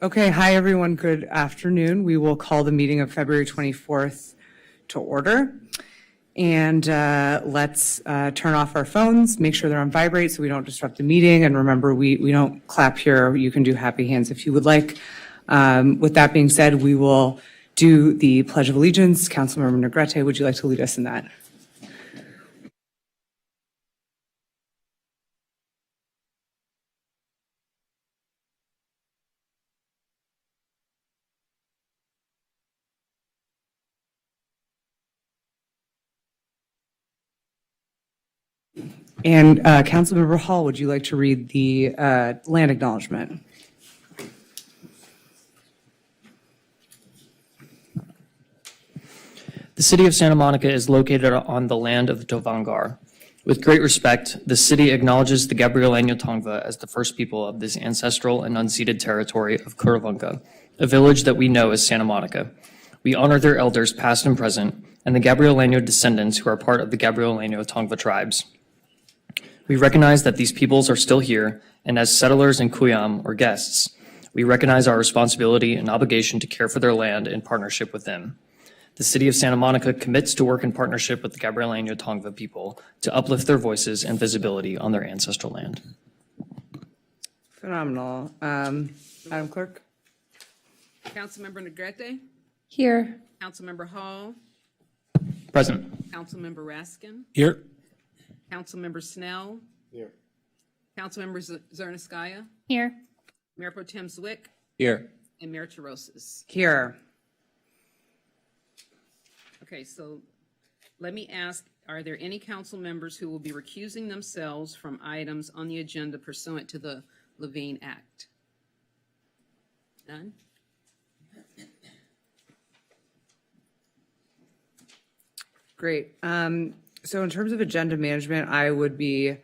Okay, hi everyone, good afternoon. We will call the meeting of February 24th to order. And let's turn off our phones, make sure they're on vibrate so we don't disrupt the meeting. And remember, we don't clap here. You can do happy hands if you would like. With that being said, we will do the Pledge of Allegiance. Councilmember Negrete, would you like to lead us in that? And Councilmember Hall, would you like to read the land acknowledgement? The city of Santa Monica is located on the land of the Tovangar. With great respect, the city acknowledges the Gabrielino Tongva as the first people of this ancestral and unceded territory of Curravunca, a village that we know as Santa Monica. We honor their elders past and present, and the Gabrielino descendants who are part of the Gabrielino Tongva tribes. We recognize that these peoples are still here, and as settlers in Cuyam or guests, we recognize our responsibility and obligation to care for their land in partnership with them. The city of Santa Monica commits to work in partnership with the Gabrielino Tongva people to uplift their voices and visibility on their ancestral land. Phenomenal. Madam Clerk? Councilmember Negrete, Here. Councilmember Hall, Present. Councilmember Raskin, Here. Councilmember Snell, Here. Councilmember Zerniskaya, Here. Mayor Pro Tem Zwick, Here. and Mayor Terosas. Here. Okay, so let me ask, are there any council members who will be recusing themselves from items on the agenda pursuant to the Levine Act? None? Great. So in terms of agenda management, I would be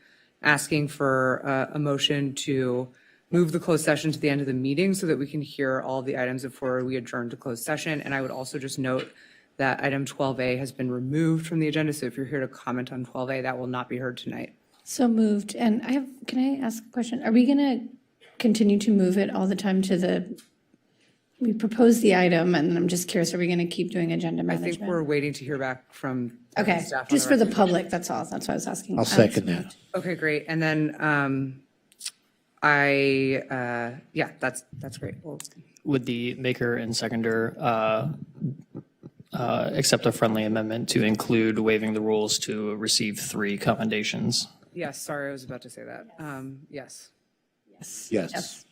asking for a motion to move the closed session to the end of the meeting so that we can hear all of the items before we adjourn to closed session. And I would also just note that item 12A has been removed from the agenda. So if you're here to comment on 12A, that will not be heard tonight. So moved. And can I ask a question? Are we going to continue to move it all the time to we proposed the item, and I'm just curious, are we going to keep doing agenda I management? think we're waiting to hear back from Okay, staff on just for the record. public, that's all. That's what I was asking. I'll second that. Okay, great. And then yeah, that's great. Well, Would the maker and seconder accept a friendly amendment to include waiving the rules to receive 3 commendations? yes, sorry, I was about to say that. Yes. Yes. Yes.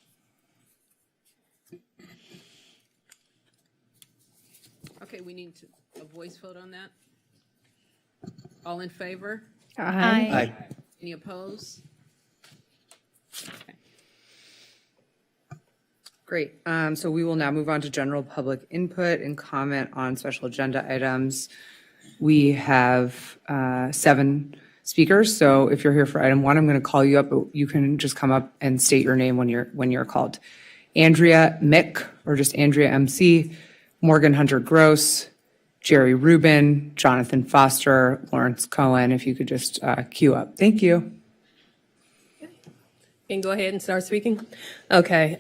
Okay, we need a voice vote on that. All in favor? Aye. Any opposed? Okay. Great. So we will now move on to general public input and comment on special agenda items. We have 7 speakers. So if you're here for item 1, I'm going to call you up, but you can just come up and state your name when you're called. Andrea Mick, or just Andrea MC, Morgan Hunter Gross, Jerry Rubin, Jonathan Foster, Lawrence Cohen, if you could just queue up. Thank you. Can go ahead and start speaking? Okay.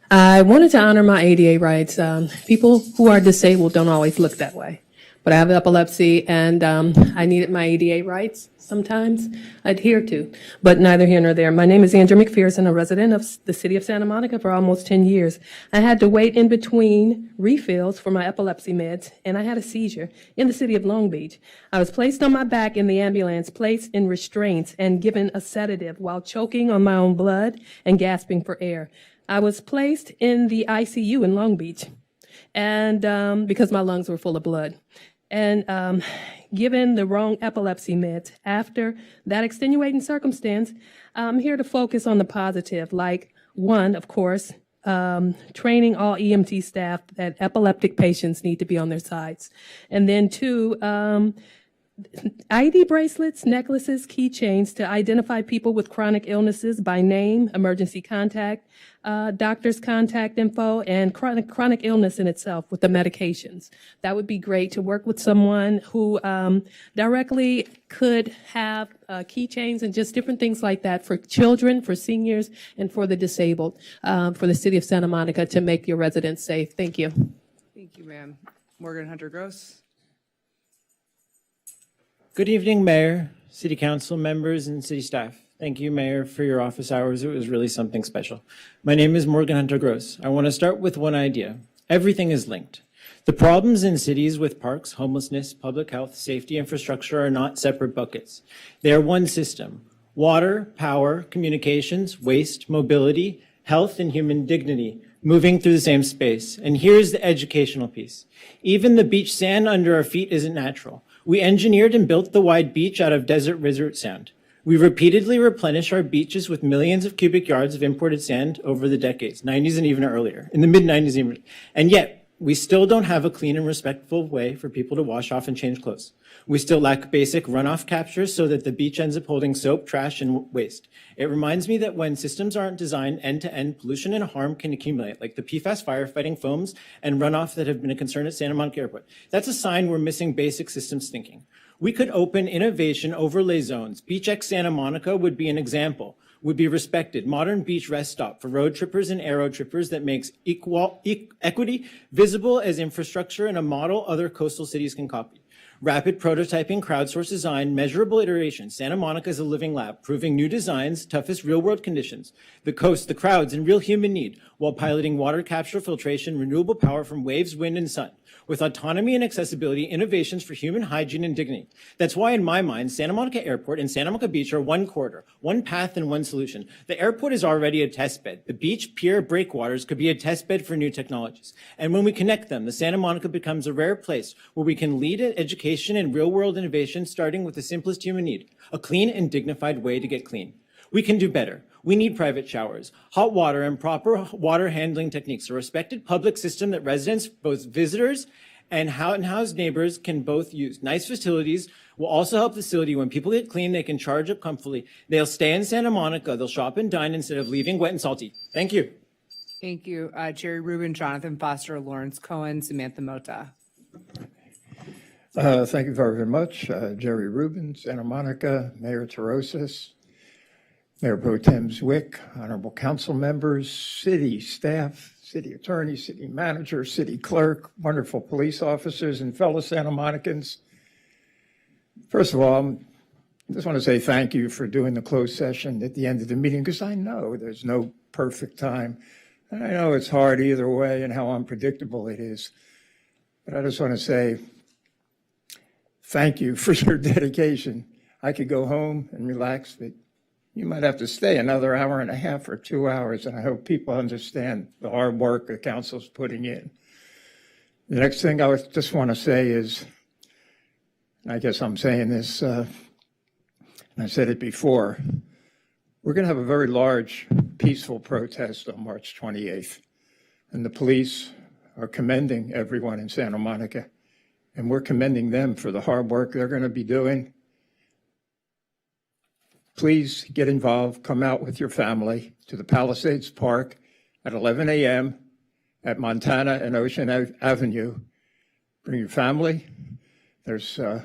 I wanted to honor my ADA rights. People who are disabled don't always look that way. But I have epilepsy, and I needed my ADA rights sometimes adhere to, but neither here nor there. My name is Andrew McPherson, a resident of the city of Santa Monica for almost 10 years. I had to wait in between refills for my epilepsy meds, and I had a seizure in the city of Long Beach. I was placed on my back in the ambulance, placed in restraints, and given a sedative while choking on my own blood and gasping for air. I was placed in the ICU in Long Beach, and because my lungs were full of blood. And given the wrong epilepsy meds, after that extenuating circumstance, I'm here to focus on the positive, like 1, of course, training all EMT staff that epileptic patients need to be on their sides. And then 2, ID bracelets, necklaces, keychains to identify people with chronic illnesses by name, emergency contact, doctor's contact info, and chronic illness in itself with the medications. That would be great to work with someone who directly could have keychains and just different things like that for children, for seniors, and for the disabled, for the city of Santa Monica to make your residents safe. Thank you. Thank you, ma'am. Morgan Hunter Gross. Good evening, Mayor, City Council members, and city staff. Thank you, Mayor, for your office hours. It was really something special. My name is Morgan Hunter Gross. I want to start with one idea. Everything is linked. The problems in cities with parks, homelessness, public health, safety, infrastructure are not separate buckets. They are one system. Water, power, communications, waste, mobility, health, and human dignity moving through the same space. And here's the educational piece. Even the beach sand under our feet isn't natural. We engineered and built the wide beach out of desert resort sand. We repeatedly replenish our beaches with millions of cubic yards of imported sand over the decades, 90s and even earlier, in the mid-90s even. And yet, we still don't have a clean and respectful way for people to wash off and change clothes. We still lack basic runoff captures so that the beach ends up holding soap, trash, and waste. It reminds me that when systems aren't designed end-to-end, pollution and harm can accumulate, like the PFAS firefighting foams and runoff that have been a concern at Santa Monica Airport. That's a sign we're missing basic systems thinking. We could open innovation overlay zones. Beach X Santa Monica would be an example. Would be respected. Modern beach rest stop for road trippers and aero trippers that makes equity visible as infrastructure and a model other coastal cities can copy. Rapid prototyping, crowdsourced design, measurable iteration. Santa Monica is a living lab, proving new designs, toughest real-world conditions, the coast, the crowds, and real human need, while piloting water capture, filtration, renewable power from waves, wind, and sun. With autonomy and accessibility, innovations for human hygiene and dignity. That's why, in my mind, Santa Monica Airport and Santa Monica Beach are one corridor, one path, and one solution. The airport is already a test bed. The beach, pier, breakwaters could be a test bed for new technologies. And when we connect them, the Santa Monica becomes a rare place where we can lead in education and real-world innovation, starting with the simplest human need, a clean and dignified way to get clean. We can do better. We need private showers, hot water, and proper water handling techniques, a respected public system that residents, both visitors and housed neighbors, can both use. Nice facilities will also help the facility. When people get clean, they can charge up comfortably. They'll stay in Santa Monica. They'll shop and dine instead of leaving wet and salty. Thank you. Thank you. Jerry Rubin, Jonathan Foster, Lawrence Cohen, Samantha Mota. Thank you very much. Jerry Rubin, Santa Monica, Mayor Terosas, Mayor Pro Tem Zwick, honorable council members, city staff, city attorney, city manager, city clerk, wonderful police officers, and fellow Santa Monicans. First of all, I just want to say thank you for doing the closed session at the end of the meeting, because I know there's no perfect time. And I know it's hard either way and how unpredictable it is. But I just want to say thank you for your dedication. I could go home and relax, but you might have to stay another hour and a half or 2 hours, and I hope people understand the hard work the council's putting in. The next thing I just want to say is, I guess I'm saying this, and I said it before, we're going to have a very large, peaceful protest on March 28th, and the police are commending everyone in Santa Monica, and we're commending them for the hard work they're going to be doing. Please get involved. Come out with your family to the Palisades Park at 11 a.m. at Montana and Ocean Avenue. Bring your family. There's go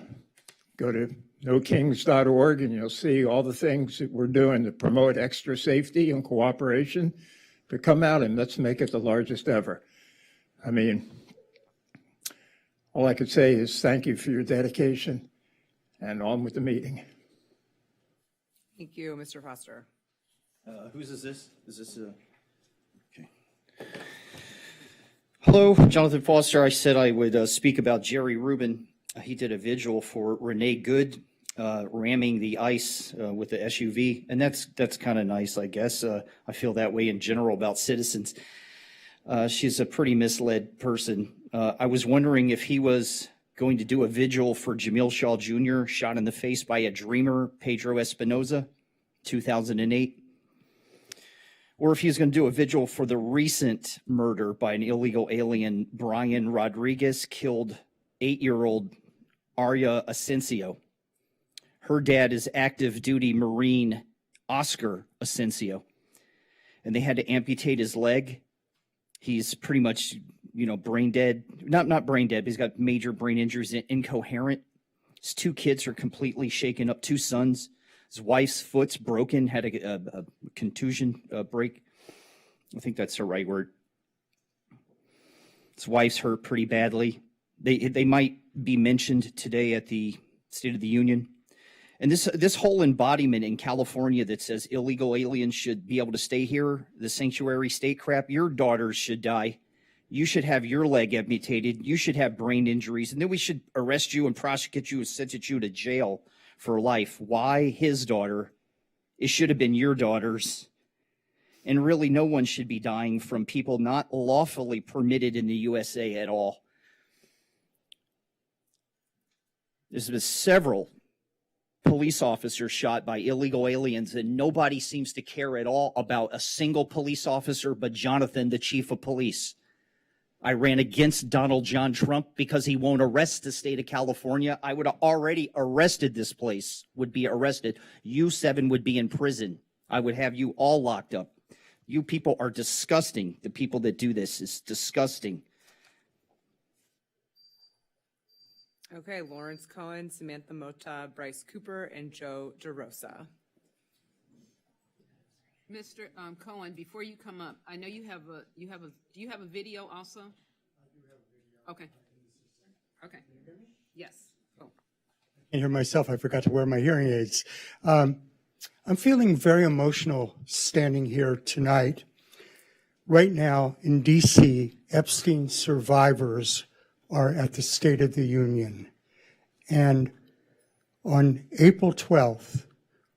to nokings.org and you'll see all the things that we're doing to promote extra safety and cooperation. But come out and let's make it the largest ever. I mean, all I could say is thank you for your dedication, and on with the meeting. Thank you, Mr. Foster. Whose is this? Is this okay? Hello, Jonathan Foster. I said I would speak about Jerry Rubin. He did a vigil for Renee Good, ramming the ice with the SUV, and that's kind of nice, I guess. I feel that way in general about citizens. She's a pretty misled person. I was wondering if he was going to do a vigil for Jamil Shaw Jr., shot in the face by a dreamer, Pedro Espinoza, 2008. Or if he was going to do a vigil for the recent murder by an illegal alien, Brian Rodriguez, killed 8-year-old Arya Asensio. Her dad is active duty Marine Oscar Asensio, and they had to amputate his leg. He's pretty much, brain dead. Not brain dead, but he's got major brain injuries, incoherent. His 2 kids are completely shaken up, 2 sons. His wife's foot's broken, had a contusion break. I think that's the right word. His wife's hurt pretty badly. They might be mentioned today at the State of the Union. And this whole embodiment in California that says illegal aliens should be able to stay here, the sanctuary state crap, your daughters should die. You should have your leg amputated. You should have brain injuries. And then we should arrest you and prosecute you and sentence you to jail for life. Why his daughter? It should have been your daughters. And really, no one should be dying from people not lawfully permitted in the USA at all. There's been several police officers shot by illegal aliens, and nobody seems to care at all about a single police officer but Jonathan, the chief of police. I ran against Donald John Trump because he won't arrest the state of California. I would have already arrested this place, would be arrested. You 7 would be in prison. I would have you all locked up. You people are disgusting. The people that do this is disgusting. Okay, Lawrence Cohen, Samantha Mota, Bryce Cooper, and Joe DeRosa. Mr. Cohen, before you come up, I know do you have a video also? I do have a video. Okay. Okay. Yes. Oh. I can't hear myself. I forgot to wear my hearing aids. I'm feeling very emotional standing here tonight. Right now in DC, Epstein survivors are at the State of the Union. And on April 12th,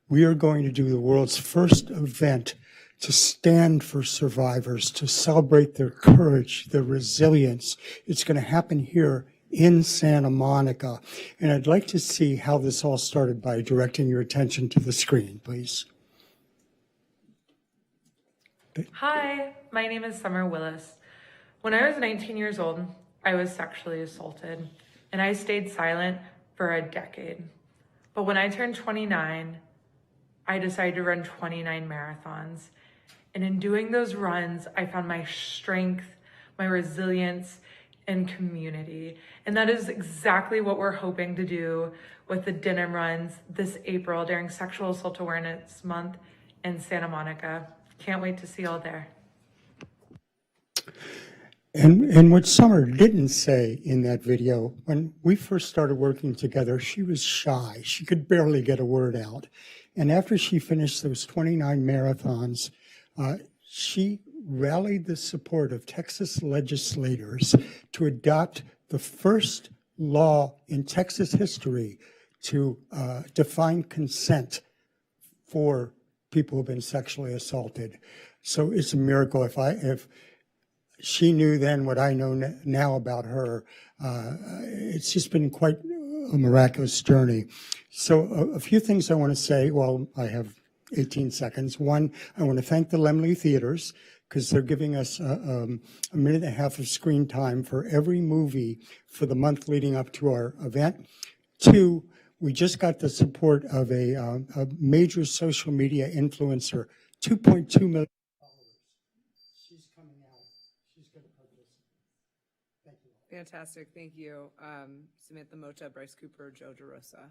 we are going to do the world's first event to stand for survivors, to celebrate their courage, their resilience. It's going to happen here in Santa Monica. And I'd like to see how this all started by directing your attention to the screen, please. Hi, my name is Summer Willis. When I was 19 years old, I was sexually assaulted, and I stayed silent for a decade. But when I turned 29, I decided to run 29 marathons. And in doing those runs, I found my strength, my resilience, and community. And that is exactly what we're hoping to do with the Denim Runs this April during Sexual Assault Awareness Month in Santa Monica. Can't wait to see you all there. And what Summer didn't say in that video, when we first started working together, she was shy. She could barely get a word out. And after she finished those 29 marathons, she rallied the support of Texas legislators to adopt the first law in Texas history to define consent for people who've been sexually assaulted. So it's a miracle. If she knew then what I know now about her, it's just been quite a miraculous journey. So a few things I want to say. Well, I have 18 seconds. One, I want to thank the Laemmle Theaters because they're giving us a minute and a half of screen time for every movie for the month leading up to our event. Two, we just got the support of a major social media influencer, 2.2 million. Fantastic, thank you. Samantha Mota, Bryce Cooper, Joe DeRosa.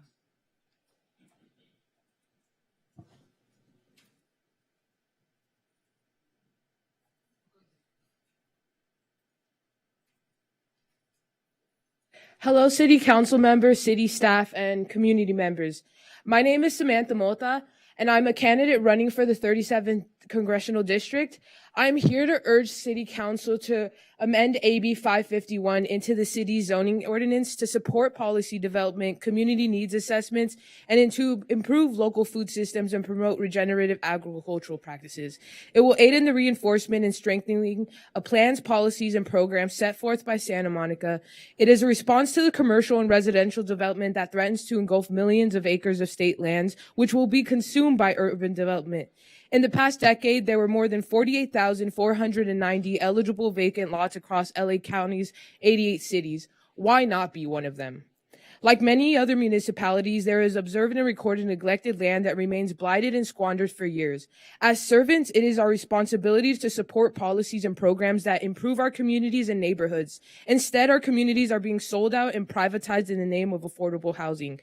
Hello, City Council members, city staff, and community members. My name is Samantha Mota, and I'm a candidate running for the 37th Congressional District. I'm here to urge City Council to amend AB 551 into the city zoning ordinance to support policy development, community needs assessments, and to improve local food systems and promote regenerative agricultural practices. It will aid in the reinforcement and strengthening of plans, policies, and programs set forth by Santa Monica. It is a response to the commercial and residential development that threatens to engulf millions of acres of state lands, which will be consumed by urban development. In the past decade, there were more than 48,490 eligible vacant lots across LA County's 88 cities. Why not be one of them? Like many other municipalities, there is observed and recorded neglected land that remains blighted and squandered for years. As servants, it is our responsibility to support policies and programs that improve our communities and neighborhoods. Instead, our communities are being sold out and privatized in the name of affordable housing.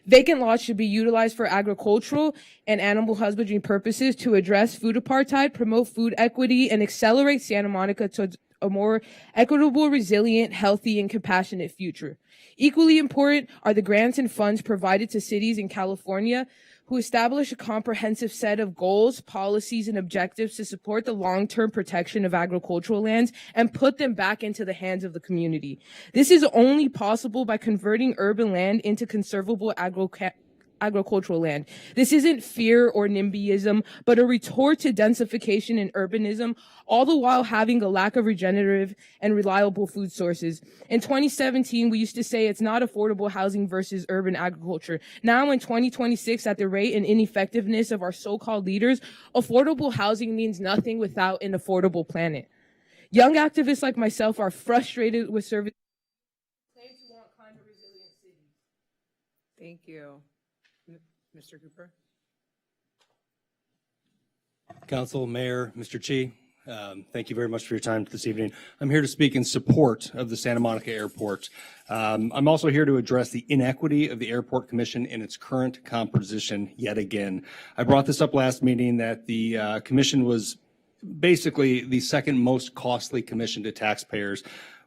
Vacant lots should be utilized for agricultural and animal husbandry purposes to address food apartheid, promote food equity, and accelerate Santa Monica to a more equitable, resilient, healthy, and compassionate future. Equally important are the grants and funds provided to cities in California who establish a comprehensive set of goals, policies, and objectives to support the long-term protection of agricultural lands and put them back into the hands of the community. This is only possible by converting urban land into conservable agricultural land. This isn't fear or NIMBYism, but a retort to densification and urbanism, all the while having a lack of regenerative and reliable food sources. In 2017, we used to say it's not affordable housing versus urban agriculture. Now in 2026, at the rate and ineffectiveness of our so-called leaders, affordable housing means nothing without an affordable planet. Young activists like myself are frustrated with service. Thank you. Mr. Cooper? Council, Mayor, Mr. Chi, thank you very much for your time this evening. I'm here to speak in support of the Santa Monica Airport. I'm also here to address the inequity of the Airport Commission in its current composition yet again. I brought this up last meeting that the commission was basically the second most costly commission to taxpayers.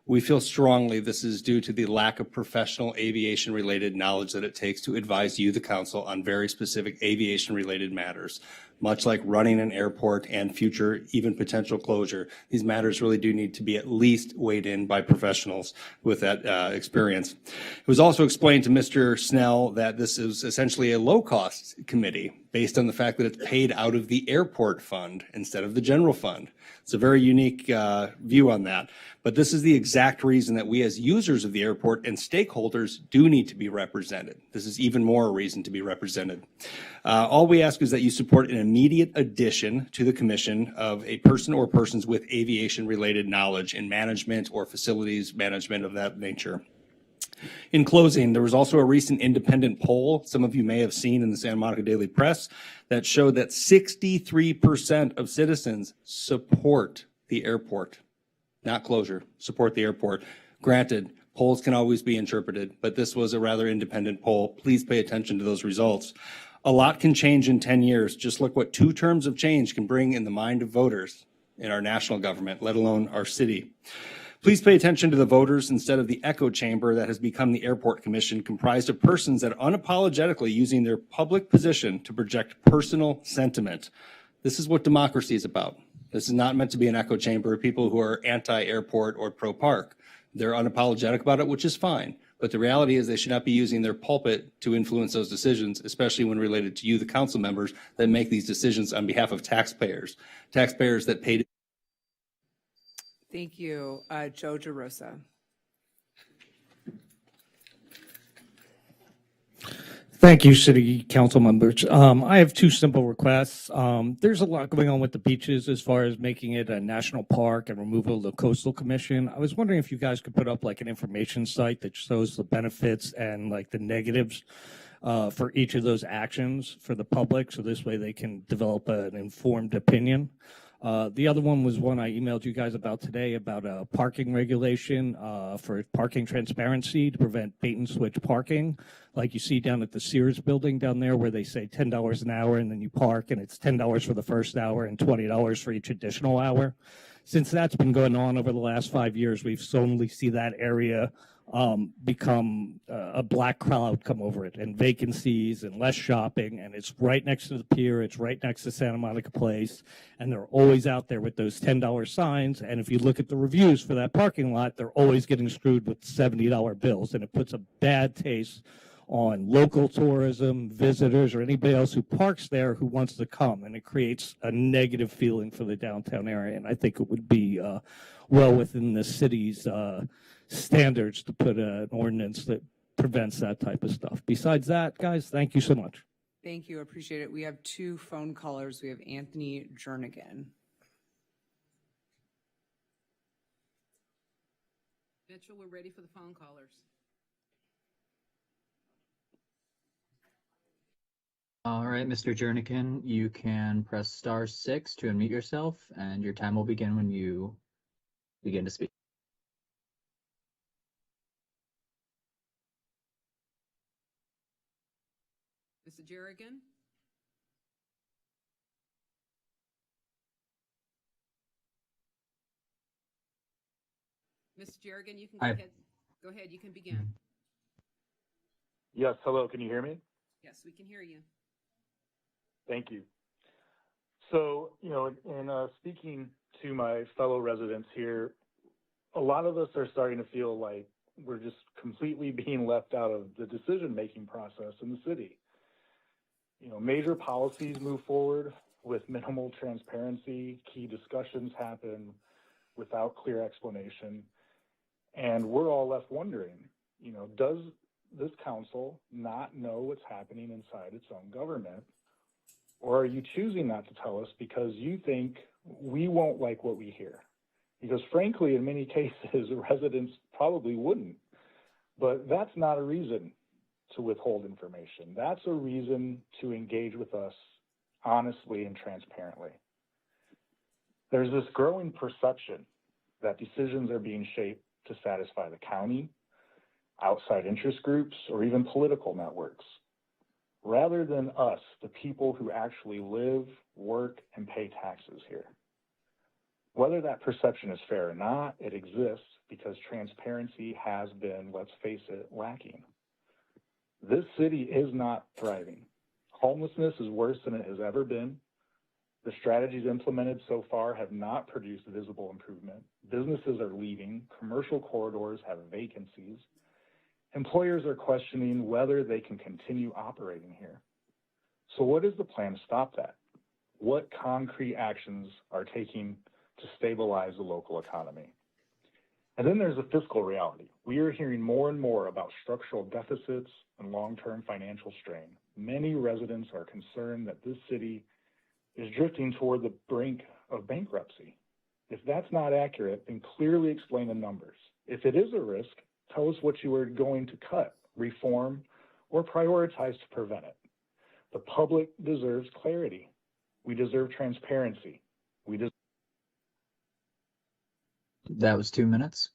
We feel strongly this is due to the lack of professional aviation-related knowledge that it takes to advise you, the council, on very specific aviation-related matters. Much like running an airport and future, even potential closure, these matters really do need to be at least weighed in by professionals with that experience. It was also explained to Mr. Snell that this is essentially a low-cost committee based on the fact that it's paid out of the airport fund instead of the general fund. It's a very unique view on that. But this is the exact reason that we as users of the airport and stakeholders do need to be represented. This is even more a reason to be represented. All we ask is that you support an immediate addition to the commission of a person or persons with aviation-related knowledge in management or facilities management of that nature. In closing, there was also a recent independent poll some of you may have seen in the Santa Monica Daily Press that showed that 63% of citizens support the airport. Not closure, support the airport. Granted, polls can always be interpreted, but this was a rather independent poll. Please pay attention to those results. A lot can change in 10 years. Just look what 2 terms of change can bring in the mind of voters in our national government, let alone our city. Please pay attention to the voters instead of the echo chamber that has become the Airport Commission, comprised of persons that are unapologetically using their public position to project personal sentiment. This is what democracy is about. This is not meant to be an echo chamber of people who are anti-airport or pro-park. They're unapologetic about it, which is fine. But the reality is they should not be using their pulpit to influence those decisions, especially when related to you, the council members, that make these decisions on behalf of taxpayers. Taxpayers that paid. Thank you. Joe DeRosa. Thank you, City Council members. I have 2 simple requests. There's a lot going on with the beaches as far as making it a national park and removal of the Coastal Commission. I was wondering if you guys could put up like an information site that shows the benefits and like the negatives for each of those actions for the public, so this way they can develop an informed opinion. The other one was one I emailed you guys about today about a parking regulation for parking transparency to prevent bait and switch parking, like you see down at the Sears building down there where they say $10 an hour and then you park and it's $10 for the first hour and $20 for each additional hour. Since that's been going on over the last 5 years, we've suddenly see that area become a black cloud come over it, and vacancies and less shopping, and it's right next to the pier, it's right next to Santa Monica Place, and they're always out there with those $10 signs, and if you look at the reviews for that parking lot, they're always getting screwed with $70 bills, and it puts a bad taste on local tourism, visitors, or anybody else who parks there who wants to come, and it creates a negative feeling for the downtown area, and I think it would be well within the city's standards to put an ordinance that prevents that type of stuff. Besides that, guys, thank you so much. Thank you. Appreciate it. We have 2 phone callers. We have Anthony Jernigan. Mitchell, we're ready for the phone callers. All right, Mr. Jernigan, you can press *6 to unmute yourself, and your time will begin when you begin to speak. Mr. Jerrigan? Mr. Jerrigan, you can go ahead. Go ahead, you can begin. Yes, hello, can you hear me? Yes, we can hear you. Thank you. So, in speaking to my fellow residents here, a lot of us are starting to feel like we're just completely being left out of the decision-making process in the city. Major policies move forward with minimal transparency, key discussions happen without clear explanation, and we're all left wondering, does this council not know what's happening inside its own government? Or are you choosing not to tell us because you think we won't like what we hear? Because frankly, in many cases, residents probably wouldn't. But that's not a reason to withhold information. That's a reason to engage with us honestly and transparently. There's this growing perception that decisions are being shaped to satisfy the county, outside interest groups, or even political networks, rather than us, the people who actually live, work, and pay taxes here. Whether that perception is fair or not, it exists because transparency has been, let's face it, lacking. This city is not thriving. Homelessness is worse than it has ever been. The strategies implemented so far have not produced visible improvement. Businesses are leaving. Commercial corridors have vacancies. Employers are questioning whether they can continue operating here. So what is the plan to stop that? What concrete actions are taking to stabilize the local economy? And then there's a fiscal reality. We are hearing more and more about structural deficits and long-term financial strain. Many residents are concerned that this city is drifting toward the brink of bankruptcy. If that's not accurate, then clearly explain the numbers. If it is a risk, tell us what you are going to cut, reform, or prioritize to prevent it. The public deserves clarity. We deserve transparency. That was 2 minutes.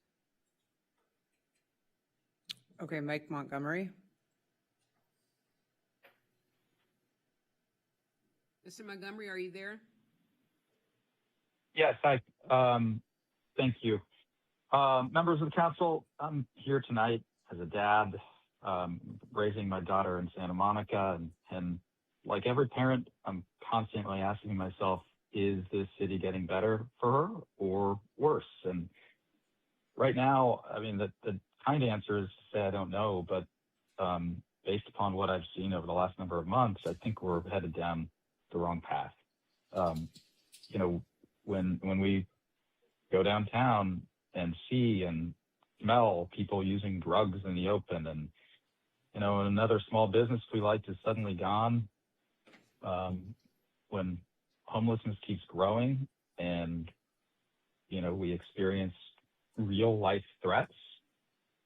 Okay, Mike Montgomery. Mr. Montgomery, are you there? Yes, thank you. Members of the council, I'm here tonight as a dad, raising my daughter in Santa Monica, and like every parent, I'm constantly asking myself, is this city getting better for her or worse? And right now, I mean, the kind answer is to say I don't know, but based upon what I've seen over the last number of months, I think we're headed down the wrong path. When we go downtown and see and smell people using drugs in the open, and another small business we liked is suddenly gone, when homelessness keeps growing and we experience real life threats,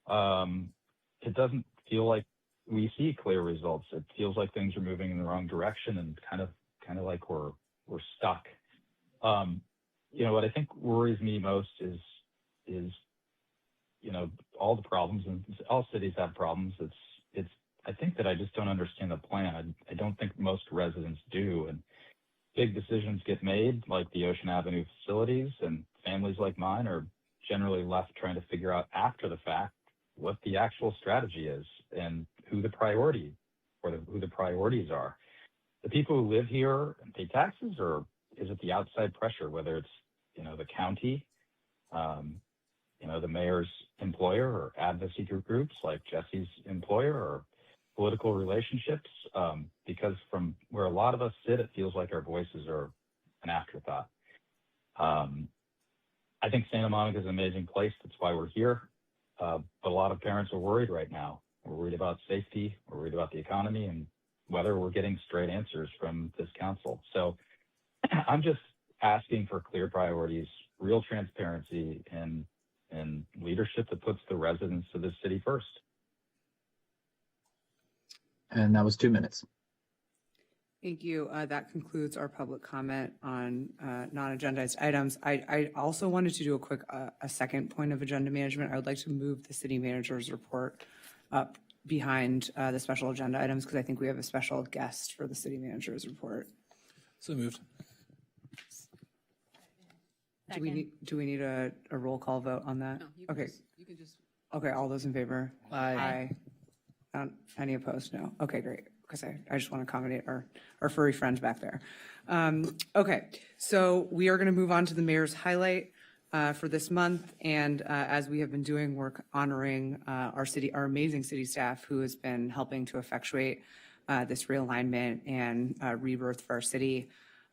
it doesn't feel like we see clear results. It feels like things are moving in the wrong direction and kind of like we're stuck. What I think worries me most is all the problems, and all cities have problems. I think that I just don't understand the plan. I don't think most residents do. And big decisions get made, like the Ocean Avenue facilities, and families like mine are generally left trying to figure out after the fact what the actual strategy is and who the priorities are. The people who live here and pay taxes, or is it the outside pressure, whether it's the county, the mayor's employer, or advocacy groups like Jesse's employer, or political relationships? Because from where a lot of us sit, it feels like our voices are an afterthought. I think Santa Monica is an amazing place. That's why we're here. But a lot of parents are worried right now. We're worried about safety. We're worried about the economy and whether we're getting straight answers from this council. So I'm just asking for clear priorities, real transparency, and leadership that puts the residents of this city first. And that was 2 minutes. Thank you. That concludes our public comment on non-agendized items. I also wanted to do a second point of agenda management. I would like to move the city manager's report up behind the special agenda items because I think we have a special guest for the city manager's report. So moved. Do we need a roll call vote on that? No, you can Okay. you can just, Okay, all those in favor? Aye. Any opposed? No. Okay, great. Because I just want to accommodate our furry friends back there. Okay, so we are going to move on to the mayor's highlight for this month. And as we have been doing work honoring our amazing city staff who has been helping to effectuate this realignment and rebirth for our city.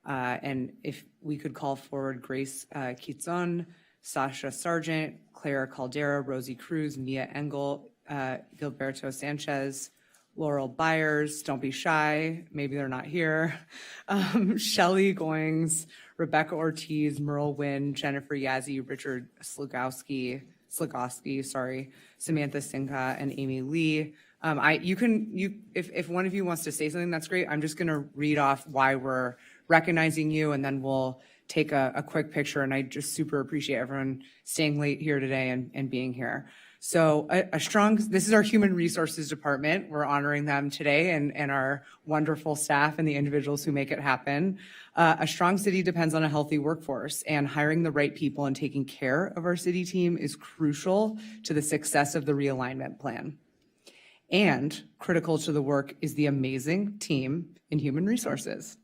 And if we could call forward Grace Kitson, Sasha Sargent, Clara Caldera, Rosie Cruz, Mia Engel, Gilberto Sanchez, Laurel Byers, don't be shy, maybe they're not here, Shelley Goings, Rebecca Ortiz, Merle Wynn, Jennifer Yazzie, Richard Slagowski, Samantha Sinha, and Amy Lee. If one of you wants to say something, that's great. I'm just gonna read off why we're recognizing you, and then we'll take a quick picture. And I just super appreciate everyone staying late here today and being here. So this is our human resources department. We're honoring them today and our wonderful staff and the individuals who make it happen. A strong city depends on a healthy workforce, and hiring the right people and taking care of our city team is crucial to the success of the realignment plan. And critical to the work is the amazing team in human resources.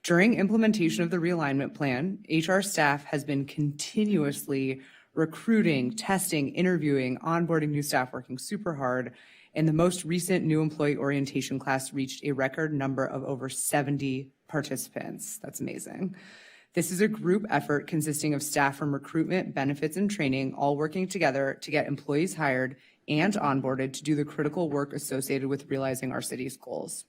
During implementation of the realignment plan, HR staff has been continuously recruiting, testing, interviewing, onboarding new staff, working super hard. And the most recent new employee orientation class reached a record number of over 70 participants. That's amazing. This is a group effort consisting of staff from recruitment, benefits, and training, all working together to get employees hired and onboarded to do the critical work associated with realizing our city's goals.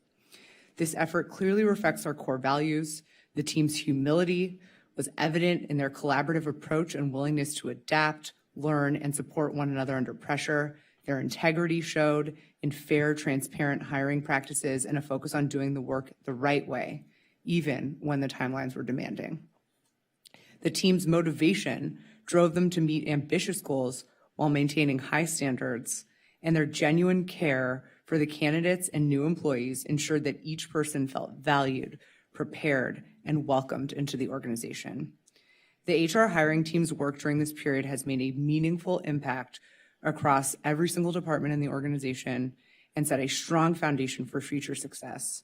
This effort clearly reflects our core values. The team's humility was evident in their collaborative approach and willingness to adapt, learn, and support one another under pressure. Their integrity showed in fair, transparent hiring practices and a focus on doing the work the right way, even when the timelines were demanding. The team's motivation drove them to meet ambitious goals while maintaining high standards, and their genuine care for the candidates and new employees ensured that each person felt valued, prepared, and welcomed into the organization. The HR hiring team's work during this period has made a meaningful impact across every single department in the organization and set a strong foundation for future success.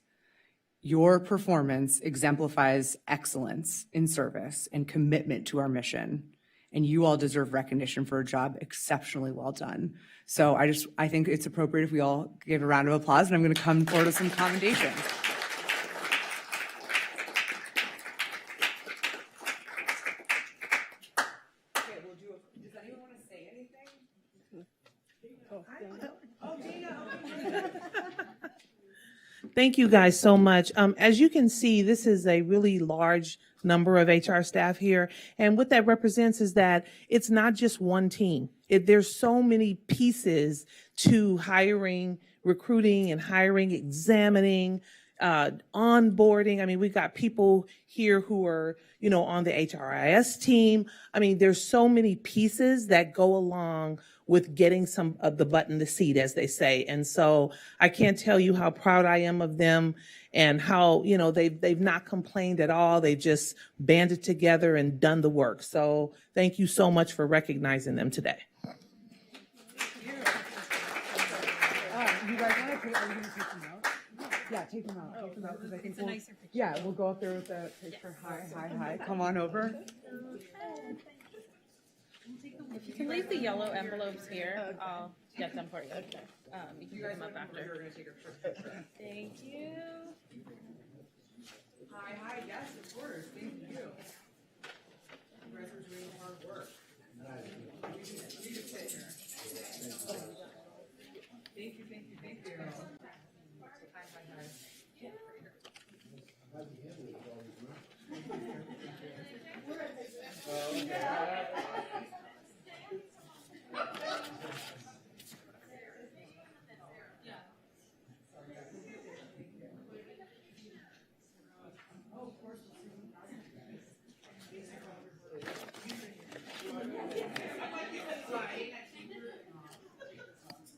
Your performance exemplifies excellence in service and commitment to our mission, and you all deserve recognition for a job exceptionally well done. So I think it's appropriate if we all give a round of applause, and I'm going to come forward with some commendations. Does anyone want to say anything? Thank you guys so much. As you can see, this is a really large number of HR staff here. And what that represents is that it's not just one team. There's so many pieces to hiring, recruiting and hiring, examining, onboarding. I mean, we've got people here who are, on the HRIS team. I mean, there's so many pieces that go along with getting some of the butt in the seat, as they say. And so I can't tell you how proud I am of them and how, they've not complained at all. They've just banded together and done the work. So thank you so much for recognizing them today. You guys want to, are you going to take them out? Yeah, take them out. Take them out because I think we'll go up there with the picture. Hi. Come on over. If you can leave the yellow envelopes here, I'll get them for you. You can pick them up after. Thank you. Hi, yes, of course. Thank you. You guys are doing hard work. You can sit here. Thank you.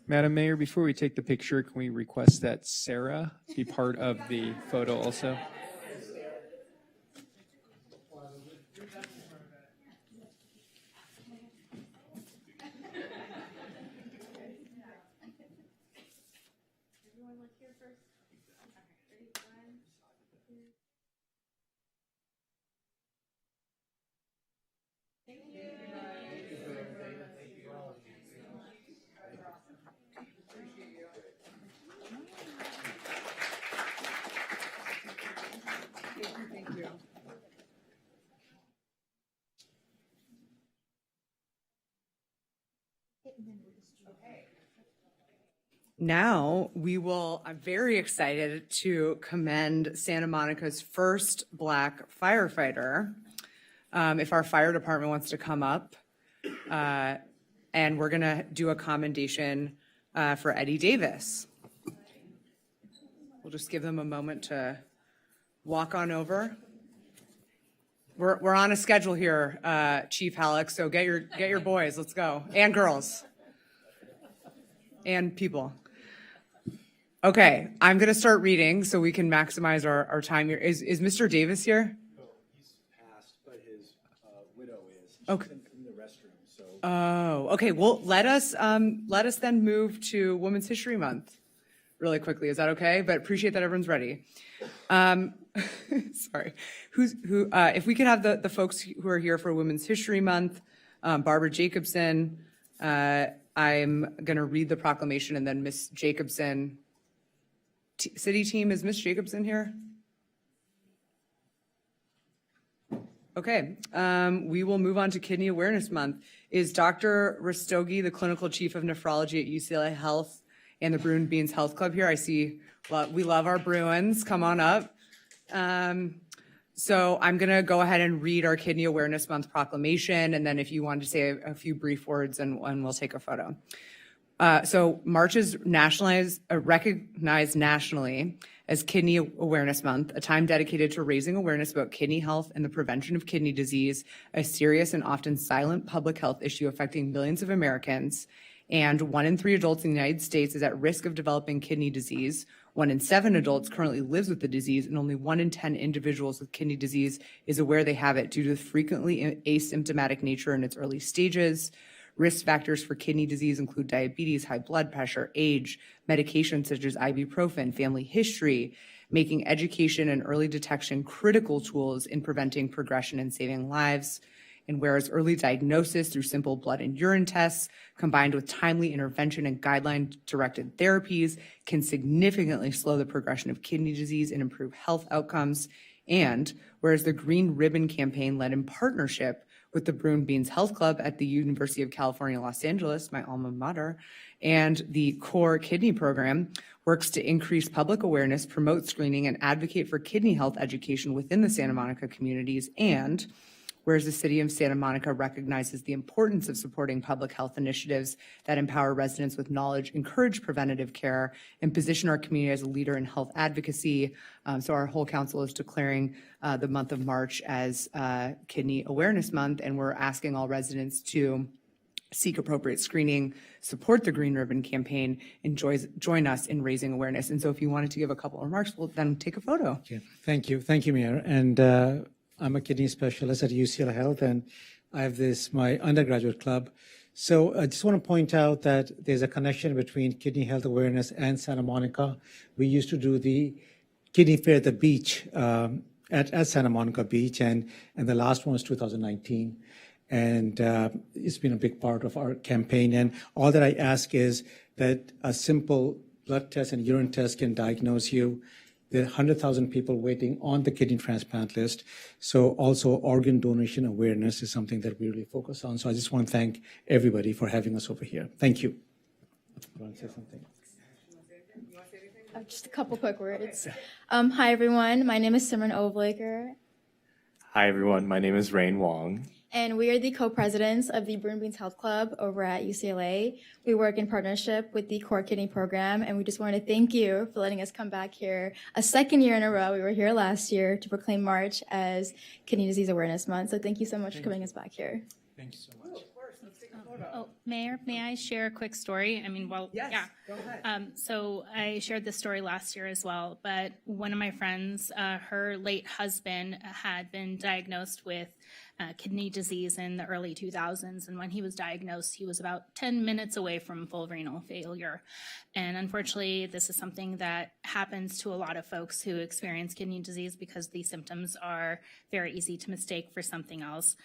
Madam Mayor, before we take the picture, can we request that Sarah be part of the photo also? Now I'm very excited to commend Santa Monica's first Black firefighter. If our fire department wants to come up, and we're gonna do a commendation for Eddie Davis. We'll just give them a moment to walk on over. We're on a schedule here, Chief Halleck, so get your boys, let's go, and girls, and people. Okay, I'm gonna start reading so we can maximize our time here. Is Mr. Davis here? No, he's passed, but his widow is. Okay. In the restroom, so. Oh, okay, well, let us then move to Women's History Month really quickly. Is that okay? But appreciate that everyone's ready. Sorry. If we could have the folks who are here for Women's History Month, Barbara Jacobson, I'm gonna read the proclamation and then Miss Jacobson. City team, is Miss Jacobson here? Okay, we will move on to Kidney Awareness Month. Is Dr. Rastogi, the clinical chief of nephrology at UCLA Health and the Bruin Beans Health Club here? I see, we love our Bruins, come on up. So I'm gonna go ahead and read our Kidney Awareness Month proclamation, and then if you want to say a few brief words, and we'll take a photo. So March is recognized nationally as Kidney Awareness Month, a time dedicated to raising awareness about kidney health and the prevention of kidney disease, a serious and often silent public health issue affecting millions of Americans. And 1 in 3 adults in the United States is at risk of developing kidney disease. 1 in 7 adults currently lives with the disease, and only 1 in 10 individuals with kidney disease is aware they have it due to the frequently asymptomatic nature in its early stages. Risk factors for kidney disease include diabetes, high blood pressure, age, medications such as ibuprofen, family history, making education and early detection critical tools in preventing progression and saving lives. And whereas early diagnosis through simple blood and urine tests, combined with timely intervention and guideline-directed therapies, can significantly slow the progression of kidney disease and improve health outcomes. And whereas the Green Ribbon Campaign, led in partnership with the Bruin Beans Health Club at the University of California, Los Angeles, my alma mater, and the Core Kidney Program, works to increase public awareness, promote screening, and advocate for kidney health education within the Santa Monica communities. And whereas the city of Santa Monica recognizes the importance of supporting public health initiatives that empower residents with knowledge, encourage preventative care, and position our community as a leader in health advocacy. So our whole council is declaring the month of March as Kidney Awareness Month, and we're asking all residents to seek appropriate screening, support the Green Ribbon Campaign, and join us in raising awareness. And so if you wanted to give a couple of remarks, we'll then take a photo. Okay. Thank you, Mayor. And I'm a kidney specialist at UCLA Health, and I have my undergraduate club. So I just want to point out that there's a connection between kidney health awareness and Santa Monica. We used to do the kidney fair at the beach, at Santa Monica Beach, and the last one was 2019. And it's been a big part of our campaign. And all that I ask is that a simple blood test and urine test can diagnose you. There are 100,000 people waiting on the kidney transplant list. So also organ donation awareness is something that we really focus on. So I just want to thank everybody for having us over here. Thank you. You want to say something? Just a couple quick words. Hi, everyone. My name is Simran Ovlaker, Hi, everyone. My name is Rain Wong. and we are the co-presidents of the Bruin Beans Health Club over at UCLA. We work in partnership with the Core Kidney Program, and we just want to thank you for letting us come back here a second year in a row. We were here last year to proclaim March as Kidney Disease Awareness Month. So thank you so much for coming us back here. Thank you so much. Oh, Mayor, may I share a quick story? I mean, well, Yes, yeah. go ahead. So I shared this story last year as well, but one of my friends, her late husband had been diagnosed with kidney disease in the early 2000s. And when he was diagnosed, he was about 10 minutes away from full renal failure. And unfortunately, this is something that happens to a lot of folks who experience kidney disease because these symptoms are very easy to mistake for something else.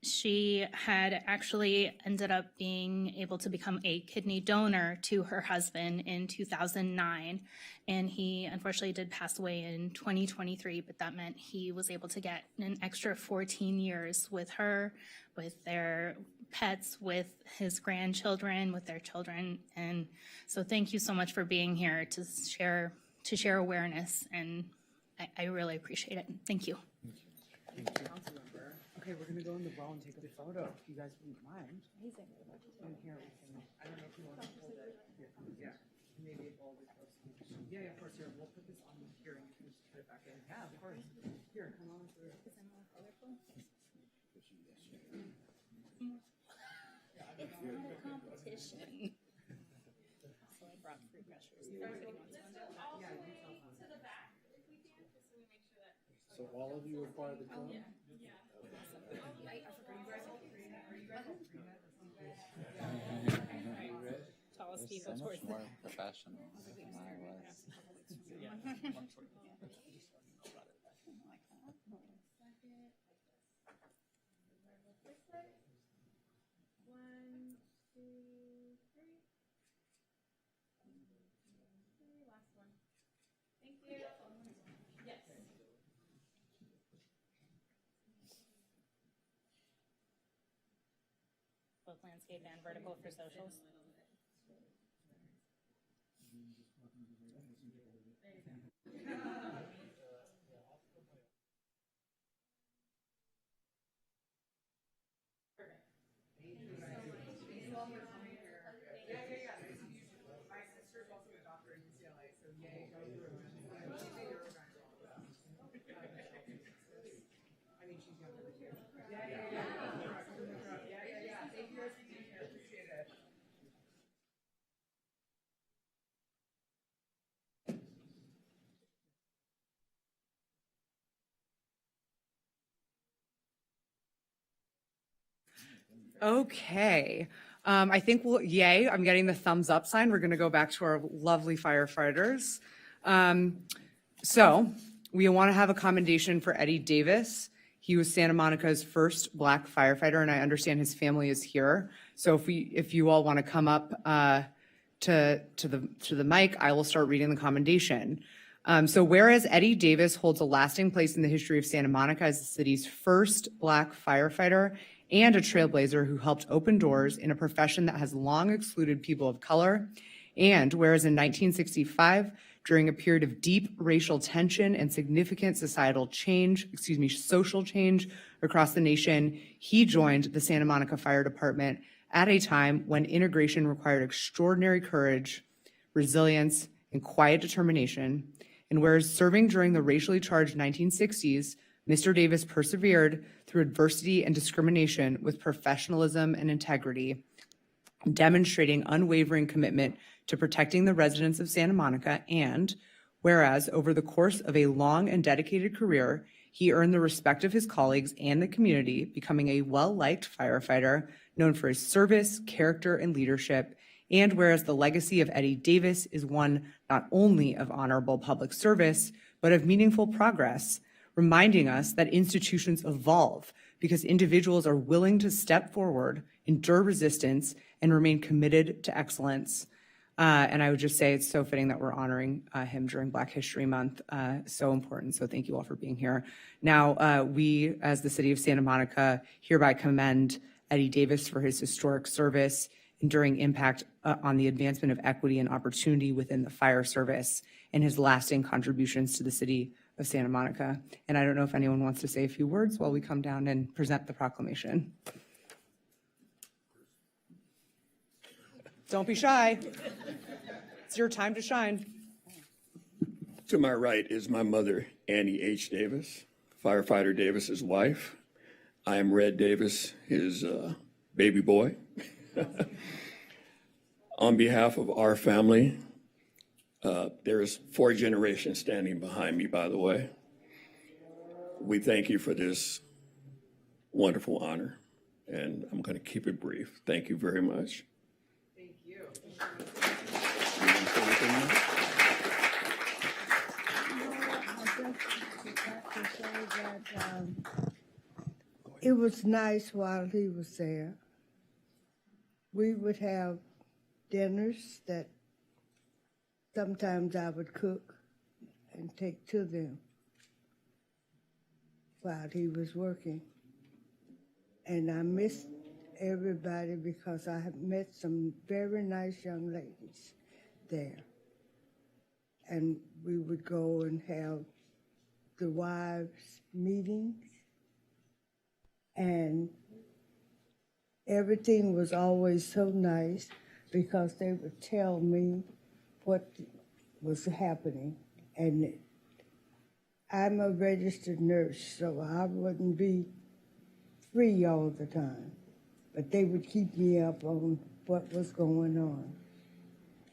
She had actually ended up being able to become a kidney donor to her husband in 2009. And he unfortunately did pass away in 2023, but that meant he was able to get an extra 14 years with her, with their pets, with his grandchildren, with their children. And so thank you so much for being here to share awareness. And I really appreciate it. Thank you. Okay, we're gonna go in the well and take a photo, if you guys wouldn't mind. Amazing. And here we can, I don't know if you want to hold it. Here, yeah, maybe all the close. Yeah, of course, here, we'll put this on here and you can just put it back in. Yeah, of course. Here, come on through. Is it more colorful? It's not a competition. So I brought fruit gushers. If anybody wants one. So all of you are part of the club? Tallest people towards the. Professional than I was. One, two, three. Last one. Thank you. Yes. Both landscape and vertical for socials. My sister's also a doctor at UCLA, so yay, go through. I mean, she's younger than you. Yeah. Thank you guys for being here, appreciate it. Okay. I think yay, I'm getting the thumbs up sign. We're going to go back to our lovely firefighters. So we want to have a commendation for Eddie Davis. He was Santa Monica's first Black firefighter, and I understand his family is here. So if you all want to come up to the mic, I will start reading the commendation. So whereas Eddie Davis holds a lasting place in the history of Santa Monica as the city's first Black firefighter and a trailblazer who helped open doors in a profession that has long excluded people of color. And whereas in 1965, during a period of deep racial tension and significant social change across the nation, he joined the Santa Monica Fire Department at a time when integration required extraordinary courage, resilience, and quiet determination. And whereas serving during the racially charged 1960s, Mr. Davis persevered through adversity and discrimination with professionalism and integrity, demonstrating unwavering commitment to protecting the residents of Santa Monica. And whereas over the course of a long and dedicated career, he earned the respect of his colleagues and the community, becoming a well-liked firefighter known for his service, character, and leadership. And whereas the legacy of Eddie Davis is one not only of honorable public service, but of meaningful progress, reminding us that institutions evolve because individuals are willing to step forward, endure resistance, and remain committed to excellence. And I would just say it's so fitting that we're honoring him during Black History Month. So important. So thank you all for being here. Now, we, as the city of Santa Monica, hereby commend Eddie Davis for his historic service, enduring impact on the advancement of equity and opportunity within the fire service, and his lasting contributions to the city of Santa Monica. And I don't know if anyone wants to say a few words while we come down and present the proclamation. Don't be shy. It's your time to shine. To my right is my mother, Annie H. Davis, firefighter Davis's wife. I am Red Davis, his baby boy. On behalf of our family, there's 4 generations standing behind me, by the way. We thank you for this wonderful honor, and I'm going to keep it brief. Thank you very much. Thank you. It was nice while he was there. We would have dinners that sometimes I would cook and take to them while he was working. And I missed everybody because I have met some very nice young ladies there. And we would go and have the wives' meetings. And everything was always so nice because they would tell me what was happening. And I'm a registered nurse, so I wouldn't be free all the time. But they would keep me up on what was going on.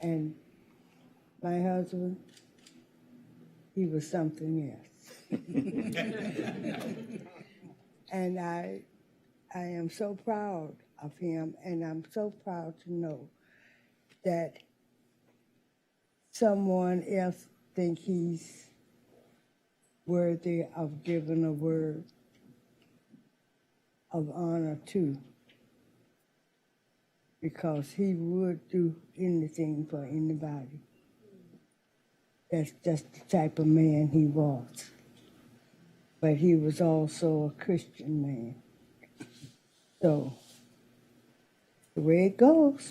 And my husband, he was something else. And I am so proud of him, and I'm so proud to know that someone else think he's worthy of giving a word of honor to, because he would do anything for anybody. That's just the type of man he was. But he was also a Christian man. So, the way it goes.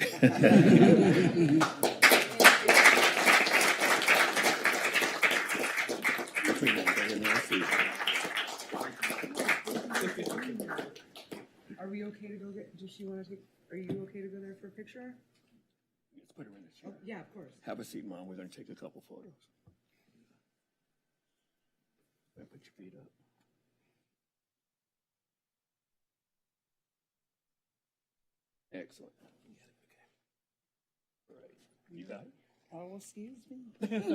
Are we okay to go get, does she want to take, are you okay to go there for a picture? Let's put her in the chair. Oh, yeah, of course. Have a seat, Mom. We're going to take a couple photos. And put your feet up. Excellent. All right. You got it? Oh, excuse me. Okay.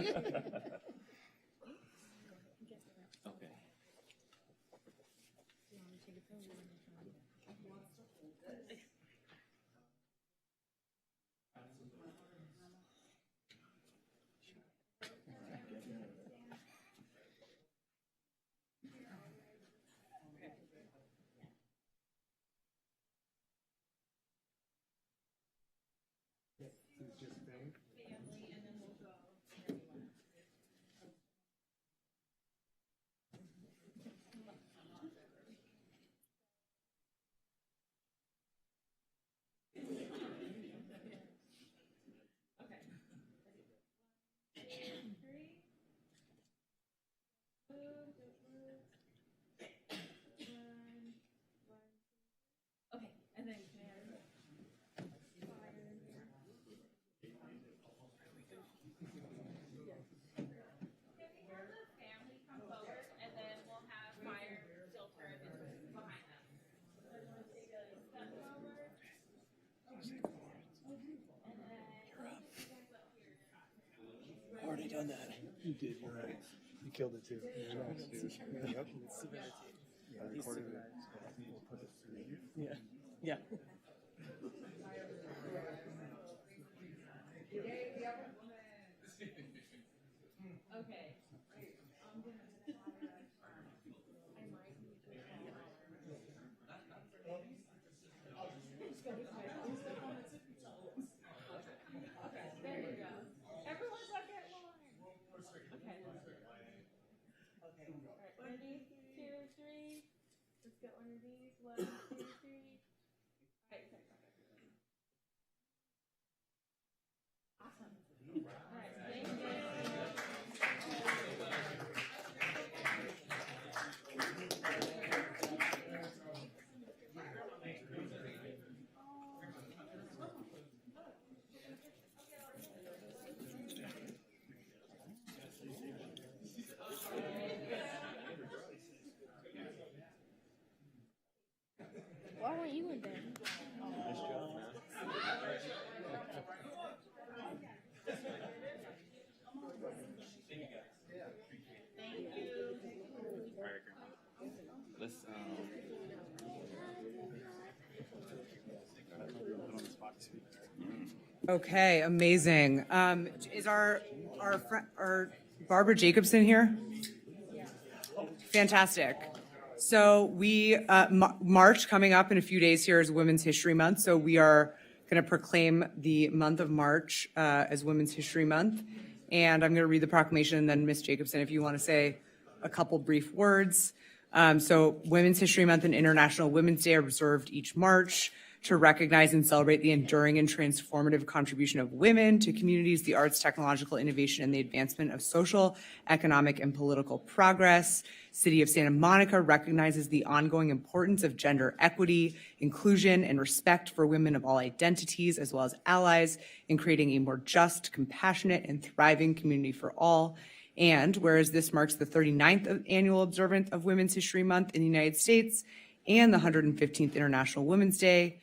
Already done that. You did, you're right. You killed it too. Yep. Yeah, recorded it. We'll put it through. Yeah. Yeah. Okay. Ready? 2, 3. Let's get one of these. 1, 2, 3. All right, awesome. All right, thank you. Why weren't you in there? Okay, amazing. Is our Barbara Jacobson here? Fantastic. So we, March coming up in a few days here is Women's History Month. So we are going to proclaim the month of March as Women's History Month. And I'm going to read the proclamation, and then Ms. Jacobson, if you want to say a couple brief words. So Women's History Month and International Women's Day are observed each March to recognize and celebrate the enduring and transformative contribution of women to communities, the arts, technological innovation, and the advancement of social, economic, and political progress. City of Santa Monica recognizes the ongoing importance of gender equity, inclusion, and respect for women of all identities, as well as allies, in creating a more just, compassionate, and thriving community for all. And whereas this marks the 39th annual observance of Women's History Month in the United States and the 115th International Women's Day,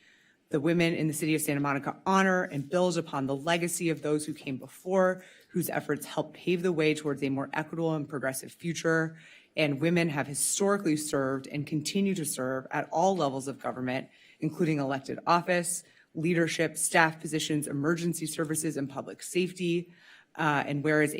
the women in the city of Santa Monica honor and build upon the legacy of those who came before, whose efforts helped pave the way towards a more equitable and progressive future. And women have historically served and continue to serve at all levels of government, including elected office, leadership, staff positions, emergency services, and public safety. And whereas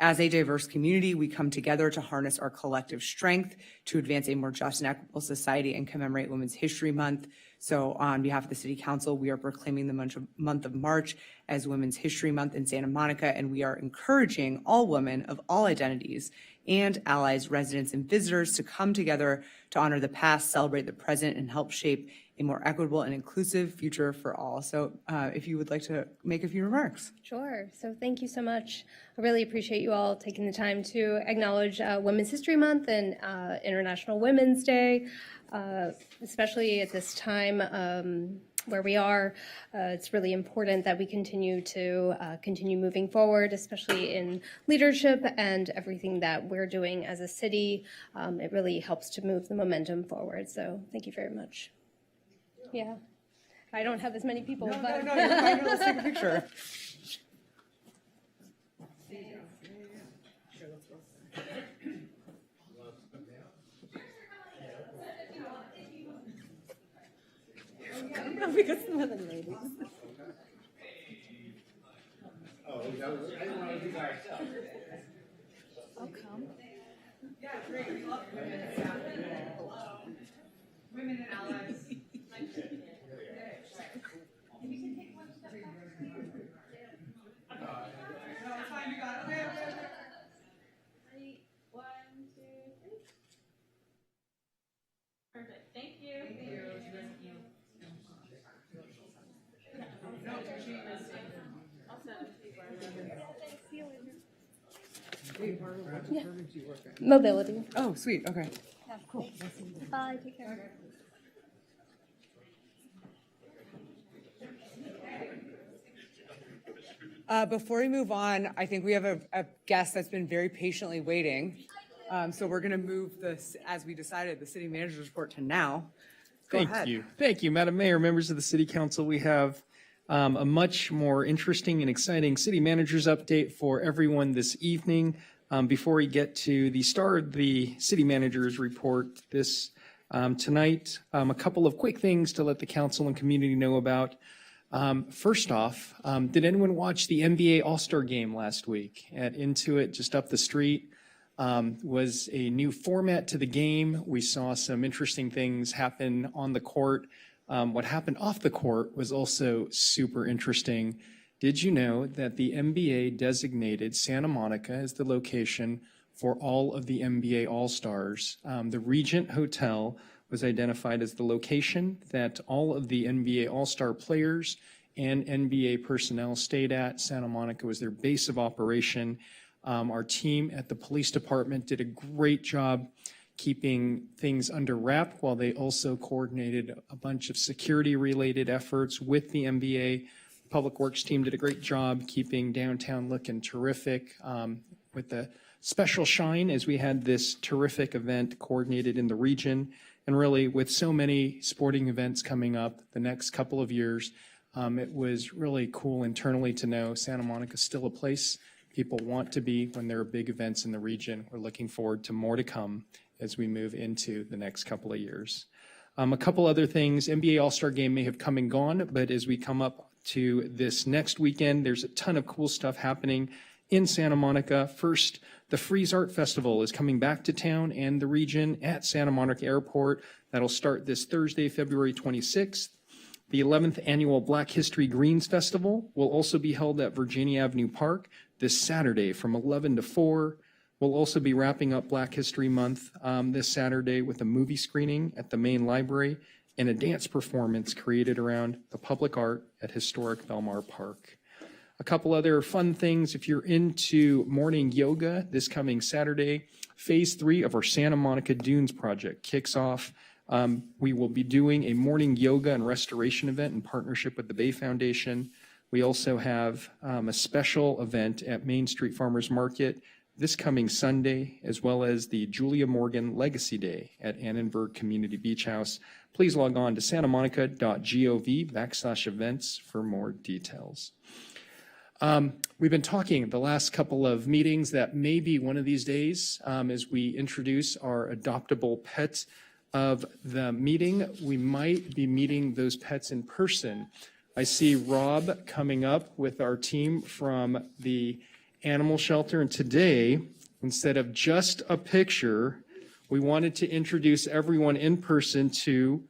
as a diverse community, we come together to harness our collective strength to advance a more just and equitable society and commemorate Women's History Month. So on behalf of the City Council, we are proclaiming the month of March as Women's History Month in Santa Monica, and we are encouraging all women of all identities and allies, residents, and visitors to come together to honor the past, celebrate the present, and help shape a more equitable and inclusive future for all. So if you would like to make a few remarks. Sure. So thank you so much. I really appreciate you all taking the time to acknowledge Women's History Month and International Women's Day, especially at this time where we are. It's really important that we continue moving forward, especially in leadership and everything that we're doing as a city. It really helps to move the momentum forward. So thank you very much. Yeah, I don't have as many people. No, but you're fine. Here, let's take a picture. Because some of the ladies. I'll come. Yeah, great. Women and allies. Perfect. Thank you. Yeah. Mobility. Oh, sweet. Okay. Yeah, cool. Bye. Take care. Before we move on, I think we have a guest that's been very patiently waiting. So we're going to move this, as we decided, the city manager's report to now. Go ahead. Thank you. Thank you, Madam Mayor, members of the City Council. We have a much more interesting and exciting city manager's update for everyone this evening. Before we get to the star of the city manager's report tonight, a couple of quick things to let the council and community know about. First off, did anyone watch the NBA All-Star Game last week at Intuit, just up the street? Was a new format to the game. We saw some interesting things happen on the court. What happened off the court was also super interesting. Did you know that the NBA designated Santa Monica as the location for all of the NBA All-Stars? The Regent Hotel was identified as the location that all of the NBA All-Star players and NBA personnel stayed at. Santa Monica was their base of operation. Our team at the police department did a great job keeping things under wrap while they also coordinated a bunch of security-related efforts with the NBA. Public Works team did a great job keeping downtown looking terrific with a special shine as we had this terrific event coordinated in the region. And really, with so many sporting events coming up the next couple of years, it was really cool internally to know Santa Monica is still a place people want to be when there are big events in the region. We're looking forward to more to come as we move into the next couple of years. A couple other things, NBA All-Star Game may have come and gone, but as we come up to this next weekend, there's a ton of cool stuff happening in Santa Monica. First, the Freeze Art Festival is coming back to town and the region at Santa Monica Airport. That'll start this Thursday, February 26th. The 11th Annual Black History Greens Festival will also be held at Virginia Avenue Park this Saturday from 11 to 4. We'll also be wrapping up Black History Month this Saturday with a movie screening at the main library and a dance performance created around the public art at historic Belmar Park. A couple other fun things, if you're into morning yoga this coming Saturday, Phase 3 of our Santa Monica Dunes project kicks off. We will be doing a morning yoga and restoration event in partnership with the Bay Foundation. We also have a special event at Main Street Farmers Market this coming Sunday, as well as the Julia Morgan Legacy Day at Annenberg Community Beach House. Please log on to santamonica.gov/events for more details. We've been talking the last couple of meetings that maybe one of these days, as we introduce our adoptable pet of the meeting, we might be meeting those pets in person. I see Rob coming up with our team from the animal shelter, and today, instead of just a picture, we wanted to introduce everyone in person to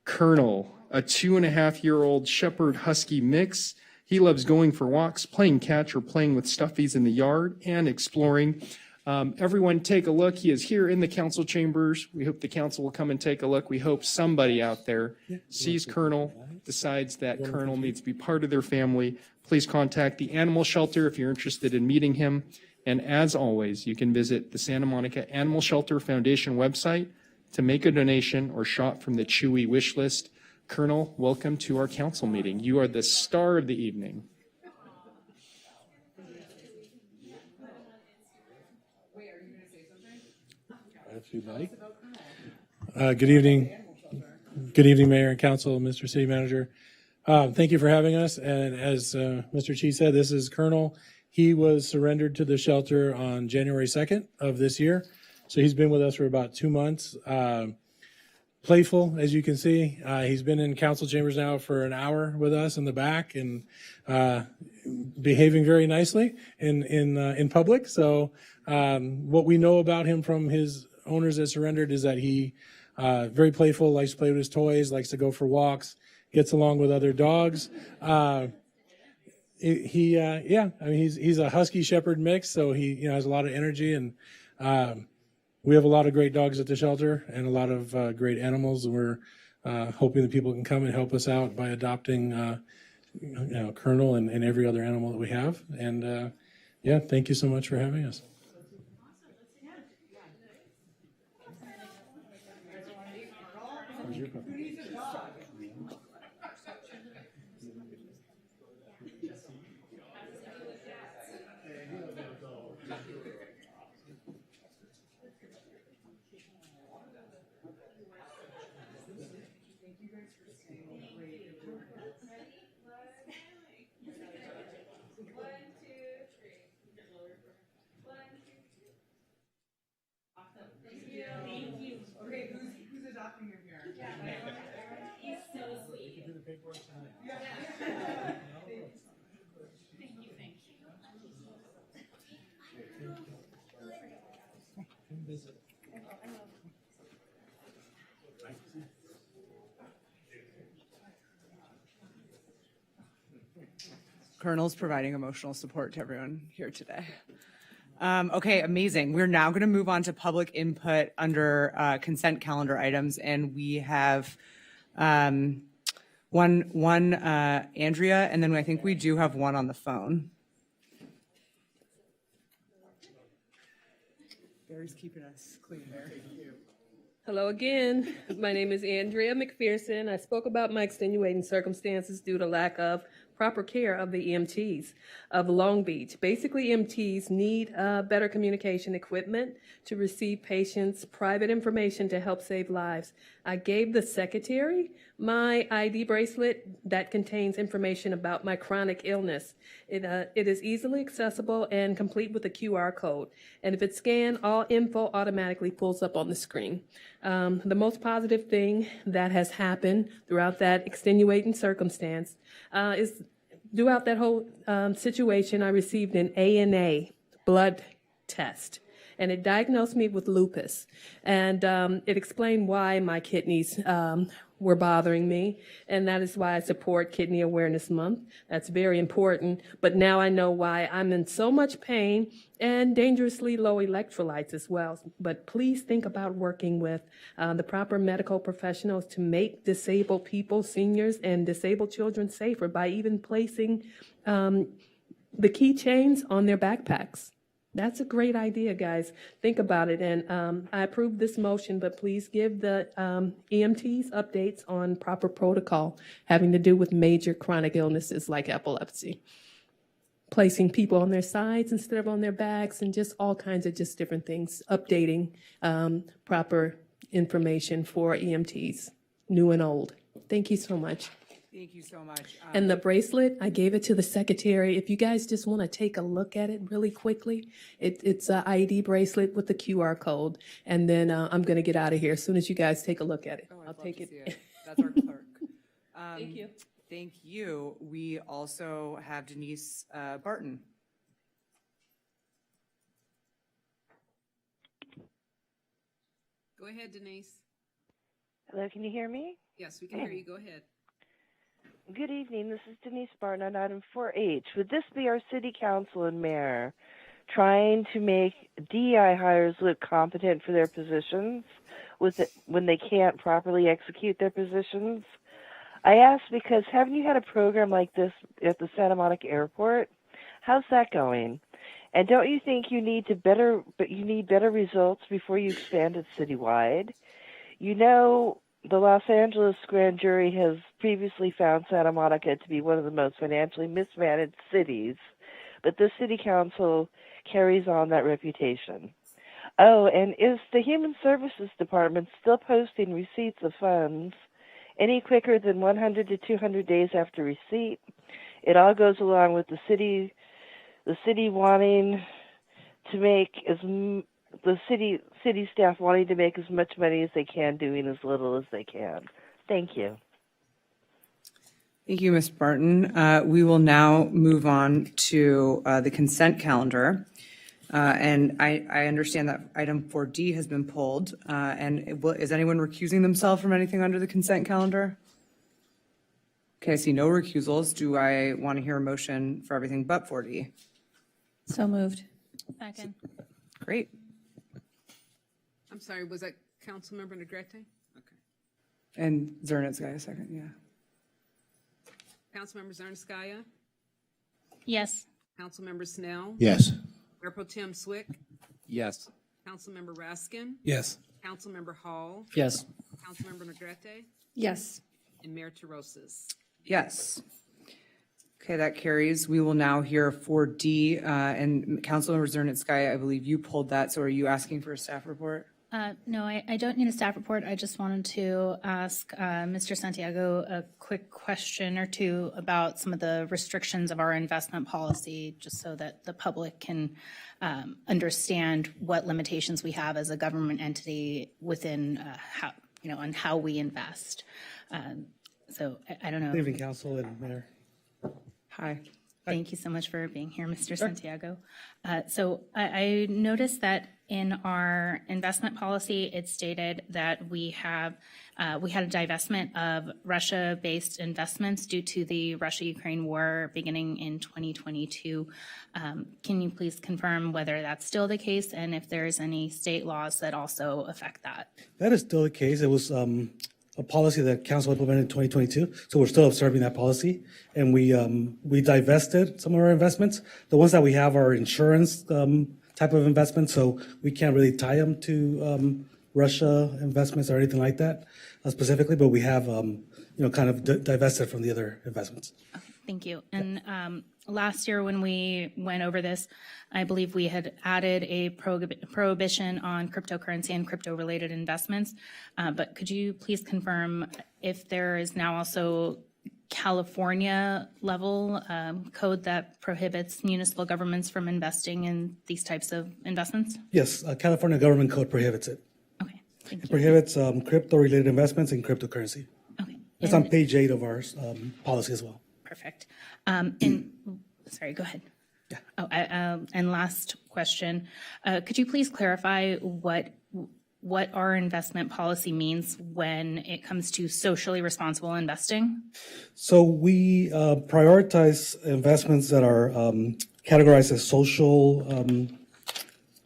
Colonel, a 2.5-year-old Shepherd Husky mix. He loves going for walks, playing catch, or playing with stuffies in the yard and exploring. Everyone take a look. He is here in the council chambers. We hope the council will come and take a look. We hope somebody out there sees Colonel, decides that Colonel needs to be part of their family. Please contact the animal shelter if you're interested in meeting him. And as always, you can visit the Santa Monica Animal Shelter Foundation website to make a donation or shop from the Chewy wish list. Colonel, welcome to our council meeting. You are the star of the evening. If you'd like. Good evening. Good evening, Mayor and Council, Mr. City Manager. Thank you for having us. And as Mr. Chi said, this is Colonel. He was surrendered to the shelter on January 2nd of this year. So he's been with us for about 2 months. Playful, as you can see. He's been in council chambers now for an hour with us in the back and behaving very nicely in public. So what we know about him from his owners that surrendered is that he very playful, likes to play with his toys, likes to go for walks, gets along with other dogs. He's a Husky Shepherd mix, so he has a lot of energy, and we have a lot of great dogs at the shelter and a lot of great animals. And we're hoping that people can come and help us out by adopting Colonel and every other animal that we have. And thank you so much for having us. Colonel's providing emotional support to everyone here today. Okay, amazing. We're now going to move on to public input under consent calendar items, and we have one Andrea, and then I think we do have one on the phone. Barry's keeping us clean there. Hello again. My name is Andrea McPherson. I spoke about my extenuating circumstances due to lack of proper care of the EMTs of Long Beach. Basically, EMTs need better communication equipment to receive patients' private information to help save lives. I gave the secretary my ID bracelet that contains information about my chronic illness. It is easily accessible and complete with a QR code. And if it's scanned, all info automatically pulls up on the screen. The most positive thing that has happened throughout that extenuating circumstance is throughout that whole situation, I received an ANA blood test. And it diagnosed me with lupus. And it explained why my kidneys were bothering me. And that is why I support Kidney Awareness Month. That's very important. But now I know why I'm in so much pain and dangerously low electrolytes as well. But please think about working with the proper medical professionals to make disabled people, seniors, and disabled children safer by even placing the keychains on their backpacks. That's a great idea, guys. Think about it. And I approve this motion, but please give the EMTs updates on proper protocol having to do with major chronic illnesses like epilepsy. Placing people on their sides instead of on their backs and just all kinds of just different things. Updating proper information for EMTs, new and old. Thank you so much. Thank you so much. And the bracelet, I gave it to the secretary. If you guys just want to take a look at it really quickly, it's an ID bracelet with the QR code. And then I'm going to get out of here as soon as you guys take a look at it. I'll take it. That's our clerk. Thank you. Thank you. We also have Denise Barton. Go ahead, Denise. Hello, can you hear me? Yes, we can hear you. Go ahead. Good evening. This is Denise Barton on item 4H. Would this be our city council and mayor trying to make DEI hires look competent for their positions when they can't properly execute their positions? I ask because haven't you had a program like this at the Santa Monica Airport? How's that going? And don't you think you need better results before you expand it citywide? You know, the Los Angeles grand jury has previously found Santa Monica to be one of the most financially mismanaged cities, but the city council carries on that reputation. Oh, and is the Human Services Department still posting receipts of funds any quicker than 100 to 200 days after receipt? It all goes along with the city wanting to make the city staff wanting to make as much money as they can, doing as little as they can. Thank you. Thank you, Ms. Barton. We will now move on to the consent calendar. And I understand that item 4D has been pulled. And is anyone recusing themselves from anything under the consent calendar? Okay, I see no recusals. Do I want to hear a motion for everything but 4D? So moved. Second. Great. I'm sorry, was that Councilmember Negrete? Okay. And Zernitz, a second, yeah. Councilmember Zernskaya? Yes. Councilmember Snell? Yes. Mayor Pro Tem Swick? Yes. Councilmember Raskin? Yes. Councilmember Hall? Yes. Councilmember Negrete? Yes. And Mayor Terosas? Yes. Okay, that carries. We will now hear 4D. And Councilmember Zernitskaya, I believe you pulled that. So are you asking for a staff report? No, I don't need a staff report. I just wanted to ask Mr. Santiago a quick question or two about some of the restrictions of our investment policy, just so that the public can understand what limitations we have as a government entity within how, on how we invest. So I don't know. Good evening, Council and Mayor. Hi. Thank you so much for being here, Mr. Santiago. So I noticed that in our investment policy, it stated that we had a divestment of Russia-based investments due to the Russia-Ukraine war beginning in 2022. Can you please confirm whether that's still the case and if there's any state laws that also affect that? That is still the case. It was a policy that Council implemented in 2022, so we're still observing that policy. And we divested some of our investments. The ones that we have are insurance type of investments, so we can't really tie them to Russia investments or anything like that specifically, but we have, kind of divested from the other investments. Thank you. And last year when we went over this, I believe we had added a prohibition on cryptocurrency and crypto-related investments. But could you please confirm if there is now also California level code that prohibits municipal governments from investing in these types of investments? Yes, California government code prohibits it. Okay, thank It you. prohibits crypto-related investments in cryptocurrency. Okay. It's on page 8 of our policy as well. Perfect. And sorry, go ahead. Yeah. Oh, and last question, could you please clarify what our investment policy means when it comes to socially responsible investing? So we prioritize investments that are categorized as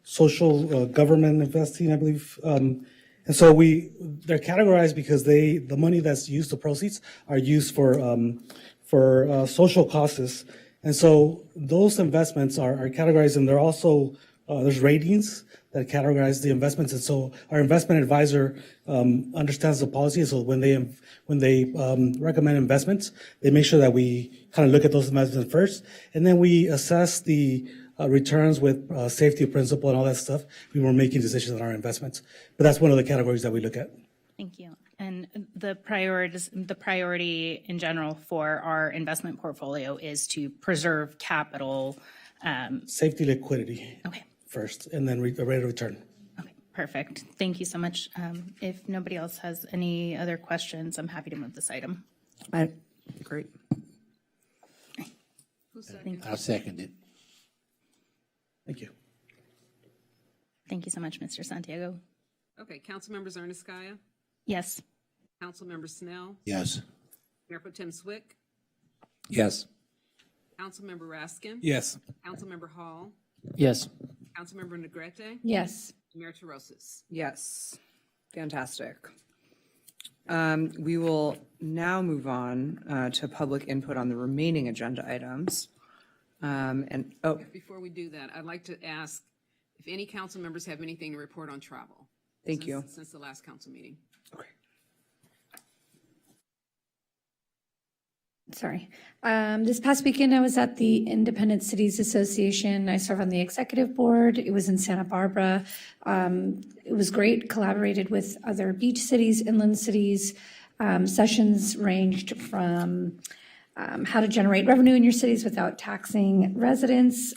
social government investing, I believe. And so they're categorized because the money that's used, the proceeds, are used for social causes. And so those investments are categorized, and they're also, there's ratings that categorize the investments. And so our investment advisor understands the policy. So when they recommend investments, they make sure that we kind of look at those investments first, and then we assess the returns with safety principle and all that stuff. We were making decisions on our investments, but that's one of the categories that we look at. Thank you. And the priority in general for our investment portfolio is to preserve capital. Safety, liquidity. Okay. First, and then the rate of return. Okay, perfect. Thank you so much. If nobody else has any other questions, I'm happy to move this item. Great. I'll second it. Thank you. Thank you so much, Mr. Santiago. Okay, Councilmembers Ernestskaya, Yes. Councilmember Snell, Yes. Mayor Pro Tem Swick, Yes. Councilmember Raskin. Yes. Councilmember Hall, Yes. Councilmember Negrete. Yes. Mayor Tarosis. Yes. Fantastic. We will now move on to public input on the remaining agenda items. Before we do that, I'd like to ask if any council members have anything to report on travel. Thank you. Since the last council meeting. Sorry. This past weekend, I was at the Independent Cities Association. I serve on the executive board. It was in Santa Barbara. It was great, collaborated with other beach cities, inland cities. Sessions ranged from how to generate revenue in your cities without taxing residents,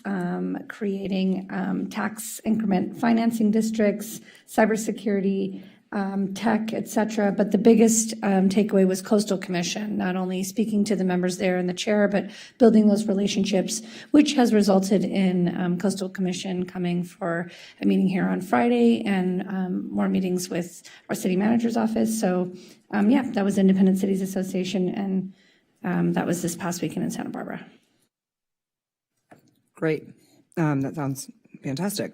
creating tax increment financing districts, cybersecurity, tech, et cetera. But the biggest takeaway was Coastal Commission, not only speaking to the members there and the chair, but building those relationships, which has resulted in Coastal Commission coming for a meeting here on Friday and more meetings with our city manager's office. So yeah, that was Independent Cities Association, and that was this past weekend in Santa Barbara. Great. That sounds fantastic.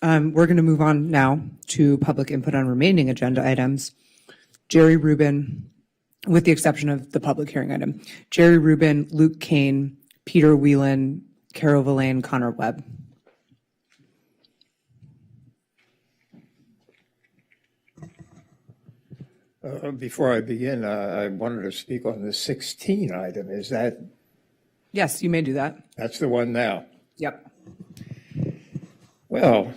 We're going to move on now to public input on remaining agenda items. Jerry Rubin, with the exception of the public hearing item, Jerry Rubin, Luke Kane, Peter Whelan, Carol Villain, Connor Webb. Before I begin, I wanted to speak on the 16 item. Is that? Yes, you may do that. That's the one now. Yep. Well,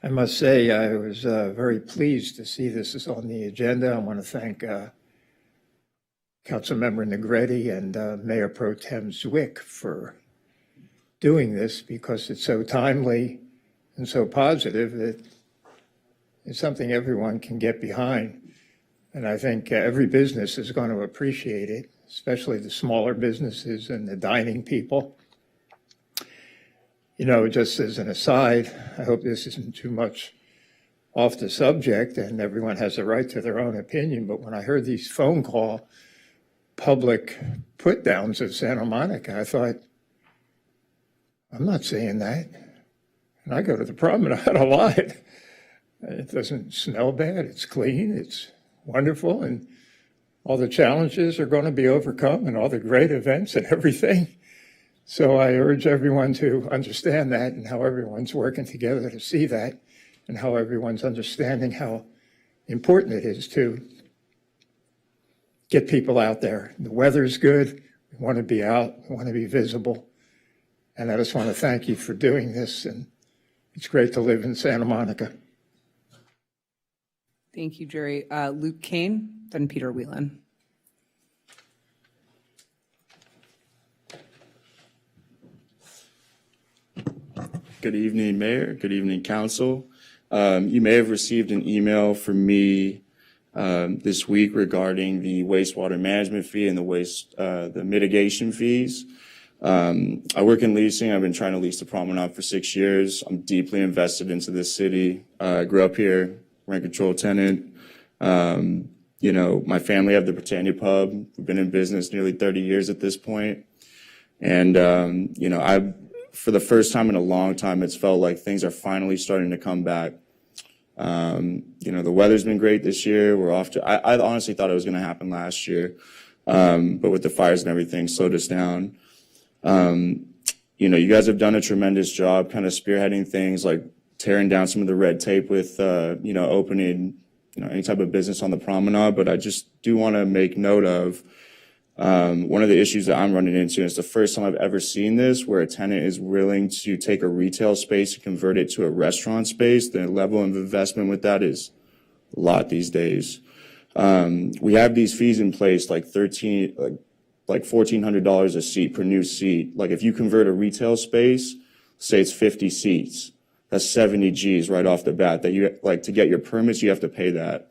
I must say I was very pleased to see this is on the agenda. I want to thank Councilmember Negrete and Mayor Pro Tem Zwick for doing this, because it's so timely and so positive that it's something everyone can get behind. And I think every business is going to appreciate it, especially the smaller businesses and the dining people. You know, just as an aside, I hope this isn't too much off the subject, and everyone has a right to their own opinion, but when I heard these phone call public put downs of Santa Monica, I thought, I'm not saying that. And I go to the promenade a lot. It doesn't smell bad, it's clean, it's wonderful, and all the challenges are going to be overcome and all the great events and everything. So I urge everyone to understand that, and how everyone's working together to see that, and how everyone's understanding how important it is to get people out there. The weather's good. We want to be out, we want to be visible. And I just want to thank you for doing this. And it's great to live in Santa Monica. Thank you, Jerry. Luke Kane, then Peter Whelan. Good evening, Mayor. Good evening, Council. You may have received an email from me this week regarding the wastewater management fee and the mitigation fees. I work in leasing. I've been trying to lease the Promenade for 6 years. I'm deeply invested into this city. I grew up here, rent control tenant. My family have the Britannia Pub. We've been in business nearly 30 years at this point. And, for the first time in a long time, it's felt like things are finally starting to come back. The weather's been great this year. We're off to, I honestly thought it was going to happen last year. But with the fires and everything, slowed us down. You guys have done a tremendous job kind of spearheading things like tearing down some of the red tape with, opening, any type of business on the promenade. But I just do want to make note of one of the issues that I'm running into. It's the first time I've ever seen this where a tenant is willing to take a retail space and convert it to a restaurant space. The level of investment with that is a lot these days. We have these fees in place, like $1,400 a seat per new seat. Like if you convert a retail space, say it's 50 seats, that's 70 G's right off the bat that you like to get your permits, you have to pay that.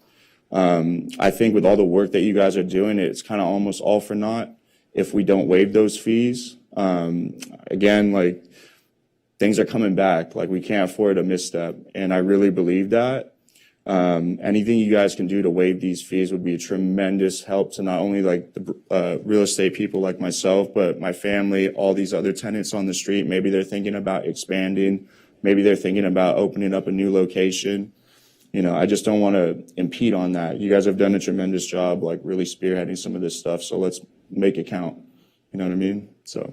I think with all the work that you guys are doing, it's kind of almost all for naught if we don't waive those fees. Again, like things are coming back, like we can't afford a misstep. And I really believe that. Anything you guys can do to waive these fees would be a tremendous help to not only like the real estate people like myself, but my family, all these other tenants on the street. Maybe they're thinking about expanding. Maybe they're thinking about opening up a new location. I just don't want to impede on that. You guys have done a tremendous job, like really spearheading some of this stuff. So let's make it count. You know what I mean? So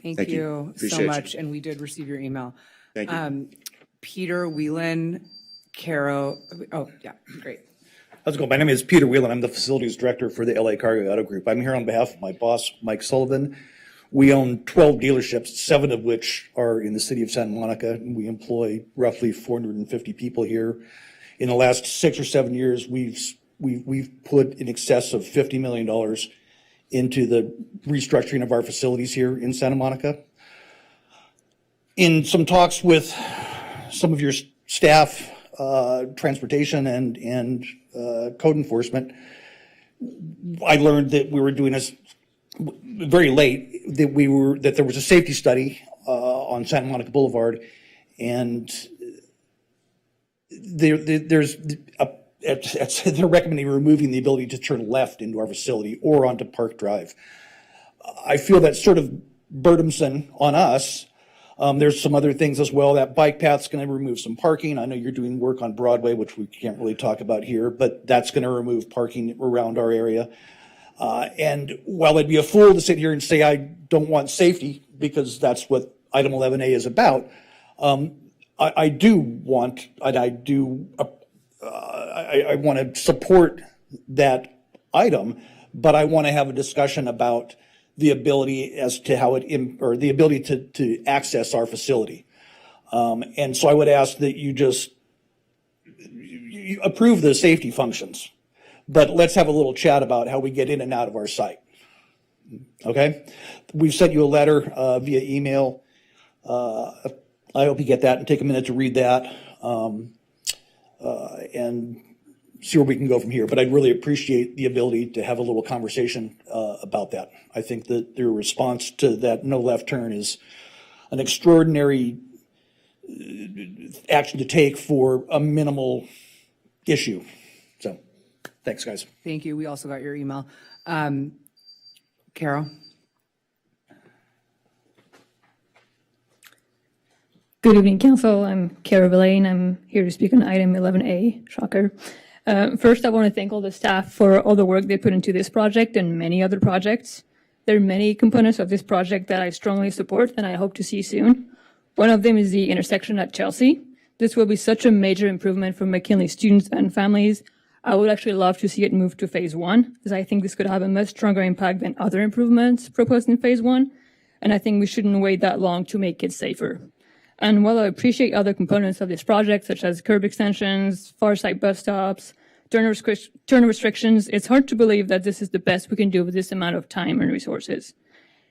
Thank you so much. And we did receive your email. Thank you. Peter Whelan, Caro. Oh, yeah, great. How's it going? My name is Peter Whelan. I'm the facilities director for the LA Cargo Auto Group. I'm here on behalf of my boss, Mike Sullivan. We own 12 dealerships, 7 of which are in the city of Santa Monica. We employ roughly 450 people here. In the last 6 or 7 years, we've put in excess of $50 million into the restructuring of our facilities here in Santa Monica. In some talks with some of your staff, transportation and code enforcement, I learned that we were doing this very late, that there was a safety study on Santa Monica Boulevard, and they're recommending removing the ability to turn left into our facility or onto Park Drive. I feel that's sort of burdensome on us. There's some other things as well. That bike path's going to remove some parking. I know you're doing work on Broadway, which we can't really talk about here, but that's going to remove parking around our area. And while I'd be a fool to sit here and say I don't want safety, because that's what item 11A is about, I want to support that item, but I want to have a discussion about the ability as to how the ability to access our facility. And so I would ask that you approve the safety functions, but let's have a little chat about how we get in and out of our site. Okay? We've sent you a letter via email. I hope you get that and take a minute to read that and see where we can go from here. But I'd really appreciate the ability to have a little conversation about that. I think that their response to that no left turn is an extraordinary action to take for a minimal issue. So, thanks, guys. Thank you. We also got your email. Carol? Good evening, Council. I'm Cara Villain. I'm here to speak on item 11A. Shocker. First, I want to thank all the staff for all the work they put into this project and many other projects. There are many components of this project that I strongly support and I hope to see soon. One of them is the intersection at Chelsea. This will be such a major improvement for McKinley students and families. I would actually love to see it move to phase one, because I think this could have a much stronger impact than other improvements proposed in phase one. And I think we shouldn't wait that long to make it safer. And while I appreciate other components of this project, such as curb extensions, far side bus stops, turn restrictions, it's hard to believe that this is the best we can do with this amount of time and resources.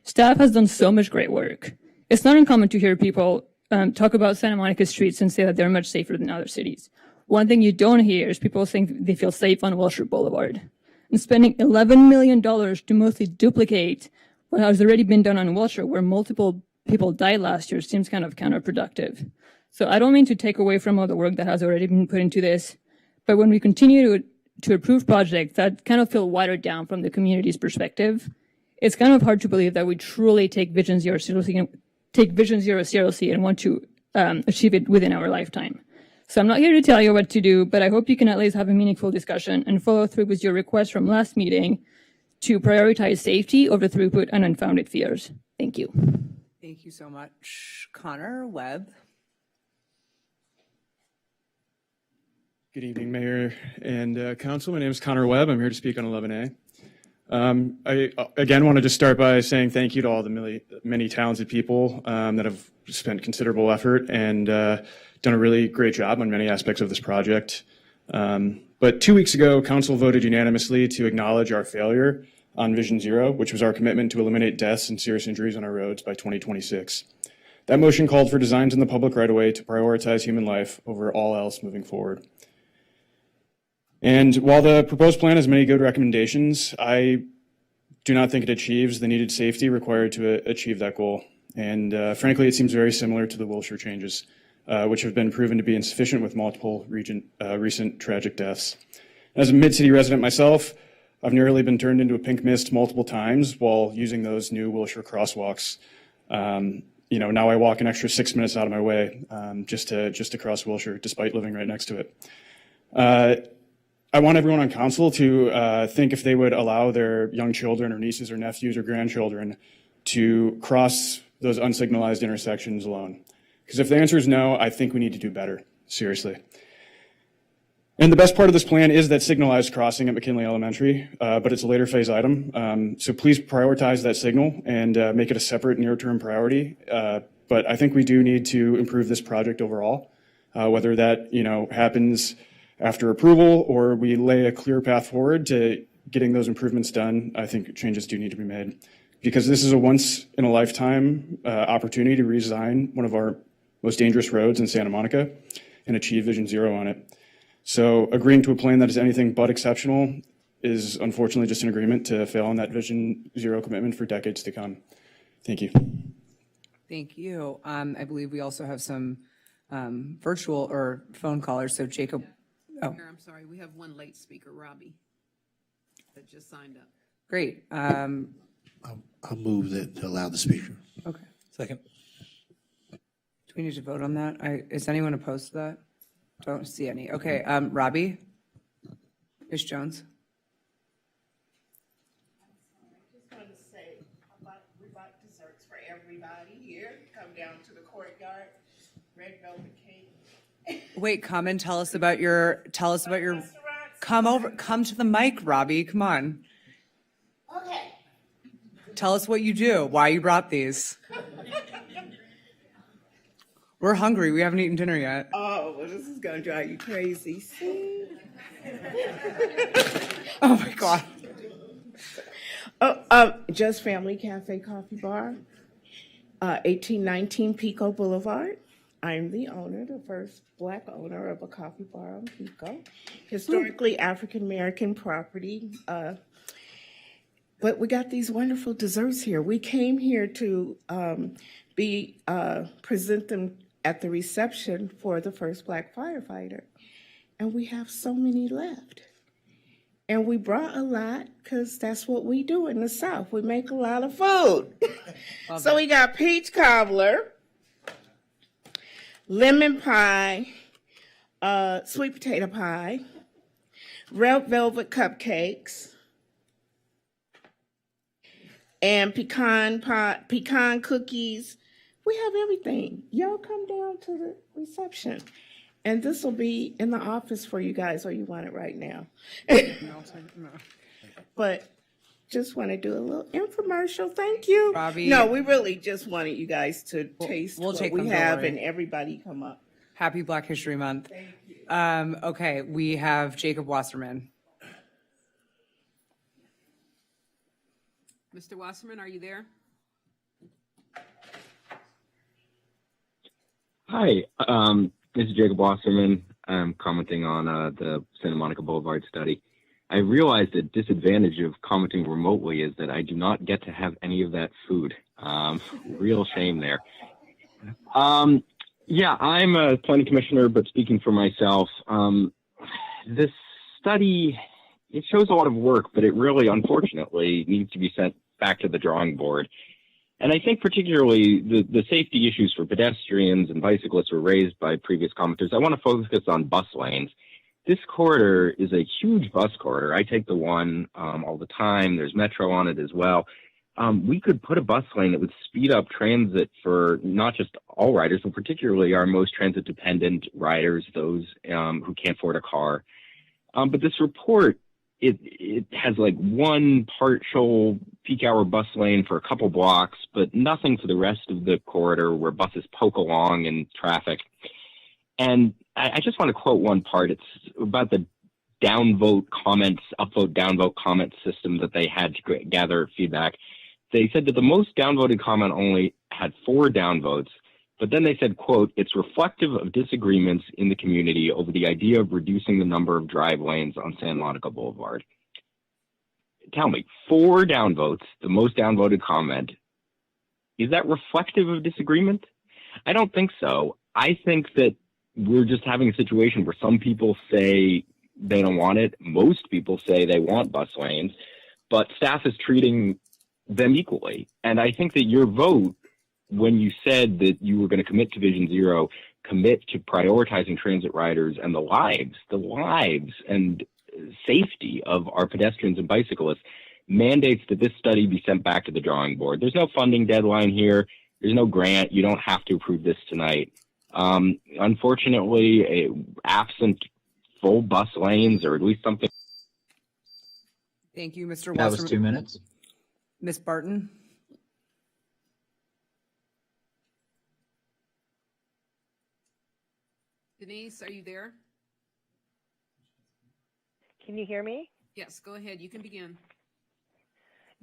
Staff has done so much great work. It's not uncommon to hear people talk about Santa Monica streets and say that they're much safer than other cities. One thing you don't hear is people saying they feel safe on Wilshire Boulevard. And spending $11 million to mostly duplicate what has already been done on Wilshire, where multiple people died last year, seems kind of counterproductive. So I don't mean to take away from all the work that has already been put into this, but when we continue to approve projects that kind of feel watered down from the community's perspective, it's kind of hard to believe that we truly take Vision Zero seriously and want to achieve it within our lifetime. So I'm not here to tell you what to do, but I hope you can at least have a meaningful discussion and follow through with your request from last meeting to prioritize safety over throughput and unfounded fears. Thank you. Thank you so much. Connor Webb. Good evening, Mayor and Council. My name is Connor Webb. I'm here to speak on 11A. I again want to just start by saying thank you to all the many talented people that have spent considerable effort and done a really great job on many aspects of this project. But 2 weeks ago, Council voted unanimously to acknowledge our failure on Vision Zero, which was our commitment to eliminate deaths and serious injuries on our roads by 2026. That motion called for designs in the public right-of-way to prioritize human life over all else moving forward. And while the proposed plan has many good recommendations, I do not think it achieves the needed safety required to achieve that goal. And frankly, it seems very similar to the Wilshire changes, which have been proven to be insufficient with multiple recent tragic deaths. As a mid-city resident myself, I've nearly been turned into a pink mist multiple times while using those new Wilshire crosswalks. Now I walk an extra 6 minutes out of my way just to cross Wilshire, despite living right next to it. I want everyone on council to think if they would allow their young children or nieces or nephews or grandchildren to cross those unsignalized intersections alone. Because if the answer is no, I think we need to do better, seriously. And the best part of this plan is that signalized crossing at McKinley Elementary, but it's a later phase item. So please prioritize that signal and make it a separate near-term priority. But I think we do need to improve this project overall, whether that happens after approval or we lay a clear path forward to getting those improvements done. I think changes do need to be made because this is a once-in-a-lifetime opportunity to redesign one of our most dangerous roads in Santa Monica and achieve Vision Zero on it. So agreeing to a plan that is anything but exceptional is unfortunately just an agreement to fail on that Vision Zero commitment for decades to come. Thank you. Thank you. I believe we also have some virtual or phone callers. So Jacob. Oh, Mayor, I'm sorry, we have one late speaker, Robbie, that just signed up. great. I'll move that to allow the speaker. Okay. Second. Do we need to vote on that? Is anyone opposed to that? Don't see any. Okay, Robbie? Ish Jones? I just wanted to say we bought desserts for everybody here. Come down to the courtyard, red velvet cake. Wait, come and tell us about your, come to the mic, Robbie, come on. Okay. Tell us what you do, why you brought these. We're hungry, we haven't eaten dinner yet. Oh, well, this is gonna drive you crazy. See? Oh my God. Just Family Cafe Coffee Bar, 1819 Pico Boulevard. I'm the owner, the first Black owner of a coffee bar on Pico. Historically African-American property. But we got these wonderful desserts here. We came here to present them at the reception for the first Black firefighter. And we have so many left. And we brought a lot because that's what we do in the South. We make a lot of food. So we got peach cobbler, lemon pie, sweet potato pie, red velvet cupcakes, and pecan cookies. We have everything. Y'all come down to the reception. And this will be in the office for you guys, or you want it right now. But just want to do a little infomercial. Thank you. Bobby. No, we really just wanted you guys to taste we'll what take we them, don't have worry. and everybody come up. Happy Black History Month. Okay, we have Jacob Wasserman. Mr. Wasserman, are you there? Hi, this is Jacob Wasserman. I'm commenting on the Santa Monica Boulevard study. I realized the disadvantage of commenting remotely is that I do not get to have any of that food. Real shame there. Yeah, I'm a planning commissioner, but speaking for myself, this study, it shows a lot of work, but it really, unfortunately, needs to be sent back to the drawing board. And I think particularly the safety issues for pedestrians and bicyclists were raised by previous commenters. I want to focus on bus lanes. This corridor is a huge bus corridor. I take the one all the time. There's Metro on it as well. We could put a bus lane that would speed up transit for not just all riders, but particularly our most transit-dependent riders, those who can't afford a car. But this report, it has like one partial peak hour bus lane for a couple blocks, but nothing for the rest of the corridor where buses poke along in traffic. And I just want to quote one part. It's about the downvote comments, upvote, downvote comment system that they had to gather feedback. They said that the most downvoted comment only had 4 downvotes, but then they said, quote, it's reflective of disagreements in the community over the idea of reducing the number of drive lanes on Santa Monica Boulevard. Tell me, 4 downvotes, the most downvoted comment, is that reflective of disagreement? I don't think so. I think that we're just having a situation where some people say they don't want it. Most people say they want bus lanes, but staff is treating them equally. And I think that your vote, when you said that you were going to commit to Vision Zero, commit to prioritizing transit riders and the lives and safety of our pedestrians and bicyclists, mandates that this study be sent back to the drawing board. There's no funding deadline here. There's no grant. You don't have to approve this tonight. Unfortunately, absent full bus lanes or at least something. Thank you, Mr. Wasserman. That was 2 minutes. Ms. Barton? Denise, are you there? Can you hear me? Yes, go ahead. You can begin.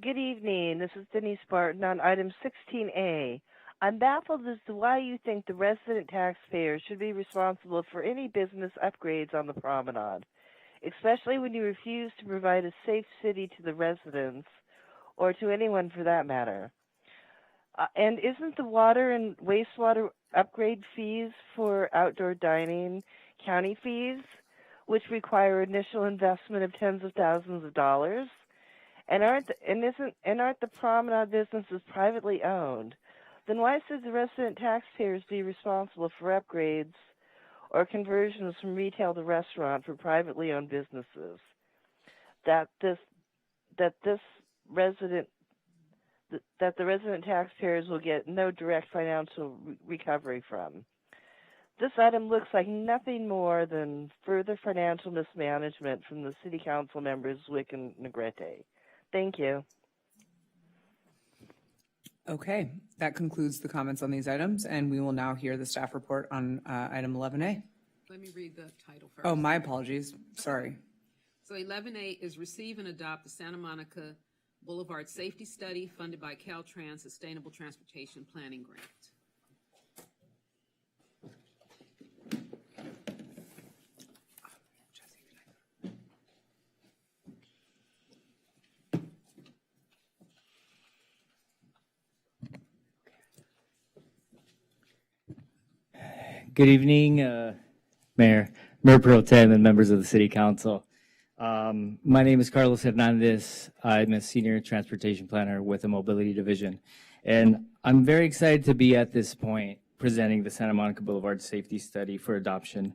Good evening. This is Denise Barton on item 16A. I'm baffled as to why you think the resident taxpayers should be responsible for any business upgrades on the promenade, especially when you refuse to provide a safe city to the residents, or to anyone for that matter. And isn't the water and wastewater upgrade fees for outdoor dining county fees, which require initial investment of tens of thousands of dollars? And aren't the promenade businesses privately owned? Then why should the resident taxpayers be responsible for upgrades or conversions from retail to restaurant for privately owned businesses that the resident taxpayers will get no direct financial recovery from? This item looks like nothing more than further financial mismanagement from the City Council members Wick and Negrete. Thank you. Okay, that concludes the comments on these items, and we will now hear the staff report on item 11A. Let me read the title first. Oh, my apologies. Sorry. So 11A is receive and adopt the Santa Monica Boulevard Safety Study funded by Caltrans Sustainable Transportation Planning Grant. Good evening, Mayor Pro Tem and members of the City Council. My name is Carlos Hernandez. I'm a senior transportation planner with the Mobility Division. And I'm very excited to be at this point presenting the Santa Monica Boulevard Safety Study for adoption.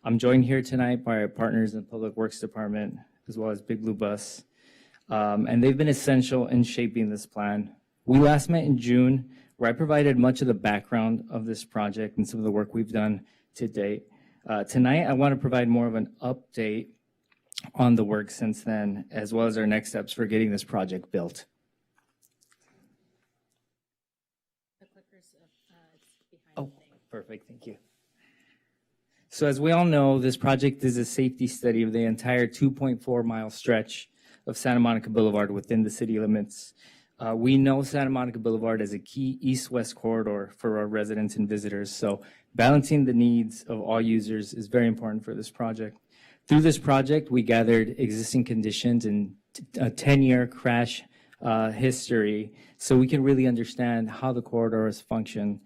I'm joined here tonight by our partners in the Public Works Department, as well as Big Blue Bus. And they've been essential in shaping this plan. We last met in June, where I provided much of the background of this project and some of the work we've done to date. Tonight, I want to provide more of an update on the work since then, as well as our next steps for getting this project built. Oh, perfect, thank you. So as we all know, this project is a safety study of the entire 2.4-mile stretch of Santa Monica Boulevard within the city limits. We know Santa Monica Boulevard as a key east-west corridor for our residents and visitors, so balancing the needs of all users is very important for this project. Through this project, we gathered existing conditions and a 10-year crash history so we can really understand how the corridors function.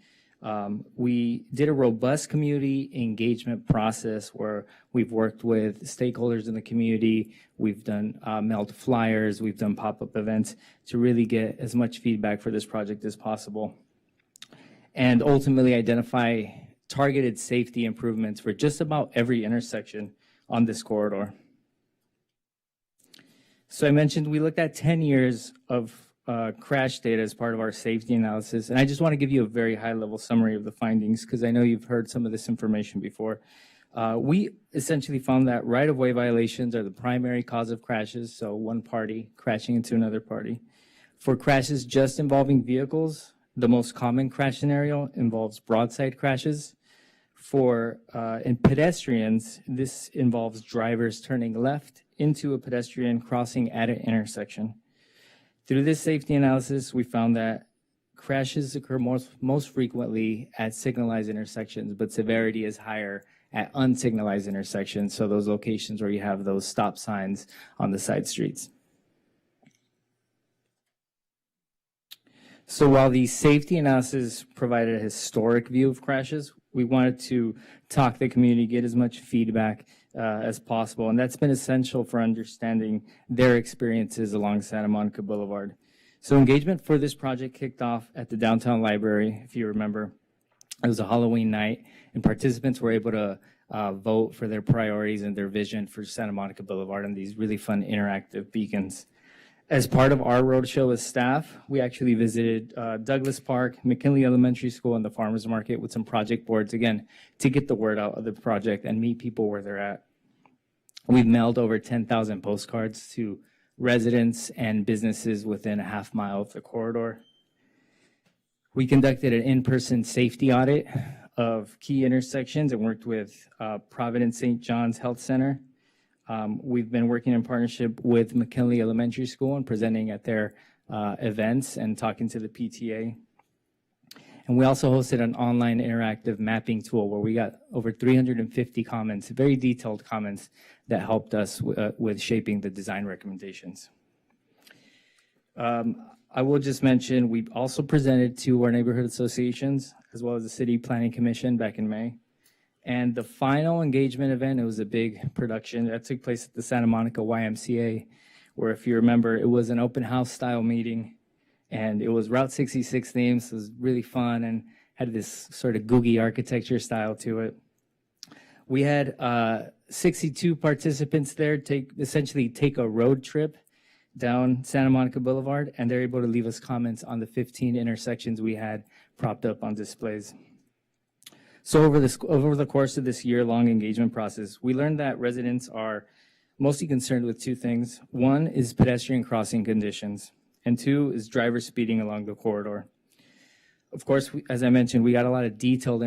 We did a robust community engagement process where we've worked with stakeholders in the community. We've done mailed flyers, we've done pop-up events to really get as much feedback for this project as possible. And ultimately identify targeted safety improvements for just about every intersection on this corridor. So I mentioned we looked at 10 years of crash data as part of our safety analysis. And I just want to give you a very high-level summary of the findings because I know you've heard some of this information before. We essentially found that right-of-way violations are the primary cause of crashes, so one party crashing into another party. For crashes just involving vehicles, the most common crash scenario involves broadside crashes. For in pedestrians, this involves drivers turning left into a pedestrian crossing at an intersection. Through this safety analysis, we found that crashes occur most frequently at signalized intersections, but severity is higher at unsignalized intersections, so those locations where you have those stop signs on the side streets. So while the safety analysis provided a historic view of crashes, we wanted to talk to the community, get as much feedback as possible, and that's been essential for understanding their experiences along Santa Monica Boulevard. So engagement for this project kicked off at the downtown library, if you remember. It was a Halloween night, and participants were able to vote for their priorities and their vision for Santa Monica Boulevard and these really fun interactive beacons. As part of our roadshow as staff, we actually visited Douglas Park, McKinley Elementary School, and the Farmers Market with some project boards, again, to get the word out of the project and meet people where they're at. We've mailed over 10,000 postcards to residents and businesses within a half mile of the corridor. We conducted an in-person safety audit of key intersections and worked with Providence St. John's Health Center. We've been working in partnership with McKinley Elementary School and presenting at their events and talking to the PTA. And we also hosted an online interactive mapping tool where we got over 350 comments, very detailed comments that helped us with shaping the design recommendations. I will just mention, we also presented to our neighborhood associations as well as the City Planning Commission back in May. And the final engagement event, it was a big production that took place at the Santa Monica YMCA, where if you remember, it was an open house style meeting and it was Route 66 themed, so it was really fun and had this sort of googie architecture style to it. We had 62 participants there essentially take a road trip down Santa Monica Boulevard, and they're able to leave us comments on the 15 intersections we had propped up on displays. So over the course of this year-long engagement process, we learned that residents are mostly concerned with two things. One is pedestrian crossing conditions, and two is driver speeding along the corridor. Of course, as I mentioned, we got a lot of detailed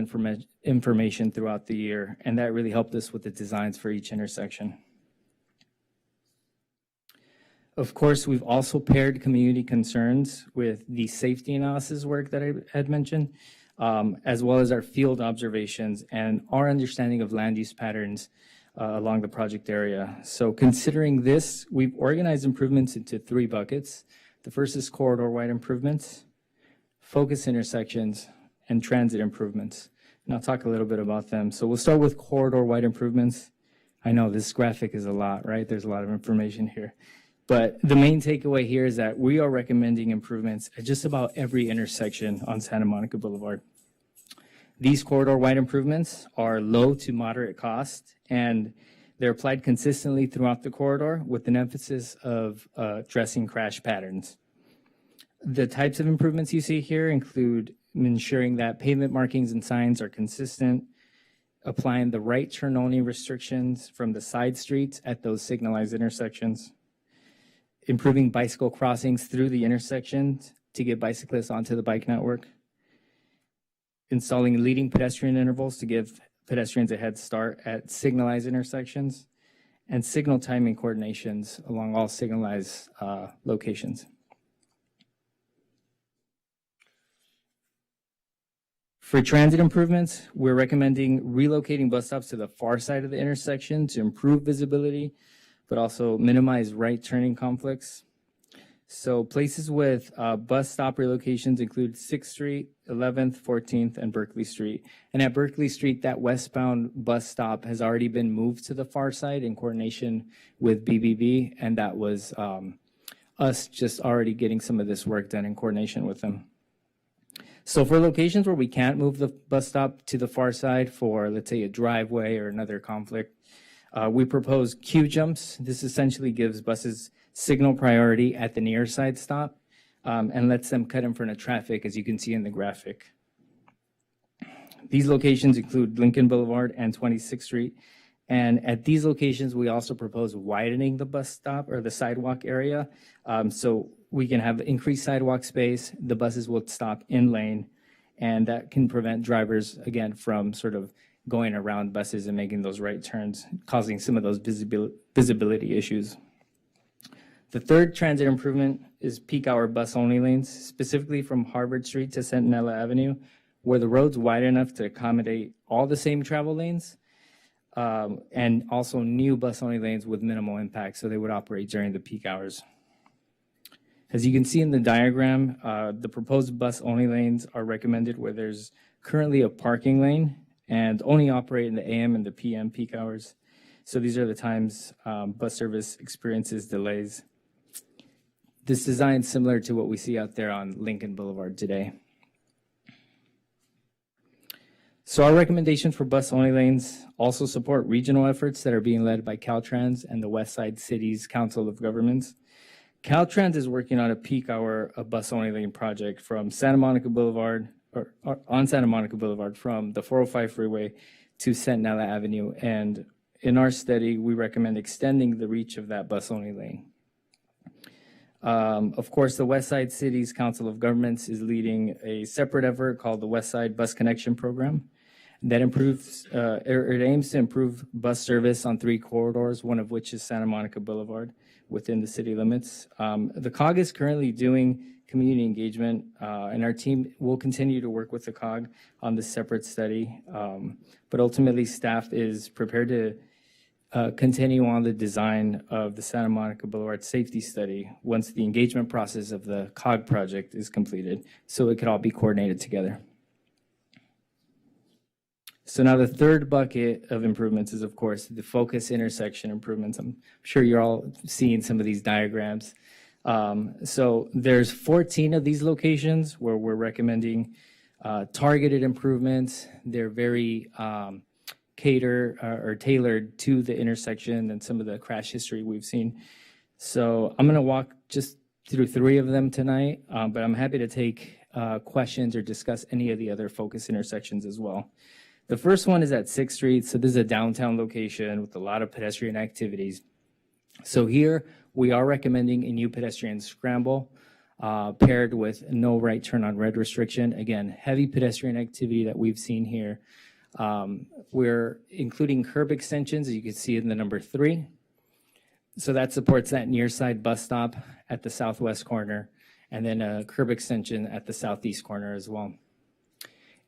information throughout the year, and that really helped us with the designs for each intersection. Of course, we've also paired community concerns with the safety analysis work that I had mentioned, as well as our field observations and our understanding of land use patterns along the project area. So considering this, we've organized improvements into three buckets. The first is corridor-wide improvements, focus intersections, and transit improvements. And I'll talk a little bit about them. So we'll start with corridor-wide improvements. I know this graphic is a lot, right? There's a lot of information here. But the main takeaway here is that we are recommending improvements at just about every intersection on Santa Monica Boulevard. These corridor-wide improvements are low to moderate cost, and they're applied consistently throughout the corridor with an emphasis of addressing crash patterns. The types of improvements you see here include ensuring that pavement markings and signs are consistent, applying the right turn only restrictions from the side streets at those signalized intersections, improving bicycle crossings through the intersections to get bicyclists onto the bike network, installing leading pedestrian intervals to give pedestrians a head start at signalized intersections, and signal timing coordinations along all signalized locations. For transit improvements, we're recommending relocating bus stops to the far side of the intersection to improve visibility, but also minimize right turning conflicts. So places with bus stop relocations include 6th Street, 11th, 14th, and Berkeley Street. And at Berkeley Street, that westbound bus stop has already been moved to the far side in coordination with BBB, and that was us just already getting some of this work done in coordination with them. So for locations where we can't move the bus stop to the far side for, let's say, a driveway or another conflict, we propose queue jumps. This essentially gives buses signal priority at the near side stop and lets them cut in front of traffic, as you can see in the graphic. These locations include Lincoln Boulevard and 26th Street. And at these locations, we also propose widening the bus stop or the sidewalk area. So we can have increased sidewalk space, the buses will stop in lane, and that can prevent drivers, again, from sort of going around buses and making those right turns, causing some of those visibility issues. The third transit improvement is peak hour bus only lanes, specifically from Harvard Street to Centinela Avenue, where the road's wide enough to accommodate all the same travel lanes, and also new bus only lanes with minimal impact, so they would operate during the peak hours. As you can see in the diagram, the proposed bus only lanes are recommended where there's currently a parking lane and only operate in the AM and the PM peak hours. So these are the times bus service experiences delays. This design is similar to what we see out there on Lincoln Boulevard today. So our recommendations for bus only lanes also support regional efforts that are being led by Caltrans and the West Side Cities Council of Governments. Caltrans is working on a peak hour bus only lane project from Santa Monica Boulevard, or on Santa Monica Boulevard from the 405 freeway to Centinela Avenue. And in our study, we recommend extending the reach of that bus only lane. Of course, the West Side Cities Council of Governments is leading a separate effort called the West Side Bus Connection Program that improves, it aims to improve bus service on 3 corridors, one of which is Santa Monica Boulevard within the city limits. The COG is currently doing community engagement, and our team will continue to work with the COG on this separate study. But ultimately, staff is prepared to continue on the design of the Santa Monica Boulevard safety study once the engagement process of the COG project is completed, so it could all be coordinated together. So now the third bucket of improvements is, of course, the focus intersection improvements. I'm sure you're all seeing some of these diagrams. So there's 14 of these locations where we're recommending targeted improvements. They're very tailored to the intersection and some of the crash history we've seen. So I'm going to walk just through 3 of them tonight, but I'm happy to take questions or discuss any of the other focus intersections as well. The first one is at 6th Street. So this is a downtown location with a lot of pedestrian activities. So here we are recommending a new pedestrian scramble paired with no right turn on red restriction. Again, heavy pedestrian activity that we've seen here. We're including curb extensions, as you can see in the number 3. So that supports that near side bus stop at the southwest corner, and then a curb extension at the southeast corner as well.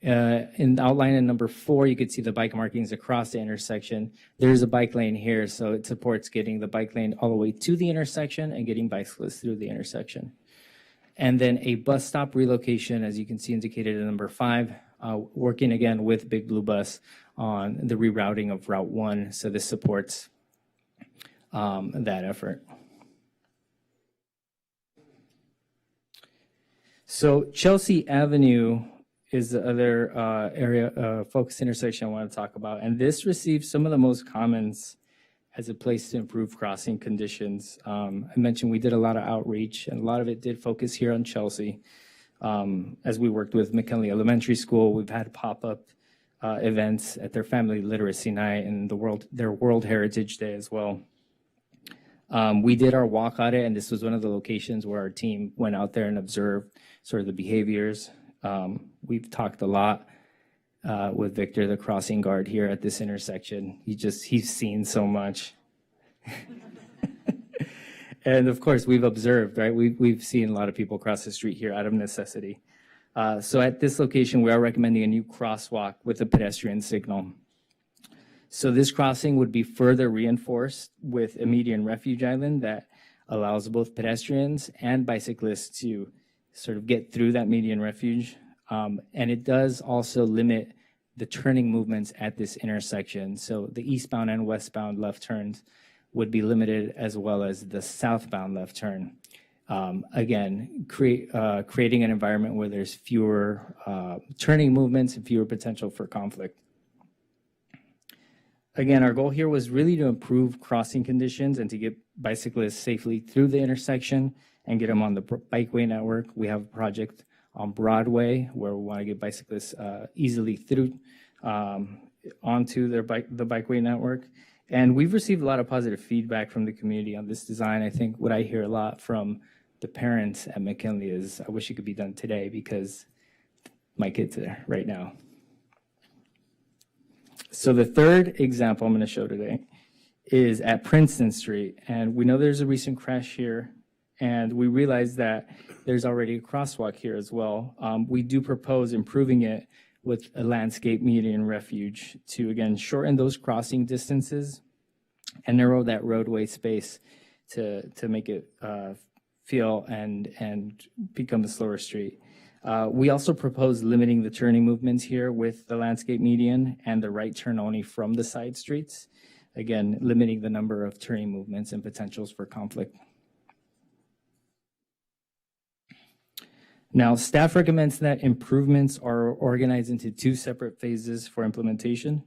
In the outline in number 4, you can see the bike markings across the intersection. There's a bike lane here, so it supports getting the bike lane all the way to the intersection and getting bicyclists through the intersection. And then a bus stop relocation, as you can see indicated in number 5, working again with Big Blue Bus on the rerouting of Route 1. So this supports that effort. So Chelsea Avenue is the other area, focus intersection I want to talk about. And this received some of the most comments as a place to improve crossing conditions. I mentioned we did a lot of outreach, and a lot of it did focus here on Chelsea. As we worked with McKinley Elementary School, we've had pop-up events at their family literacy night and their World Heritage Day as well. We did our walk audit, and this was one of the locations where our team went out there and observed sort of the behaviors. We've talked a lot with Victor, the crossing guard here at this intersection. He's seen so much. And of course, we've observed, right? We've seen a lot of people cross the street here out of necessity. So at this location, we are recommending a new crosswalk with a pedestrian signal. So this crossing would be further reinforced with a median refuge island that allows both pedestrians and bicyclists to sort of get through that median refuge. And it does also limit the turning movements at this intersection. So the eastbound and westbound left turns would be limited, as well as the southbound left turn. Again, creating an environment where there's fewer turning movements and fewer potential for conflict. Again, our goal here was really to improve crossing conditions and to get bicyclists safely through the intersection and get them on the bikeway network. We have a project on Broadway where we want to get bicyclists easily through onto the bikeway network. And we've received a lot of positive feedback from the community on this design. I think what I hear a lot from the parents at McKinley is, I wish it could be done today because my kid's there right now. So the third example I'm going to show today is at Princeton Street. And we know there's a recent crash here, and we realize that there's already a crosswalk here as well. We do propose improving it with a landscape median refuge to, again, shorten those crossing distances and narrow that roadway space to make it feel and become a slower street. We also propose limiting the turning movements here with the landscape median and the right turn only from the side streets. Again, limiting the number of turning movements and potentials for conflict. Now, staff recommends that improvements are organized into two separate phases for implementation.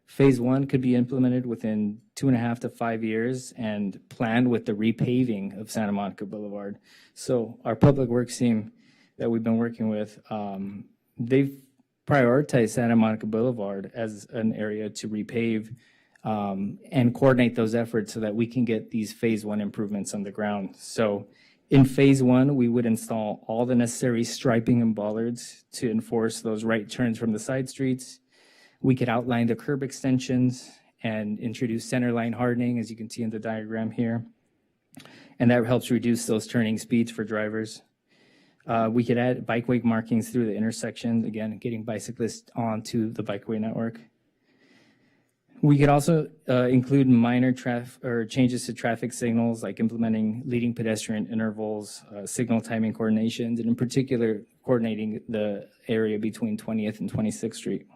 Phase 1 could be implemented within 2.5 to 5 years and planned with the repaving of Santa Monica Boulevard. So our public works team that we've been working with, they've prioritized Santa Monica Boulevard as an area to repave and coordinate those efforts so that we can get these phase 1 improvements on the ground. So in phase 1, we would install all the necessary striping and bollards to enforce those right turns from the side streets. We could outline the curb extensions and introduce center line hardening, as you can see in the diagram here. And that helps reduce those turning speeds for drivers. We could add bikeway markings through the intersection, again, getting bicyclists onto the bikeway network. We could also include minor changes to traffic signals, like implementing leading pedestrian intervals, signal timing coordinations, and in particular, coordinating the area between 20th and 26th Street.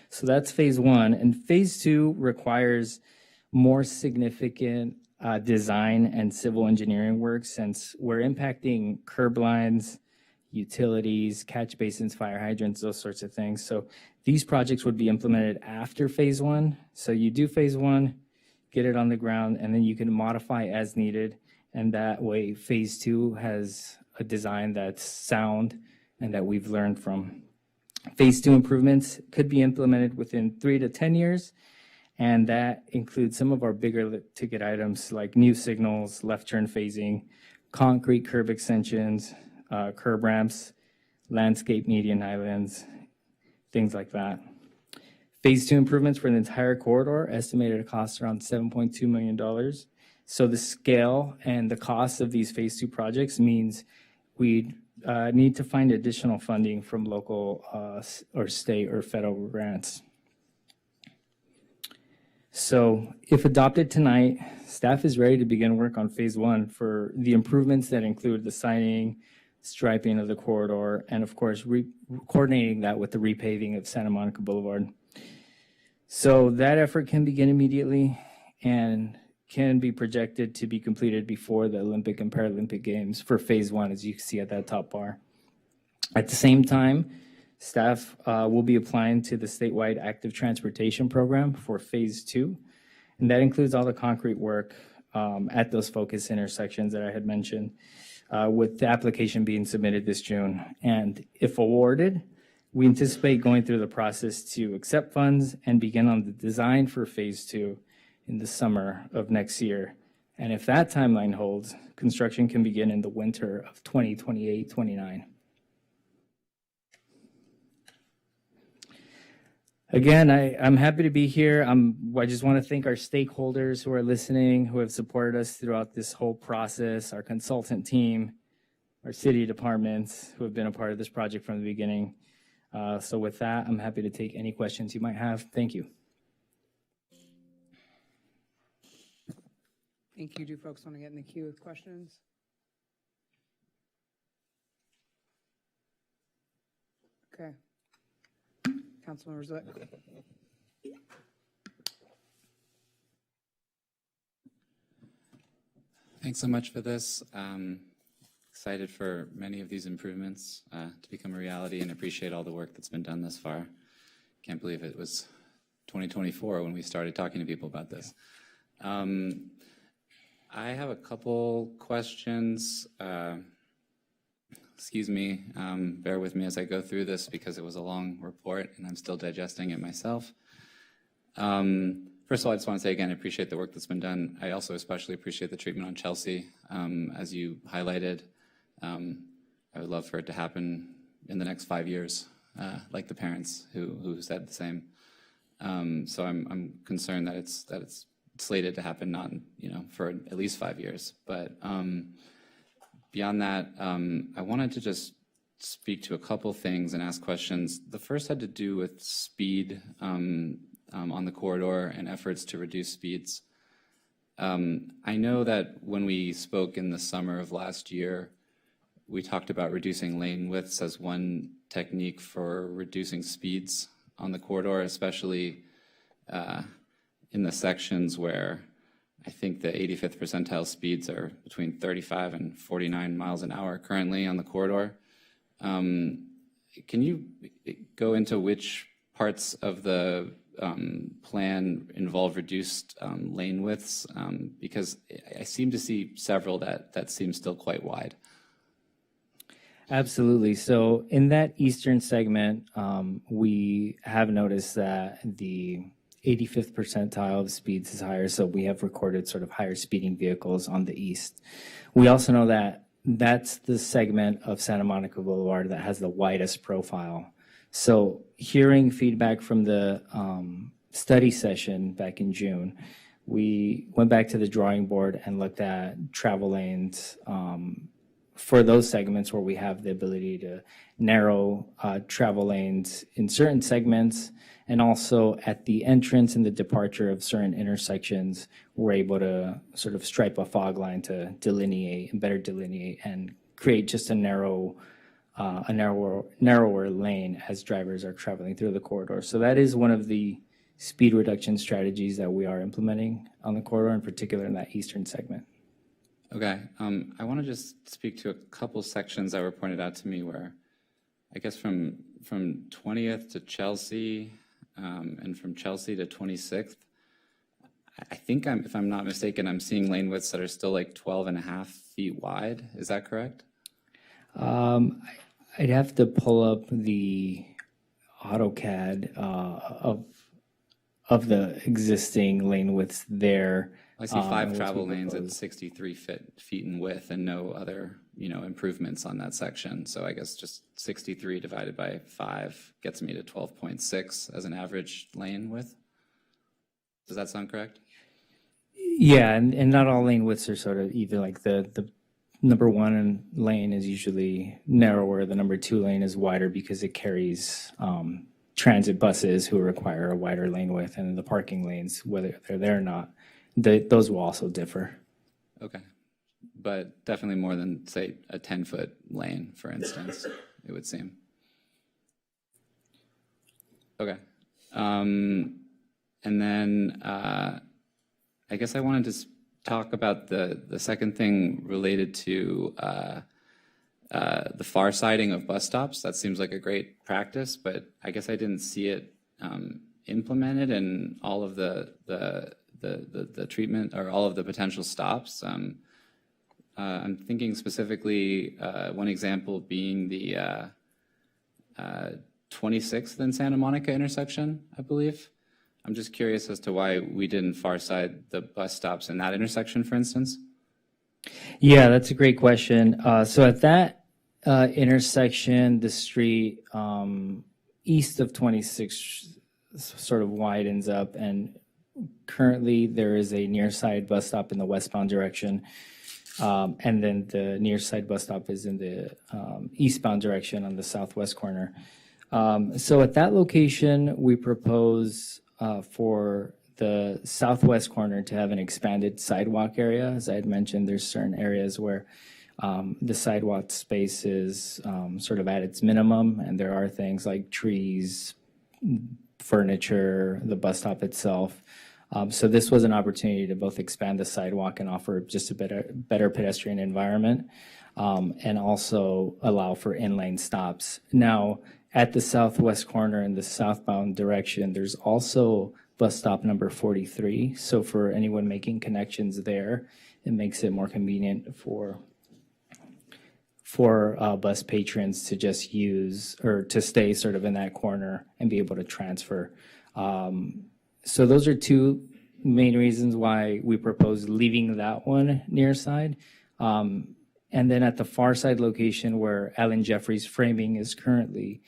So that's phase 1. And phase 2 requires more significant design and civil engineering work, since we're impacting curb lines, utilities, catch basins, fire hydrants, those sorts of things. So these projects would be implemented after phase 1. So you do phase 1, get it on the ground, and then you can modify as needed. And that way phase 2 has a design that's sound and that we've learned from. Phase 2 improvements could be implemented within 3 to 10 years. And that includes some of our bigger ticket items like new signals, left turn phasing, concrete curb extensions, curb ramps, landscape median islands, things like that. Phase 2 improvements for the entire corridor estimated to cost around $7.2 million. So the scale and the cost of these phase 2 projects means we need to find additional funding from local or state or federal grants. So if adopted tonight, staff is ready to begin work on phase 1 for the improvements that include the signing, striping of the corridor, and of course, coordinating that with the repaving of Santa Monica Boulevard. So that effort can begin immediately and can be projected to be completed before the Olympic and Paralympic Games for phase 1, as you can see at that top bar. At the same time, staff will be applying to the statewide active transportation program for phase 2. And that includes all the concrete work at those focus intersections that I had mentioned, with the application being submitted this June. And if awarded, We anticipate going through the process to accept funds and begin on the design for Phase 2 in the summer of next year. And if that timeline holds, construction can begin in the winter of 2028-29. Again, I'm happy to be here. I just want to thank our stakeholders who are listening, who have supported us throughout this whole process, our consultant team, our city departments who have been a part of this project from the beginning. So with that, I'm happy to take any questions you might have. Thank you. Thank you. Do folks want to get in the queue with questions? Okay. Councilmember Zwick. Thanks so much for this. Excited for many of these improvements to become a reality and appreciate all the work that's been done thus far. Can't believe it was 2024 when we started talking to people about this. I have a couple questions. Excuse me, bear with me as I go through this because it was a long report and I'm still digesting it myself. First of all, I just want to say again, I appreciate the work that's been done. I also especially appreciate the treatment on Chelsea, as you highlighted. I would love for it to happen in the next 5 years, like the parents who said the same. So I'm concerned that it's slated to happen not for at least 5 years. But beyond that, I wanted to just speak to a couple things and ask questions. The first had to do with speed on the corridor and efforts to reduce speeds. I know that when we spoke in the summer of last year, we talked about reducing lane widths as one technique for reducing speeds on the corridor, especially in the sections where I think the 85th percentile speeds are between 35 and 49 miles an hour currently on the corridor. Can you go into which parts of the plan involve reduced lane widths? Because I seem to see several that seem still quite wide. Absolutely. So in that eastern segment, we have noticed that the 85th percentile of speeds is higher, so we have recorded sort of higher speeding vehicles on the east. We also know that that's the segment of Santa Monica Boulevard that has the widest profile. So hearing feedback from the study session back in June, we went back to the drawing board and looked at travel lanes for those segments where we have the ability to narrow travel lanes in certain segments, and also at the entrance and the departure of certain intersections, we're able to sort of stripe a fog line to delineate and better delineate and create just a narrower lane as drivers are traveling through the corridor. So that is one of the speed reduction strategies that we are implementing on the corridor, in particular in that eastern segment. Okay, I want to just speak to a couple sections that were pointed out to me where I guess from 20th to Chelsea and from Chelsea to 26th, I think if I'm not mistaken, I'm seeing lane widths that are still like 12.5 feet wide. Is that correct? I'd have to pull up the AutoCAD of the existing lane widths there. I see 5 travel lanes at 63 feet in width and no other, improvements on that section. So I guess just 63 divided by 5 gets me to 12.6 as an average lane width. Does that sound correct? Yeah, and not all lane widths are sort of even. Like the number 1 lane is usually narrower. The number 2 lane is wider because it carries transit buses who require a wider lane width, and the parking lanes, whether they're there or not, those will also differ. Okay. But definitely more than, say, a 10-foot lane, for instance, it would seem. Okay. And then I guess I wanted to talk about the second thing related to the far siding of bus stops. That seems like a great practice, but I guess I didn't see it implemented in all of the treatment or all of the potential stops. I'm thinking specifically one example being the 26th and Santa Monica intersection, I believe. I'm just curious as to why we didn't far side the bus stops in that intersection, for instance. Yeah, that's a great question. So at that intersection, the street east of 26 sort of widens up, and currently there is a near side bus stop in the westbound direction. And then the near side bus stop is in the eastbound direction on the southwest corner. So at that location, we propose for the southwest corner to have an expanded sidewalk area. As I had mentioned, there's certain areas where the sidewalk space is sort of at its minimum, and there are things like trees, furniture, the bus stop itself. So this was an opportunity to both expand the sidewalk and offer just a better pedestrian environment, and also allow for in-lane stops. Now, at the southwest corner in the southbound direction, there's also bus stop number 43. So for anyone making connections there, it makes it more convenient for bus patrons to just use or to stay sort of in that corner and be able to transfer. So those are two main reasons why we propose leaving that one near side. And then at the far side location where Allen Jeffrey's framing is currently,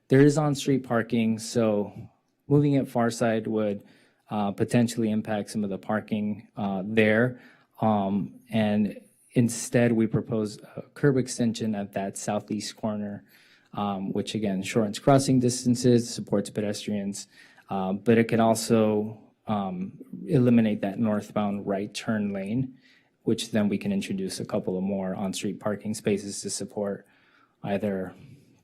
there is on-street parking, so moving it far side would potentially impact some of the parking there. And instead, we propose a curb extension at that southeast corner, which again shortens crossing distances, supports pedestrians, but it can also eliminate that northbound right turn lane, which then we can introduce a couple of more on-street parking spaces to support either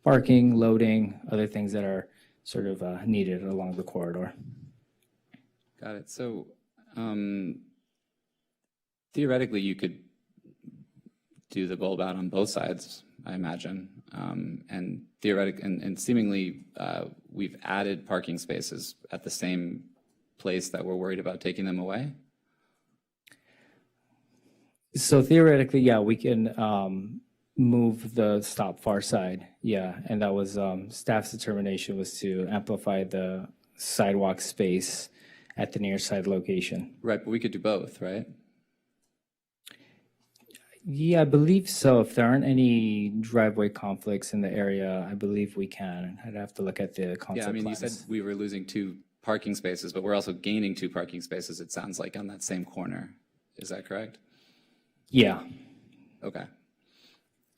parking, loading, other things that are sort of needed along the corridor. Got it. So theoretically, you could do the bulb out on both sides, I imagine. And theoretically, and seemingly, we've added parking spaces at the same place that we're worried about taking them away. So theoretically, yeah, we can move the stop far side. Yeah, and that was staff's determination was to amplify the sidewalk space at the near side location. Right, but we could do both, right? Yeah, I believe so. If there aren't any driveway conflicts in the area, I believe we can. I'd have to look at the concept Yeah, I mean, plans. you said we were losing 2 parking spaces, but we're also gaining 2 parking spaces, it sounds like, on that same corner. Is that correct? Yeah. Okay.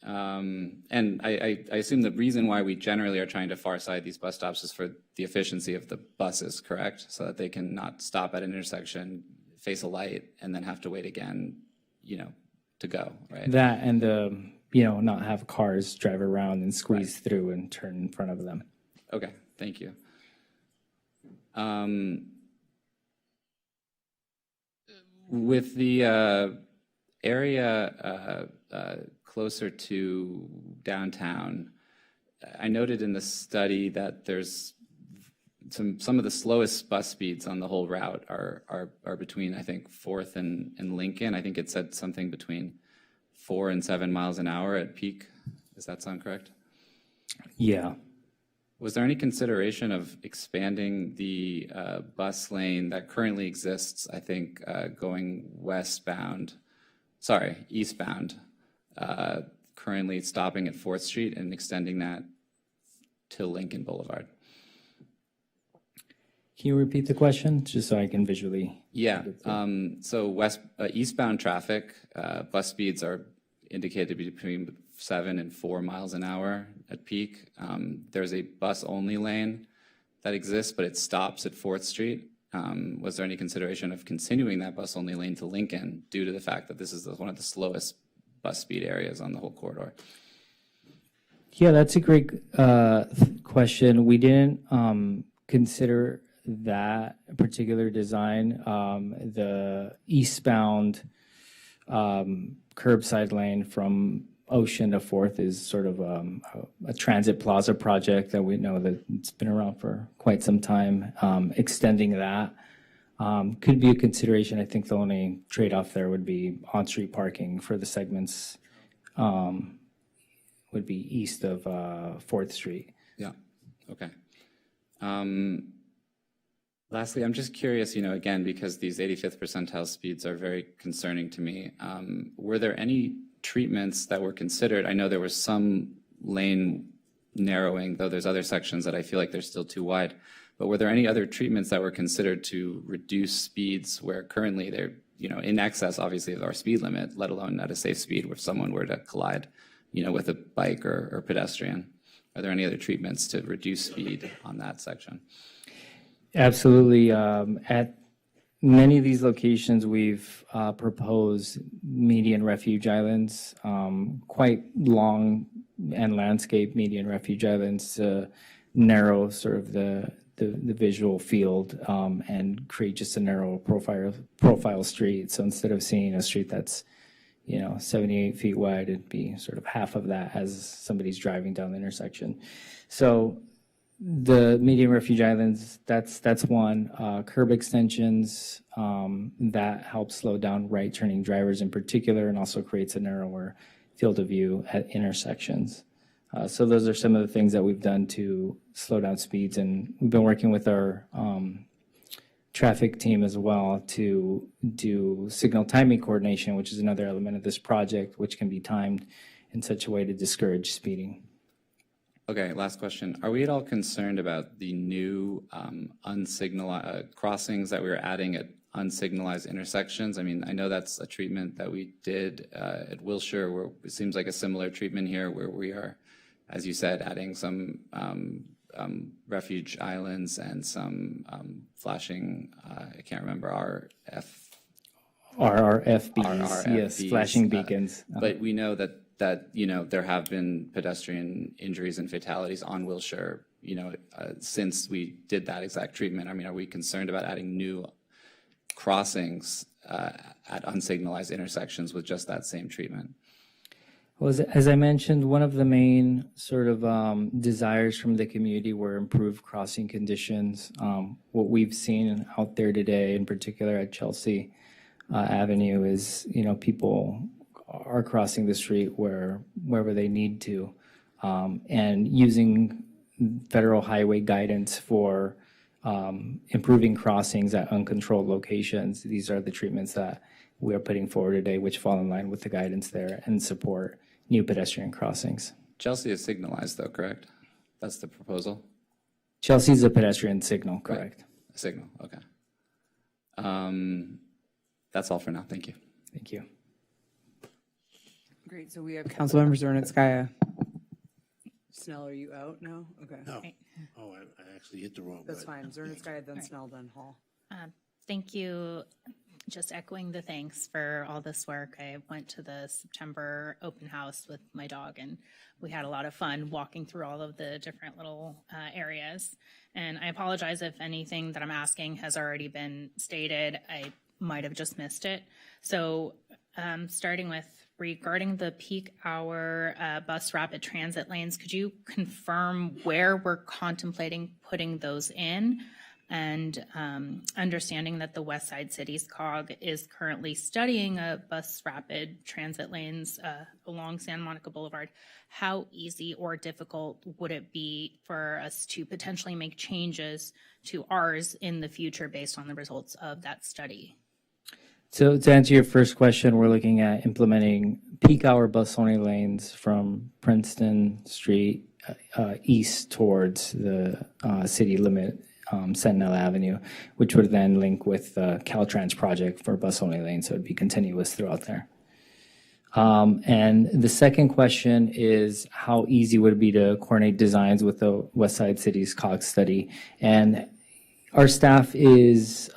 And I assume the reason why we generally are trying to far side these bus stops is for the efficiency of the buses, correct? So that they can not stop at an intersection, face a light, and then have to wait again, to go, right? That and not have cars drive around and squeeze through and turn in front of them. Okay, thank you. With the area closer to downtown, I noted in the study that there's some of the slowest bus speeds on the whole route are between, I think, 4th and Lincoln. I think it said something between 4 and 7 miles an hour at peak. Does that sound correct? Yeah. Was there any consideration of expanding the bus lane that currently exists, I think, going eastbound, currently stopping at 4th Street and extending that to Lincoln Boulevard? Can you repeat the question, just so I can visually? Yeah, so eastbound traffic, bus speeds are indicated to be between 7 and 4 miles an hour at peak. There's a bus-only lane that exists, but it stops at 4th Street. Was there any consideration of continuing that bus-only lane to Lincoln due to the fact that this is one of the slowest bus speed areas on the whole corridor? Yeah, that's a great question. We didn't consider that particular design. The eastbound curbside lane from Ocean to 4th is sort of a transit plaza project that we know that it's been around for quite some time. Extending that could be a consideration. I think the only trade-off there would be on-street parking for the segments would be east of 4th Street. Yeah, Okay. Lastly, I'm just curious, again, because these 85th percentile speeds are very concerning to me. Were there any treatments that were considered? I know there was some lane narrowing, though there's other sections that I feel like they're still too wide. But were there any other treatments that were considered to reduce speeds where currently they're, in excess, obviously, of our speed limit, let alone at a safe speed where someone were to collide, with a bike or pedestrian? Are there any other treatments to reduce speed on that section? Absolutely. At many of these locations, we've proposed median refuge islands, quite long and landscape median refuge islands to narrow sort of the visual field and create just a narrow profile street. So instead of seeing a street that's 78 feet wide, it'd be sort of half of that as somebody's driving down the intersection. So the median refuge islands, that's one. Curb extensions, that helps slow down right turning drivers in particular, and also creates a narrower field of view at intersections. So those are some of the things that we've done to slow down speeds, and we've been working with our traffic team as well to do signal timing coordination, which is another element of this project, which can be timed in such a way to discourage speeding. Okay, last question. Are we at all concerned about the new crossings that we were adding at unsignalized intersections? I mean, I know that's a treatment that we did at Wilshire, where it seems like a similar treatment here, where we are, as you said, adding some refuge islands and some flashing, I can't remember, RRFBs, yes, flashing beacons. But we know that there have been pedestrian injuries and fatalities on Wilshire, since we did that exact treatment. I mean, are we concerned about adding new crossings at unsignalized intersections with just that same treatment? Well, as I mentioned, one of the main sort of desires from the community were improved crossing conditions. What we've seen out there today, in particular at Chelsea Avenue, is people are crossing the street wherever they need to, and using federal highway guidance for improving crossings at uncontrolled locations. These are the treatments that we are putting forward today, which fall in line with the guidance there and support new pedestrian crossings. Chelsea is signalized, though, correct? That's the proposal? Chelsea's a pedestrian signal, correct? Right. A signal, okay. That's all for now. Thank you. Thank you. Great, so we have Councilmember Zernitskaya. Snell, are you out now? Okay. No. Oh, I actually hit the wrong button. That's fine. Zernitskaya, then Snell, then Hall. Thank you. Just echoing the thanks for all this work. I went to the September open house with my dog, and we had a lot of fun walking through all of the different little areas. And I apologize if anything that I'm asking has already been stated. I might have just missed it. So starting with regarding the peak hour bus rapid transit lanes, could you confirm where we're contemplating putting those in? And understanding that the West Side Cities COG is currently studying a bus rapid transit lanes along Santa Monica Boulevard, how easy or difficult would it be for us to potentially make changes to ours in the future based on the results of that study? So to answer your first question, we're looking at implementing peak hour bus only lanes from Princeton Street east towards the city limit, Sentinel Avenue, which would then link with the Caltrans project for bus only lanes, so it'd be continuous throughout there. And the second question is, how easy would it be to coordinate designs with the West Side Cities COG study? And our staff is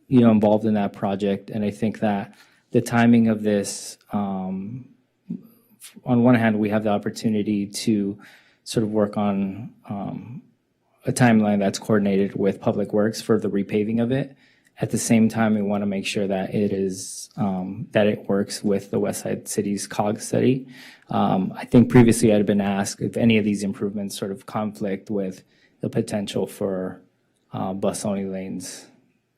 involved in that project, and I think that the timing of this, on one hand, we have the opportunity to sort of work on a timeline that's coordinated with Public Works for the repaving of it. At the same time, we want to make sure that it is that it works with the West Side Cities COG study. I think previously I had been asked if any of these improvements sort of conflict with the potential for bus only lanes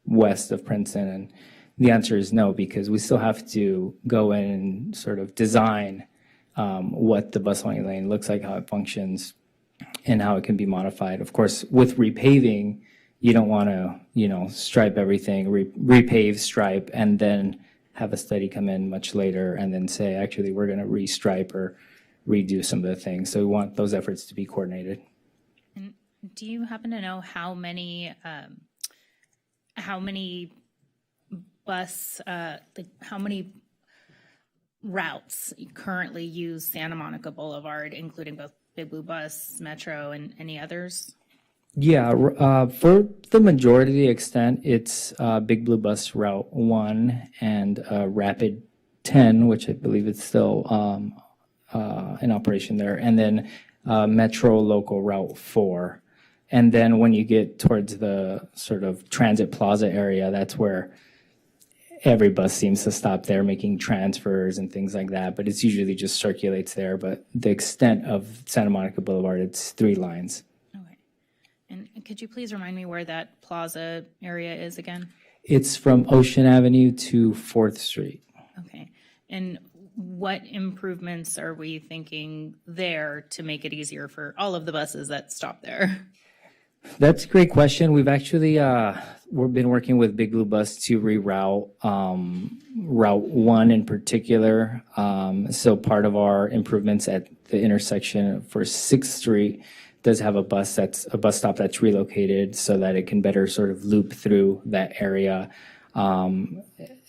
west of Princeton, and the answer is no, because we still have to go in and sort of design what the bus only lane looks like, how it functions, and how it can be modified. Of course, with repaving, you don't want to, stripe everything, repave, stripe, and then have a study come in much later and then say, actually, we're going to restripe or redo some of the things. So we want those efforts to be coordinated. And do you happen to know how many routes currently use Santa Monica Boulevard, including both Big Blue Bus, Metro, and any others? Yeah, for the majority of the extent, it's Big Blue Bus Route 1 and Rapid 10, which I believe it's still in operation there, and then Metro Local Route 4. And then when you get towards the sort of Transit Plaza area, that's where every bus seems to stop there making transfers and things like that, but it's usually just circulates there. But the extent of Santa Monica Boulevard, it's 3 lines. And could you please remind me where that plaza area is again? It's from Ocean Avenue to 4th Street. Okay. And what improvements are we thinking there to make it easier for all of the buses that stop there? That's a great question. We've actually we've been working with Big Blue Bus to reroute Route 1 in particular. So part of our improvements at the intersection for 6th Street does have a bus stop that's relocated so that it can better sort of loop through that area.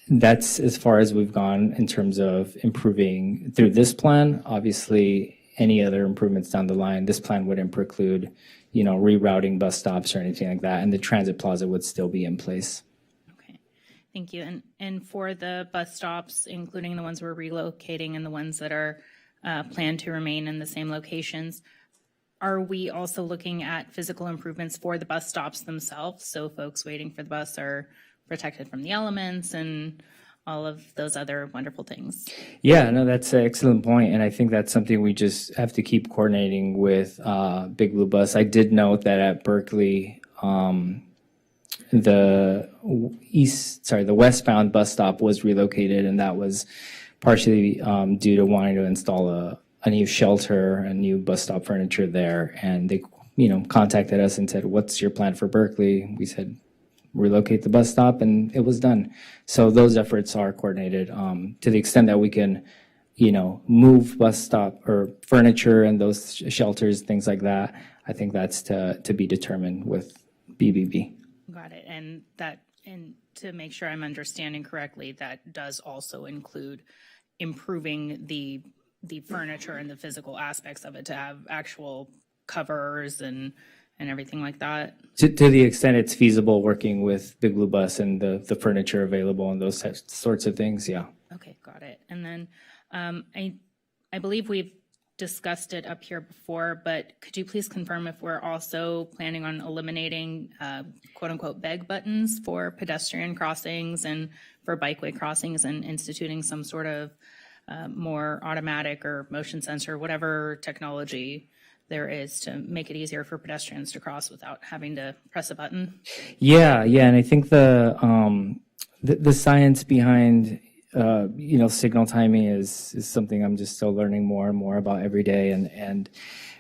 That's as far as we've gone in terms of improving through this plan. Obviously, any other improvements down the line, this plan wouldn't preclude, rerouting bus stops or anything like that, and the transit plaza would still be in place. Thank you. And for the bus stops, including the ones we're relocating and the ones that are planned to remain in the same locations, are we also looking at physical improvements for the bus stops themselves? So folks waiting for the bus are protected from the elements and all of those other wonderful things. Yeah, no, that's an excellent point. And I think that's something we just have to keep coordinating with Big Blue Bus. I did note that at Berkeley, the westbound bus stop was relocated, and that was partially due to wanting to install a new shelter, a new bus stop furniture there. And they, contacted us and said, what's your plan for Berkeley? We said, relocate the bus stop, and it was done. So those efforts are coordinated to the extent that we can, move bus stop or furniture and those shelters, things like that. I think that's to be determined with BBB. Got it. And to make sure I'm understanding correctly, that does also include improving the furniture and the physical aspects of it to have actual covers and everything like that. To the extent it's feasible, working with Big Blue Bus and the furniture available and those sorts of things, yeah. Okay, got it. And then I believe we've discussed it up here before, but could you please confirm if we're also planning on eliminating quote unquote beg buttons for pedestrian crossings and for bikeway crossings and instituting some sort of more automatic or motion sensor, whatever technology there is to make it easier for pedestrians to cross without having to press a button? Yeah, and I think the science behind signal timing is something I'm just still learning more and more about every day, and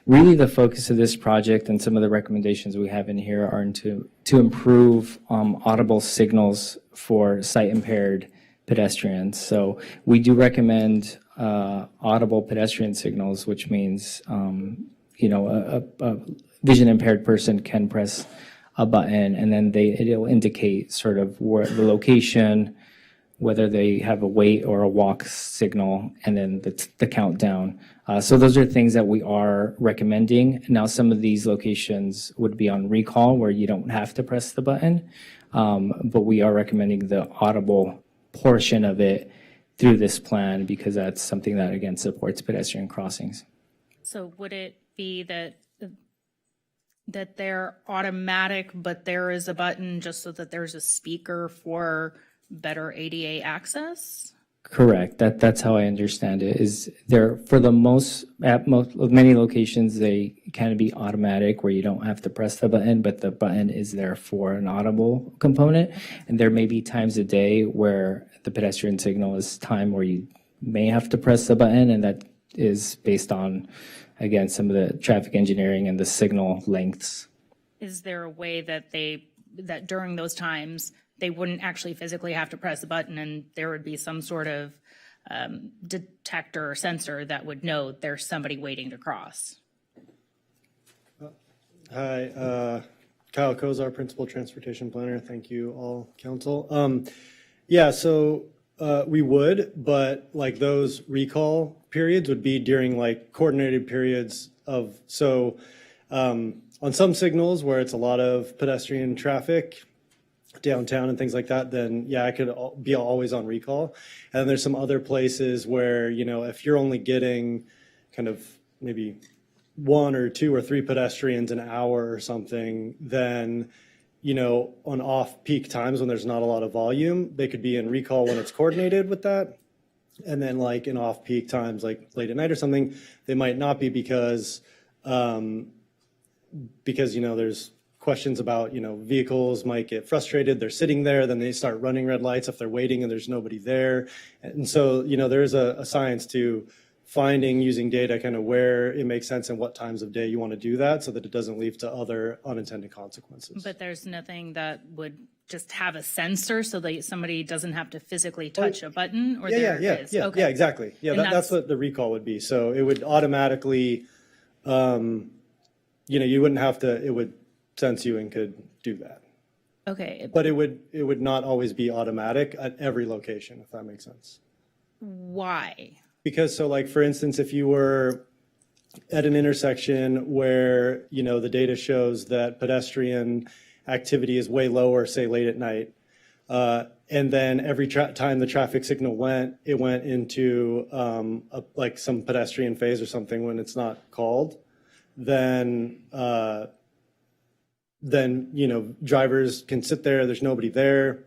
really the focus of this project and some of the recommendations we have in here are to improve audible signals for sight impaired pedestrians. So we do recommend audible pedestrian signals, which means a vision impaired person can press a button and then it'll indicate sort of where the location, whether they have a wait or a walk signal, and then the countdown. So those are things that we are recommending. Now, some of these locations would be on recall where you don't have to press the button, but we are recommending the audible portion of it through this plan because that's something that, again, supports pedestrian crossings. So would it be that they're automatic, but there is a button just so that there's a speaker for better ADA access? Correct. That's how I understand it. Is there for the many locations they can be automatic where you don't have to press the button, but the button is there for an audible component. And there may be times a day where the pedestrian signal is time where you may have to press the button, and that is based on again, some of the traffic engineering and the signal lengths. Is there a way that that during those times, they wouldn't actually physically have to press a button and there would be some sort of detector or sensor that would know there's somebody waiting to cross? Hi, Kyle Kozar, Principal Transportation Planner. Thank you all, council. Yeah, so we would, but like those recall periods would be during like coordinated periods of, so on some signals where it's a lot of pedestrian traffic downtown and things like that, then yeah, I could be always on recall. And then there's some other places where, you know, if you're only getting kind of maybe 1 or 2 or 3 pedestrians an hour or something, then, you know, on off-peak times when there's not a lot of volume, they could be in recall when it's coordinated with that. And then like in off-peak times, like late at night or something, they might not be because, you know, there's questions about, you know, vehicles might get frustrated. They're sitting there, then they start running red lights if they're waiting and there's nobody there. And so, you know, there's a science to finding, using data, kind of where it makes sense and what times of day you want to do that so that it doesn't lead to other unintended consequences. But there's nothing that would just have a sensor so that somebody doesn't have to physically touch a button, or there it is? Okay. Yeah, exactly. Yeah, that's what the recall would be. So it would automatically, you know, you wouldn't have to, it would sense you and could do that. Okay. But it would not always be automatic at every location, if that makes sense. Why? Because so like, for instance, if you were at an intersection where, you know, the data shows that pedestrian activity is way lower, say late at night, and then every time the traffic signal went, it went into like some pedestrian phase or something when it's not called, then, you know, drivers can sit there, there's nobody there.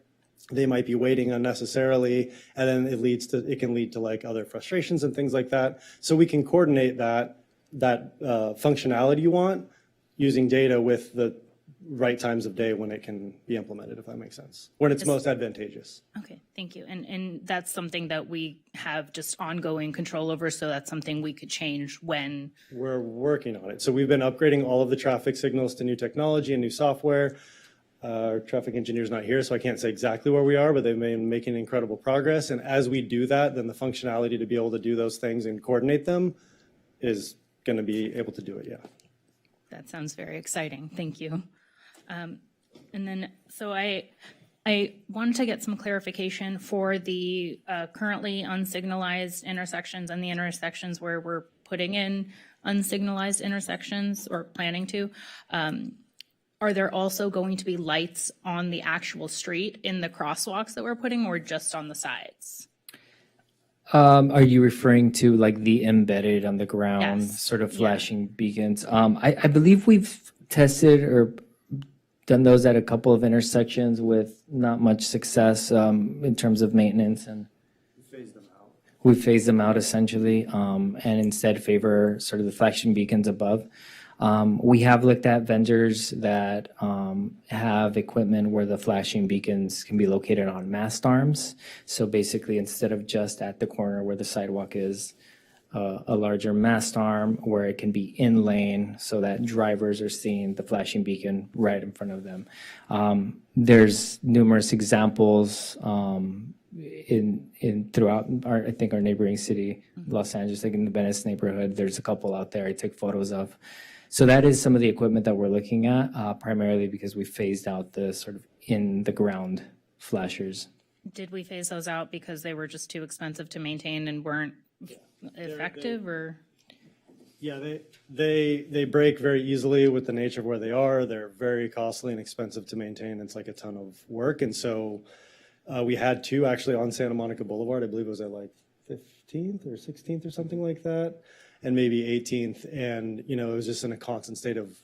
They might be waiting unnecessarily, and then it can lead to like other frustrations and things like that. So we can coordinate that functionality you want using data with the right times of day when it can be implemented, if that makes sense, when it's most advantageous. Okay, thank you. And that's something that we have just ongoing control over, so that's something we could change when? We're working on it. So we've been upgrading all of the traffic signals to new technology and new software. Our traffic engineer's not here, so I can't say exactly where we are, but they've been making incredible progress. And as we do that, then the functionality to be able to do those things and coordinate them is going to be able to do it, yeah. That sounds very exciting. Thank you. And then, so I wanted to get some clarification for the currently unsignalized intersections and the intersections where we're putting in unsignalized intersections or planning to. Are there also going to be lights on the actual street in the crosswalks that we're putting, or just on the sides? Are you referring to like the embedded on the ground Yes. sort of flashing beacons? I believe we've tested or done those at a couple of intersections with not much success in terms of maintenance, and we phased them out essentially, and instead favor sort of the flashing beacons above. We have looked at vendors that have equipment where the flashing beacons can be located on mast arms. So basically, instead of just at the corner where the sidewalk is, a larger mast arm where it can be in lane so that drivers are seeing the flashing beacon right in front of them. There's numerous examples in throughout I think our neighboring city, Los Angeles, like in the Venice neighborhood. There's a couple out there I took photos of. So that is some of the equipment that we're looking at, primarily because we phased out the sort of in the ground flashers. Did we phase those out because they were just too expensive to maintain and weren't effective, or? Yeah, they break very easily with the nature of where they are. They're very costly and expensive to maintain. It's like a ton of work. And so we had 2 actually on Santa Monica Boulevard. I believe it was at like 15th or 16th or something like that, and maybe 18th. And, you know, it was just in a constant state of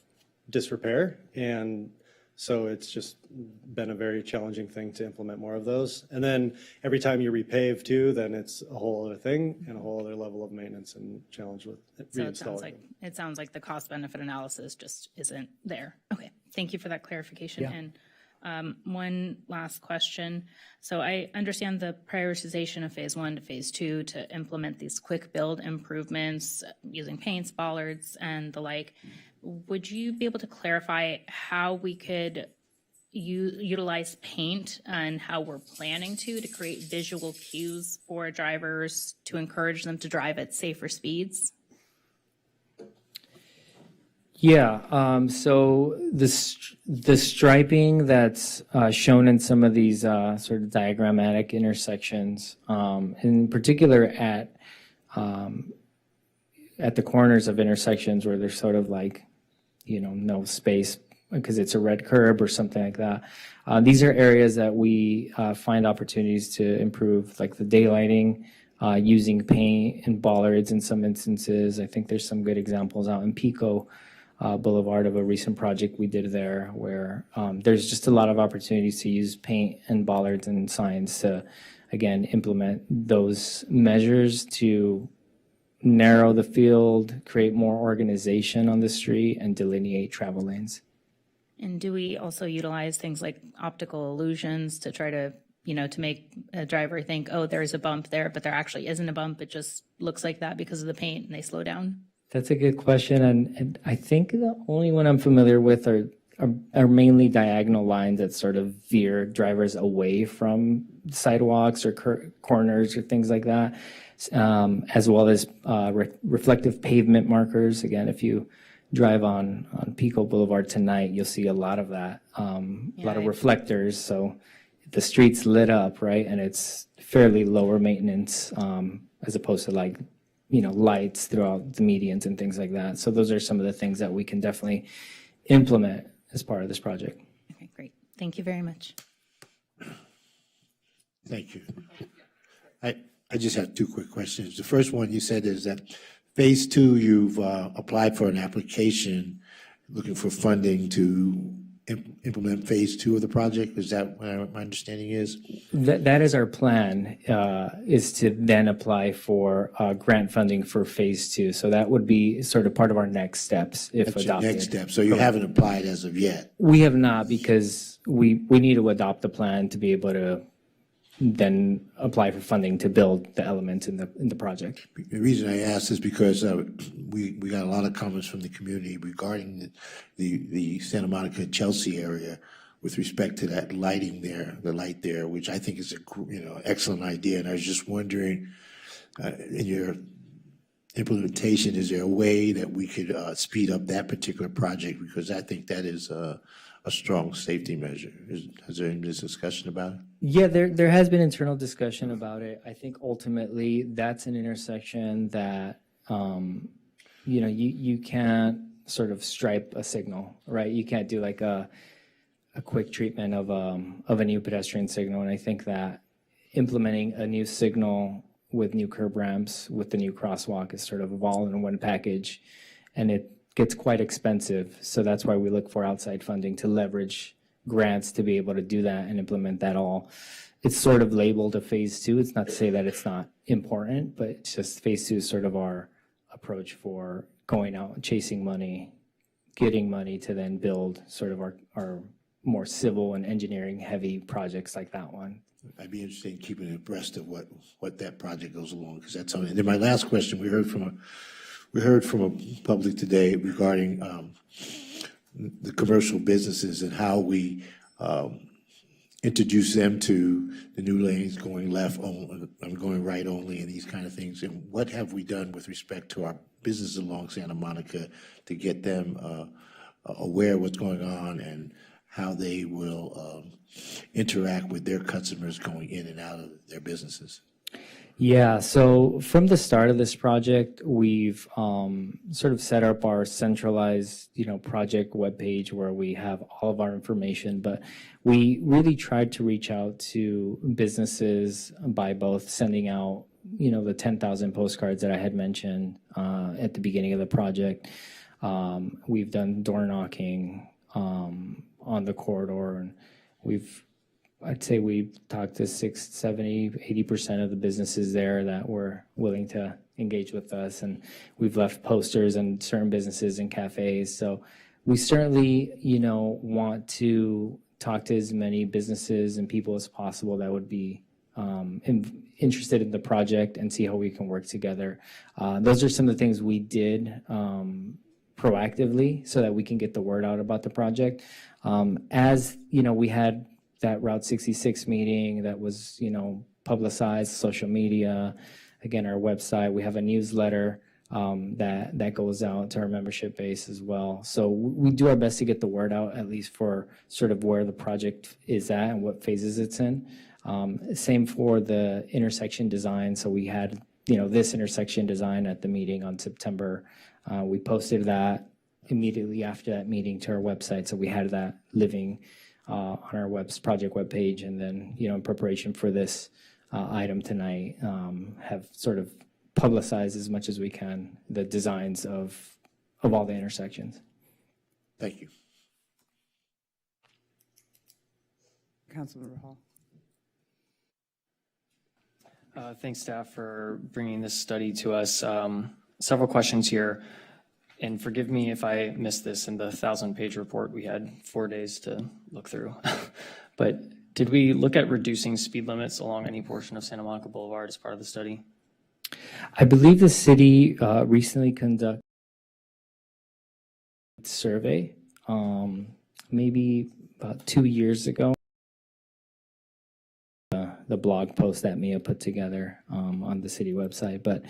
disrepair. And so it's just been a very challenging thing to implement more of those. And then every time you repave too, then it's a whole other thing and a whole other level of maintenance and challenge with So reinstalling. it sounds like the cost benefit analysis just isn't there. Okay, thank you for that clarification. Yeah. And One last question. So I understand the prioritization of phase 1 to phase 2 to implement these quick build improvements using paints, bollards, and the like. Would you be able to clarify how we could utilize paint and how we're planning to create visual cues for drivers to encourage them to drive at safer speeds? Yeah, so the striping that's shown in some of these sort of diagrammatic intersections, in particular at the corners of intersections where there's sort of like, no space because it's a red curb or something like that. These are areas that we find opportunities to improve, like the daylighting, using paint and bollards in some instances. I think there's some good examples out in Pico Boulevard of a recent project we did there where there's just a lot of opportunities to use paint and bollards and signs to, again, implement those measures to narrow the field, create more organization on the street, and delineate travel lanes. And do we also utilize things like optical illusions to try to, to make a driver think, oh, there's a bump there, but there actually isn't a bump. It just looks like that because of the paint and they slow down? That's a good question. And I think the only one I'm familiar with are mainly diagonal lines that sort of veer drivers away from sidewalks or corners or things like that, as well as reflective pavement markers. Again, if you drive on Pico Boulevard tonight, you'll see a lot of that, a lot of reflectors. So the street's lit up, right? And it's fairly lower maintenance as opposed to like, lights throughout the medians and things like that. So those are some of the things that we can definitely implement as part of this project. Okay, great. Thank you very much. Thank you. I just have two quick questions. The first one you said is that phase 2, you've applied for an application looking for funding to implement phase 2 of the project. Is that what my understanding is? That is our plan, is to then apply for grant funding for phase 2. So that would be sort of part of our next steps if That's your adopted. next step. So you haven't applied as of yet. We have not, because we need to adopt the plan to be able to then apply for funding to build the elements in the project. The reason I ask is because we got a lot of comments from the community regarding the Santa Monica Chelsea area with respect to that lighting there, the light there, which I think is a excellent idea. And I was just wondering, in your implementation, is there a way that we could speed up that particular project? Because I think that is a strong safety measure. Has there been this discussion about it? Yeah, there has been internal discussion about it. I think ultimately that's an intersection that, you can't sort of stripe a signal, right? You can't do like a quick treatment of a new pedestrian signal. And I think that implementing a new signal with new curb ramps, with the new crosswalk is sort of a all-in-one package. And it gets quite expensive. So that's why we look for outside funding to leverage grants to be able to do that and implement that all. It's sort of labeled a phase 2. It's not to say that it's not important, but it's just phase 2 is sort of our approach for going out and chasing money, getting money to then build sort of our more civil and engineering heavy projects like that one. I'd be interested in keeping abreast of what that project goes along, because that's something. And then my last question, we heard from a public today regarding the commercial businesses and how we introduce them to the new lanes going left only, going right only, and these kind of things. And what have we done with respect to our businesses along Santa Monica to get them aware of what's going on and how they will interact with their customers going in and out of their businesses? Yeah, so from the start of this project, we've sort of set up our centralized, project webpage where we have all of our information, but we really tried to reach out to businesses by both sending out, the 10,000 postcards that I had mentioned at the beginning of the project. We've done door knocking on the corridor, and I'd say we've talked to 80% of the businesses there that were willing to engage with us. And we've left posters in certain businesses and cafes. So we certainly, want to talk to as many businesses and people as possible that would be interested in the project and see how we can work together. Those are some of the things we did proactively so that we can get the word out about the project. As you know, we had that Route 66 meeting that was, publicized, social media, again, our website. We have a newsletter that goes out to our membership base as well. So we do our best to get the word out, at least for sort of where the project is at and what phases it's in. Same for the intersection design. So we had, this intersection design at the meeting on September. We posted that immediately after that meeting to our website. So we had that living on our project webpage. And then, in preparation for this item tonight, have sort of publicized as much as we can the designs of all the intersections. Thank you. Councilmember Hall. Thanks, staff, for bringing this study to us. Several questions here, and forgive me if I missed this in the 1,000-page report we had 4 days to look through. But did we look at reducing speed limits along any portion of Santa Monica Boulevard as part of the study? I believe the city recently conducted a survey, maybe about 2 years ago. The blog post that Mia put together on the city website, but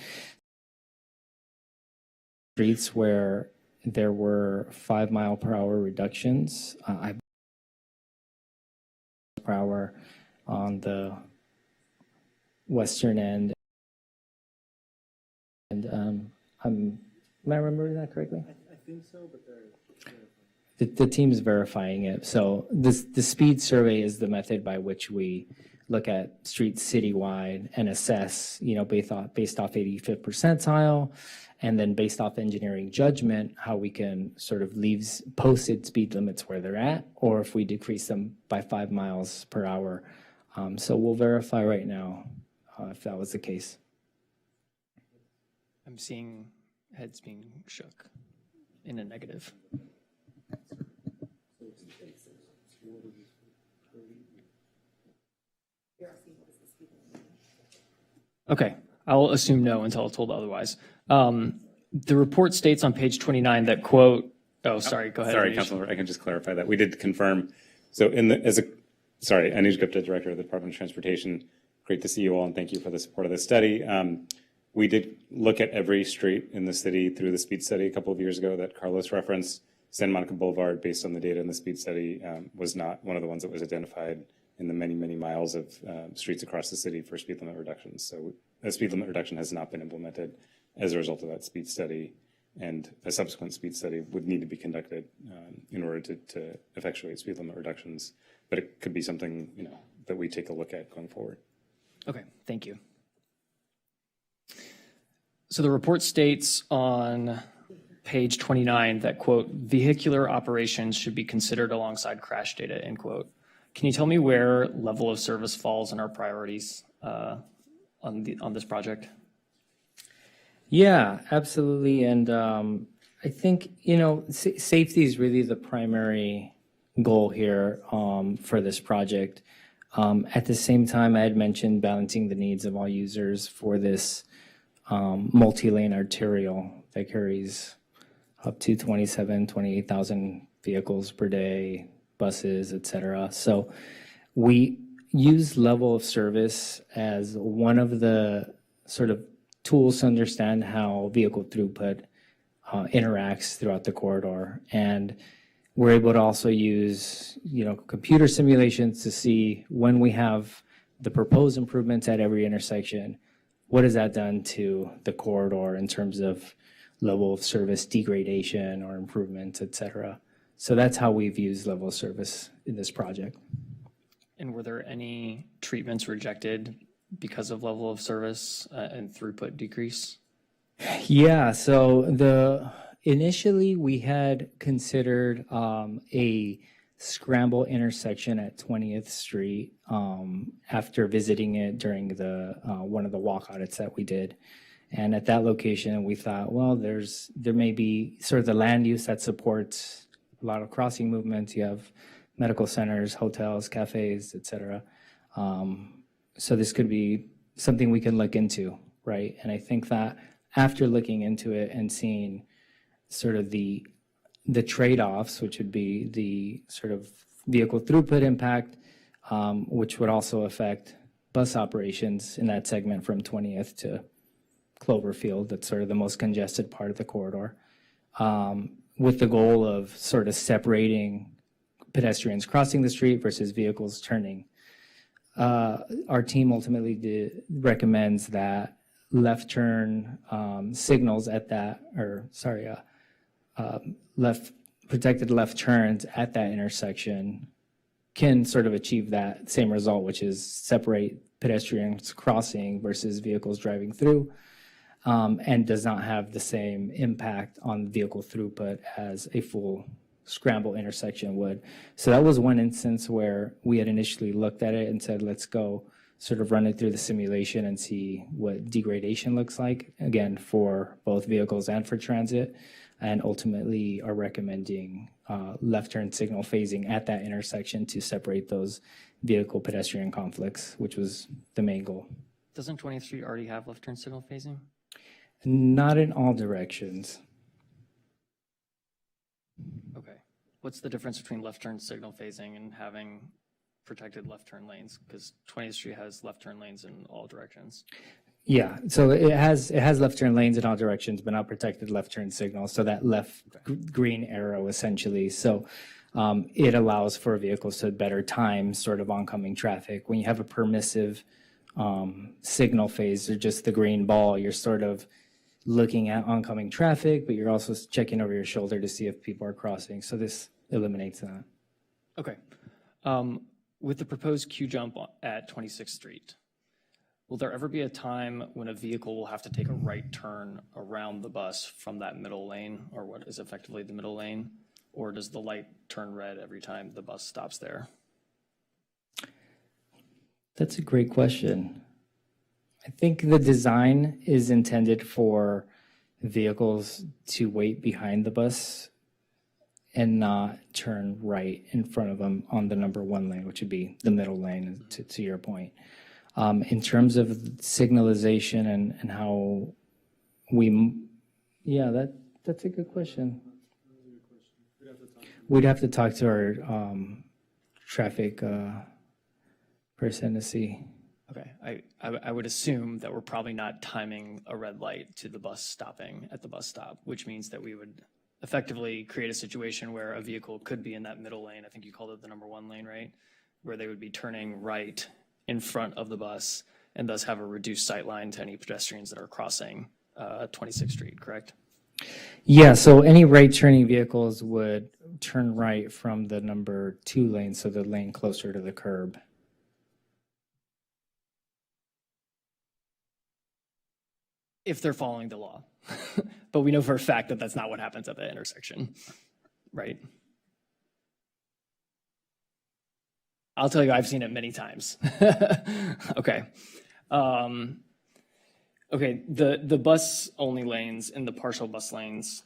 streets where there were 5 mile per hour reductions, per hour on the western end. And am I remembering that correctly? I think so, but The team's verifying it. So the speed survey is the method by which we look at streets citywide and assess, based off 85th percentile, and then based off engineering judgment, how we can sort of leave posted speed limits where they're at, or if we decrease them by 5 miles per hour. So we'll verify right now if that was the case. I'm seeing heads being shook in a negative. Okay, I'll assume no until told otherwise. The report states on page 29 that quote, sorry, go ahead. Sorry, Anish. Councilor, I can just clarify that. We did confirm. So Anish Gupta, Director of the Department of Transportation. Great to see you all and thank you for the support of this study. We did look at every street in the city through the speed study a couple of years ago that Carlos referenced. Santa Monica Boulevard, based on the data in the speed study, was not one of the ones that was identified in the many, many miles of streets across the city for speed limit reductions. So a speed limit reduction has not been implemented as a result of that speed study, and a subsequent speed study would need to be conducted in order to effectuate speed limit reductions. But it could be something that we take a look at going forward. Okay, thank you. So the report states on page 29 that, quote, vehicular operations should be considered alongside crash data, end quote. Can you tell me where level of service falls in our priorities on this project? Yeah, absolutely. And I think, safety is really the primary goal here for this project. At the same time, I had mentioned balancing the needs of all users for this multi-lane arterial that carries up to 28,000 vehicles per day, buses, et cetera. So we use level of service as one of the sort of tools to understand how vehicle throughput interacts throughout the corridor. And we're able to also use, computer simulations to see when we have the proposed improvements at every intersection, what has that done to the corridor in terms of level of service degradation or improvements, et cetera. So that's how we've used level of service in this project. And were there any treatments rejected because of level of service and throughput decrease? Yeah, so initially we had considered a scramble intersection at 20th Street after visiting it during one of the walk audits that we did. And at that location, we thought, well, there may be sort of the land use that supports a lot of crossing movements. You have medical centers, hotels, cafes, et cetera. So this could be something we can look into, right? And I think that after looking into it and seeing sort of the trade-offs, which would be the sort of vehicle throughput impact, which would also affect bus operations in that segment from 20th to Cloverfield. That's sort of the most congested part of the corridor, with the goal of sort of separating pedestrians crossing the street versus vehicles turning. Our team ultimately recommends that left turn signals at that, protected left turns at that intersection can sort of achieve that same result, which is separate pedestrians crossing versus vehicles driving through, and does not have the same impact on vehicle throughput as a full scramble intersection would. So that was one instance where we had initially looked at it and said, let's go sort of run it through the simulation and see what degradation looks like, again, for both vehicles and for transit, and ultimately are recommending left turn signal phasing at that intersection to separate those vehicle pedestrian conflicts, which was the main goal. Doesn't 20th Street already have left turn signal phasing? Not in all directions. Okay. What's the difference between left turn signal phasing and having protected left turn lanes? Because 20th Street has left turn lanes in all directions. Yeah, so it has left turn lanes in all directions, but not protected left turn signals. So that left green arrow essentially. So it allows for vehicles to better time sort of oncoming traffic. When you have a permissive signal phase or just the green ball, you're sort of looking at oncoming traffic, but you're also checking over your shoulder to see if people are crossing. So this eliminates that. Okay. With the proposed Q jump at 26th Street, will there ever be a time when a vehicle will have to take a right turn around the bus from that middle lane, or what is effectively the middle lane? Or does the light turn red every time the bus stops there? That's a great question. I think the design is intended for vehicles to wait behind the bus and not turn right in front of them on the number one lane, which would be the middle lane, to your point. In terms of signalization and how that's a good question. We'd have to talk to our traffic person to see. Okay, I would assume that we're probably not timing a red light to the bus stopping at the bus stop, which means that we would effectively create a situation where a vehicle could be in that middle lane. I think you called it the number one lane, right? Where they would be turning right in front of the bus and thus have a reduced sight line to any pedestrians that are crossing 26th Street, correct? Yeah, so any right turning vehicles would turn right from the number 2 lane, so the lane closer to the curb. If they're following the law. But we know for a fact that that's not what happens at the intersection, right? I'll tell you, I've seen it many times. Okay. Okay, the bus only lanes and the partial bus lanes,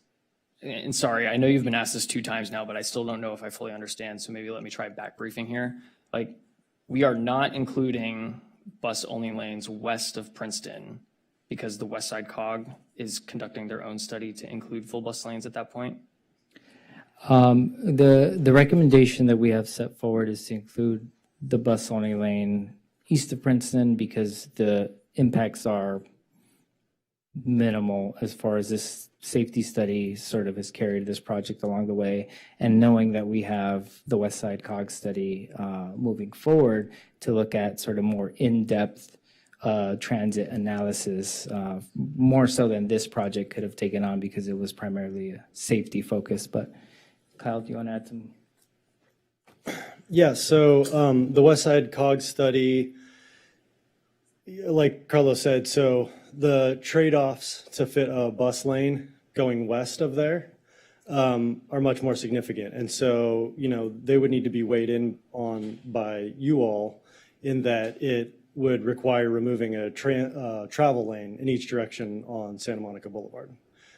and sorry, I know you've been asked this 2 times now, but I still don't know if I fully understand, so maybe let me try back briefing here. Like, we are not including bus only lanes west of Princeton because the West Side COG is conducting their own study to include full bus lanes at that point? The recommendation that we have set forward is to include the bus only lane east of Princeton because the impacts are minimal as far as this safety study sort of has carried this project along the way. And knowing that we have the West Side COG study moving forward to look at sort of more in-depth transit analysis, more so than this project could have taken on because it was primarily a safety focus. But Kyle, do you want to add some? Yeah, so the West Side COG study, like Carlos said, so the trade-offs to fit a bus lane going west of there are much more significant. And so, you know, they would need to be weighed in on by you all in that it would require removing a travel lane in each direction on Santa Monica Boulevard.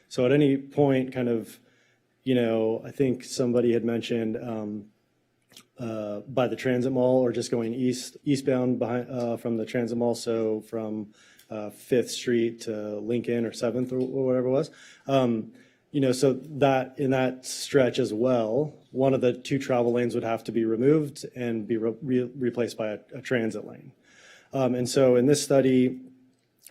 So at any point, kind of, you know, I think somebody had mentioned by the Transit Mall, or just going eastbound behind, from the Transit Mall, so from 5th Street to Lincoln or 7th or whatever it was. So that in that stretch as well, one of the 2 travel lanes would have to be removed and be replaced by a transit lane. And so in this study,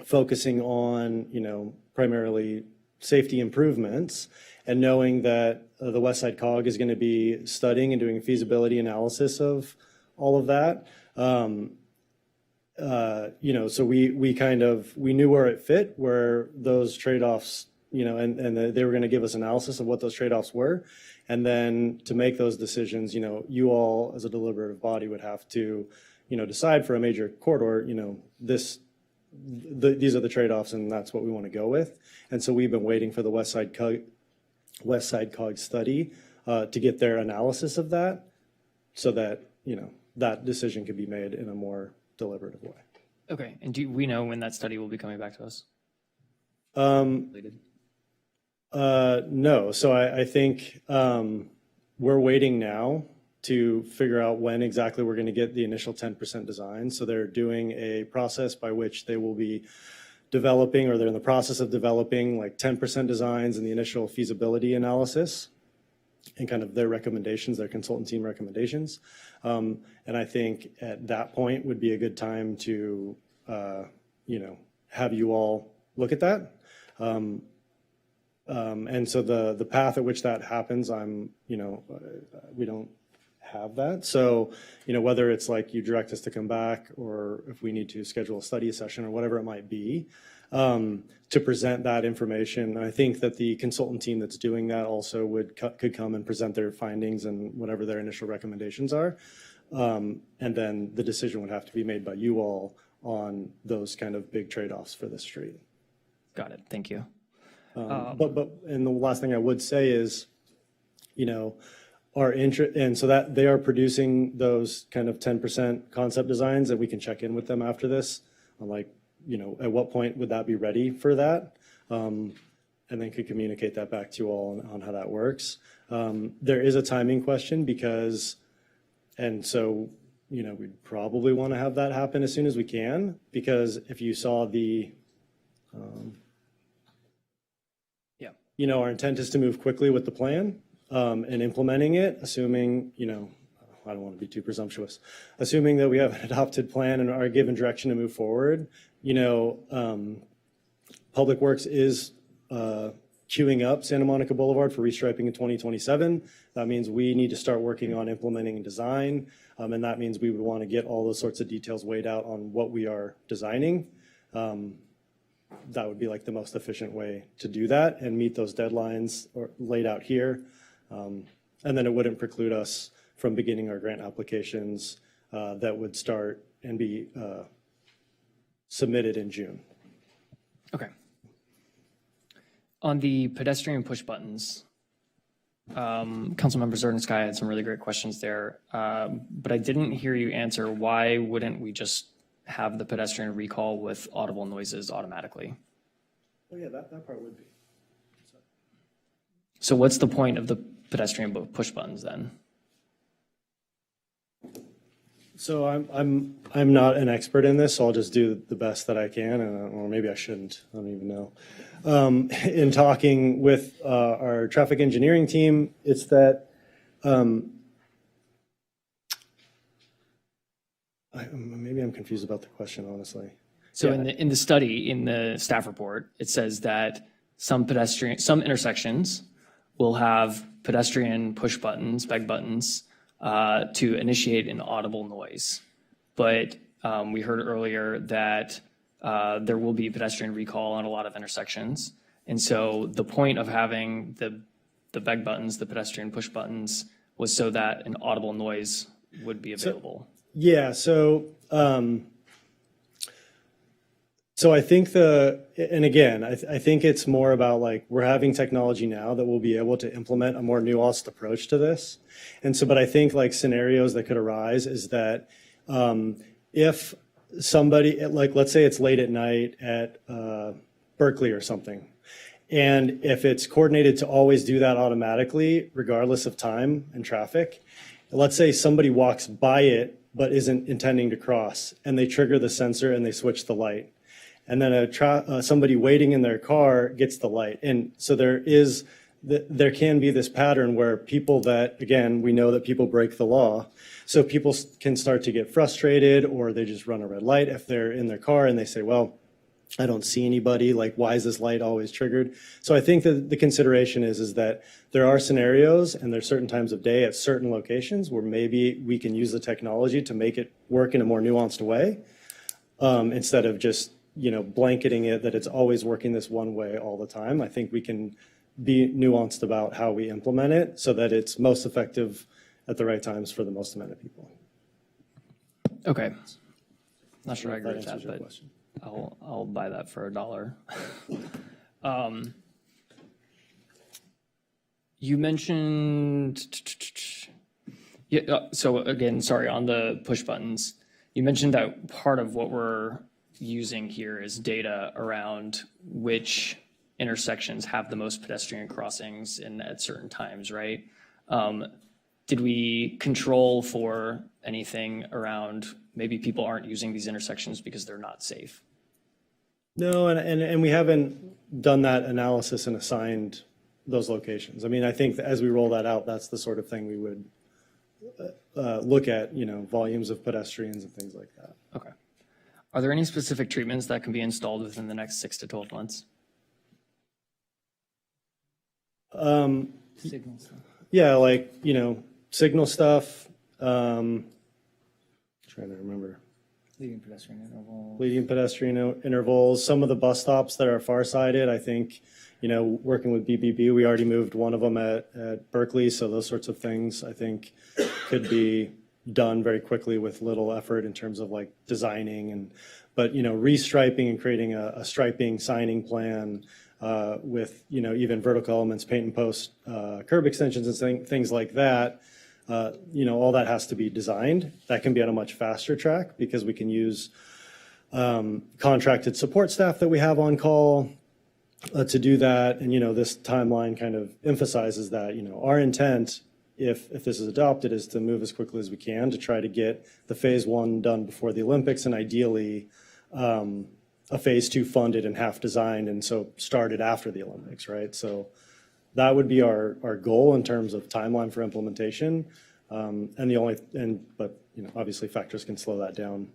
focusing on, primarily safety improvements, and knowing that the West Side COG is going to be studying and doing a feasibility analysis of all of that. So we knew where it fit, where those trade-offs, and they were going to give us analysis of what those trade-offs were. And then to make those decisions, you all as a deliberative body would have to, decide for a major corridor, these are the trade-offs and that's what we want to go with. And so we've been waiting for the West Side COG study to get their analysis of that, so that, that decision can be made in a more deliberative way. Okay, and do we know when that study will be coming back to us? No, so I think we're waiting now to figure out when exactly we're going to get the initial 10% design. So they're doing a process by which they will be developing, or they're in the process of developing, like 10% designs and the initial feasibility analysis and kind of their recommendations, their consultant team recommendations. And I think at that point would be a good time to, have you all look at that. And so the path at which that happens, we don't have that. So, whether it's like you direct us to come back, or if we need to schedule a study session or whatever it might be, to present that information. I think that the consultant team that's doing that also could come and present their findings and whatever their initial recommendations are. And then the decision would have to be made by you all on those kind of big trade-offs for the street. Got it, thank you. And the last thing I would say is, our interest, and so that they are producing those kind of 10% concept designs, that we can check in with them after this on, like, at what point would that be ready for that? And then could communicate that back to you all on how that works. There is a timing question and so, we'd probably want to have that happen as soon as we can, because if you saw our intent is to move quickly with the plan and implementing it, assuming, I don't want to be too presumptuous, assuming that we have an adopted plan and are given direction to move forward. Public Works is queuing up Santa Monica Boulevard for restriping in 2027. That means we need to start working on implementing and design. And that means we would want to get all those sorts of details weighed out on what we are designing. That would be like the most efficient way to do that and meet those deadlines laid out here. And then it wouldn't preclude us from beginning our grant applications that would start and be submitted in June. Okay. On the pedestrian push buttons, Councilmember Zernitzky had some really great questions there, but I didn't hear you answer why wouldn't we just have the pedestrian recall with audible noises automatically? Oh yeah, that part would be. So what's the point of the pedestrian push buttons then? So I'm not an expert in this, so I'll just do the best that I can, or maybe I shouldn't. I don't even know. In talking with our traffic engineering team, it's that maybe I'm confused about the question, honestly. So yeah. in the study, in the staff report, it says that some intersections will have pedestrian push buttons, beg buttons, to initiate an audible noise. But we heard earlier that there will be pedestrian recall on a lot of intersections. And so the point of having the beg buttons, the pedestrian push buttons, was so that an audible noise would be available. So I think I think it's more about, like, we're having technology now that will be able to implement a more nuanced approach to this. And so, but I think, like, scenarios that could arise is that if somebody, like, let's say it's late at night at Berkeley or something, and if it's coordinated to always do that automatically, regardless of time and traffic, let's say somebody walks by it but isn't intending to cross, and they trigger the sensor and they switch the light. And then somebody waiting in their car gets the light. And so there can be this pattern where people that, again, we know that people break the law. So people can start to get frustrated, or they just run a red light if they're in their car and they say, well, I don't see anybody, like, why is this light always triggered? So I think that the consideration is that there are scenarios and there's certain times of day at certain locations where maybe we can use the technology to make it work in a more nuanced way, instead of just, blanketing it that it's always working this one way all the time. I think we can be nuanced about how we implement it so that it's most effective at the right times for the most amount of people. Okay. Not sure I agree with answers that, your but question. I'll buy that for $1. You mentioned, so again, sorry, on the push buttons, you mentioned that part of what we're using here is data around which intersections have the most pedestrian crossings and at certain times, right? Did we control for anything around maybe people aren't using these intersections because they're not safe? No, and we haven't done that analysis and assigned those locations. I mean, I think that as we roll that out, that's the sort of thing we would look at, volumes of pedestrians and things like that. Okay. Are there any specific treatments that can be installed within the next 6 to 12 months? Signal stuff. Yeah, like, signal stuff. Trying to remember. Leading pedestrian intervals. Leading pedestrian intervals. Some of the bus stops that are farsighted, I think, working with BBB, we already moved one of them at Berkeley. So those sorts of things, I think, could be done very quickly with little effort in terms of like designing but restriping and creating a striping signing plan with even vertical elements, paint and post curb extensions and things like that. All that has to be designed. That can be on a much faster track because we can use contracted support staff that we have on call to do that. And this timeline kind of emphasizes that our intent, if this is adopted, is to move as quickly as we can to try to get the phase 1 done before the Olympics, and ideally a phase 2 funded and half designed, and so started after the Olympics, right? So that would be our goal in terms of timeline for implementation. But obviously factors can slow that down.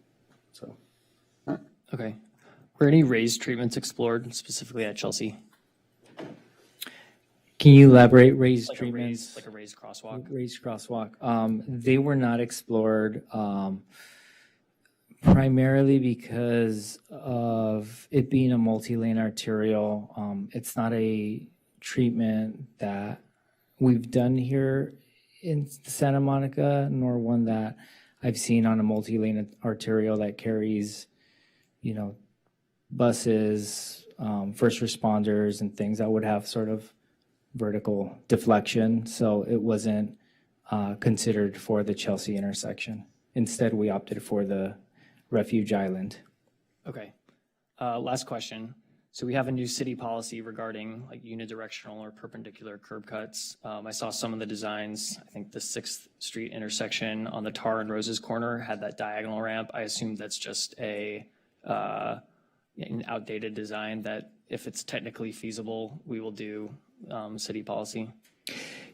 So. Okay. Were any raised treatments explored specifically at Chelsea? Can you elaborate? Raised Like treatments? like a raised crosswalk? Raised crosswalk. They were not explored primarily because of it being a multi-lane arterial. It's not a treatment that we've done here in Santa Monica, nor one that I've seen on a multi-lane arterial that carries, buses, first responders, and things that would have sort of vertical deflection. So it wasn't considered for the Chelsea intersection. Instead, we opted for the Refuge Island. Okay. Last question. So we have a new city policy regarding like unidirectional or perpendicular curb cuts. I saw some of the designs. I think the 6th Street intersection on the Tar and Roses corner had that diagonal ramp. I assume that's just an outdated design that if it's technically feasible, we will do city policy.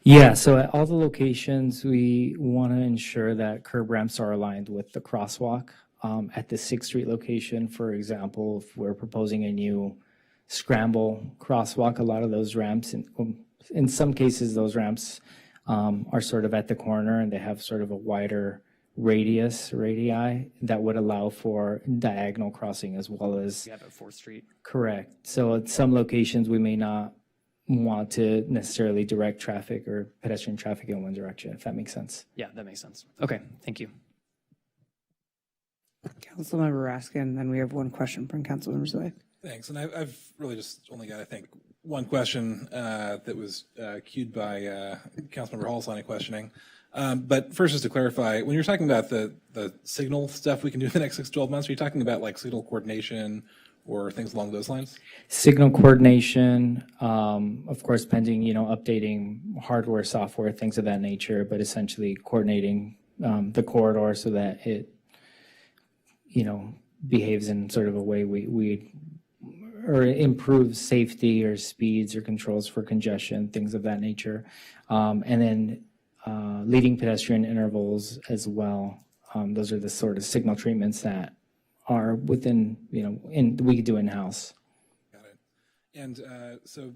Yeah, so at all the locations, we want to ensure that curb ramps are aligned with the crosswalk. At the 6th Street location, for example, if we're proposing a new scramble crosswalk, a lot of those ramps, in some cases, those ramps are sort of at the corner and they have sort of a wider radii that would allow for diagonal crossing as well as. We have at 4th Street. Correct. So at some locations, we may not want to necessarily direct traffic or pedestrian traffic in one direction, if that makes sense. Yeah, that makes sense. Okay, thank you. Councilmember Raskin, then we have one question from Councilmember Zoid. Thanks. And I've really just only got, I think, one question that was queued by Councilmember Hall's line of questioning. But first, just to clarify, when you're talking about the signal stuff we can do in the next 6 to 12 months, are you talking about like signal coordination or things along those lines? Signal coordination, of course, pending, updating hardware, software, things of that nature, but essentially coordinating the corridor so that it, behaves in sort of a way or improves safety or speeds or controls for congestion, things of that nature. And then leading pedestrian intervals as well. Those are the sort of signal treatments that are within, we could do in-house. And so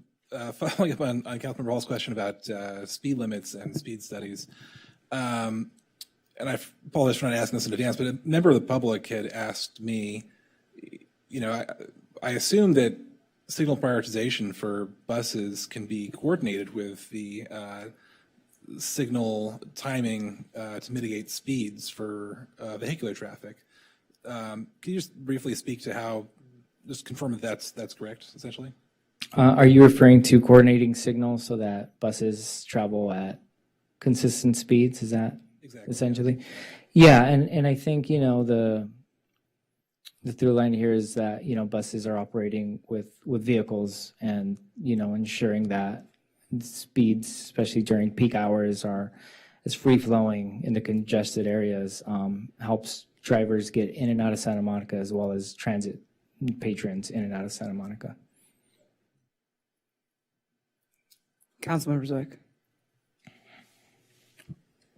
following up on Councilmember Hall's question about speed limits and speed studies, and I apologize for not asking this in advance, but a member of the public had asked me, I assume that signal prioritization for buses can be coordinated with the signal timing to mitigate speeds for vehicular traffic. Can you just briefly speak to how, just confirm that that's correct, essentially? Are you referring to coordinating signals so that buses travel at consistent speeds? Is that essentially? Yeah, and I think, the through line here is that, buses are operating with vehicles and, ensuring that speeds, especially during peak hours, are as free flowing in the congested areas, helps drivers get in and out of Santa Monica as well as transit patrons in and out of Santa Monica. Councilmember Zoic.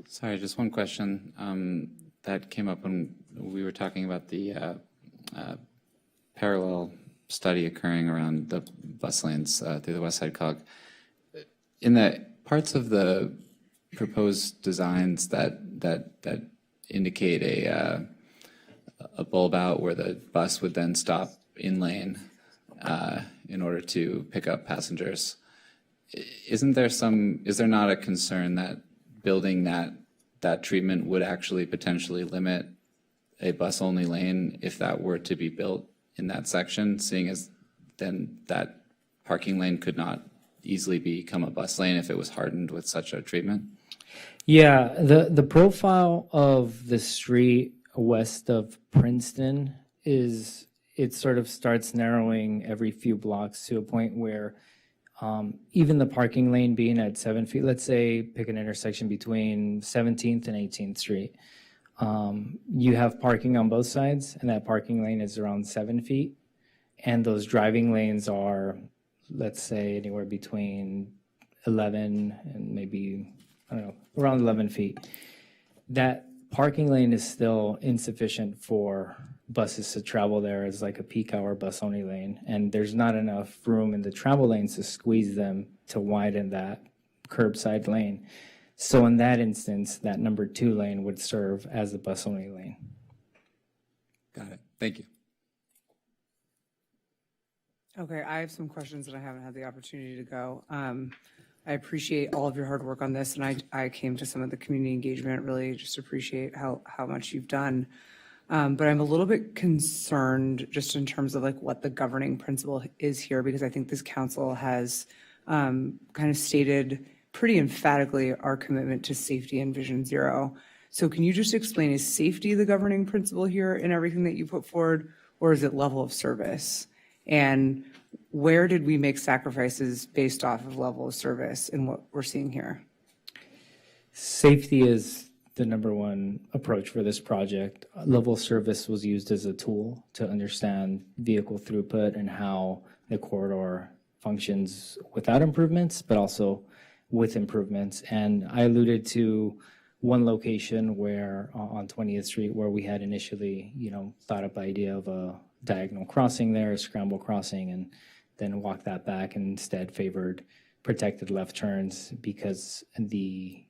Sorry, just one question that came up when we were talking about the parallel study occurring around the bus lanes through the West Side Cog. In the parts of the proposed designs that indicate a bulb out where the bus would then stop in lane in order to pick up passengers, is there not a concern that building that treatment would actually potentially limit a bus-only lane if that were to be built in that section, seeing as then that parking lane could not easily become a bus lane if it was hardened with such a treatment? Yeah, the profile of the street west of Princeton is, it sort of starts narrowing every few blocks to a point where even the parking lane being at 7 feet, let's say pick an intersection between 17th and 18th Street. You have parking on both sides, and that parking lane is around 7 feet. And those driving lanes are, let's say, anywhere between 11 and maybe, around 11 feet. That parking lane is still insufficient for buses to travel there as like a peak hour bus only lane. And there's not enough room in the travel lanes to squeeze them to widen that curbside lane. So in that instance, that number 2 lane would serve as a bus only lane. Got it. Thank you. Okay, I have some questions that I haven't had the opportunity to go. I appreciate all of your hard work on this, and I came to some of the community engagement, really just appreciate how much you've done. But I'm a little bit concerned just in terms of like what the governing principle is here, because I think this council has kind of stated pretty emphatically our commitment to safety and Vision Zero. So can you just explain, is safety the governing principle here in everything that you put forward, or is it level of service? And where did we make sacrifices based off of level of service in what we're seeing here? Safety is the number one approach for this project. Level of service was used as a tool to understand vehicle throughput and how the corridor functions without improvements, but also with improvements. And I alluded to one location where on 20th Street where we had initially, thought up the idea of a diagonal crossing there, a scramble crossing, and then walked that back and instead favored protected left turns because the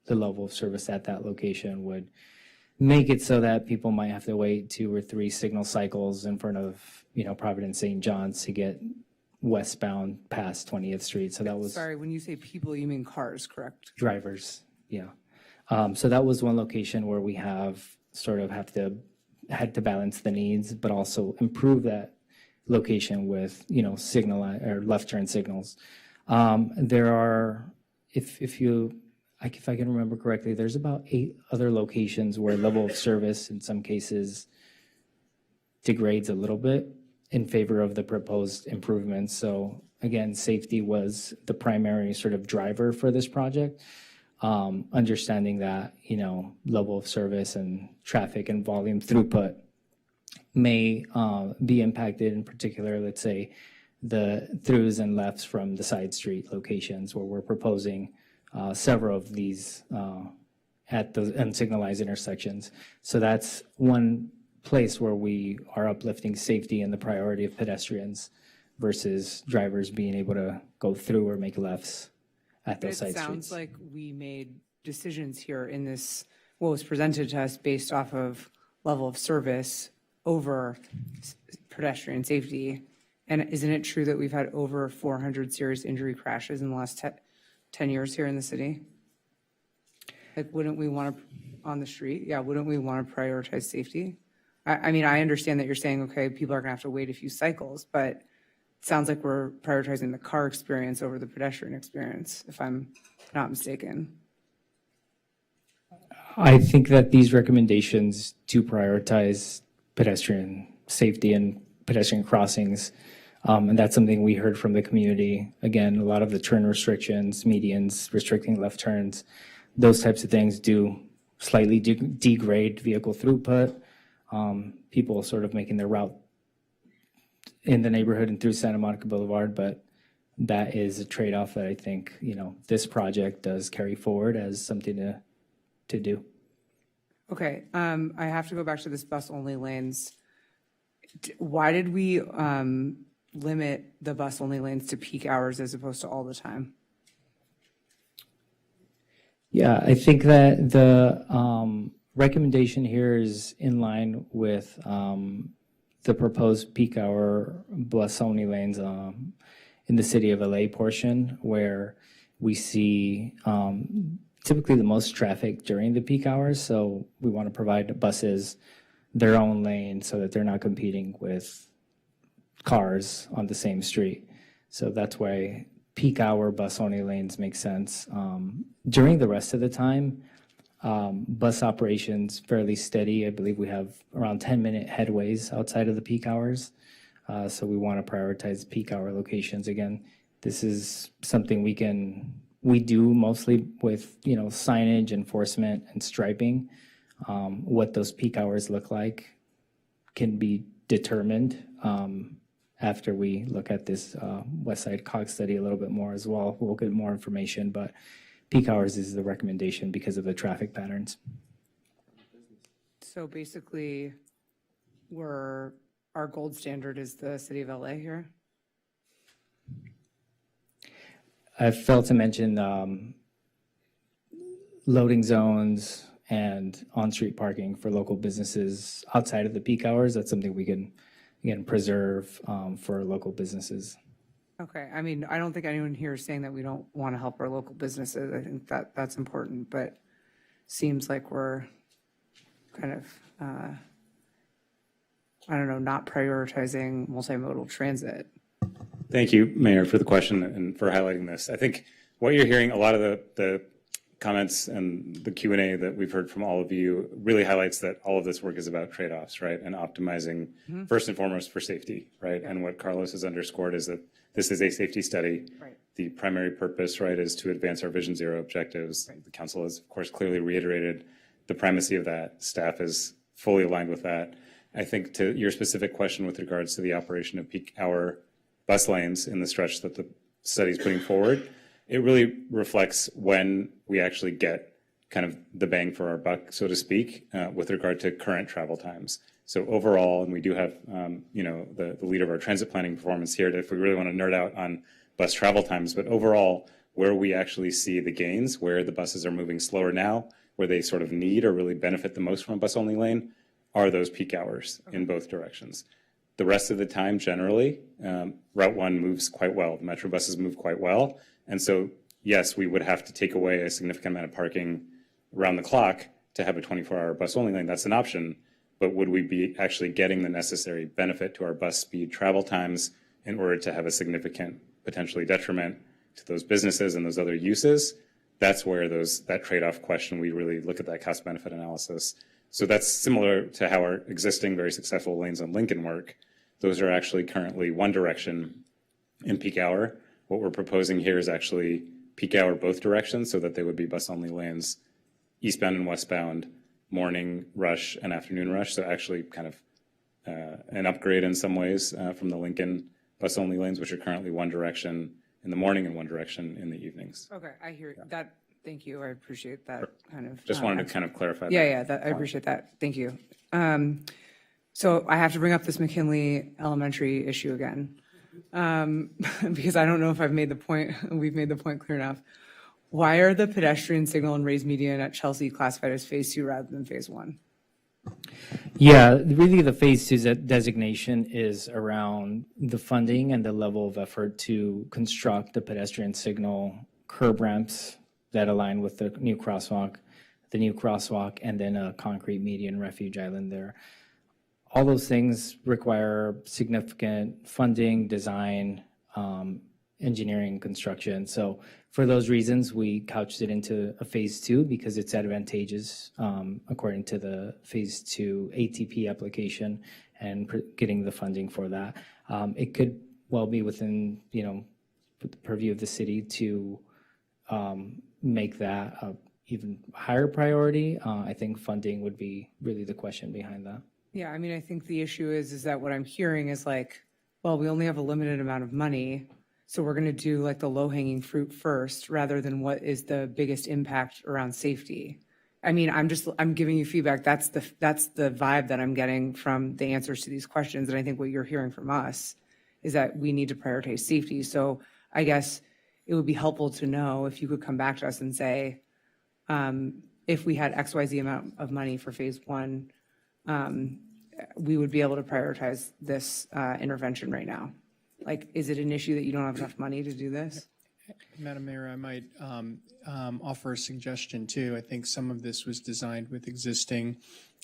level of service at that location would make it so that people might have to wait 2 or 3 signal cycles in front of, Providence St. John's to get westbound past 20th Street. So that was... Sorry, when you say people, you mean cars, correct? Drivers, yeah. So that was one location where we had to balance the needs, but also improve that location with, signal or left turn signals. There are, if I can remember correctly, there's about 8 other locations where level of service in some cases degrades a little bit. in favor of the proposed improvements. So again, safety was the primary sort of driver for this project. Understanding that, level of service and traffic and volume throughput may be impacted, in particular, let's say, the throughs and lefts from the side street locations where we're proposing several of these at the unsignalized intersections. So that's one place where we are uplifting safety and the priority of pedestrians versus drivers being able to go through or make lefts at those side It streets. sounds like we made decisions here in this, what was presented to us based off of level of service over pedestrian safety. And isn't it true that we've had over 400 serious injury crashes in the last 10 years here in the city? Like, wouldn't we want to, on the street, wouldn't we want to prioritize safety? I mean, I understand that you're saying, okay, people are going to have to wait a few cycles, but it sounds like we're prioritizing the car experience over the pedestrian experience, if I'm not mistaken. I think that these recommendations do prioritize pedestrian safety and pedestrian crossings. And that's something we heard from the community. Again, a lot of the turn restrictions, medians, restricting left turns, those types of things do slightly degrade vehicle throughput. People sort of making their route in the neighborhood and through Santa Monica Boulevard, but that is a trade-off that I think, this project does carry forward as something to do. Okay, I have to go back to this bus-only lanes. Why did we limit the bus-only lanes to peak hours as opposed to all the time? Yeah, I think that the recommendation here is in line with the proposed peak hour bus-only lanes in the city of LA portion, where we see typically the most traffic during the peak hours. So we want to provide buses their own lane so that they're not competing with cars on the same street. So that's why peak hour bus-only lanes make sense. During the rest of the time, bus operations fairly steady. I believe we have around 10-minute headways outside of the peak hours. So we want to prioritize peak hour locations. Again, this is something we do mostly with, signage, enforcement, and striping. What those peak hours look like can be determined after we look at this West Side COG study a little bit more as well. We'll get more information, but peak hours is the recommendation because of the traffic patterns. So basically, our gold standard is the city of LA here? I failed to mention loading zones and on-street parking for local businesses outside of the peak hours. That's something we can, again, preserve for local businesses. Okay, I mean, I don't think anyone here is saying that we don't want to help our local businesses. I think that's important, but seems like we're kind of, not prioritizing multimodal transit. Thank you, Mayor, for the question and for highlighting this. I think what you're hearing, a lot of the comments and the Q&A that we've heard from all of you really highlights that all of this work is about trade-offs, right? And optimizing first and foremost for safety, right? And what Carlos has underscored is that this is a safety study. Right. The primary purpose, right, is to advance our Vision Zero objectives. Right. The council has, of course, clearly reiterated the primacy of that. Staff is fully aligned with that. I think to your specific question with regards to the operation of peak hour bus lanes in the stretch that the study is putting forward, it really reflects when we actually get kind of the bang for our buck, so to speak, with regard to current travel times. So overall, and we do have, the leader of our transit planning performance here, if we really want to nerd out on bus travel times, but overall, where we actually see the gains, where the buses are moving slower now, where they sort of need or really benefit the most from a bus-only lane, are those peak hours in both directions. The rest of the time, generally, Route 1 moves quite well. The Metro buses move quite well. And so, yes, we would have to take away a significant amount of parking around the clock to have a 24-hour bus-only lane. That's an option. But would we be actually getting the necessary benefit to our bus speed travel times in order to have a significant, potentially detriment to those businesses and those other uses? That's where that trade-off question, we really look at that cost-benefit analysis. So that's similar to how our existing very successful lanes on Lincoln work. Those are actually currently one direction in peak hour. What we're proposing here is actually peak hour both directions, so that they would be bus-only lanes, eastbound and westbound, morning rush and afternoon rush. So actually kind of an upgrade in some ways from the Lincoln bus-only lanes, which are currently one direction in the morning and one direction in the evenings. Okay, I hear that. Thank you. I appreciate that kind of. Just wanted to kind of clarify. Yeah, I appreciate that. Thank you. So I have to bring up this McKinley Elementary issue again, because I don't know if I've made the point, we've made the point clear enough. Why are the pedestrian signal and raised median at Chelsea classified as phase 2 rather than phase 1? Yeah, really the phase 2 designation is around the funding and the level of effort to construct the pedestrian signal curb ramps that align with the new crosswalk, and then a concrete median refuge island there. All those things require significant funding, design, engineering, construction. So for those reasons, we couched it into a phase 2 because it's advantageous according to the phase 2 ATP application and getting the funding for that. It could well be within, the purview of the city to make that a even higher priority. I think funding would be really the question behind that. Yeah, I mean, I think the issue is that what I'm hearing is like, well, we only have a limited amount of money, so we're going to do like the low-hanging fruit first rather than what is the biggest impact around safety. I mean, I'm giving you feedback. That's the vibe that I'm getting from the answers to these questions. And I think what you're hearing from us is that we need to prioritize safety. So I guess it would be helpful to know if you could come back to us and say, if we had XYZ amount of money for phase 1, we would be able to prioritize this intervention right now. Like, is it an issue that you don't have enough money to do this? Madam Mayor, I might offer a suggestion too. I think some of this was designed with existing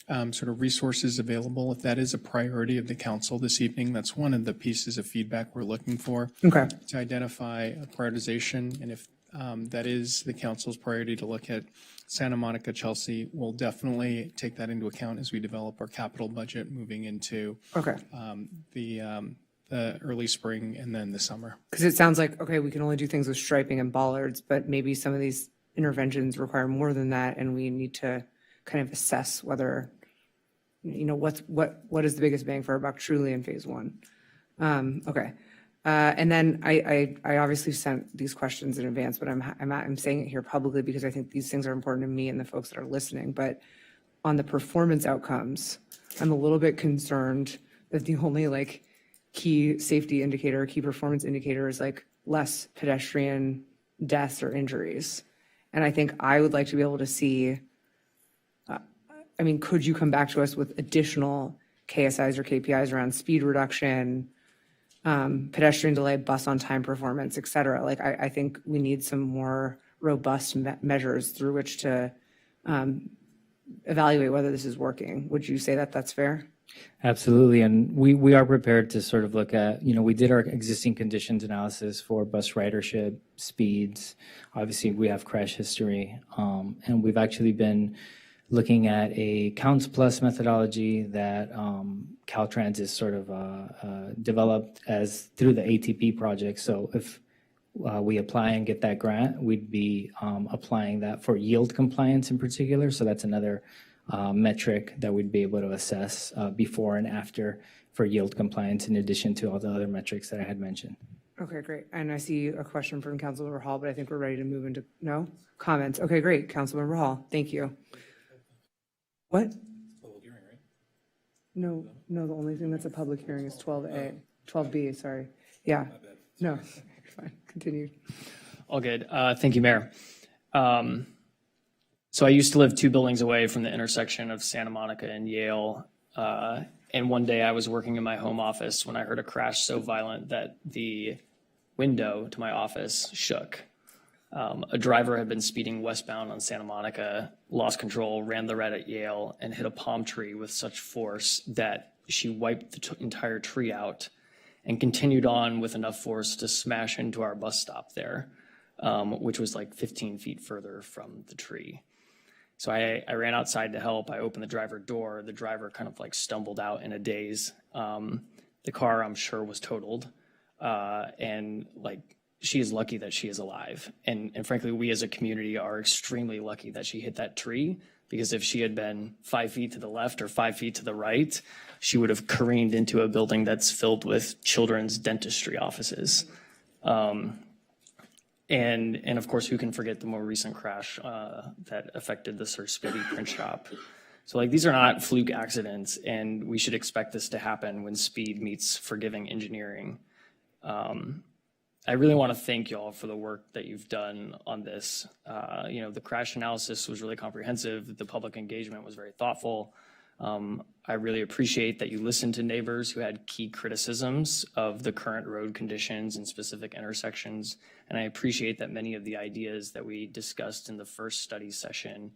sort of resources available. If that is a priority of the council this evening, that's one of the pieces of feedback we're looking for. Okay. To identify a prioritization, and if that is the council's priority to look at Santa Monica, Chelsea, we'll definitely take that into account as we develop our capital budget moving into the early spring and then the summer. Because it sounds like, okay, we can only do things with striping and bollards, but maybe some of these interventions require more than that, and we need to kind of assess whether, what is the biggest bang for our buck truly in phase 1. Okay. And then I obviously sent these questions in advance, but I'm saying it here publicly because I think these things are important to me and the folks that are listening. But on the performance outcomes, I'm a little bit concerned that the only key safety indicator, key performance indicator is less pedestrian deaths or injuries. And I think I would like to be able to see, could you come back to us with additional KSIs or KPIs around speed reduction, pedestrian delay, bus on time performance, et cetera? I think we need some more robust measures through which to evaluate whether this is working. Would you say that that's fair? Absolutely. And we are prepared to sort of look at, we did our existing conditions analysis for bus ridership, speeds. Obviously, we have crash history. And we've actually been looking at a counts plus methodology that Caltrans is sort of developed as through the ATP project. So if we apply and get that grant, we'd be applying that for yield compliance in particular. So that's another metric that we'd be able to assess before and after for yield compliance, in addition to all the other metrics that I had mentioned. Okay, great. And I see a question from Councilmember Hall, but I think we're ready to move into, comments. Okay, great. Councilmember Hall, thank you. What? No, the only thing that's a public hearing is 12A, 12B, sorry. Yeah, no, fine, continue. All good. Thank you, Mayor. So I used to live 2 buildings away from the intersection of Santa Monica and Yale. And one day I was working in my home office when I heard a crash so violent that the window to my office shook. A driver had been speeding westbound on Santa Monica, lost control, ran the red at Yale, and hit a palm tree with such force that she wiped the entire tree out and continued on with enough force to smash into our bus stop there, which was 15 feet further from the tree. So I ran outside to help. I opened the driver door. The driver kind of stumbled out in a daze. The car, I'm sure, was totaled. And like, she is lucky that she is alive. And frankly, we as a community are extremely lucky that she hit that tree, because if she had been 5 feet to the left or 5 feet to the right, she would have careened into a building that's filled with children's dentistry offices. And of course, who can forget the more recent crash that affected the Sir Spivey print shop? So like, these are not fluke accidents, and we should expect this to happen when speed meets forgiving engineering. I really want to thank you all for the work that you've done on this. The crash analysis was really comprehensive. The public engagement was very thoughtful. I really appreciate that you listened to neighbors who had key criticisms of the current road conditions and specific intersections. And I appreciate that many of the ideas that we discussed in the first study session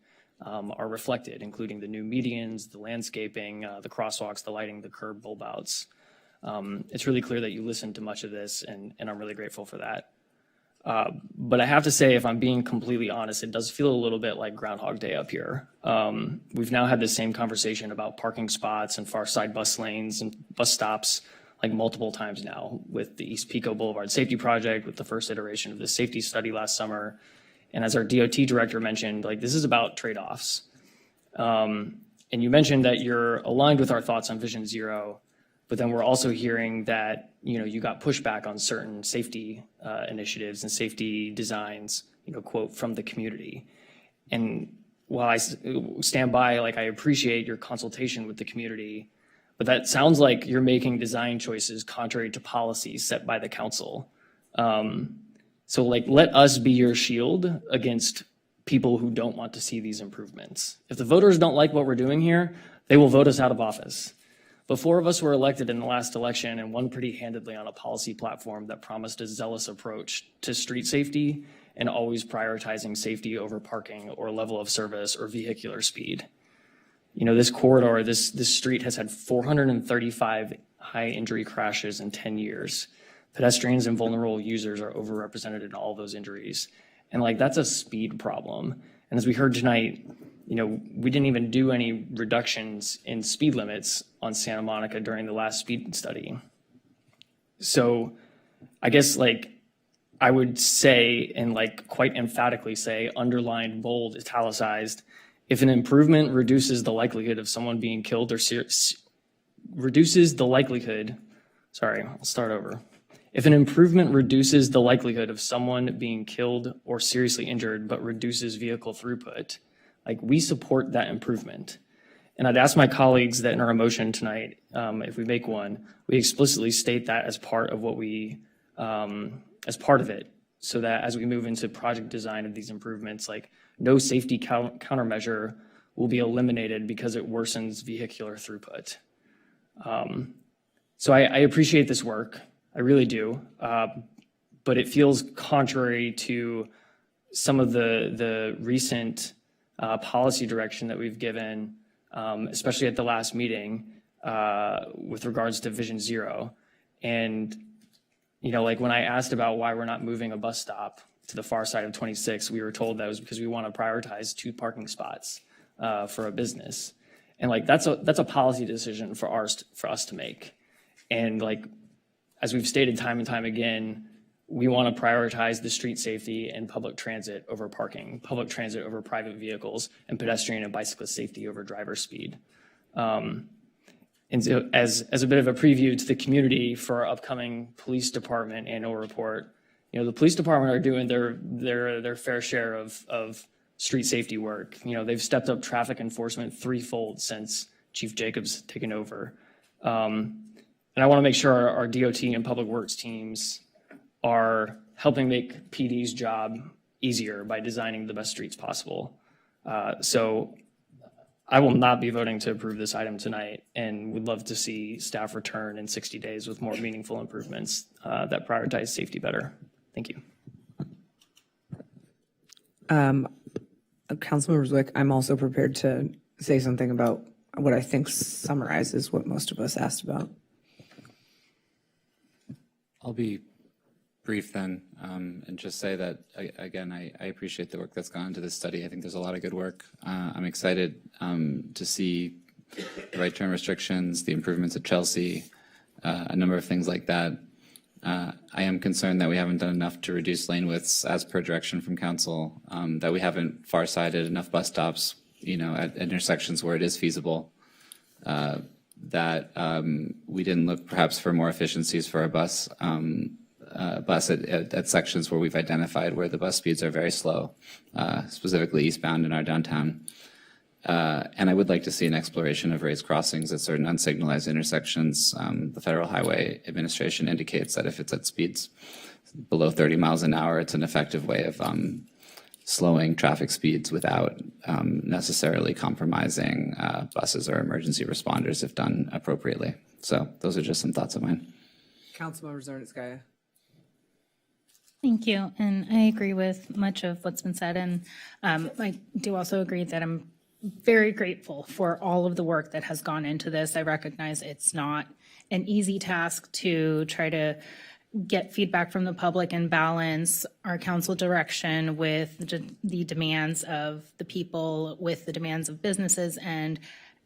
are reflected, including the new medians, the landscaping, the crosswalks, the lighting, the curb bulb outs. It's really clear that you listened to much of this, and I'm really grateful for that. But I have to say, if I'm being completely honest, it does feel a little bit like Groundhog Day up here. We've now had the same conversation about parking spots and far side bus lanes and bus stops like multiple times now, with the East Pico Boulevard Safety Project, with the first iteration of the safety study last summer. And as our DOT director mentioned, like, this is about trade-offs. And you mentioned that you're aligned with our thoughts on Vision Zero, but then we're also hearing that, you got pushback on certain safety initiatives and safety designs, quote, from the community. And while I stand by, like, I appreciate your consultation with the community, but that sounds like you're making design choices contrary to policies set by the council. So like, let us be your shield against people who don't want to see these improvements. If the voters don't like what we're doing here, they will vote us out of office. But 4 of us were elected in the last election, and won pretty handedly on a policy platform that promised a zealous approach to street safety and always prioritizing safety over parking or level of service or vehicular speed. This corridor, this street has had 435 high injury crashes in 10 years. Pedestrians and vulnerable users are overrepresented in all those injuries. And like, that's a speed problem. And as we heard tonight, we didn't even do any reductions in speed limits on Santa Monica during the last speed study. So I guess, like, I would say, and like quite emphatically say, underlined, bold, italicized, if an improvement reduces the likelihood of someone being killed or reduces the likelihood, I'll start over. If an improvement reduces the likelihood of someone being killed or seriously injured, but reduces vehicle throughput, like, we support that improvement. And I'd ask my colleagues that in our motion tonight, if we make one, we explicitly state that as part of what we, as part of it, so that as we move into project design of these improvements, like, no safety countermeasure will be eliminated because it worsens vehicular throughput. So I appreciate this work. I really do. But it feels contrary to some of the recent policy direction that we've given, especially at the last meeting, with regards to Vision Zero. And, like, when I asked about why we're not moving a bus stop to the far side of 26, we were told that was because we want to prioritize 2 parking spots for a business. And like, that's a policy decision for us to make. And like, as we've stated time and time again, we want to prioritize the street safety and public transit over parking, public transit over private vehicles, and pedestrian and bicyclist safety over driver speed. And so as a bit of a preview to the community for our upcoming police department annual report, the police department are doing their fair share of street safety work. They've stepped up traffic enforcement 3-fold since Chief Jacobs taken over. And I want to make sure our DOT and public works teams are helping make PD's job easier by designing the best streets possible. So I will not be voting to approve this item tonight, and would love to see staff return in 60 days with more meaningful improvements that prioritize safety better. Thank you. Councilmember Zwick, I'm also prepared to say something about what I think summarizes what most of us asked about. I'll be brief then, and just say that, again, I appreciate the work that's gone into this study. I think there's a lot of good work. I'm excited to see the right turn restrictions, the improvements at Chelsea, a number of things like that. I am concerned that we haven't done enough to reduce lane widths as per direction from council, that we haven't far-sighted enough bus stops, at intersections where it is feasible, that we didn't look perhaps for more efficiencies for our bus at sections where we've identified where the bus speeds are very slow, specifically eastbound in our downtown. And I would like to see an exploration of raised crossings at certain unsignalized intersections. The Federal Highway Administration indicates that if it's at speeds below 30 miles an hour, it's an effective way of slowing traffic speeds without necessarily compromising buses or emergency responders if done appropriately. So those are just some thoughts of mine. Councilmember Zarnitskaya. Thank you. And I agree with much of what's been said. And I do also agree that I'm very grateful for all of the work that has gone into this. I recognize it's not an easy task to try to get feedback from the public and balance our council direction with the demands of the people, with the demands of businesses and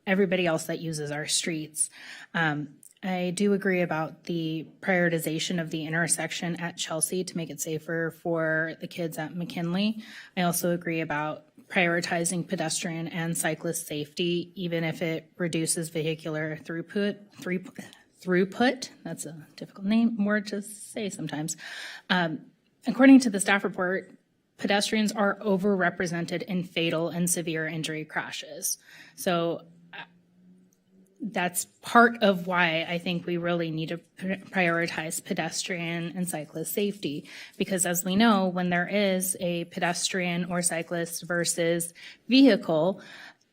everybody else that uses our streets. I do agree about the prioritization of the intersection at Chelsea to make it safer for the kids at McKinley. I also agree about prioritizing pedestrian and cyclist safety, even if it reduces vehicular throughput. That's a difficult word to say sometimes. According to the staff report, pedestrians are overrepresented in fatal and severe injury crashes. So that's part of why I think we really need to prioritize pedestrian and cyclist safety, because as we know, when there is a pedestrian or cyclist versus vehicle,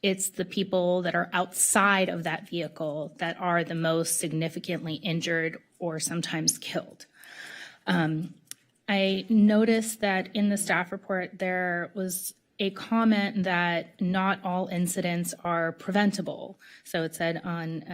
it's the people that are outside of that vehicle that are the most significantly injured or sometimes killed. I noticed that in the staff report, there was a comment that not all incidents are preventable. So it said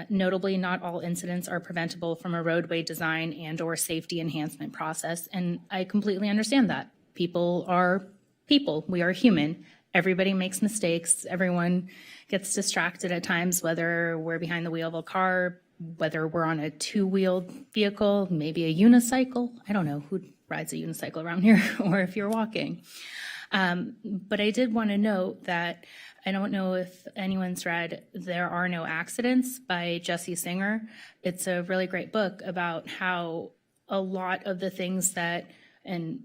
notably, not all incidents are preventable from a roadway design and or safety enhancement process. And I completely understand that. People are people. We are human. Everybody makes mistakes. Everyone gets distracted at times, whether we're behind the wheel of a car, whether we're on a two-wheeled vehicle, maybe a unicycle. I don't know who rides a unicycle around here, or if you're walking. But I did want to note that I don't know if anyone's read There Are No Accidents by Jesse Singer. It's a really great book about how a lot of the things that, and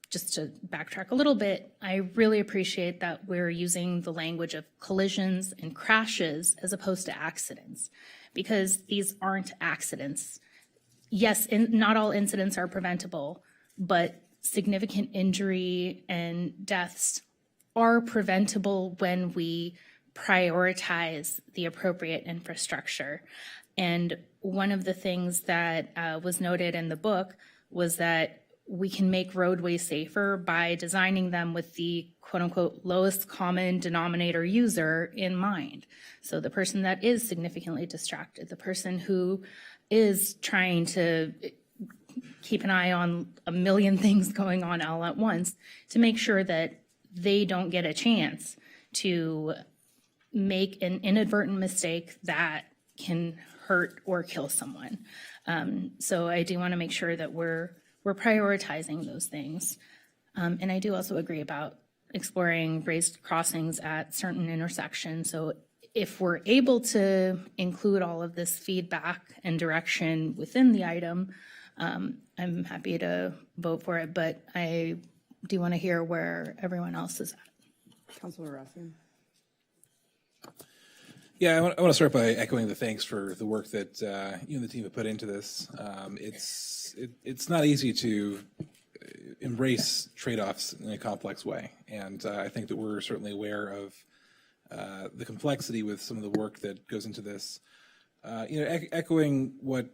just to backtrack a little bit, I really appreciate that we're using the language of collisions and crashes as opposed to accidents, because these aren't accidents. Yes, not all incidents are preventable, but significant injury and deaths are preventable when we prioritize the appropriate infrastructure. And one of the things that was noted in the book was that we can make roadways safer by designing them with the quote unquote lowest common denominator user in mind. So the person that is significantly distracted, the person who is trying to keep an eye on a million things going on all at once, to make sure that they don't get a chance to make an inadvertent mistake that can hurt or kill someone. So I do want to make sure that we're prioritizing those things. And I do also agree about exploring raised crossings at certain intersections. So if we're able to include all of this feedback and direction within the item, I'm happy to vote for it, but I do want to hear where everyone else is at. Councilor Rossi. Yeah, I want to start by echoing the thanks for the work that you and the team have put into this. It's not easy to embrace trade-offs in a complex way, and I think that we're certainly aware of the complexity with some of the work that goes into this. Echoing what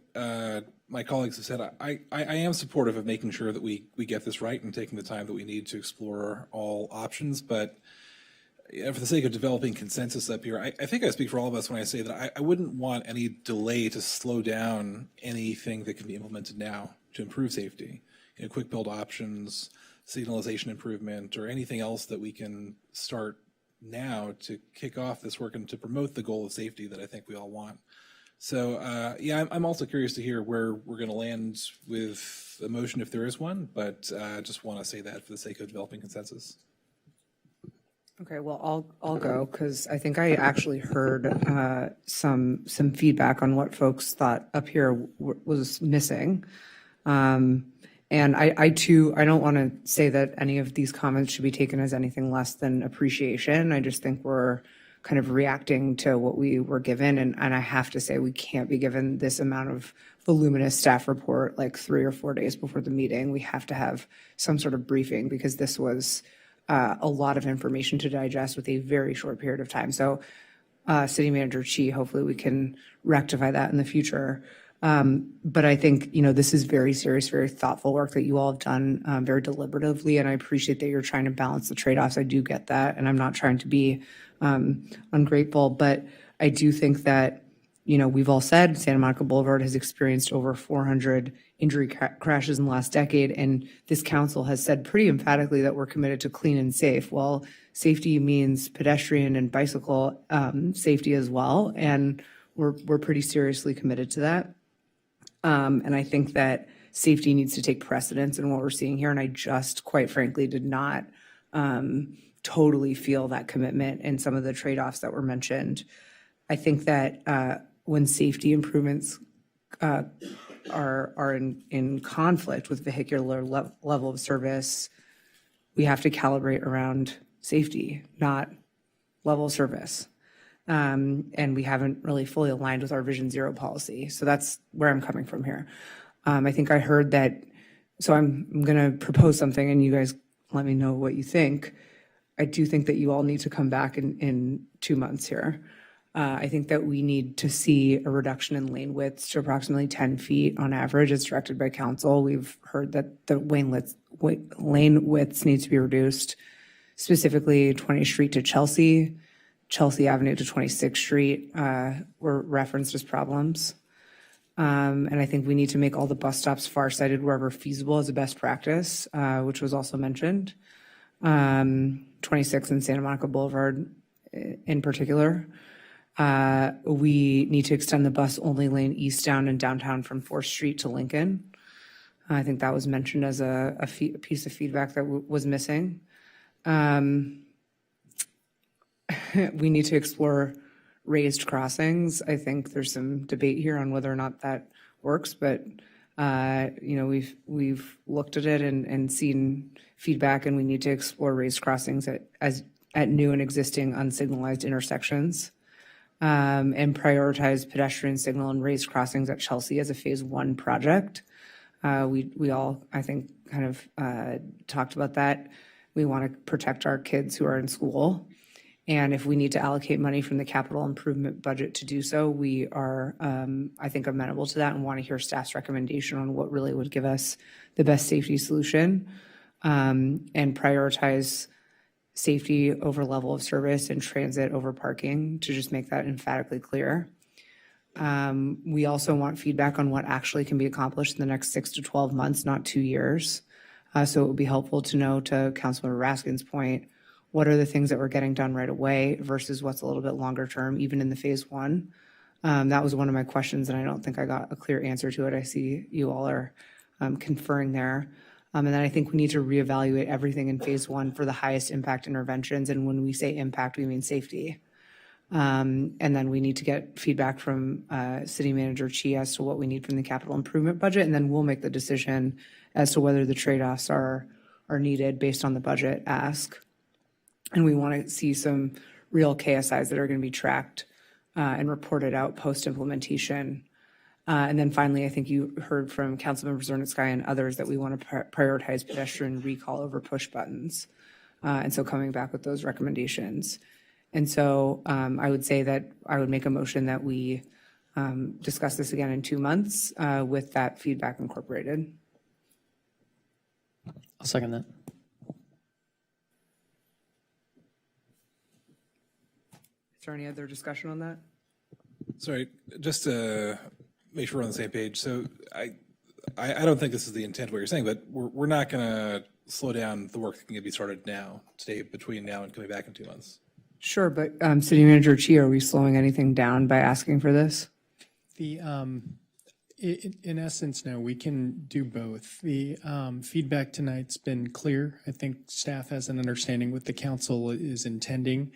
my colleagues have said, I am supportive of making sure that we get this right and taking the time that we need to explore all options. But for the sake of developing consensus up here, I think I speak for all of us when I say that I wouldn't want any delay to slow down anything that can be implemented now to improve safety. Quick build options, signalization improvement, or anything else that we can start now to kick off this work and to promote the goal of safety that I think we all want. So, yeah, I'm also curious to hear where we're going to land with a motion if there is one, but I just want to say that for the sake of developing consensus. Okay, well, I'll go because I think I actually heard some feedback on what folks thought up here was missing. And I too, I don't want to say that any of these comments should be taken as anything less than appreciation. I just think we're kind of reacting to what we were given. And I have to say, we can't be given this amount of voluminous staff report like 3 or 4 days before the meeting. We have to have some sort of briefing because this was a lot of information to digest with a very short period of time. So City Manager Chi, hopefully we can rectify that in the future. But I think, this is very serious, very thoughtful work that you all have done very deliberatively. And I appreciate that you're trying to balance the trade-offs. I do get that. And I'm not trying to be ungrateful, but I do think that, we've all said Santa Monica Boulevard has experienced over 400 injury crashes in the last decade. And this council has said pretty emphatically that we're committed to clean and safe. Well, safety means pedestrian and bicycle safety as well. And we're pretty seriously committed to that. And I think that safety needs to take precedence in what we're seeing here. And I just, quite frankly, did not totally feel that commitment in some of the trade-offs that were mentioned. I think that when safety improvements are in conflict with vehicular level of service, we have to calibrate around safety, not level of service. And we haven't really fully aligned with our Vision Zero policy. So that's where I'm coming from here. I think I heard that, so I'm going to propose something and you guys let me know what you think. I do think that you all need to come back in 2 months here. I think that we need to see a reduction in lane widths to approximately 10 feet on average as directed by council. We've heard that the lane widths need to be reduced, specifically 20th Street to Chelsea Avenue to 26th Street were referenced as problems. And I think we need to make all the bus stops far-sighted wherever feasible as a best practice, which was also mentioned. 26 and Santa Monica Boulevard in particular. We need to extend the bus-only lane eastbound and downtown from 4th Street to Lincoln. I think that was mentioned as a piece of feedback that was missing. We need to explore raised crossings. I think there's some debate here on whether or not that works, but we've looked at it and seen feedback, and we need to explore raised crossings at new and existing unsignalized intersections, and prioritize pedestrian signal and raised crossings at Chelsea as a phase 1 project. We all, I think, kind of talked about that. We want to protect our kids who are in school. And if we need to allocate money from the capital improvement budget to do so, we are, I think, amenable to that and want to hear staff's recommendation on what really would give us the best safety solution, and prioritize safety over level of service and transit over parking, to just make that emphatically clear. We also want feedback on what actually can be accomplished in the next 6 to 12 months, not 2 years. So it would be helpful to know, to Councilmember Raskin's point, what are the things that we're getting done right away versus what's a little bit longer term, even in the phase 1. That was one of my questions, and I don't think I got a clear answer to it. I see you all are conferring there. And then I think we need to reevaluate everything in phase 1 for the highest impact interventions. And when we say impact, we mean safety. And then we need to get feedback from City Manager Chi as to what we need from the capital improvement budget. And then we'll make the decision as to whether the trade-offs are needed based on the budget ask. And we want to see some real KSIs that are going to be tracked and reported out post-implementation. And then finally, I think you heard from Councilmember Zernitsky and others that we want to prioritize pedestrian recall over push buttons. And so coming back with those recommendations. And so I would say that I would make a motion that we discuss this again in 2 months with that feedback incorporated. I'll second that. Is there any other discussion on that? Sorry, just to make sure we're on the same page. So I don't think this is the intent of what you're saying, but we're not going to slow down the work that can be started now, today, between now and coming back in 2 months. Sure, but City Manager Chi, are we slowing anything down by asking for this? In essence, no, we can do both. The feedback tonight's been clear. I think staff has an understanding what the council is intending.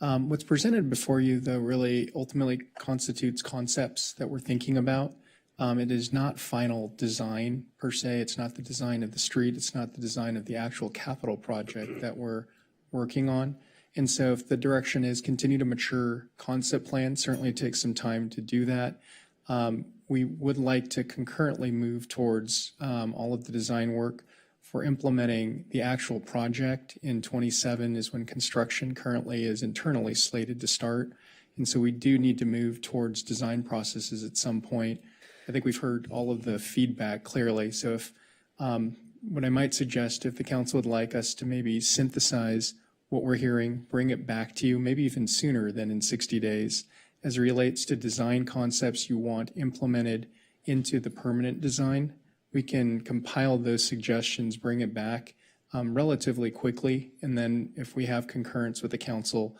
What's presented before you, though, really ultimately constitutes concepts that we're thinking about. It is not final design per se. It's not the design of the street. It's not the design of the actual capital project that we're working on. And so if the direction is continue to mature concept plans, certainly takes some time to do that. We would like to concurrently move towards all of the design work for implementing the actual project. In 27 is when construction currently is internally slated to start. And so we do need to move towards design processes at some point. I think we've heard all of the feedback clearly. So if what I might suggest, if the council would like us to maybe synthesize what we're hearing, bring it back to you, maybe even sooner than in 60 days, as it relates to design concepts you want implemented into the permanent design, we can compile those suggestions, bring it back relatively quickly, and then if we have concurrence with the council,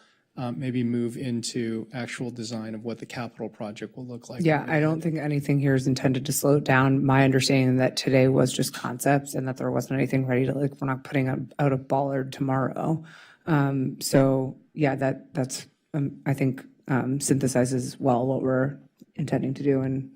maybe move into actual design of what the capital project will look like. Yeah, I don't think anything here is intended to slow it down. My understanding that today was just concepts and that there wasn't anything ready to, like, we're not putting out a bollard tomorrow. So yeah, that's I think synthesizes well what we're intending to do. And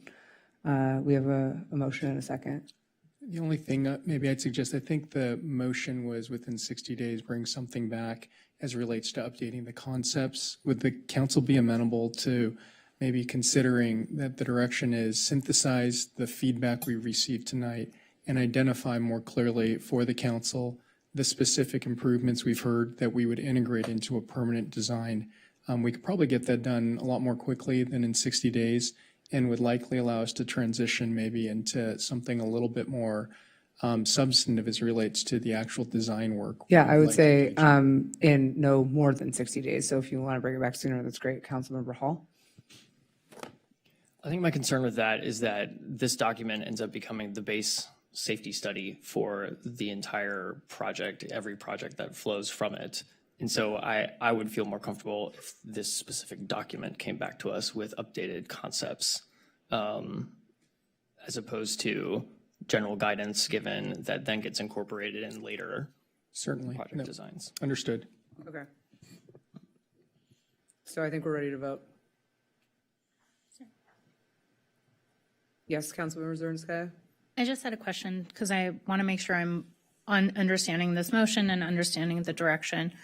we have a motion and a second. The only thing maybe I'd suggest, I think the motion was within 60 days, bring something back as it relates to updating the concepts. Would the council be amenable to maybe considering that the direction is synthesize the feedback we received tonight and identify more clearly for the council the specific improvements we've heard that we would integrate into a permanent design? We could probably get that done a lot more quickly than in 60 days and would likely allow us to transition maybe into something a little bit more substantive as it relates to the actual design work. Yeah, I would say in no more than 60 days. So if you want to bring it back sooner, that's great. Councilmember Hall? I think my concern with that is that this document ends up becoming the base safety study for the entire project, every project that flows from it. And so I would feel more comfortable if this specific document came back to us with updated concepts as opposed to general guidance given that then gets incorporated in later Certainly. project designs. Understood. Okay. So I think we're ready to vote. Yes, Councilmember Zernskaya? I just had a question because I want to make sure I'm understanding this motion and understanding the direction.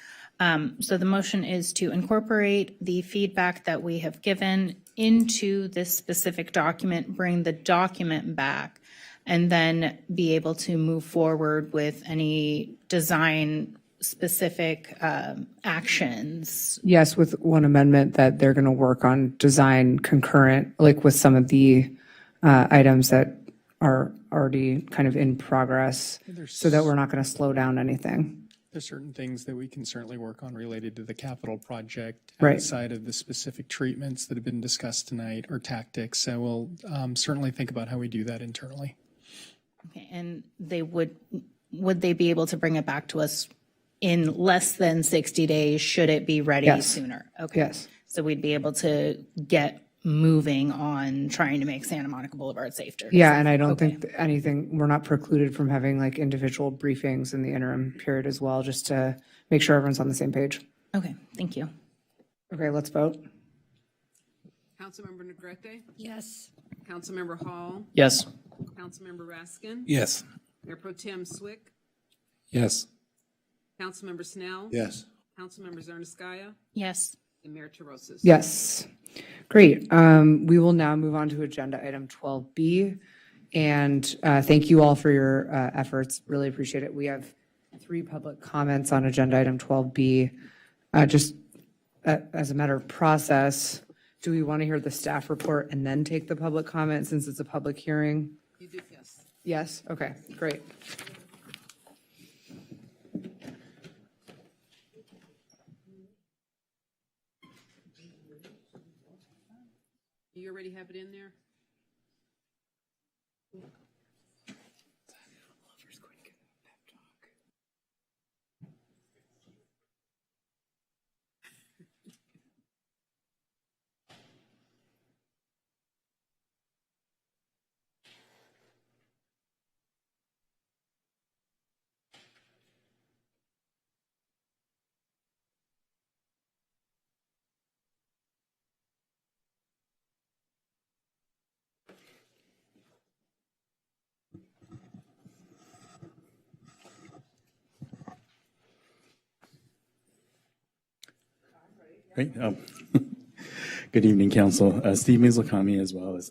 So the motion is to incorporate the feedback that we have given into this specific document, bring the document back, and then be able to move forward with any design specific actions. Yes, with one amendment that they're going to work on design concurrent, like with some of the items that are already kind of in progress, so that we're not going to slow down anything. There's certain things that we can certainly work on related to the capital project Right. outside of the specific treatments that have been discussed tonight or tactics. So we'll certainly think about how we do that internally. Okay, and would they be able to bring it back to us in less than 60 days? Should it be ready Yes. sooner? Okay. Yes. So we'd be able to get moving on trying to make Santa Monica Boulevard safer. Yeah, and I don't think anything, we're not precluded from having like individual briefings in the interim period as well, just to make sure everyone's on the same page. Okay, thank you. Okay, let's vote. Councilmember Negrete? Yes. Councilmember Hall? Yes. Councilmember Raskin? Yes. Mayor Pro Tem Swick? Yes. Councilmember Snell? Yes. Councilmember Zernskaya? Yes. And Mayor Terosas? Yes. Great. We will now move on to agenda item 12B. And thank you all for your efforts. Really appreciate it. We have 3 public comments on agenda item 12B. Just as a matter of process, do we want to hear the staff report and then take the public comment since it's a public hearing? You do, yes. Yes? Okay, great. You already have it in there? Great. Good evening, Council. Steve Mizukami as well as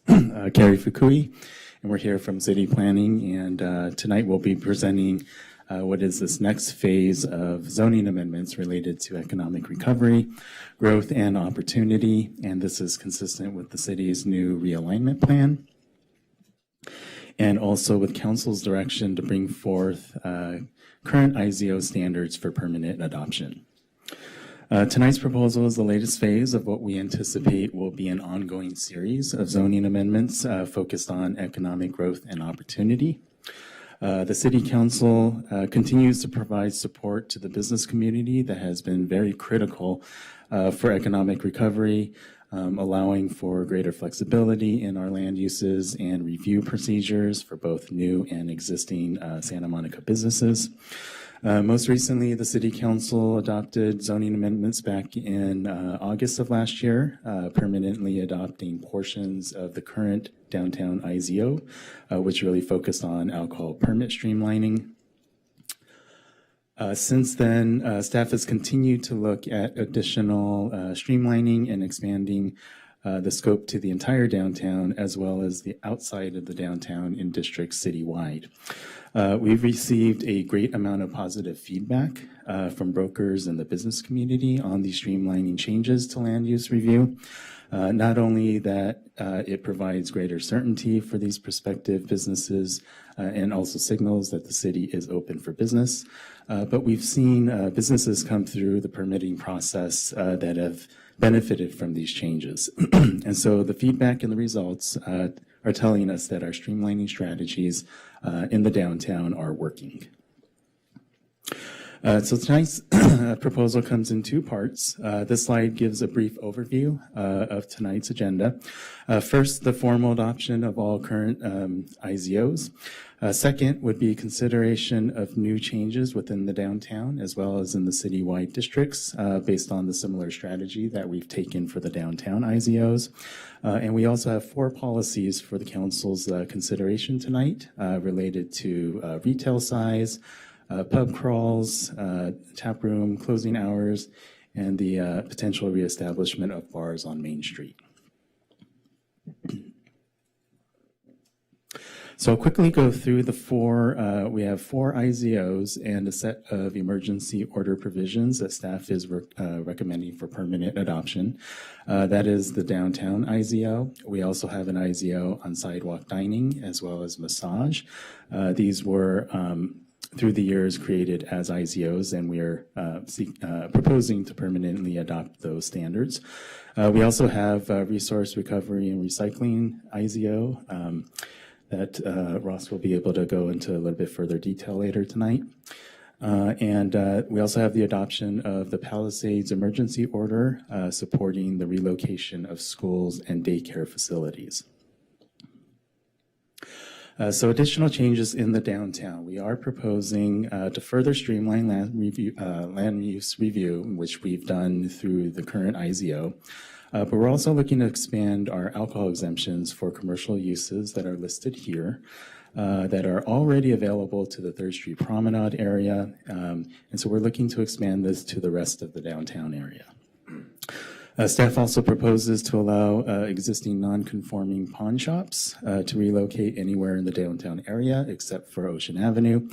Carrie Fukui, and we're here from City Planning. And tonight we'll be presenting what is this next phase of zoning amendments related to economic recovery, growth, and opportunity. And this is consistent with the city's new realignment plan, and also with Council's direction to bring forth current IZO standards for permanent adoption. Tonight's proposal is the latest phase of what we anticipate will be an ongoing series of zoning amendments focused on economic growth and opportunity. The City Council continues to provide support to the business community that has been very critical for economic recovery, allowing for greater flexibility in our land uses and review procedures for both new and existing Santa Monica businesses. Most recently, the City Council adopted zoning amendments back in August of last year, permanently adopting portions of the current downtown IZO, which really focused on alcohol permit streamlining. Since then, staff has continued to look at additional streamlining and expanding the scope to the entire downtown, as well as the outside of the downtown in districts citywide. We've received a great amount of positive feedback from brokers and the business community on these streamlining changes to land use review. Not only that it provides greater certainty for these prospective businesses and also signals that the city is open for business, but we've seen businesses come through the permitting process that have benefited from these changes. And so the feedback and the results are telling us that our streamlining strategies in the downtown are working. So tonight's proposal comes in two parts. This slide gives a brief overview of tonight's agenda. First, the formal adoption of all current IZOs. Second would be consideration of new changes within the downtown as well as in the citywide districts based on the similar strategy that we've taken for the downtown IZOs. And we also have 4 policies for the council's consideration tonight related to retail size, pub crawls, tap room, closing hours, and the potential reestablishment of bars on Main Street. So I'll quickly go through the 4, we have 4 IZOs and a set of emergency order provisions that staff is recommending for permanent adoption. That is the downtown IZO. We also have an IZO on sidewalk dining as well as massage. These were through the years created as IZOs, and we are proposing to permanently adopt those standards. We also have resource recovery and recycling IZO that Ross will be able to go into a little bit further detail later tonight. And we also have the adoption of the Palisades Emergency Order supporting the relocation of schools and daycare facilities. So additional changes in the downtown. We are proposing to further streamline land use review, which we've done through the current IZO. But we're also looking to expand our alcohol exemptions for commercial uses that are listed here that are already available to the 3rd Street Promenade area. And so we're looking to expand this to the rest of the downtown area. Staff also proposes to allow existing non-conforming pawn shops to relocate anywhere in the downtown area except for Ocean Avenue.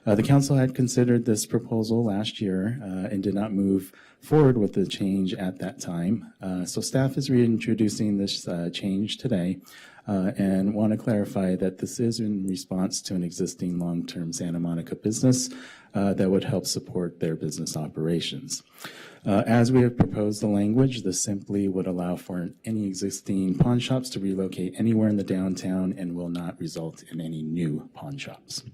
The council had considered this proposal last year and did not move forward with the change at that time. So staff is reintroducing this change today and want to clarify that this is in response to an existing long-term Santa Monica business that would help support their business operations. As we have proposed the language, this simply would allow for any existing pawn shops to relocate anywhere in the downtown and will not result in any new pawn shops.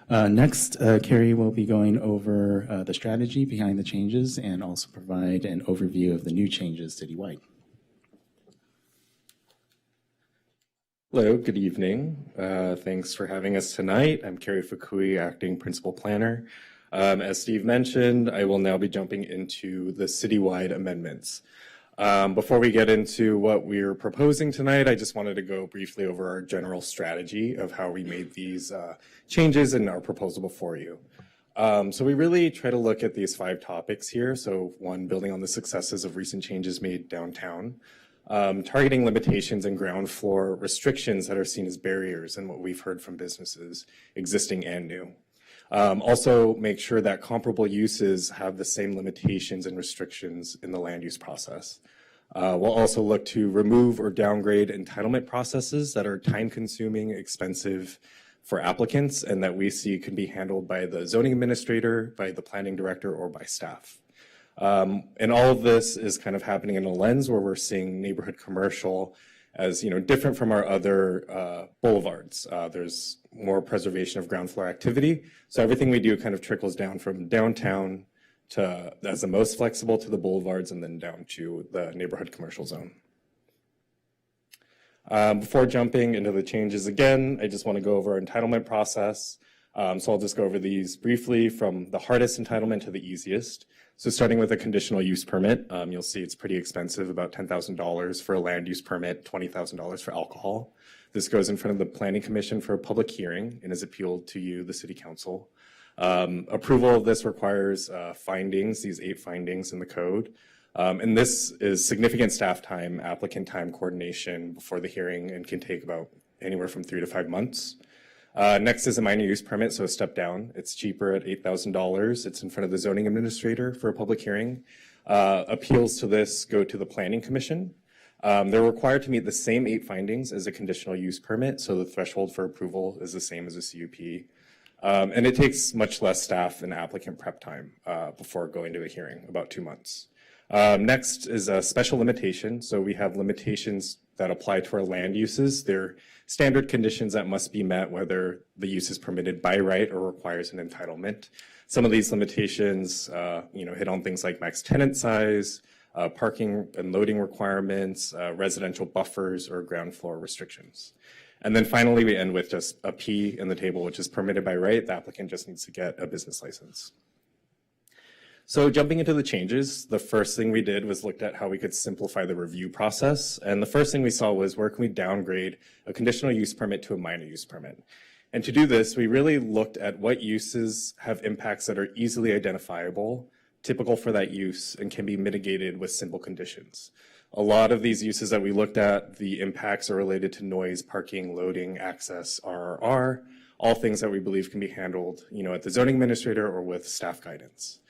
Next, Carrie will be going over the strategy behind the changes and also provide an overview of the new changes citywide. Hello, good evening. Thanks for having us tonight. I'm Carrie Fukui, Acting Principal Planner. As Steve mentioned, I will now be jumping into the citywide amendments. Before we get into what we're proposing tonight, I just wanted to go briefly over our general strategy of how we made these changes in our proposal before you. So we really try to look at these 5 topics here. So one, building on the successes of recent changes made downtown, targeting limitations and ground floor restrictions that are seen as barriers and what we've heard from businesses, existing and new. Also make sure that comparable uses have the same limitations and restrictions in the land use process. We'll also look to remove or downgrade entitlement processes that are time-consuming, expensive for applicants, and that we see can be handled by the zoning administrator, by the planning director, or by staff. And all of this is kind of happening in a lens where we're seeing neighborhood commercial as different from our other boulevards. There's more preservation of ground floor activity, so everything we do kind of trickles down from downtown to as the most flexible to the boulevards, and then down to the neighborhood commercial zone. Before jumping into the changes again, I just want to go over our entitlement process. So I'll just go over these briefly from the hardest entitlement to the easiest. So starting with a conditional use permit, you'll see it's pretty expensive, about $10,000 for a land use permit, $20,000 for alcohol. This goes in front of the Planning Commission for a public hearing and is appealed to you, the City Council. Approval of this requires findings, these 8 findings in the code. And this is significant staff time, applicant time, coordination before the hearing, and can take about anywhere from 3 to 5 months. Next is a minor use permit, so a step down. It's cheaper at $8,000. It's in front of the zoning administrator for a public hearing. Appeals to this go to the Planning Commission. They're required to meet the same 8 findings as a conditional use permit, so the threshold for approval is the same as a CUP. And it takes much less staff and applicant prep time before going to a hearing, about 2 months. Next is a special limitation. So we have limitations that apply to our land uses. They're standard conditions that must be met whether the use is permitted by right or requires an entitlement. Some of these limitations, hit on things like max tenant size, parking and loading requirements, residential buffers, or ground floor restrictions. And then finally, we end with just a P in the table, which is permitted by right. The applicant just needs to get a business license. So jumping into the changes, the first thing we did was looked at how we could simplify the review process. And the first thing we saw was where can we downgrade a conditional use permit to a minor use permit. And to do this, we really looked at what uses have impacts that are easily identifiable, typical for that use, and can be mitigated with simple conditions. A lot of these uses that we looked at, the impacts are related to noise, parking, loading, access, RRR, all things that we believe can be handled, at the zoning administrator or with staff guidance.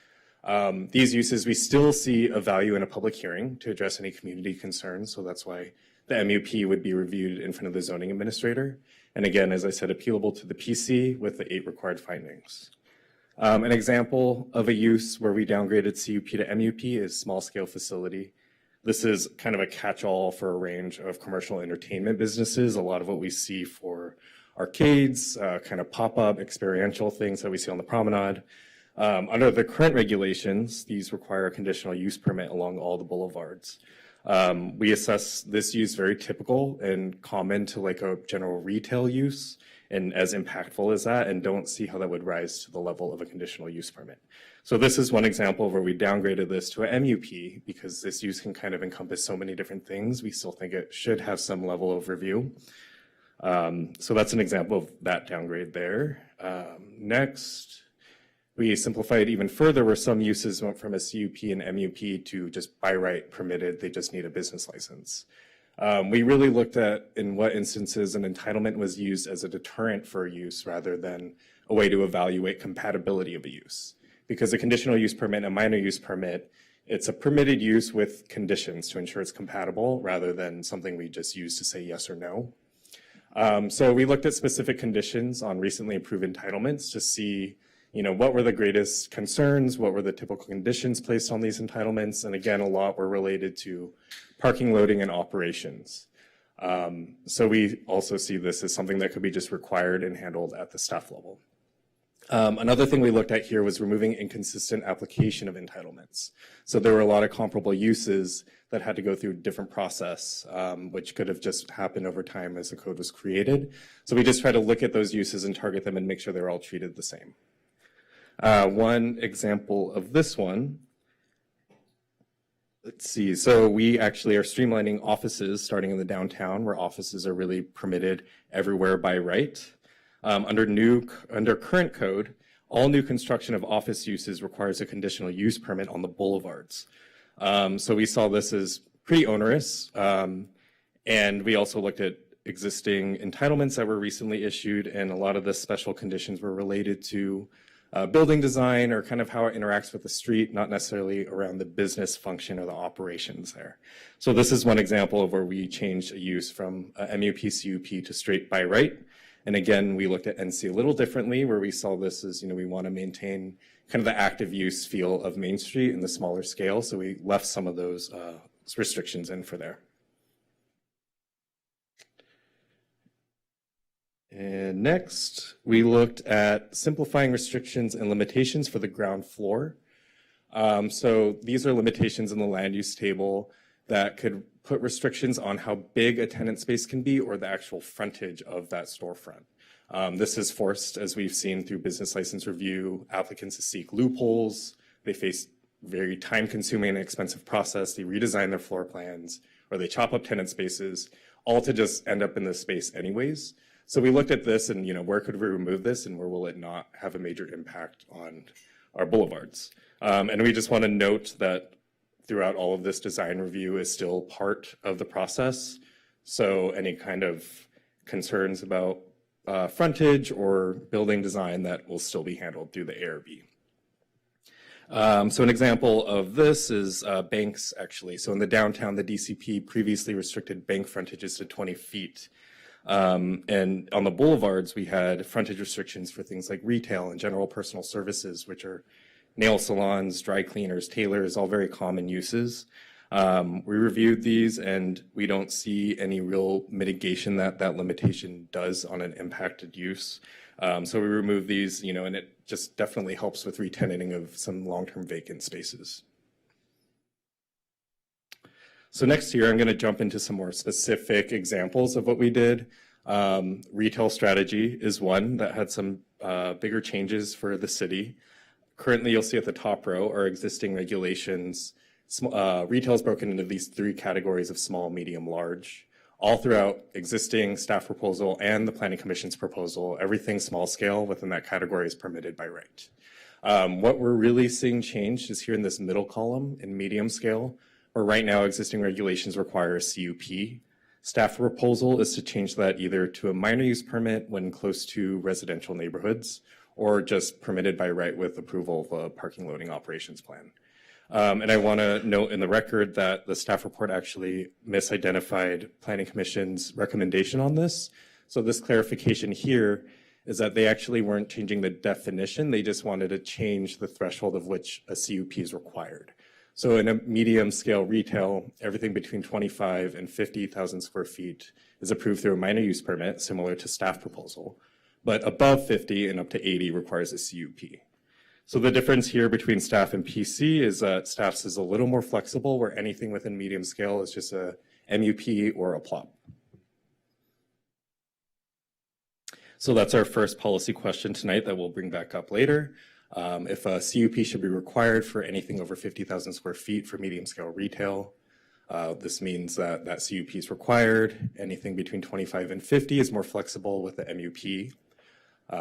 These uses, we still see a value in a public hearing to address any community concerns, so that's why the MUP would be reviewed in front of the zoning administrator. And again, as I said, appealable to the PC with the 8 required findings. An example of a use where we downgraded CUP to MUP is small scale facility. This is kind of a catch-all for a range of commercial entertainment businesses. A lot of what we see for arcades, kind of pop-up experiential things that we see on the promenade. Under the current regulations, these require a conditional use permit along all the boulevards. We assess this use very typical and common to like a general retail use and as impactful as that, and don't see how that would rise to the level of a conditional use permit. So this is one example where we downgraded this to a MUP because this use can kind of encompass so many different things. We still think it should have some level of review. So that's an example of that downgrade there. Next, we simplified even further where some uses went from a CUP and MUP to just by right permitted, they just need a business license. We really looked at in what instances an entitlement was used as a deterrent for a use rather than a way to evaluate compatibility of a use. Because a conditional use permit and a minor use permit, it's a permitted use with conditions to ensure it's compatible rather than something we just use to say yes or no. So we looked at specific conditions on recently approved entitlements to see what were the greatest concerns, what were the typical conditions placed on these entitlements, and again, a lot were related to parking, loading, and operations. So we also see this as something that could be just required and handled at the staff level. Another thing we looked at here was removing inconsistent application of entitlements. So there were a lot of comparable uses that had to go through a different process, which could have just happened over time as the code was created. So we just try to look at those uses and target them and make sure they're all treated the same. One example of this one, let's see. So we actually are streamlining offices starting in the downtown where offices are really permitted everywhere by right. Under current code, all new construction of office uses requires a conditional use permit on the boulevards. So we saw this as pretty onerous. And we also looked at existing entitlements that were recently issued, and a lot of the special conditions were related to building design or kind of how it interacts with the street, not necessarily around the business function or the operations there. So this is one example of where we changed a use from MUP CUP to straight by right. And again, we looked at NC a little differently, where we saw this as, we want to maintain kind of the active use feel of Main Street in the smaller scale. So we left some of those restrictions in for there. And next, we looked at simplifying restrictions and limitations for the ground floor. So these are limitations in the land use table that could put restrictions on how big a tenant space can be or the actual frontage of that storefront. This is forced, as we've seen through business license review, applicants to seek loopholes. They face very time-consuming and expensive process. They redesign their floor plans, or they chop up tenant spaces, all to just end up in this space anyways. So we looked at this and, where could we remove this and where will it not have a major impact on our boulevards? And we just want to note that throughout all of this, design review is still part of the process. So any kind of concerns about frontage or building design, that will still be handled through the ARB. So an example of this is banks, actually. So in the downtown, the DCP previously restricted bank frontages to 20 feet. And on the boulevards, we had frontage restrictions for things like retail and general personal services, which are nail salons, dry cleaners, tailors, all very common uses. We reviewed these and we don't see any real mitigation that limitation does on an impacted use. So we removed these, and it just definitely helps with re-tenanting of some long-term vacant spaces. So next here, I'm going to jump into some more specific examples of what we did. Retail strategy is one that had some bigger changes for the city. Currently, you'll see at the top row are existing regulations. Retail is broken into these three categories of small, medium, large. All throughout existing staff proposal and the Planning Commission's proposal, everything small scale within that category is permitted by right. What we're really seeing changed is here in this middle column in medium scale, where right now existing regulations require a CUP. Staff proposal is to change that either to a minor use permit when close to residential neighborhoods, or just permitted by right with approval of a parking loading operations plan. And I want to note in the record that the staff report actually misidentified Planning Commission's recommendation on this. So this clarification here is that they actually weren't changing the definition. They just wanted to change the threshold of which a CUP is required. So in a medium scale retail, everything between 25 and 50,000 square feet is approved through a minor use permit, similar to staff proposal. But above 50 and up to 80 requires a CUP. So the difference here between staff and PC is that staff's is a little more flexible, where anything within medium scale is just a MUP or a plot. So that's our first policy question tonight that we'll bring back up later. If a CUP should be required for anything over 50,000 square feet for medium scale retail, this means that that CUP is required. Anything between 25 and 50 is more flexible with the MUP.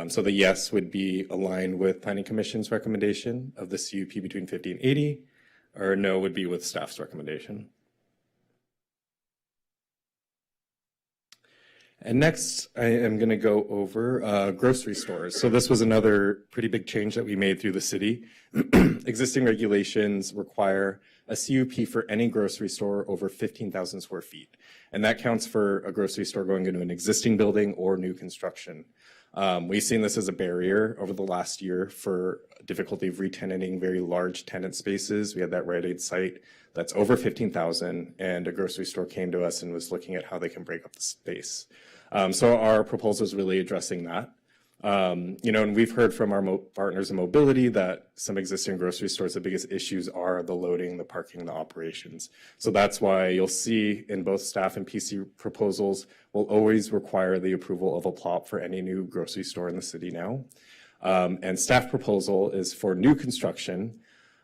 So the yes would be aligned with Planning Commission's recommendation of the CUP between 50 and 80, or no would be with staff's recommendation. And next, I am going to go over grocery stores. So this was another pretty big change that we made through the city. Existing regulations require a CUP for any grocery store over 15,000 square feet. And that counts for a grocery store going into an existing building or new construction. We've seen this as a barrier over the last year for difficulty of re-tenanting very large tenant spaces. We had that Rite Aid site that's over 15,000, and a grocery store came to us and was looking at how they can break up the space. So our proposal is really addressing that. And we've heard from our partners in mobility that some existing grocery stores, the biggest issues are the loading, the parking, the operations. So that's why you'll see in both staff and PC proposals, we'll always require the approval of a plot for any new grocery store in the city now. And staff proposal is for new construction,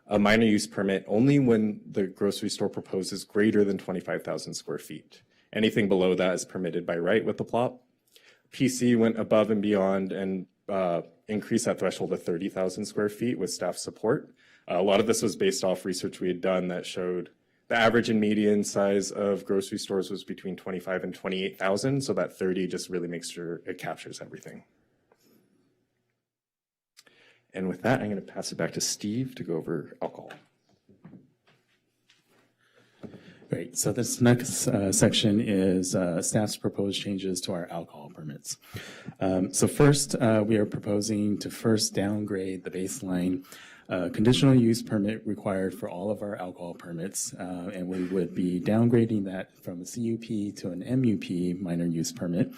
a minor use permit only when the grocery store proposes greater than 25,000 square feet. Anything below that is permitted by right with the plot. PC went above and beyond and increase that threshold to 30,000 square feet with staff support. A lot of this was based off research we had done that showed the average and median size of grocery stores was between 25 and 28,000. So that 30 just really makes sure it captures everything. And with that, I'm going to pass it back to Steve to go over alcohol. Great. So this next section is staff's proposed changes to our alcohol permits. So first, we are proposing to first downgrade the baseline conditional use permit required for all of our alcohol permits, and we would be downgrading that from a CUP to an MUP, minor use permit,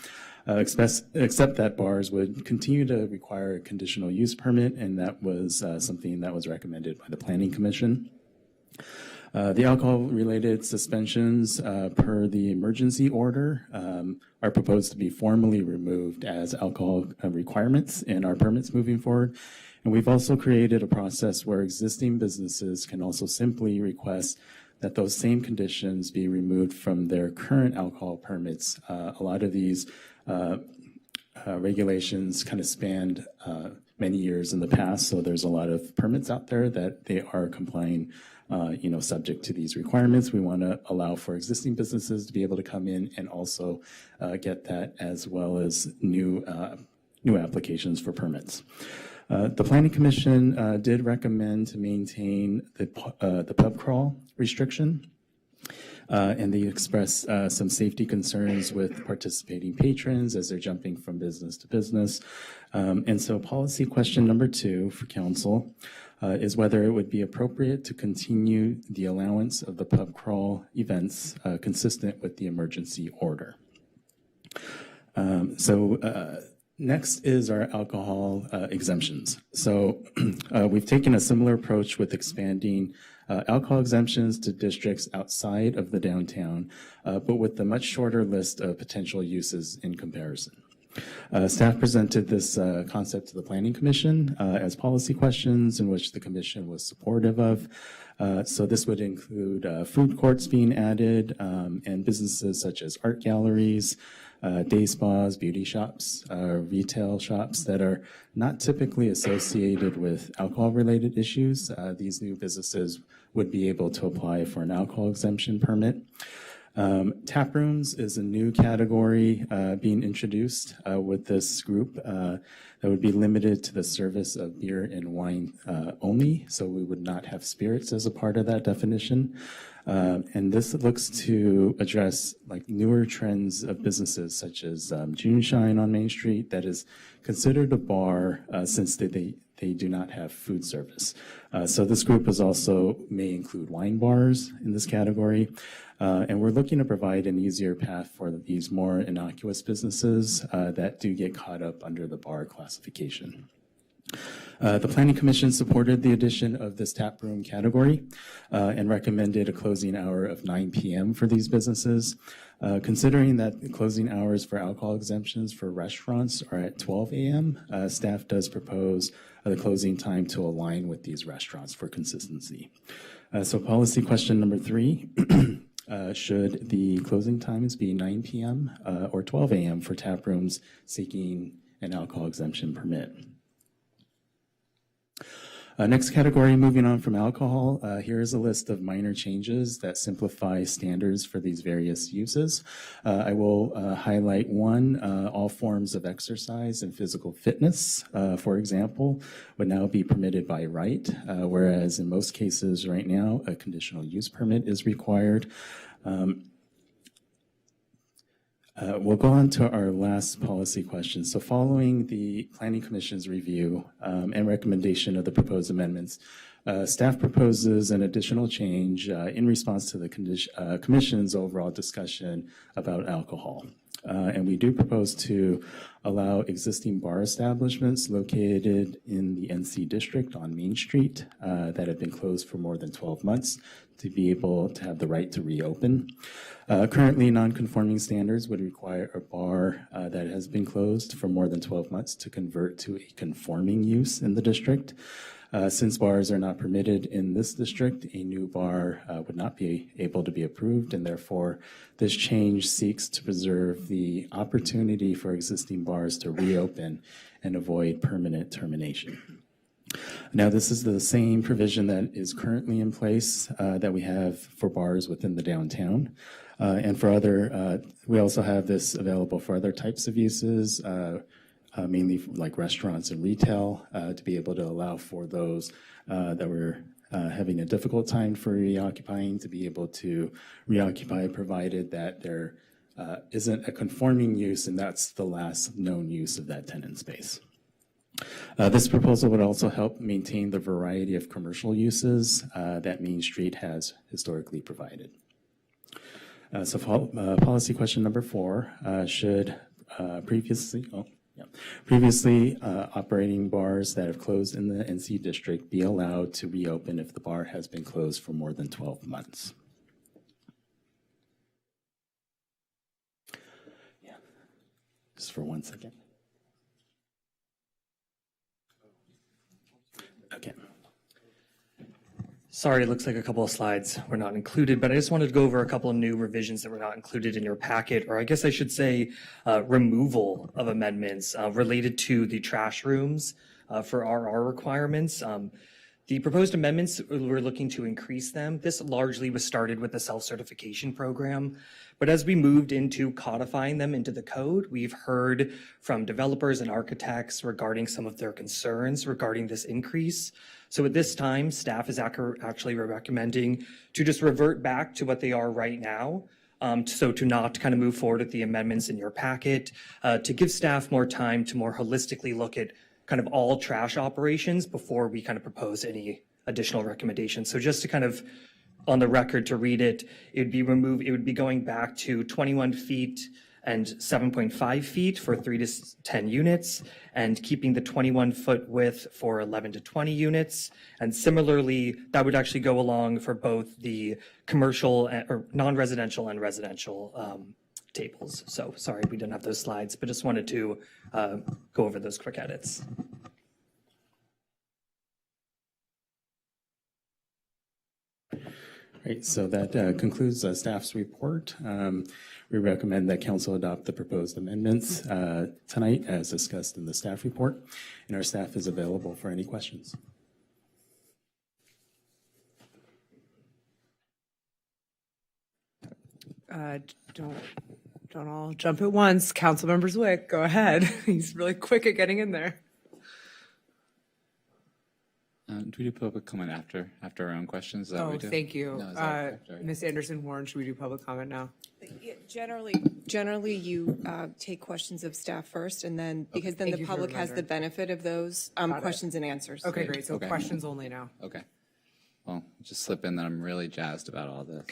except that bars would continue to require a conditional use permit, and that was something that was recommended by the Planning Commission. The alcohol-related suspensions per the emergency order are proposed to be formally removed as alcohol requirements in our permits moving forward. And we've also created a process where existing businesses can also simply request that those same conditions be removed from their current alcohol permits. A lot of these regulations kind of spanned many years in the past, so there's a lot of permits out there that they are complying subject to these requirements. We want to allow for existing businesses to be able to come in and also get that, as well as new applications for permits. The Planning Commission did recommend to maintain the pub crawl restriction, and they expressed some safety concerns with participating patrons as they're jumping from business to business. And so policy question number 2 for council is whether it would be appropriate to continue the allowance of the pub crawl events consistent with the emergency order. Next is our alcohol exemptions. So we've taken a similar approach with expanding alcohol exemptions to districts outside of the downtown, but with a much shorter list of potential uses in comparison. Staff presented this concept to the Planning Commission as policy questions, in which the Commission was supportive of. So this would include food courts being added, and businesses such as art galleries, day spas, beauty shops, retail shops that are not typically associated with alcohol-related issues. These new businesses would be able to apply for an alcohol exemption permit. Tap rooms is a new category being introduced with this group that would be limited to the service of beer and wine only, so we would not have spirits as a part of that definition. And this looks to address like newer trends of businesses such as June Shine on Main Street that is considered a bar since they do not have food service. So this group is also may include wine bars in this category. And we're looking to provide an easier path for these more innocuous businesses that do get caught up under the bar classification. The Planning Commission supported the addition of this tap room category and recommended a closing hour of 9 p.m. for these businesses. Considering that the closing hours for alcohol exemptions for restaurants are at 12 a.m., staff does propose the closing time to align with these restaurants for consistency. So policy question number 3. Should the closing times be 9 p.m. Or 12 a.m. for tap rooms seeking an alcohol exemption permit? Next category, moving on from alcohol, here is a list of minor changes that simplify standards for these various uses. I will highlight one, all forms of exercise and physical fitness, for example, would now be permitted by right, whereas in most cases right now, a conditional use permit is required. We'll go on to our last policy question. So following the Planning Commission's review and recommendation of the proposed amendments, staff proposes an additional change in response to the Commission's overall discussion about alcohol. And we do propose to allow existing bar establishments located in the NC District on Main Street that have been closed for more than 12 months to be able to have the right to reopen. Currently, non-conforming standards would require a bar that has been closed for more than 12 months to convert to a conforming use in the district. Since bars are not permitted in this district, a new bar would not be able to be approved, and therefore this change seeks to preserve the opportunity for existing bars to reopen and avoid permanent termination. Now, this is the same provision that is currently in place that we have for bars within the downtown. And for other, we also have this available for other types of uses, mainly like restaurants and retail, to be able to allow for those that were having a difficult time for reoccupying to be able to reoccupy, provided that there isn't a conforming use, and that's the last known use of that tenant space. This proposal would also help maintain the variety of commercial uses that Main Street has historically provided. Policy question number 4, should previously operating bars that have closed in the NC district be allowed to reopen if the bar has been closed for more than 12 months? Yeah, just for 1 second. Okay. Sorry, it looks like a couple of slides were not included, but I just wanted to go over a couple of new revisions that were not included in your packet, or I guess I should say removal of amendments related to the trash rooms for RR requirements. The proposed amendments, we're looking to increase them. This largely was started with the self-certification program, but as we moved into codifying them into the code, we've heard from developers and architects regarding some of their concerns regarding this increase. So at this time, staff is actually recommending to just revert back to what they are right now. So to not kind of move forward with the amendments in your packet, to give staff more time to more holistically look at kind of all trash operations before we kind of propose any additional recommendations. So just to kind of, on the record to read it, it would be going back to 21 feet and 7.5 feet for 3 to 10 units, and keeping the 21-foot width for 11 to 20 units. And similarly, that would actually go along for both the commercial or non-residential and residential tables. So sorry we didn't have those slides, but just wanted to go over those quick edits. Great, so that concludes staff's report. We recommend that council adopt the proposed amendments tonight as discussed in the staff report, and our staff is available for any questions. Don't all jump at once. Councilmember Zwick, go ahead. He's really quick at getting in there. Do we do public comment after our own questions? Is that what we do? Thank you. No, is that after? Ms. Anderson-Warren, should we do public comment now? Yeah, generally you take questions of staff first, and then, because then Thank the you for public has the remembering. benefit of those questions and answers. Okay, great. So Okay. questions only now. Okay. Well, just slip in that I'm really jazzed about all this.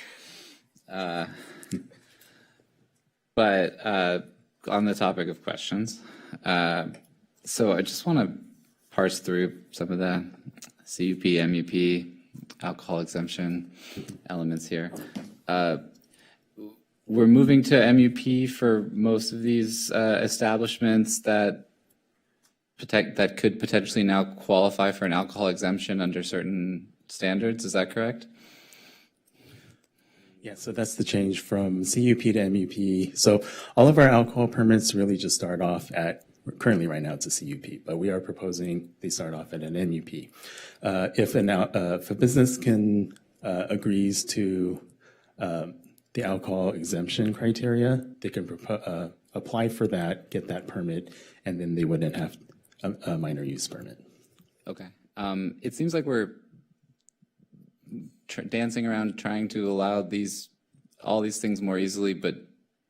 But on the topic of questions, so I just want to parse through some of the CUP, MUP, alcohol exemption elements here. We're moving to MUP for most of these establishments that could potentially now qualify for an alcohol exemption under certain standards. Is that correct? Yeah, so that's the change from CUP to MUP. So all of our alcohol permits really just start off at, currently right now it's a CUP, but we are proposing they start off at an MUP. If a business agrees to the alcohol exemption criteria, they can apply for that, get that permit, and then they wouldn't have a minor use permit. Okay. It seems like we're dancing around trying to allow all these things more easily, but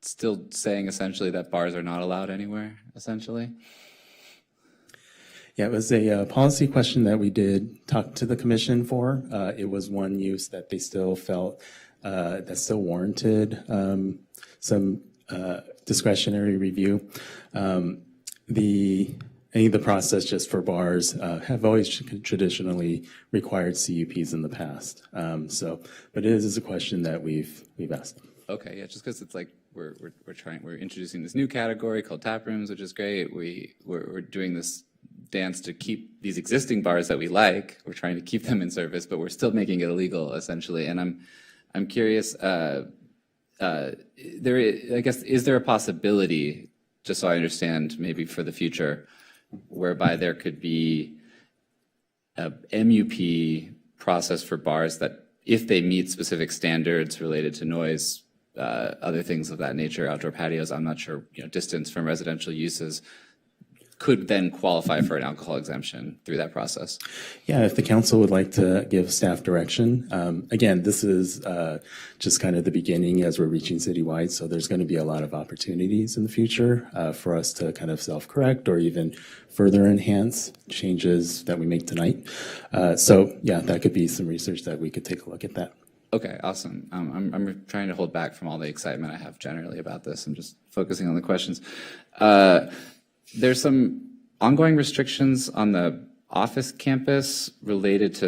still saying essentially that bars are not allowed anywhere, essentially. Yeah, it was a policy question that we did talk to the commission for. It was one use that they still felt that still warranted some discretionary review. The process just for bars have always traditionally required CUPs in the past. But it is a question that we've asked them. Okay, yeah, just because it's like we're introducing this new category called tap rooms, which is great. We're doing this dance to keep these existing bars that we like. We're trying to keep them in service, but we're still making it illegal essentially. And I'm curious, I guess, is there a possibility, just so I understand maybe for the future, whereby there could be a MUP process for bars that, if they meet specific standards related to noise, other things of that nature, outdoor patios, I'm not sure, distance from residential uses, could then qualify for an alcohol exemption through that process? Yeah, if the council would like to give staff direction. Again, this is just kind of the beginning as we're reaching citywide, so there's going to be a lot of opportunities in the future for us to kind of self-correct or even further enhance changes that we make tonight. So yeah, that could be some research that we could take a look at that. Okay, awesome. I'm trying to hold back from all the excitement I have generally about this. I'm just focusing on the questions. There's some ongoing restrictions on the office campus related to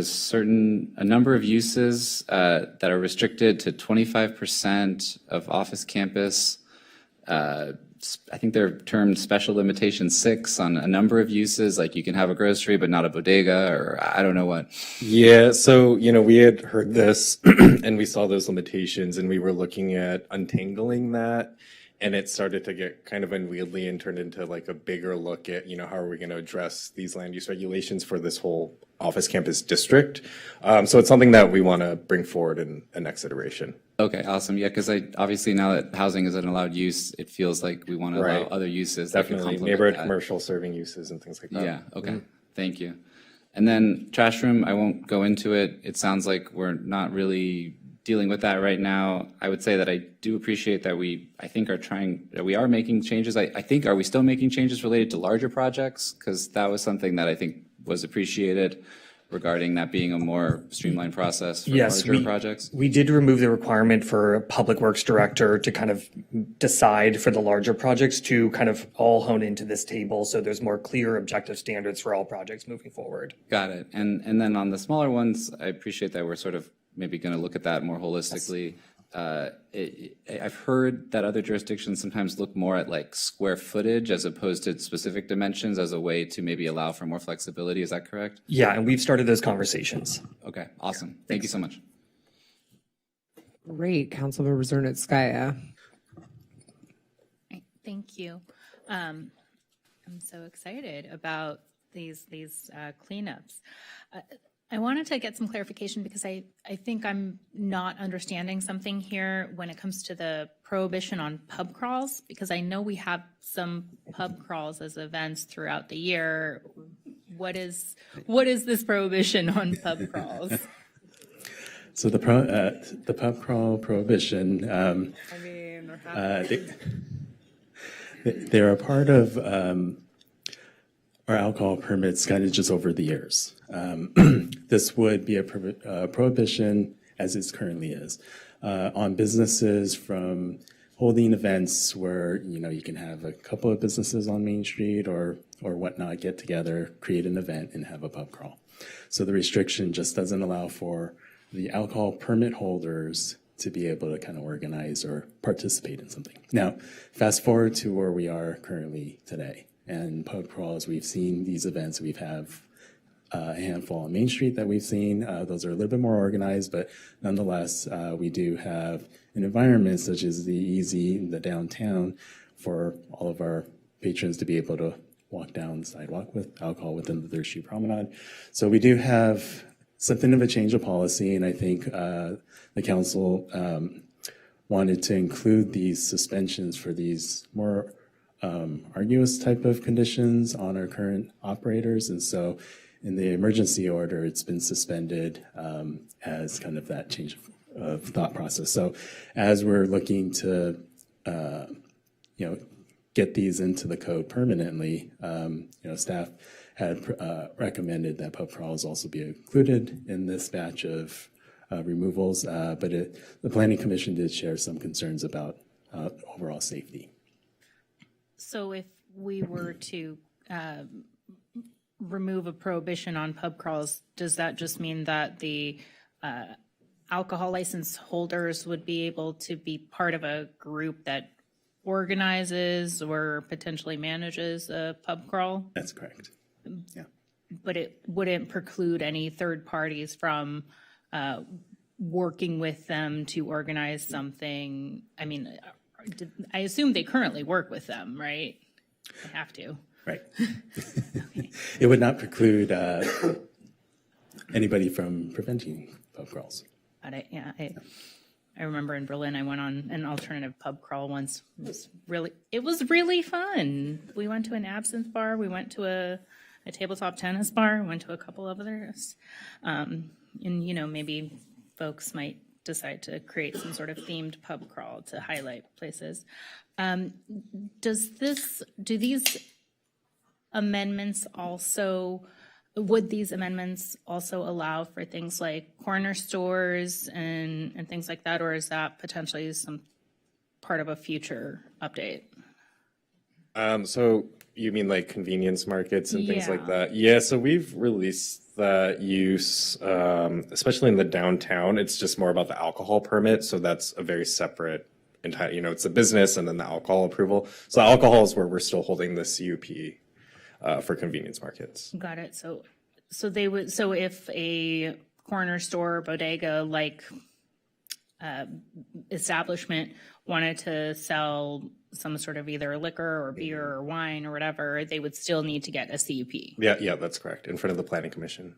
a number of uses that are restricted to 25% of office campus. I think they're termed special limitation 6 on a number of uses, like you can have a grocery but not a bodega, or I don't know what. Yeah, so, we had heard this and we saw those limitations and we were looking at untangling that. And it started to get kind of unwieldy and turned into like a bigger look at, how are we going to address these land use regulations for this whole office campus district. So it's something that we want to bring forward in the next iteration. Okay, awesome. Yeah, because obviously now that housing is an allowed use, it feels like we want to allow other uses. Definitely, neighborhood commercial serving uses and things like that. Yeah, okay. Thank you. And then trash room, I won't go into it. It sounds like we're not really dealing with that right now. I would say that I do appreciate that we are making changes. I think, are we still making changes related to larger projects? Because that was something that I think was appreciated regarding that being a more streamlined process for larger projects. We did remove the requirement for a public works director to kind of decide for the larger projects to kind of all hone into this table. So there's more clear objective standards for all projects moving forward. Got it. And then on the smaller ones, I appreciate that we're sort of maybe going to look at that more holistically. I've heard that other jurisdictions sometimes look more at like square footage as opposed to specific dimensions as a way to maybe allow for more flexibility. Is that correct? Yeah, and we've started those conversations. Okay, awesome. Thank you so much. Great, Councilmember Zernitskaya. Thank you. I'm so excited about these cleanups. I wanted to get some clarification because I think I'm not understanding something here when it comes to the prohibition on pub crawls, because I know we have some pub crawls as events throughout the year. What is this prohibition on pub crawls? So the pub crawl prohibition, they're a part of our alcohol permits kind of just over the years. This would be a prohibition, as it currently is, on businesses from holding events where, you can have a couple of businesses on Main Street or whatnot get together, create an event, and have a pub crawl. So the restriction just doesn't allow for the alcohol permit holders to be able to kind of organize or participate in something. Now, fast forward to where we are currently today. And pub crawls, we've seen these events. We have a handful on Main Street that we've seen. Those are a little bit more organized, but nonetheless, we do have an environment such as the Easy, the downtown, for all of our patrons to be able to walk down the sidewalk with alcohol within the 3rd Street Promenade. So we do have something of a change of policy, and I think the council wanted to include these suspensions for these more arduous type of conditions on our current operators. And so in the emergency order, it's been suspended as kind of that change of thought process. So as we're looking to, get these into the code permanently, staff had recommended that pub crawls also be included in this batch of removals, but the Planning Commission did share some concerns about overall safety. So if we were to remove a prohibition on pub crawls, does that just mean that the alcohol license holders would be able to be part of a group that organizes or potentially manages a pub crawl? That's correct. But it wouldn't preclude any third parties from working with them to organize something. I mean, I assume they currently work with them, right? They have to. Right. It would not preclude anybody from preventing pub crawls. But I remember in Berlin, I went on an alternative pub crawl once. It was really fun. We went to an absinthe bar. We went to a tabletop tennis bar. We went to a couple of others. And, maybe folks might decide to create some sort of themed pub crawl to highlight places. Do these amendments would these amendments also allow for things like corner stores and things like that, or is that potentially some part of a future update? So you mean like convenience markets and things like Yeah. that? Yeah, so we've released that use, especially in the downtown. It's just more about the alcohol permit, so that's a very separate entire, it's a business and then the alcohol approval. So alcohol is where we're still holding the CUP for convenience markets. Got it. So if a corner store, bodega like establishment wanted to sell some sort of either liquor or beer or wine or whatever, they would still need to get a CUP. Yeah, that's correct. In front of the planning commission.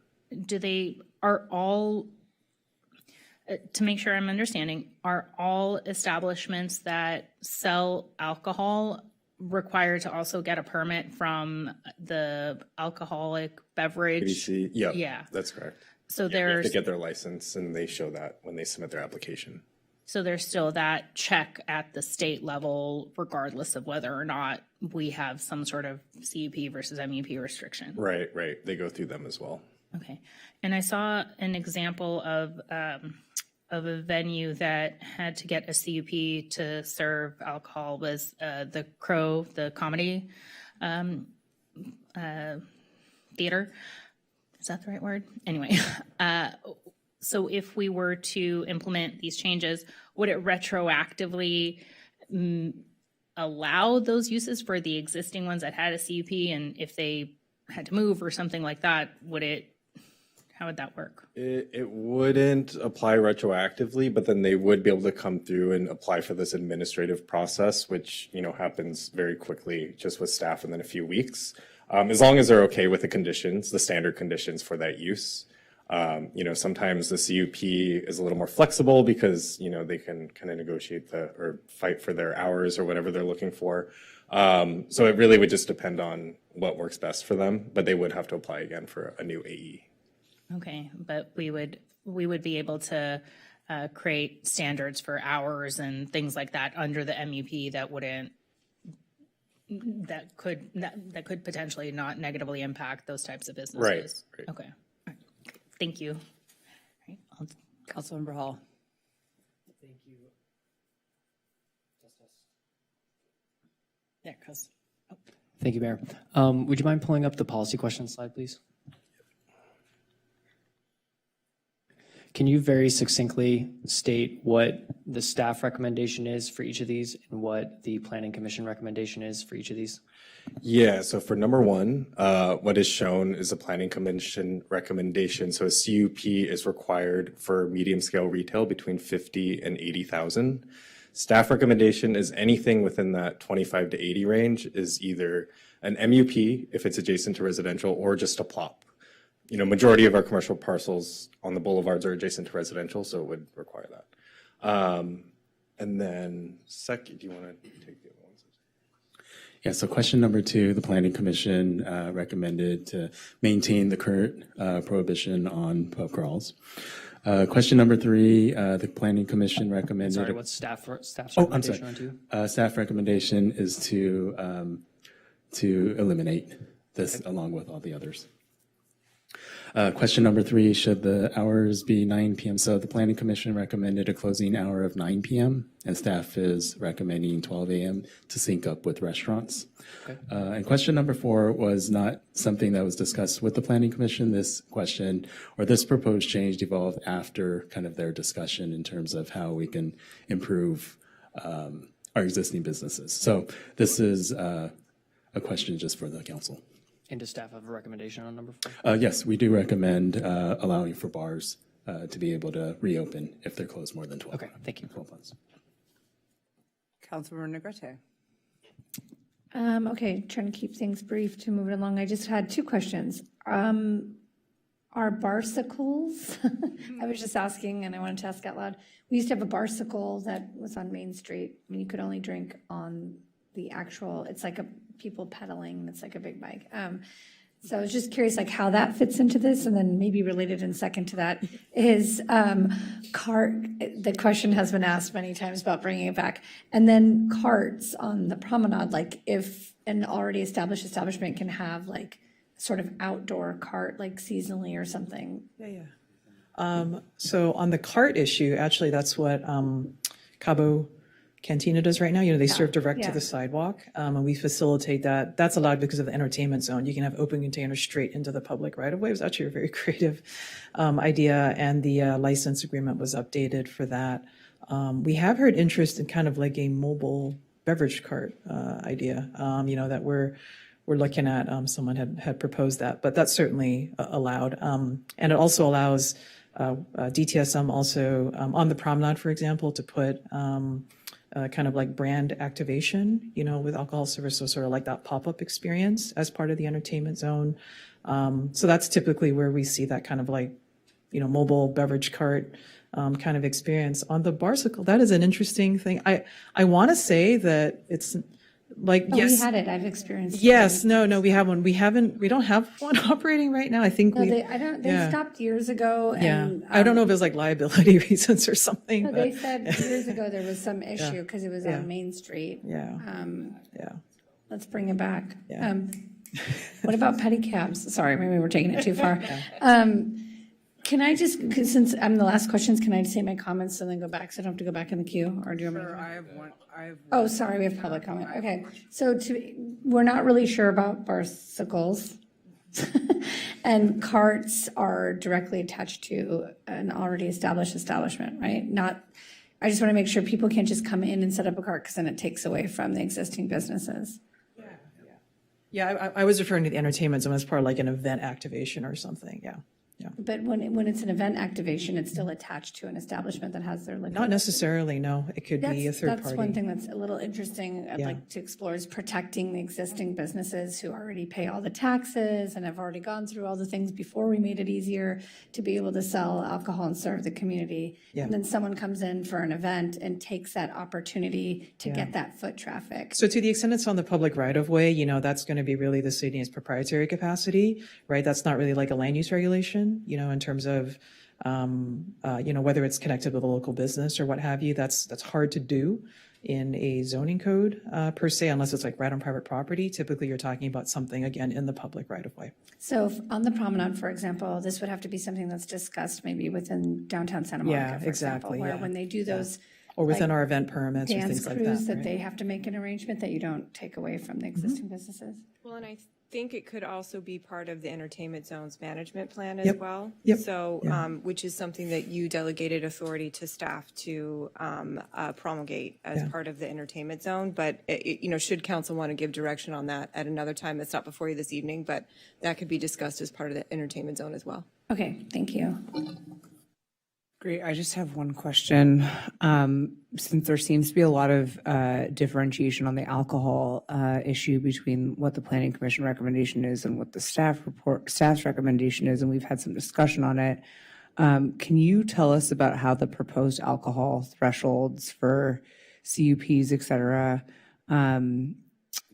To make sure I'm understanding, are all establishments that sell alcohol required to also get a permit from the alcoholic beverage? ABC, yeah, Yeah. that's correct. So They have there's to get their license and they show that when they submit their application. So there's still that check at the state level, regardless of whether or not we have some sort of CUP versus MUP restriction. Right. They go through them as well. Okay. And I saw an example of a venue that had to get a CUP to serve alcohol was the Crow, the comedy theater. Is that the right word? Anyway, so if we were to implement these changes, would it retroactively allow those uses for the existing ones that had a CUP? And if they had to move or something like that, how would that work? It wouldn't apply retroactively, but then they would be able to come through and apply for this administrative process, which, happens very quickly just with staff within a few weeks. As long as they're okay with the conditions, the standard conditions for that use. Sometimes the CUP is a little more flexible because, they can kind of negotiate or fight for their hours or whatever they're looking for. So it really would just depend on what works best for them, but they would have to apply again for a new AE. Okay, but we would be able to create standards for hours and things like that under the MUP that could potentially not negatively impact those types of businesses. Right. Okay. All right. Thank you. All right. Councilmember Hall. Thank you. Yeah, Chris. Thank you, Mayor. Would you mind pulling up the policy question slide, please? Can you very succinctly state what the staff recommendation is for each of these and what the planning commission recommendation is for each of these? Yeah, so for number one, what is shown is a planning commission recommendation. So a CUP is required for medium scale retail between 50 and 80,000. Staff recommendation is anything within that 25 to 80 range is either an MUP if it's adjacent to residential or just a plop. Majority of our commercial parcels on the boulevards are adjacent to residential, so it would require that. And then second, do you want to take the other ones? Yeah, so question number 2, the Planning Commission recommended to maintain the current prohibition on pub crawls. Question number 3, the Planning Commission recommended. Sorry, what's staff's Oh, I'm recommendation sorry. on 2? Staff recommendation is to eliminate this along with all the others. Question number 3, should the hours be 9 p.m.? So the Planning Commission recommended a closing hour of 9 p.m. and staff is recommending 12 a.m. to sync up with restaurants. Okay. And question number 4 was not something that was discussed with the Planning Commission. This question or this proposed change evolved after kind of their discussion in terms of how we can improve our existing businesses. So this is a question just for the council. And does staff have a recommendation on number 4? Yes, we do recommend allowing for bars to be able to reopen if they're closed more than 12. Okay, thank you. 12 months. Councilmember Negrete. Okay, trying to keep things brief to move it along. I just had 2 questions. Are barsicles, I was just asking, and I wanted to ask out loud. We used to have a barsicle that was on Main Street. I mean, you could only drink on the actual, it's like people pedaling, it's like a big bike. So I was just curious, like, how that fits into this, and then maybe related in second to that is cart, the question has been asked many times about bringing it back. And then carts on the promenade, like if an already established establishment can have like sort of outdoor cart, like seasonally or something. So on the cart issue, actually, that's what Cabo Cantina does right now. You know, they serve direct to the sidewalk, and we facilitate that. That's allowed because of the entertainment zone. You can have open containers straight into the public right of way. It was actually a very creative idea, and the license agreement was updated for that. We have heard interest in kind of like a mobile beverage cart idea, you know, that we're looking at. Someone had proposed that, but that's certainly allowed. And it also allows DTSM also on the promenade, for example, to put kind of like brand activation, you know, with alcohol service, so sort of like that pop-up experience as part of the entertainment zone. So that's typically where we see that kind of like, you know, mobile beverage cart kind of experience. On the barsicle, that is an interesting thing. I want to say that it's like, yes. We had it, I've experienced. Yes, no, we have one. We don't have one operating right now. I think No, they stopped years ago. And, I don't know if it was like liability reasons or something. No, but- they said years ago there was some issue because it was on Main Street. Yeah. Let's bring it back. Yeah. What about pedicabs? Sorry, maybe we're taking it too far. Can I just, 'cause since I'm the last questions, can I just say my comments and then go back so I don't have to go back in the queue? Or do you want me to? I have one. Oh, sorry, we have public comment. Okay, so we're not really sure about barcicles. And carts are directly attached to an already established establishment, right? I just want to make sure people can't just come in and set up a cart because then it takes away from the existing businesses. Yeah, I was referring to the entertainment zone as part of like an event activation or something, yeah. But when it's an event activation, it's still attached to an establishment that has their liquor. Not necessarily, no. It could be a third party. That's one thing that's a little interesting I'd Yeah. like to explore is protecting the existing businesses who already pay all the taxes and have already gone through all the things before we made it easier to be able to sell alcohol and serve the community. Yeah. And then someone comes in for an event and takes that opportunity to Yeah. get that foot traffic. So to the extent it's on the public right of way, you know, that's going to be really the city's proprietary capacity, right? That's not really like a land use regulation, you know, in terms of, you know, whether it's connected with a local business or what have you. That's hard to do in a zoning code per se, unless it's like right on private property. Typically, you're talking about something, again, in the public right of way. So on the promenade, for example, this would have to be something that's discussed maybe within downtown Santa Monica, Yeah, for exactly, example, where yeah. when they do those. Or within like, our event permits or dance things like crews that. that right? they have to make an arrangement that you don't take away from the existing businesses. Well, and I think it could also be part of the entertainment zone's management plan as Yep. well. Yep. So, Yeah. which is something that you delegated authority to staff to promulgate as Yeah. part of the entertainment zone. But, you know, should council want to give direction on that at another time, that's not before you this evening, but that could be discussed as part of the entertainment zone as well. Okay, thank you. Great. I just have one question. Since there seems to be a lot of differentiation on the alcohol issue between what the Planning Commission recommendation is and what the staff's recommendation is, and we've had some discussion on it, can you tell us about how the proposed alcohol thresholds for CUPs, et cetera,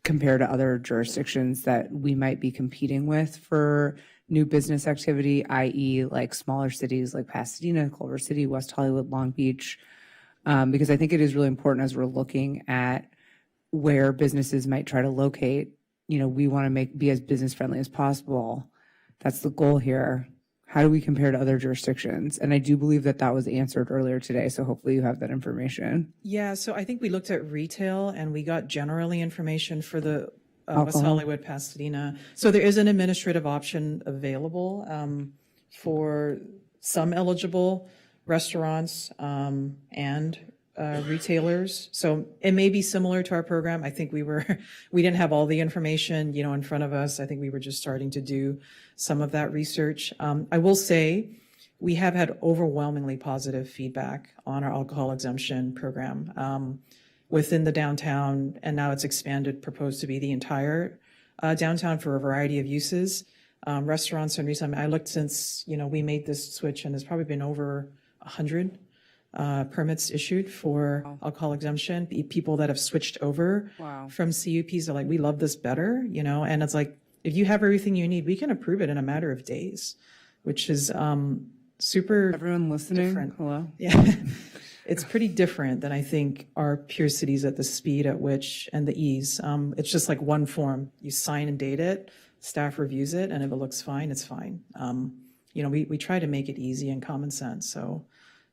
compare to other jurisdictions that we might be competing with for new business activity, i.e. like smaller cities like Pasadena, Culver City, West Hollywood, Long Beach? Because I think it is really important as we're looking at where businesses might try to locate, you know, we want to be as business friendly as possible. That's the goal here. How do we compare to other jurisdictions? And I do believe that that was answered earlier today, so hopefully you have that information. Yeah, so I think we looked at retail and we got generally information for the West Alcohol. Hollywood, Pasadena. So there is an administrative option available for some eligible restaurants and retailers. So it may be similar to our program. I think we didn't have all the information, in front of us. I think we were just starting to do some of that research. I will say we have had overwhelmingly positive feedback on our alcohol exemption program within the downtown, and now it's proposed to be the entire downtown for a variety of uses. Restaurants and retail. I looked since, we made this switch, and there's probably been over 100 permits issued for alcohol exemption. People that have switched over from CUPs are like, we love this better, and it's like, if you have everything you need, we can approve it in a matter of days, which is super. Everyone listening? Different. Hello? Yeah. It's pretty different than I think our peer cities at the speed at which and the ease. It's just like one form. You sign and date it, staff reviews it, and if it looks fine, it's fine. We try to make it easy and common sense. So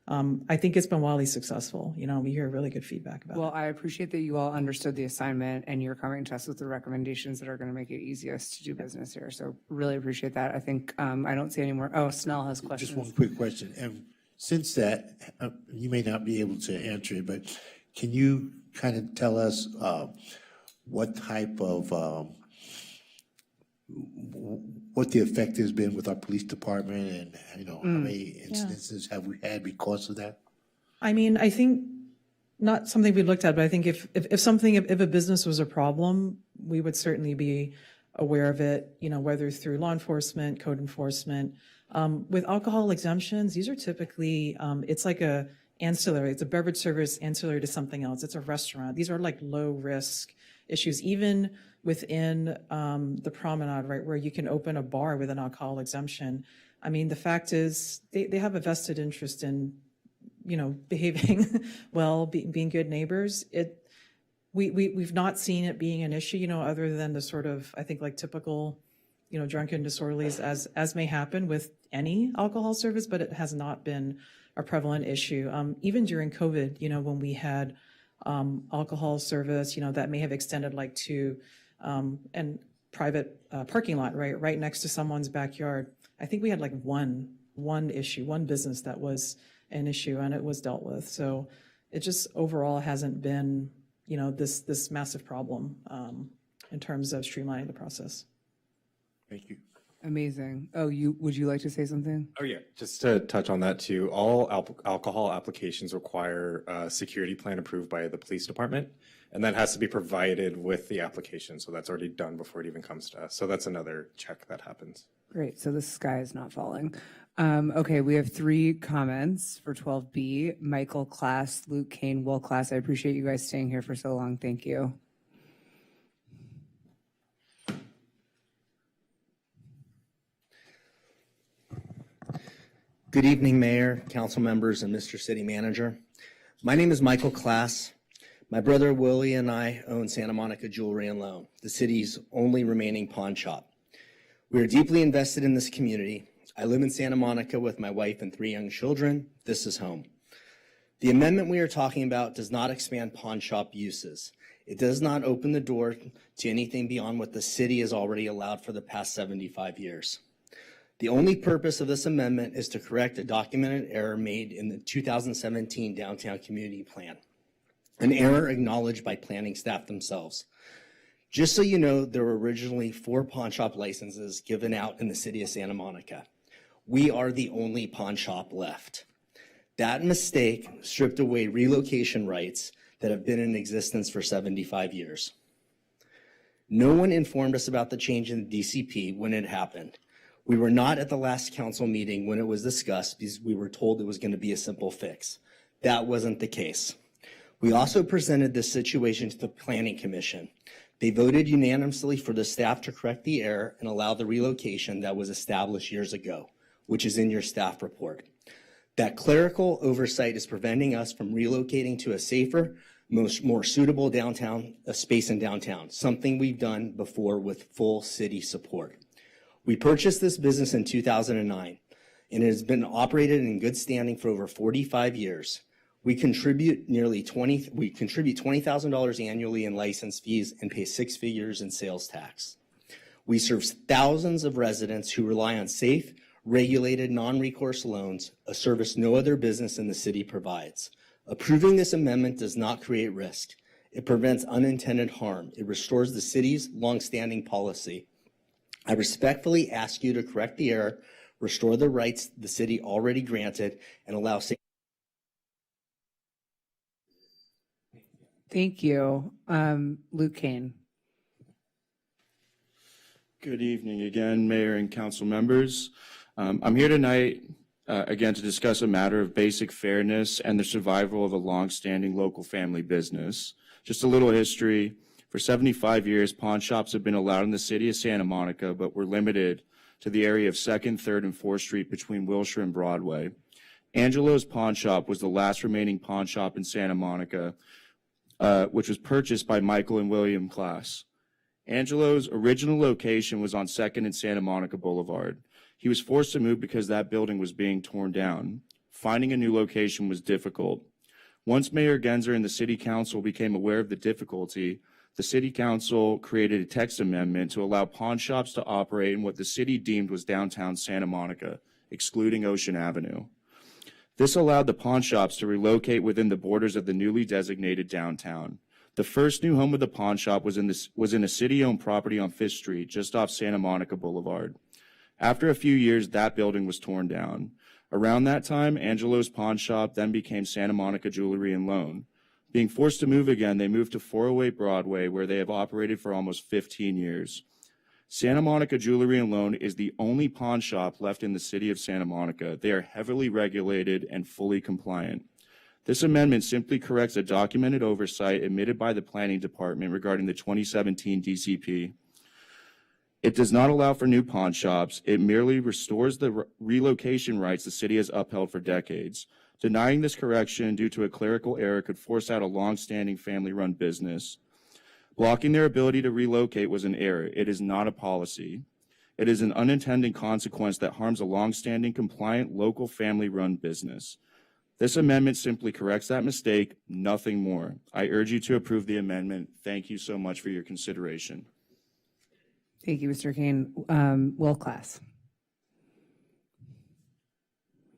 I think it's been wildly successful. We hear really good feedback about it. Well, I appreciate that you all understood the assignment and you're coming to us with the recommendations that are going to make it easiest to do business here. So really appreciate that. I think I don't see any more. Oh, Snell has questions. Just one quick question. And since that, you may not be able to answer it, but can you kind of tell us what type of what the effect has been with our police department, and how many instances have we had because of that? I mean, I think not something we looked at, but I think if a business was a problem, we would certainly be aware of it, whether through law enforcement, code enforcement. With alcohol exemptions, these are typically, it's like it's a beverage service ancillary to something else. It's a restaurant. These are like low risk issues, even within the promenade, right, where you can open a bar with an alcohol exemption. I mean, the fact is they have a vested interest in, behaving well, being good neighbors. We've not seen it being an issue, other than the sort of, I think, like typical, drunken disorderlies as may happen with any alcohol service, but it has not been a prevalent issue. Even during COVID, when we had alcohol service, that may have extended like to and private parking lot, right next to someone's backyard. I think we had like one issue, one business that was an issue, and it was dealt with. So it just overall hasn't been, this massive problem in terms of streamlining the process. Thank you. Amazing. Oh, would you like to say something? Oh, yeah. Just to touch on that too, all alcohol applications require a security plan approved by the police department, and that has to be provided with the application. So that's already done before it even comes to us. So that's another check that happens. Great. So the sky is not falling. Okay, we have 3 comments for 12B. Michael Class, Luke Kane, Will Class. I appreciate you guys staying here for so long. Thank you. Good evening, Mayor, council members, and Mr. City Manager. My name is Michael Class. My brother Willie and I own Santa Monica Jewelry and Loan, the city's only remaining pawn shop. We are deeply invested in this community. I live in Santa Monica with my wife and 3 young children. This is home. The amendment we are talking about does not expand pawn shop uses. It does not open the door to anything beyond what the city has already allowed for the past 75 years. The only purpose of this amendment is to correct a documented error made in the 2017 Downtown Community Plan, an error acknowledged by planning staff themselves. Just so you know, there were originally 4 pawn shop licenses given out in the city of Santa Monica. We are the only pawn shop left. That mistake stripped away relocation rights that have been in existence for 75 years. No one informed us about the change in the DCP when it happened. We were not at the last council meeting when it was discussed because we were told it was going to be a simple fix. That wasn't the case. We also presented this situation to the Planning Commission. They voted unanimously for the staff to correct the error and allow the relocation that was established years ago, which is in your staff report. That clerical oversight is preventing us from relocating to a safer, more suitable downtown space in downtown, something we've done before with full city support. We purchased this business in 2009, and it has been operated in good standing for over 45 years. We contribute $20,000 annually in license fees and pay 6 figures in sales tax. We serve thousands of residents who rely on safe, regulated, non-recourse loans, a service no other business in the city provides. Approving this amendment does not create risk. It prevents unintended harm. It restores the city's longstanding policy. I respectfully ask you to correct the error, restore the rights the city already granted, and allow. Thank you. Luke Kane. Good evening again, Mayor and council members. I'm here tonight again to discuss a matter of basic fairness and the survival of a long-standing local family business. Just a little history. For 75 years, pawn shops have been allowed in the city of Santa Monica, but were limited to the area of 2nd, 3rd, and 4th Street between Wilshire and Broadway. Angelo's Pawn Shop was the last remaining pawn shop in Santa Monica, which was purchased by Michael and William Class. Angelo's original location was on 2nd and Santa Monica Boulevard. He was forced to move because that building was being torn down. Finding a new location was difficult. Once Mayor Genzer and the City Council became aware of the difficulty, the City Council created a text amendment to allow pawn shops to operate in what the city deemed was downtown Santa Monica, excluding Ocean Avenue. This allowed the pawn shops to relocate within the borders of the newly designated downtown. The first new home of the pawn shop was in a city-owned property on 5th Street, just off Santa Monica Boulevard. After a few years, that building was torn down. Around that time, Angelo's Pawn Shop then became Santa Monica Jewelry and Loan. Being forced to move again, they moved to 408 Broadway, where they have operated for almost 15 years. Santa Monica Jewelry and Loan is the only pawn shop left in the city of Santa Monica. They are heavily regulated and fully compliant. This amendment simply corrects a documented oversight admitted by the Planning Department regarding the 2017 DCP. It does not allow for new pawn shops. It merely restores the relocation rights the city has upheld for decades. Denying this correction due to a clerical error could force out a long-standing family-run business. Blocking their ability to relocate was an error. It is not a policy. It is an unintended consequence that harms a long-standing, compliant, local family-run business. This amendment simply corrects that mistake, nothing more. I urge you to approve the amendment. Thank you so much for your consideration. Thank you, Mr. Kane. Will Class.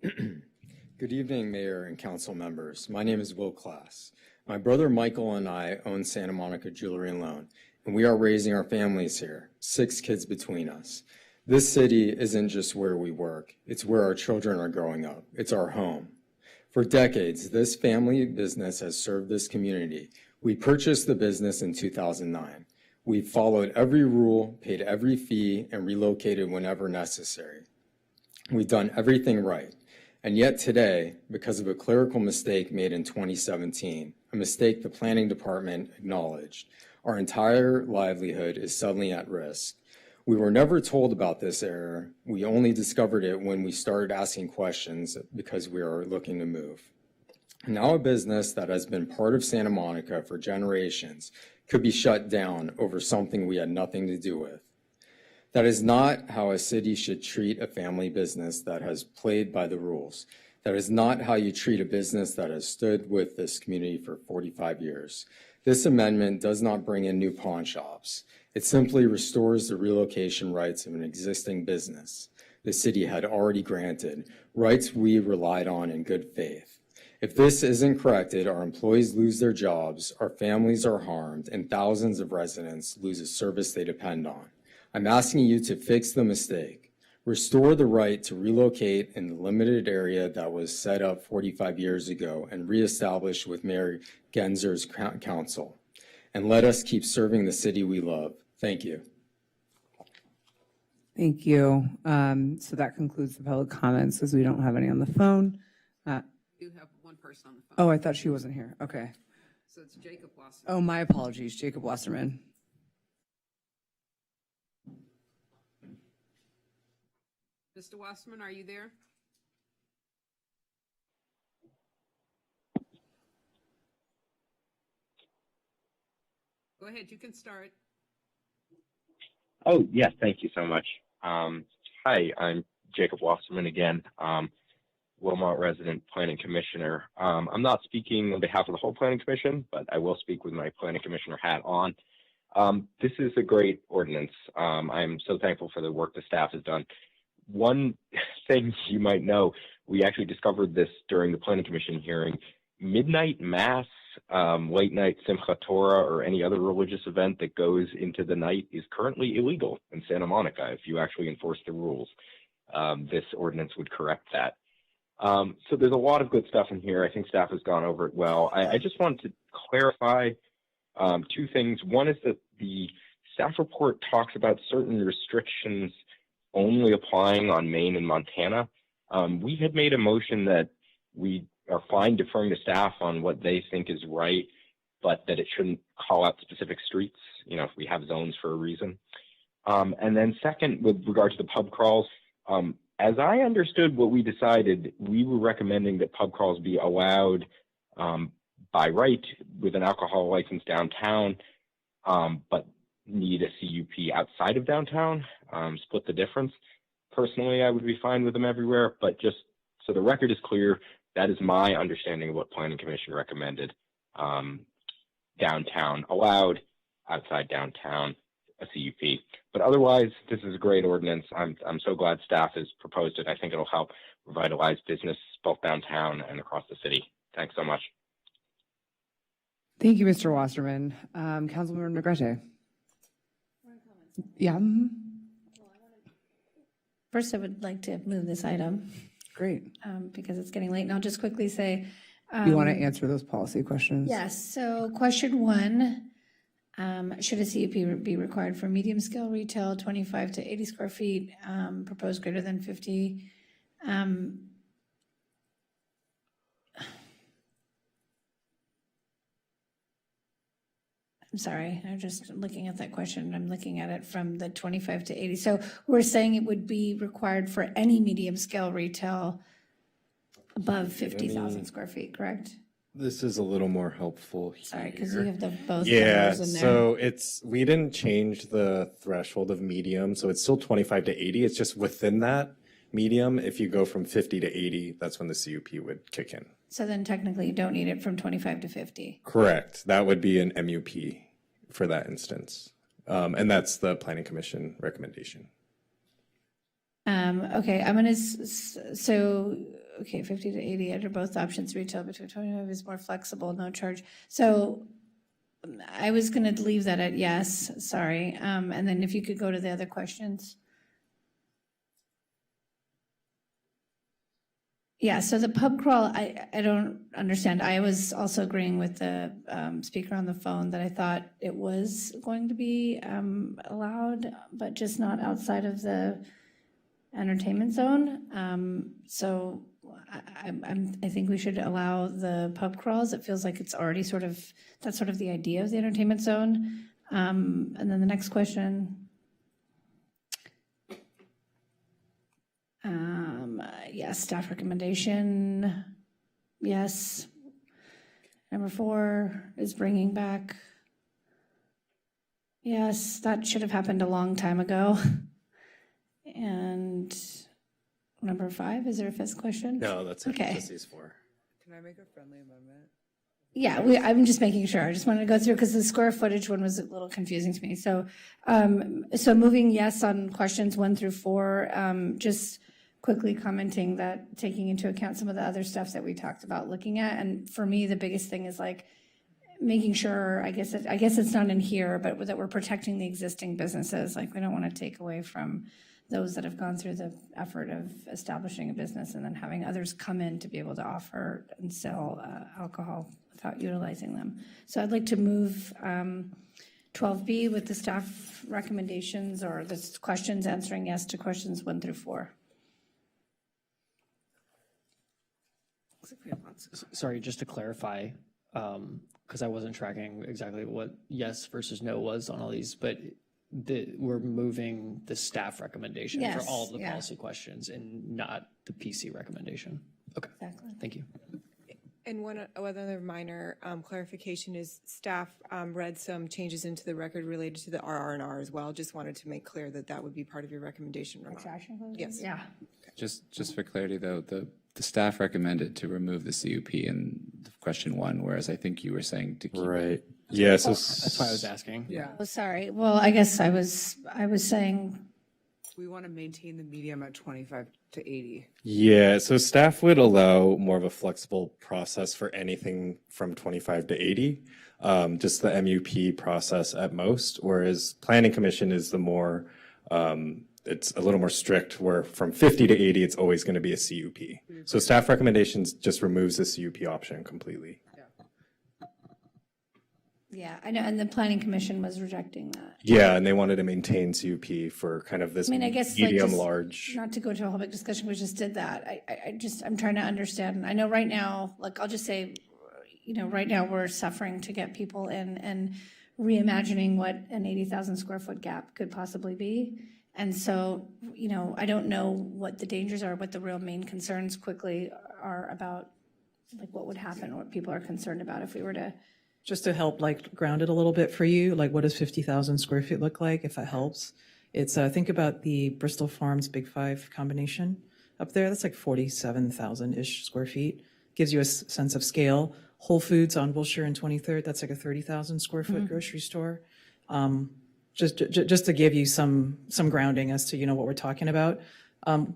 Good evening, Mayor and council members. My name is Will Class. My brother Michael and I own Santa Monica Jewelry and Loan, and we are raising our families here, 6 kids between us. This city isn't just where we work, it's where our children are growing up. It's our home. For decades, this family business has served this community. We purchased the business in 2009. We've followed every rule, paid every fee, and relocated whenever necessary. We've done everything right. And yet today, because of a clerical mistake made in 2017, a mistake the planning department acknowledged, our entire livelihood is suddenly at risk. We were never told about this error. We only discovered it when we started asking questions because we are looking to move. Now a business that has been part of Santa Monica for generations could be shut down over something we had nothing to do with. That is not how a city should treat a family business that has played by the rules. That is not how you treat a business that has stood with this community for 45 years. This amendment does not bring in new pawn shops. It simply restores the relocation rights of an existing business the city had already granted, rights we relied on in good faith. If this isn't corrected, our employees lose their jobs, our families are harmed, and thousands of residents lose a service they depend on. I'm asking you to fix the mistake. Restore the right to relocate in the limited area that was set up 45 years ago and reestablished with Mayor Genzer's council. And let us keep serving the city we love. Thank you. Thank you. So that concludes the public comments as we don't have any on the phone. We do have one person on the phone. Oh, I thought she wasn't here. Okay. So it's Jacob Wasserman. Oh, my apologies. Jacob Wasserman. Mr. Wasserman, are you there? Go ahead, you can start. Oh, yes, thank you so much. Hi, I'm Jacob Wasserman again, Wilmot resident planning commissioner. I'm not speaking on behalf of the whole planning commission, but I will speak with my planning commissioner hat on. This is a great ordinance. I'm so thankful for the work the staff has done. One thing you might know, we actually discovered this during the planning commission hearing. midnight mass, late night Simchat Torah, or any other religious event that goes into the night is currently illegal in Santa Monica. If you actually enforce the rules, this ordinance would correct that. So there's a lot of good stuff in here. I think staff has gone over it well. I just wanted to clarify two things. One is that the staff report talks about certain restrictions only applying on Maine and Montana. We had made a motion that we are fine deferring to staff on what they think is right, but that it shouldn't call out specific streets, you know, if we have zones for a reason. And then second, with regard to the pub crawls, as I understood what we decided, we were recommending that pub crawls be allowed by right with an alcohol license downtown, but need a CUP outside of downtown, split the difference. Personally, I would be fine with them everywhere, but just so the record is clear, that is my understanding of what Planning Commission recommended. Downtown allowed, outside downtown, a CUP. But otherwise, this is a great ordinance. I'm so glad staff has proposed it. I think it'll help revitalize business both downtown and across the city. Thanks so much. Thank you, Mr. Wasserman. Councilmember Negrete. Yeah. First, I would like to move this item. Great. Because it's getting late, and I'll just quickly say. You want to answer those policy questions? Yes, so question one, should a CUP be required for medium scale retail, 25 to 80 square feet, proposed greater than 50? I'm sorry, I'm just looking at that question. I'm looking at it from the 25 to 80. So we're saying it would be required for any medium scale retail above 50,000 square feet, correct? This is a little more helpful here. Sorry, because you have the both Yeah, numbers in there. so we didn't change the threshold of medium, so it's still 25 to 80. It's just within that medium, if you go from 50 to 80, that's when the CUP would kick in. So then technically you don't need it from 25 to 50. Correct. That would be an MUP for that instance. And that's the Planning Commission recommendation. Okay, I'm gonna, so, okay, 50 to 80 under both options, retail between 25 is more flexible, no charge. So I was gonna leave that at yes, sorry. And then if you could go to the other questions. Yeah, so the pub crawl, I don't understand. I was also agreeing with the speaker on the phone that I thought it was going to be allowed, but just not outside of the entertainment zone. So I think we should allow the pub crawls. It feels like it's already that's sort of the idea of the entertainment zone. And then the next question. Yes, staff recommendation. Yes. Number 4 is bringing back. Yes, that should have happened a long time ago. And number 5, is there a 5th question? No, that's okay. This is 4. Can I make a friendly amendment? Yeah, I'm just making sure. I just wanted to go through because the square footage one was a little confusing to me. So, so moving yes on questions 1 through 4, just quickly commenting that taking into account some of the other stuff that we talked about looking at. And for me, the biggest thing is like making sure, I guess it's not in here, but that we're protecting the existing businesses. Like we don't want to take away from those that have gone through the effort of establishing a business and then having others come in to be able to offer and sell alcohol without utilizing them. So I'd like to move 12B with the staff recommendations or the questions, answering yes to questions 1 through 4. Sorry, just to clarify, because I wasn't tracking exactly what yes versus no was on all these, but we're moving the staff recommendation for Yes, all of the yeah. policy questions and not the PC recommendation. Okay, Exactly. thank you. And one other minor clarification is staff read some changes into the record related to the RR&R as well. Just wanted to make clear that that would be part of your recommendation. Yes. Yeah. Just for clarity, though, the staff recommended to remove the CUP in question 1, whereas I think you were saying to keep Right. Yes. That's why I was asking. Yeah. Oh, sorry. Well, I guess I was saying We want to maintain the medium at 25 to 80. Yeah, so staff would allow more of a flexible process for anything from 25 to 80, just the MUP process at most, whereas Planning Commission is the more, it's a little more strict, where from 50 to 80, it's always going to be a CUP. So staff recommendations just removes the CUP option completely. Yeah, I know, and the planning commission was rejecting that. Yeah, and they wanted to maintain CUP for kind of this I mean, I guess like medium, just, large. not to go to a public discussion, we just did that. I'm trying to understand. I know right now, like, I'll just say, right now we're suffering to get people in and reimagining what an 80,000 square foot gap could possibly be. And so, I don't know what the dangers are, what the real main concerns quickly are about, like what would happen, what people are concerned about if we were to. Just to help like ground it a little bit for you, like what does 50,000 square feet look like, if that helps? It's, think about the Bristol Farms Big Five combination up there. That's like 47,000-ish square feet. Gives you a sense of scale. Whole Foods on Wilshire and 23rd, that's like a 30,000 square foot grocery store. Just to give you some grounding as to, what we're talking about. I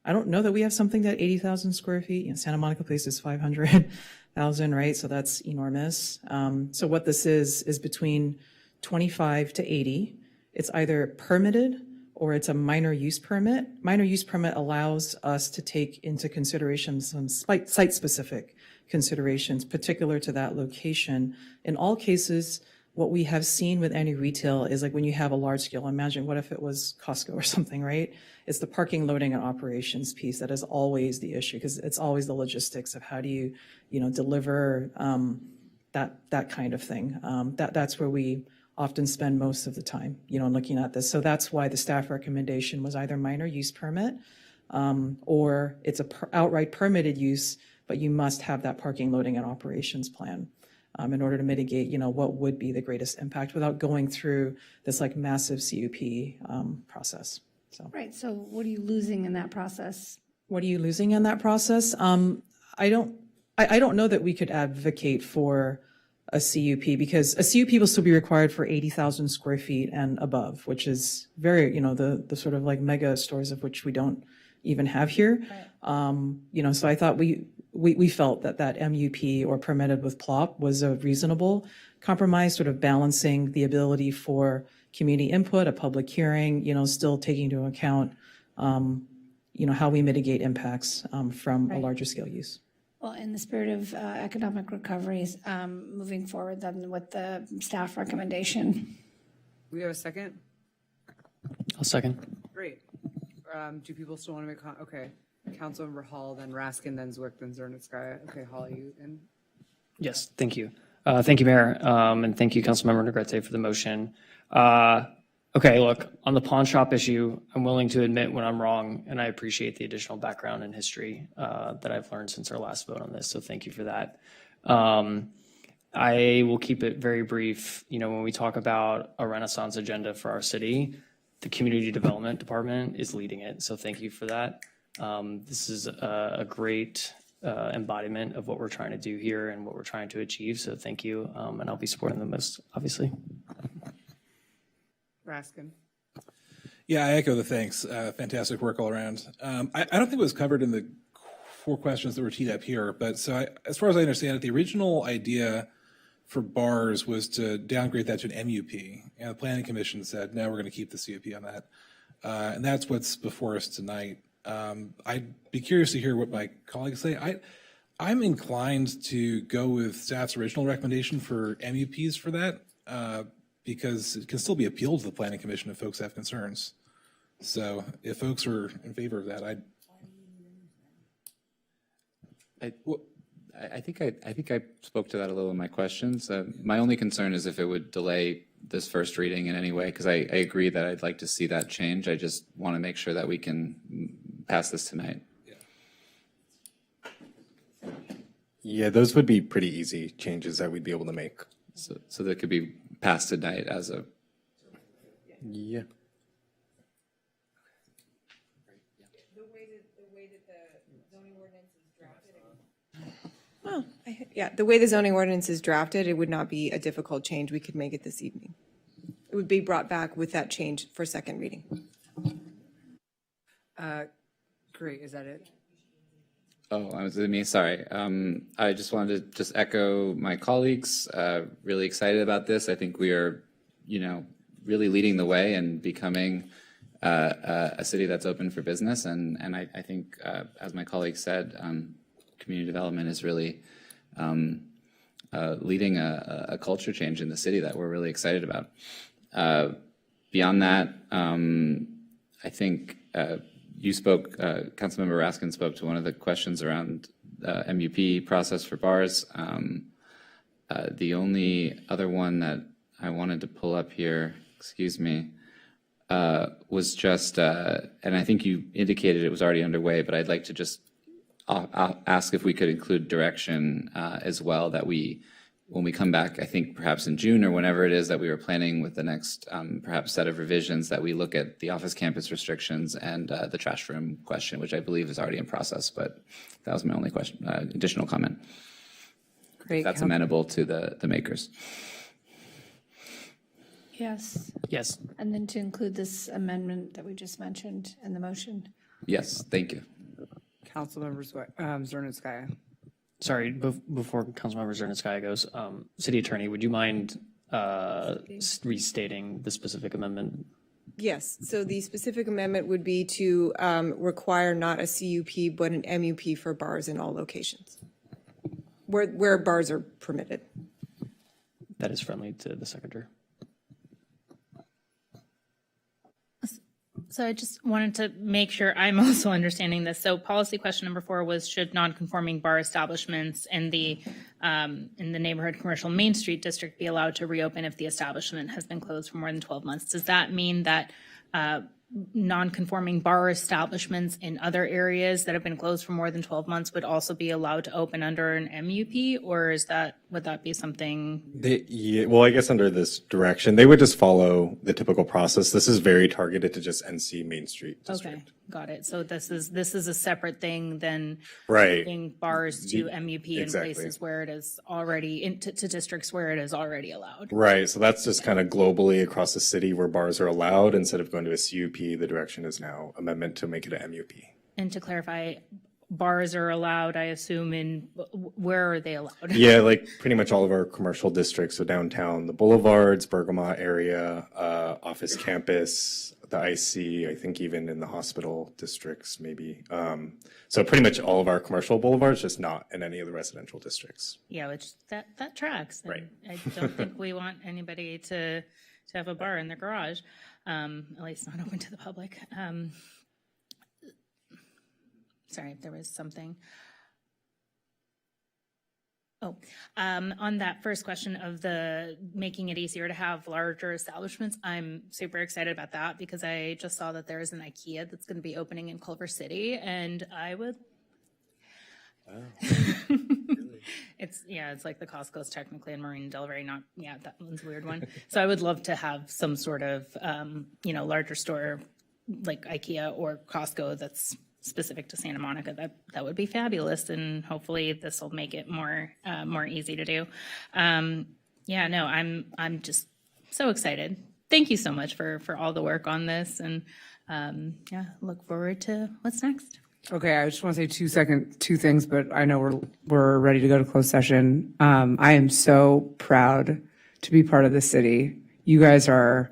don't know that we have something that 80,000 square feet. Santa Monica Place is 500,000, right? So that's enormous. So what this is between 25 to 80. It's either permitted or it's a minor use permit. Minor use permit allows us to take into consideration some site-specific considerations particular to that location. In all cases, what we have seen with any retail is like when you have a large scale, imagine what if it was Costco or something, right? It's the parking, loading, and operations piece that is always the issue because it's always the logistics of how do you, deliver that kind of thing. That's where we often spend most of the time, looking at this. So that's why the staff recommendation was either minor use permit or it's a outright permitted use, but you must have that parking, loading, and operations plan. In order to mitigate, what would be the greatest impact without going through this like massive CUP process. So. Right, so what are you losing in that process? What are you losing in that process? I don't know that we could advocate for a CUP because a CUP will still be required for 80,000 square feet and above, which is very, the sort of like mega stores of which we don't even have here. Right. So I thought we felt that MUP or permitted with plop was a reasonable compromise, sort of balancing the ability for community input, a public hearing, still taking into account, how we mitigate impacts from a larger scale use. Well, in the spirit of economic recoveries, moving forward then with the staff recommendation. We have a second? I'll second. Great. Do people still want to make okay. Councilmember Hall, then Raskin, then Zwick, then Zernitskaya. Okay, Hall, you in? Yes, thank you. Thank you, Mayor, and thank you, Councilmember Negrete, for the motion. Okay, look, on the pawn shop issue, I'm willing to admit when I'm wrong, and I appreciate the additional background and history that I've learned since our last vote on this, so thank you for that. I will keep it very brief. When we talk about a Renaissance agenda for our city, the Community Development Department is leading it, so thank you for that. This is a great embodiment of what we're trying to do here and what we're trying to achieve, so thank you, and I'll be supporting them most, obviously. Raskin. Yeah, I echo the thanks. Fantastic work all around. I don't think it was covered in the 4 questions that were teed up here, but as far as I understand it, the original idea for bars was to downgrade that to an MUP, and the Planning Commission said, no, we're going to keep the CUP on that. And that's what's before us tonight. I'd be curious to hear what my colleagues say. I'm inclined to go with staff's original recommendation for MUPs for that, because it can still be appealed to the Planning Commission if folks have concerns. So if folks are in favor of that, I think I spoke to that a little in my questions. My only concern is if it would delay this first reading in any way, because I agree that I'd like to see that change. I just want to make sure that we can pass this tonight. Yeah, those would be pretty easy changes that we'd be able to make. So that could be passed tonight as a. Yeah. The way that the zoning ordinance is drafted. The way the zoning ordinance is drafted, it would not be a difficult change. We could make it this evening. It would be brought back with that change for second reading. Great, is that it? Oh, was it me? Sorry. I just wanted to just echo my colleagues. Really excited about this. I think we are, really leading the way and becoming a city that's open for business. And I think, as my colleague said, community development is really leading a culture change in the city that we're really excited about. Beyond that, I think you spoke, Councilmember Raskin spoke to one of the questions around MUP process for bars. The only other one that I wanted to pull up here, was just, and I think you indicated it was already underway, but I'd like to just ask if we could include direction as well, that when we come back, I think perhaps in June or whenever it is that we were planning with the next perhaps set of revisions, that we look at the office campus restrictions and the trash room question, which I believe is already in process, but that was my only question, additional comment. Great. That's amenable to the makers. Yes. Yes. And then to include this amendment that we just mentioned in the motion. Yes, thank you. Councilmember Zernitskaya. Sorry, before Councilmember Zernitskaya goes, City Attorney, would you mind restating the specific amendment? Yes, so the specific amendment would be to require not a CUP, but an MUP for bars in all locations, where bars are permitted. That is friendly to the Secretary. So I just wanted to make sure I'm also understanding this. So policy question number 4 was, should non-conforming bar establishments in the neighborhood commercial Main Street district be allowed to reopen if the establishment has been closed for more than 12 months? Does that mean that non-conforming bar establishments in other areas that have been closed for more than 12 months would also be allowed to open under an MUP, or would that be something? Well, I guess under this direction, they would just follow the typical process. This is very targeted to just NC Main Street district. Okay, got it. So this is a separate thing than Right. moving bars to MUP in Exactly. places where it is already, to districts where it is already allowed. Right. So that's just kind of globally across the city where bars are allowed. Instead of going to a CUP, the direction is now amendment to make it a MUP. And to clarify, bars are allowed, I assume, where are they allowed? Yeah, like pretty much all of our commercial districts, so downtown, the boulevards, Bergamot area, office campus, the IC, I think even in the hospital districts maybe. So pretty much all of our commercial boulevards, just not in any of the residential districts. Yeah, which that tracks. And Right. I don't think we want anybody to have a bar in their garage, at least not open to the public. Sorry, there was something. On that first question of the making it easier to have larger establishments, I'm super excited about that because I just saw that there is an IKEA that's going to be opening in Culver City, and I would. It's like the Costco's technically in Marina Del Rey, that one's a weird one. So I would love to have some sort of, larger store like IKEA or Costco that's specific to Santa Monica. That would be fabulous, and hopefully this will make it more easy to do. I'm just so excited. Thank you so much for all the work on this, and look forward to what's next. Okay, I just want to say two things, but I know we're ready to go to closed session. I am so proud to be part of the city. You guys are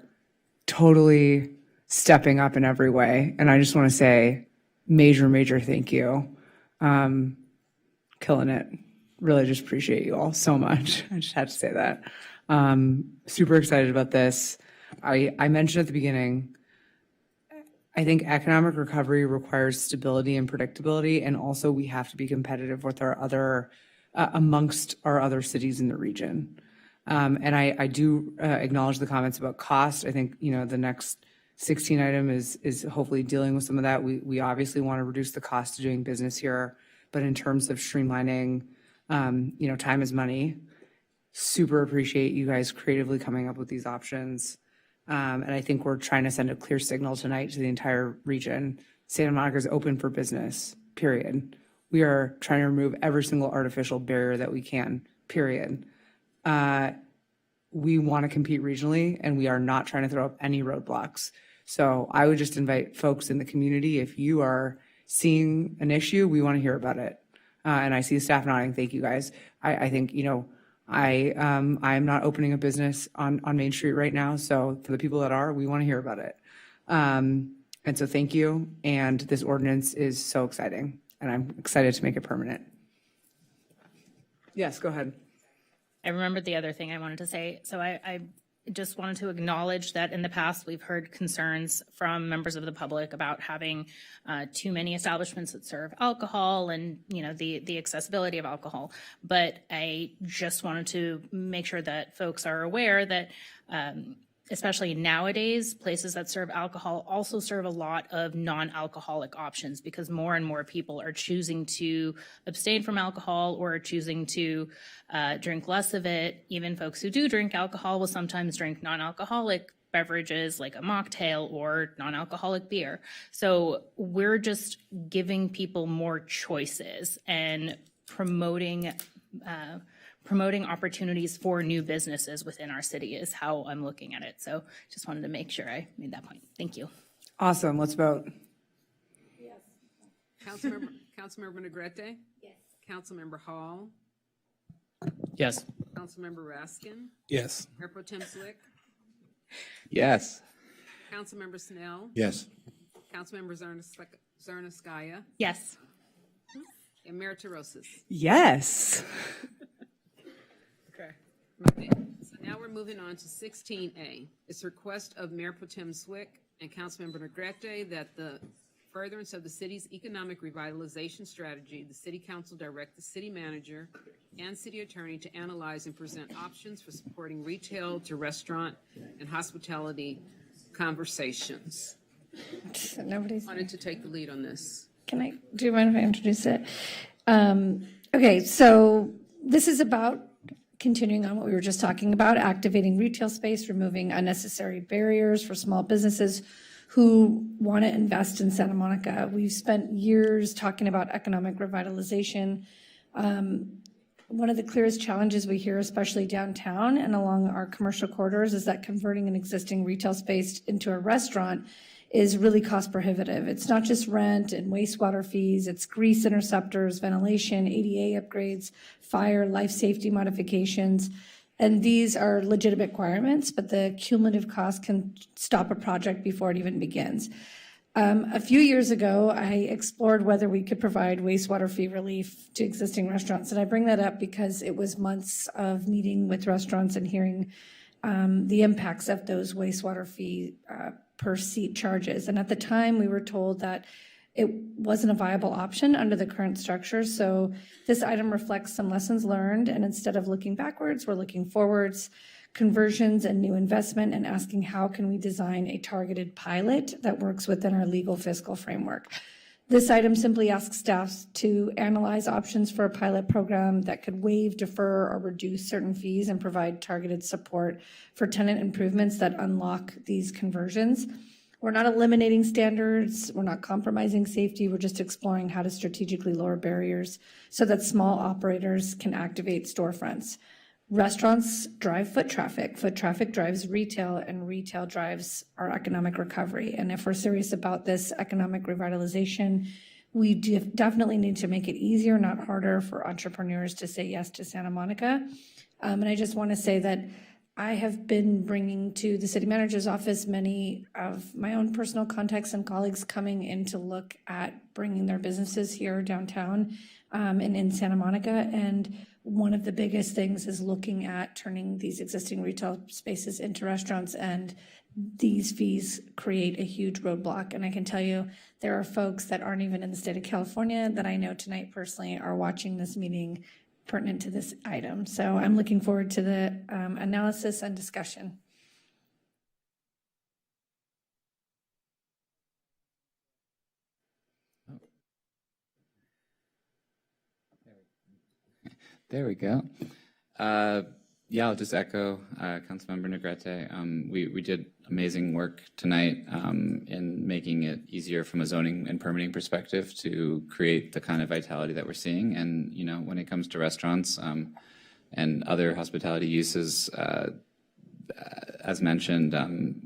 totally stepping up in every way, and I just want to say major thank you. Killing it. Really just appreciate you all so much. I just had to say that. Super excited about this. I mentioned at the beginning, I think economic recovery requires stability and predictability, and also we have to be competitive with amongst our other cities in the region. And I do acknowledge the comments about cost. I think, the next 16 item is hopefully dealing with some of that. We obviously want to reduce the cost of doing business here, but in terms of streamlining, time is money. Super appreciate you guys creatively coming up with these options. And I think we're trying to send a clear signal tonight to the entire region. Santa Monica is open for business, period. We are trying to remove every single artificial barrier that we can, period. We want to compete regionally, and we are not trying to throw up any roadblocks. So I would just invite folks in the community, if you are seeing an issue, we want to hear about it. And I see the staff nodding. Thank you, guys. I think, I'm not opening a business on Main Street right now. So for the people that are, we want to hear about it. And so thank you. And this ordinance is so exciting, and I'm excited to make it permanent. Yes, go ahead. I remembered the other thing I wanted to say. So I just wanted to acknowledge that in the past, we've heard concerns from members of the public about having too many establishments that serve alcohol and, the accessibility of alcohol. But I just wanted to make sure that folks are aware that especially nowadays, places that serve alcohol also serve a lot of non-alcoholic options, because more and more people are choosing to abstain from alcohol or are choosing to drink less of it. Even folks who do drink alcohol will sometimes drink non-alcoholic beverages like a mocktail or non-alcoholic beer. So we're just giving people more choices and promoting opportunities for new businesses within our city is how I'm looking at it. So just wanted to make sure I made that point. Thank you. Awesome. Let's vote. Councilmember Negrete? Yes. Councilmember Hall? Yes. Councilmember Raskin? Yes. Mayor Pro Tem Slick? Yes. Councilmember Snell? Yes. Councilmember Zarnaskaya? Yes. And Mayor Terosas? Yes. Okay. So now we're moving on to 16A. It's a request of Mayor Pro Tem Swick and Councilmember Negrete that the furtherance of the city's economic revitalization strategy, the city council direct the city manager and city attorney to analyze and present options for supporting retail to restaurant and hospitality conversations. Nobody's Wanted to take the lead on this. Do you mind if I introduce it? Okay, so this is about continuing on what we were just talking about, activating retail space, removing unnecessary barriers for small businesses who want to invest in Santa Monica. We've spent years talking about economic revitalization. One of the clearest challenges we hear, especially downtown and along our commercial corridors, is that converting an existing retail space into a restaurant is really cost prohibitive. It's not just rent and wastewater fees, it's grease interceptors, ventilation, ADA upgrades, fire, life safety modifications. And these are legitimate requirements, but the cumulative cost can stop a project before it even begins. A few years ago, I explored whether we could provide wastewater fee relief to existing restaurants. And I bring that up because it was months of meeting with restaurants and hearing the impacts of those wastewater fee per seat charges. And at the time, we were told that it wasn't a viable option under the current structure. So this item reflects some lessons learned. And instead of looking backwards, we're looking forwards, conversions and new investment, and asking how can we design a targeted pilot that works within our legal fiscal framework. This item simply asks staff to analyze options for a pilot program that could waive, defer, or reduce certain fees and provide targeted support for tenant improvements that unlock these conversions. We're not eliminating standards, we're not compromising safety, we're just exploring how to strategically lower barriers so that small operators can activate storefronts. Restaurants drive foot traffic drives retail, and retail drives our economic recovery. And if we're serious about this economic revitalization, we definitely need to make it easier, not harder, for entrepreneurs to say yes to Santa Monica. And I just want to say that I have been bringing to the city manager's office many of my own personal contacts and colleagues coming in to look at bringing their businesses here downtown and in Santa Monica. And one of the biggest things is looking at turning these existing retail spaces into restaurants, and these fees create a huge roadblock. And I can tell you, there are folks that aren't even in the state of California that I know tonight personally are watching this meeting pertinent to this item. So I'm looking forward to the analysis and discussion. There we go. Yeah, I'll just echo Councilmember Negrete. We did amazing work tonight in making it easier from a zoning and permitting perspective to create the kind of vitality that we're seeing. And, when it comes to restaurants and other hospitality uses, as mentioned,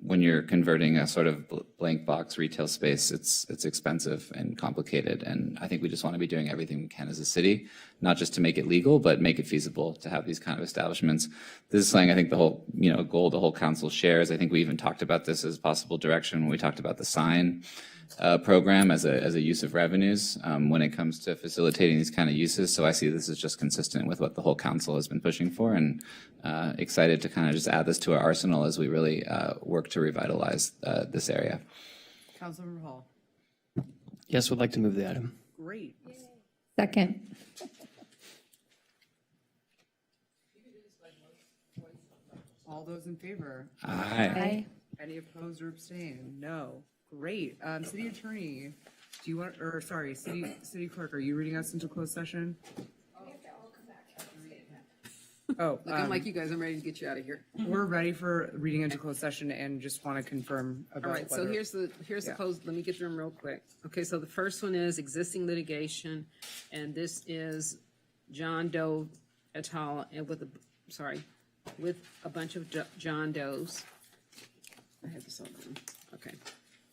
when you're converting a sort of blank box retail space, it's expensive and complicated. And I think we just want to be doing everything we can as a city, not just to make it legal, but make it feasible to have these kind of establishments. This is something I think the whole, goal the whole council shares. I think we even talked about this as possible direction when we talked about the sign program as a use of revenues when it comes to facilitating these kind of uses. So I see this as just consistent with what the whole council has been pushing for, and excited to kind of just add this to our arsenal as we really work to revitalize this area. Councilmember Hall. Yes, would like to move the item. Great. Second. All those in favor? Aye. Any opposed or abstained? No. Great. City Attorney, do you want, or sorry, City Clerk, are you reading us into closed session? Oh, Looking like you guys, I'm ready to get you out of here. we're ready for reading into closed session and just want to confirm about All right, so whether- here's the Yeah. close, let me get through them real quick. Okay, so the first one is existing litigation, and this is John Doe et al. And with a bunch of John Does. I have this open. Okay.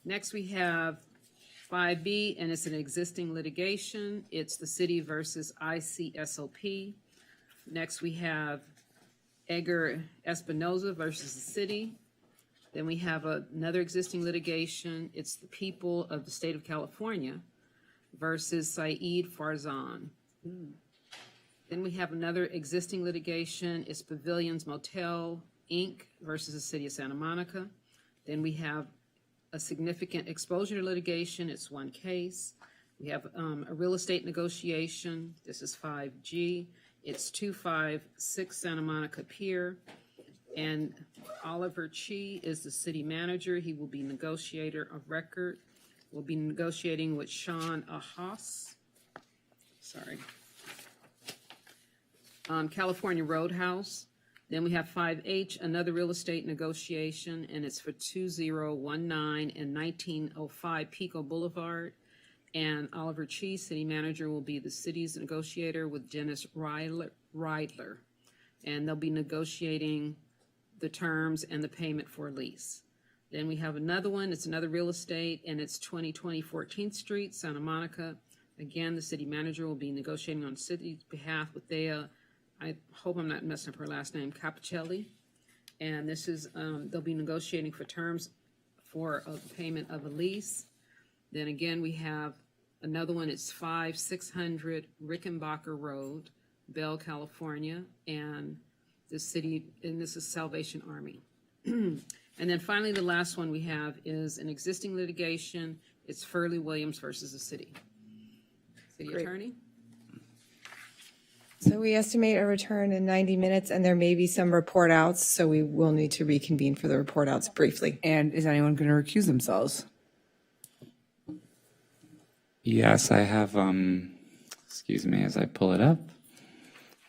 Next, we have 5B, and it's an existing litigation. It's the city versus ICSOP. Next, we have Edgar Espinoza versus the city. Then we have another existing litigation. It's the people of the state of California versus Saeed Farzan. Then we have another existing litigation. It's Pavilions Motel, Inc. versus the city of Santa Monica. Then we have a significant exposure litigation. It's one case. We have a real estate negotiation. This is 5G. It's 256 Santa Monica Pier. And Oliver Chi is the city manager. He will be negotiator of record. We'll be negotiating with Sean Ahas. Sorry. California Roadhouse. Then we have 5H, another real estate negotiation, and it's for 2019 and 1905 Pico Boulevard. And Oliver Chi, city manager, will be the city's negotiator with Dennis Reidler. And they'll be negotiating the terms and the payment for a lease. Then we have another one, it's another real estate, and it's 2020 14th Street, Santa Monica. Again, the city manager will be negotiating on city's behalf with Thea, I hope I'm not messing up her last name, Capicelli. And this is, they'll be negotiating for terms for a payment of a lease. Then again, we have another one, it's 5600 Rickenbacker Road, Bell, California, and the city, and this is Salvation Army. And then finally, the last one we have is an existing litigation. It's Furley Williams versus the city. City Great. Attorney? So we estimate a return in 90 minutes, and there may be some report outs, so we will need to reconvene for the report outs briefly. And is anyone going to recuse themselves? Yes, I have, excuse me as I pull it up.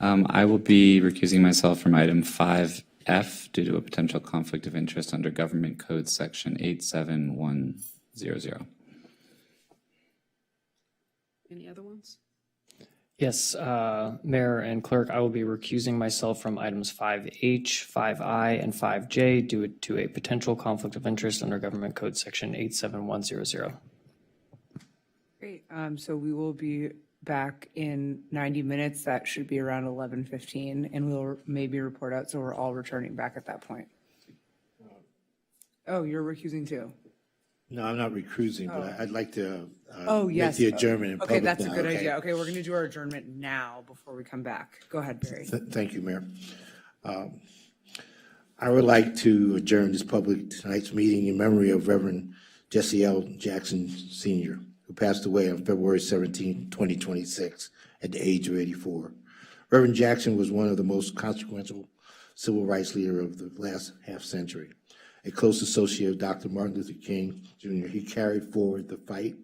I will be recusing myself from item 5F due to a potential conflict of interest under Government Code Section 87100. Any other ones? Yes, Mayor and Clerk, I will be recusing myself from items 5H, 5I, and 5J due to a potential conflict of interest under Government Code Section 87100. Great. So we will be back in 90 minutes. That should be around 11:15, and we'll maybe report out, so we're all returning back at that point. Oh, you're recusing too? No, I'm not recusing, but I'd like to Oh, make yes. the adjournment in Okay, public that's a now, good okay? idea. Okay, we're going to do our adjournment now before we come back. Go ahead, Barry. Thank you, Mayor. I would like to adjourn this public tonight's meeting in memory of Reverend Jesse L. Jackson Sr., who passed away on February 17, 2026, at the age of 84. Reverend Jackson was one of the most consequential civil rights leaders of the last half century. A close associate of Dr. Martin Luther King Jr., he carried forward the fight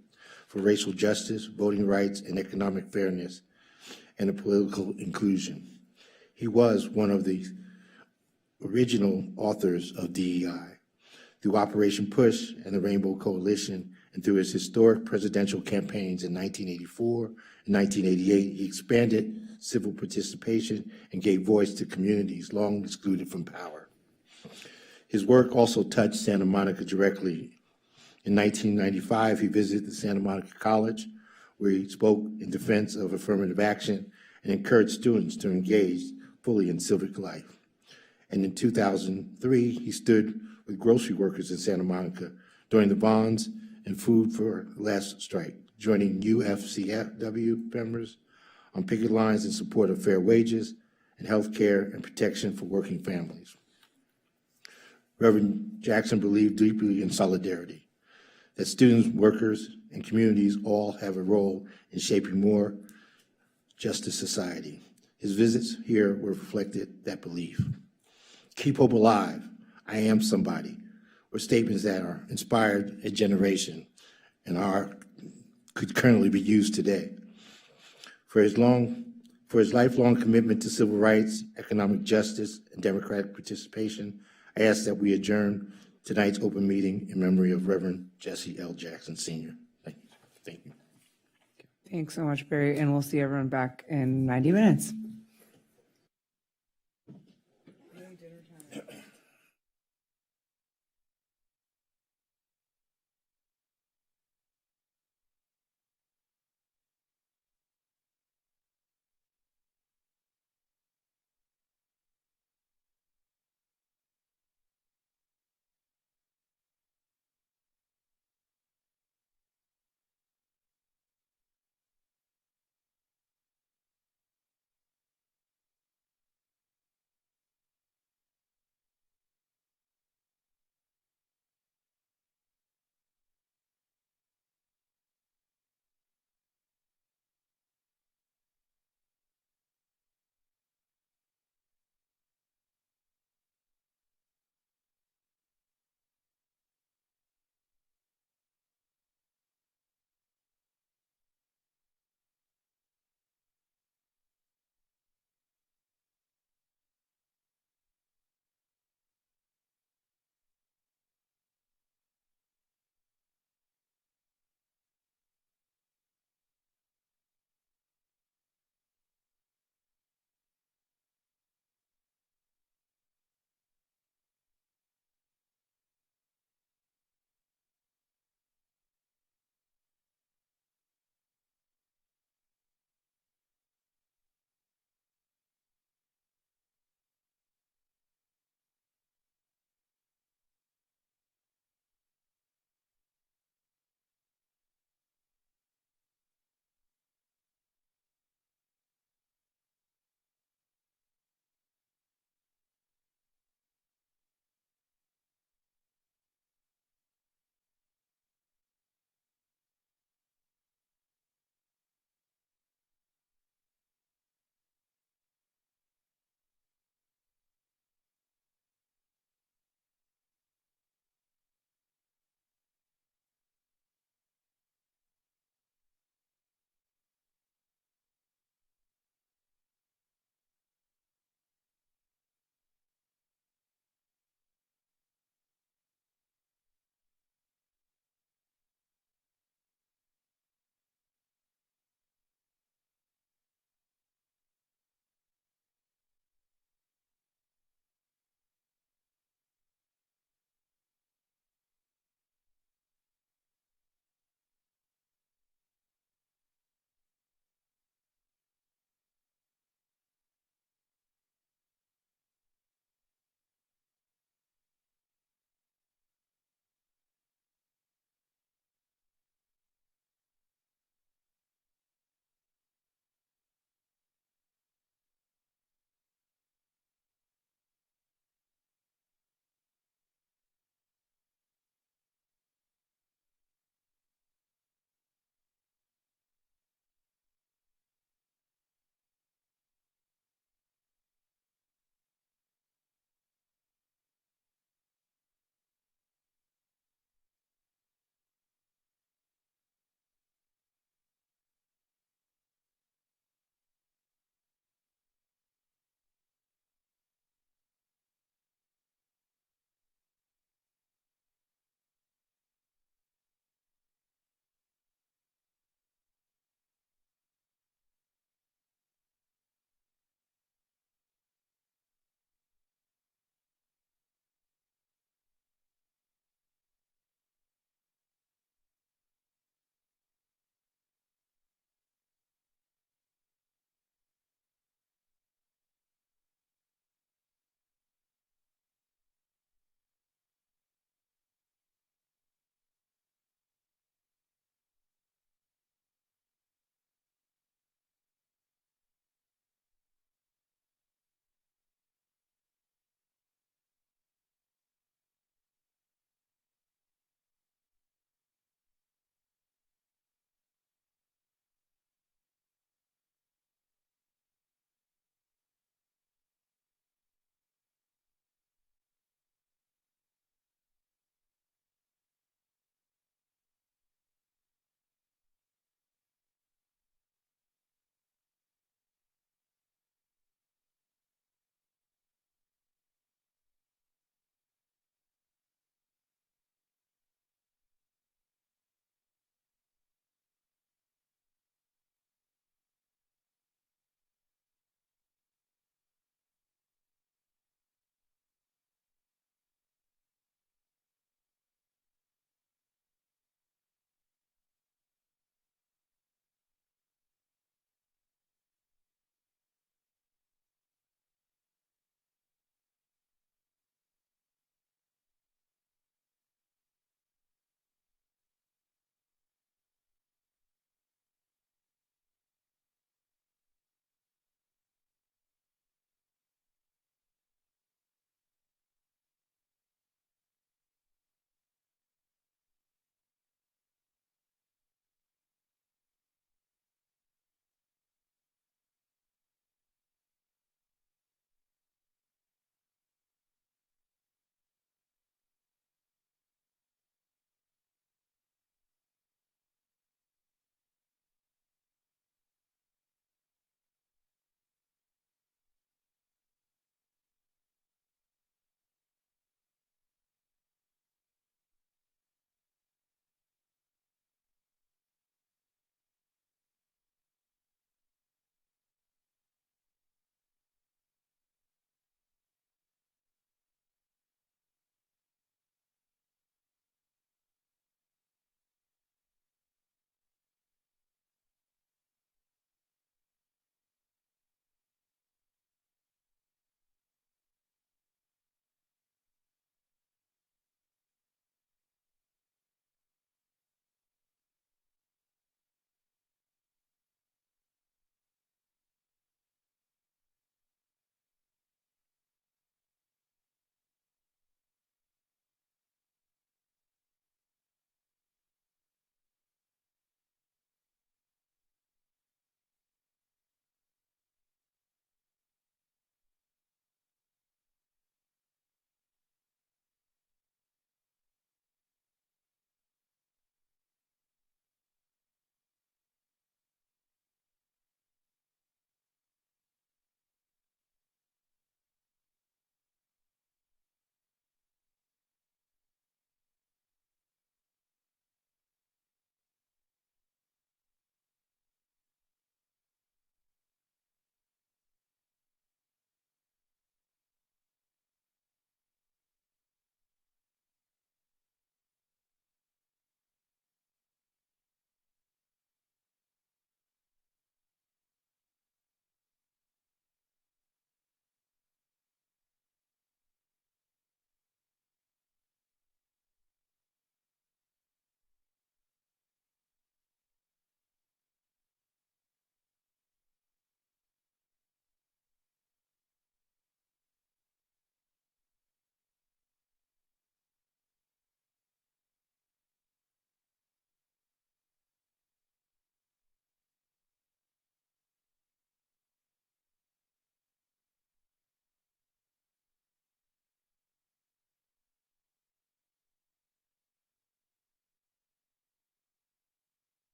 for racial justice, voting rights, and economic fairness, and political inclusion. He was one of the original authors of DEI. Through Operation Push and the Rainbow Coalition, and through his historic presidential campaigns in 1984 and 1988, he expanded civil participation and gave voice to communities long excluded from power. His work also touched Santa Monica directly. In 1995, he visited the Santa Monica College, where he spoke in defense of affirmative action and encouraged students to engage fully in civic life. And in 2003, he stood with grocery workers in Santa Monica during the Bonds and Food for Less strike, joining UFCW members on picket lines in support of fair wages and health care and protection for working families. Reverend Jackson believed deeply in solidarity, that students, workers, and communities all have a role in shaping more just society. His visits here reflected that belief. Keep hope alive. I am somebody were statements that are inspired a generation and could currently be used today. For his lifelong commitment to civil rights, economic justice, and democratic participation, I ask that we adjourn tonight's open meeting in memory of Reverend Jesse L. Jackson, Sr. Thank you. Thanks so much, Barry, and we'll see everyone back in 90 minutes.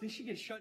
They should get shut.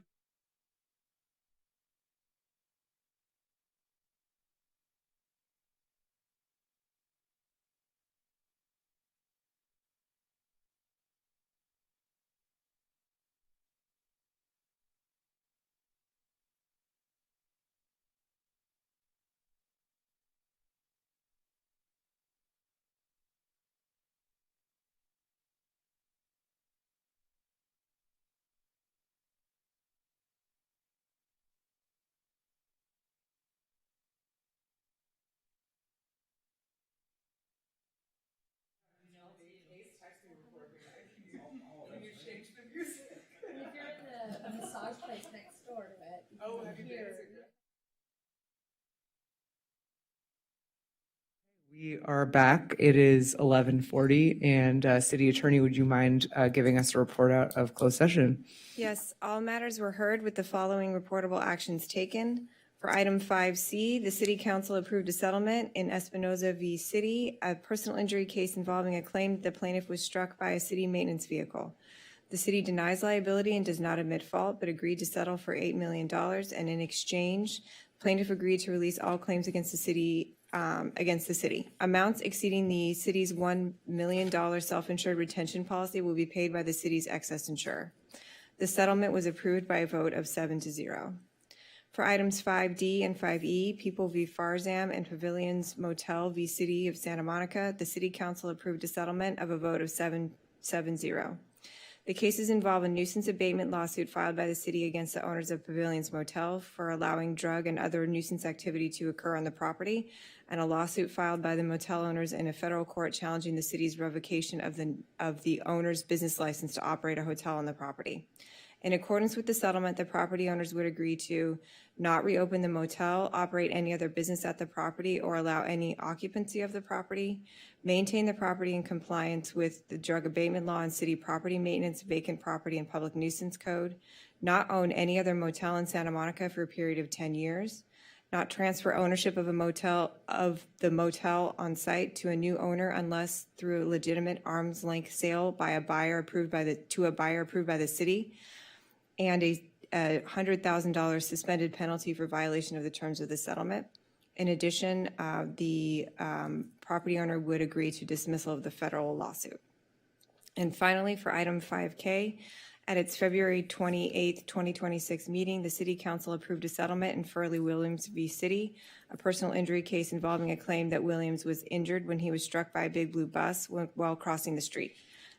If you're in the massage place next door to it, you can hear. We are back. It is 11:40, and City Attorney, would you mind giving us a report out of closed session? Yes, all matters were heard with the following reportable actions taken. For item 5C, the City Council approved a settlement in Espinoza v. City, a personal injury case involving a claim that the plaintiff was struck by a city maintenance vehicle. The city denies liability and does not admit fault, but agreed to settle for $8 million, and in exchange, plaintiff agreed to release all claims against the city. Amounts exceeding the city's $1 million self-insured retention policy will be paid by the city's excess insurer. The settlement was approved by a vote of 7-0. For items 5D and 5E, People v. Farzam and Pavilions Motel v. City of Santa Monica, the City Council approved a settlement of a vote of 7-0. The cases involve a nuisance abatement lawsuit filed by the city against the owners of Pavilions Motel for allowing drug and other nuisance activity to occur on the property, and a lawsuit filed by the motel owners in a federal court challenging the city's revocation of the owner's business license to operate a hotel on the property. In accordance with the settlement, the property owners would agree to not reopen the motel, operate any other business at the property, or allow any occupancy of the property, maintain the property in compliance with the drug abatement law and city property maintenance, vacant property, and public nuisance code, not own any other motel in Santa Monica for a period of 10 years, not transfer ownership of the motel on site to a new owner unless through a legitimate arm's length sale by a buyer approved by the city, and a $100,000 suspended penalty for violation of the terms of the settlement. In addition, the property owner would agree to dismissal of the federal lawsuit. And finally, for item 5K, at its February 28th, 2026 meeting, the City Council approved a settlement in Furley Williams v. City, a personal injury case involving a claim that Williams was injured when he was struck by a Big Blue bus while crossing the street.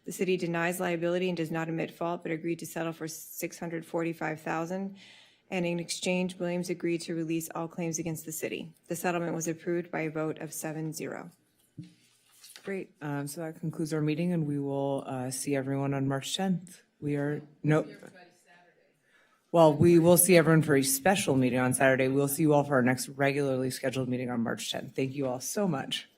The city denies liability and does not admit fault, but agreed to settle for $645,000. And in exchange, Williams agreed to release all claims against the city. The settlement was approved by a vote of 7-0. Great. So that concludes our meeting, and we will see everyone on March 10th. Well, we will see everyone for a special meeting on Saturday. We'll see you all for our next regularly scheduled meeting on March 10th. Thank you all so much.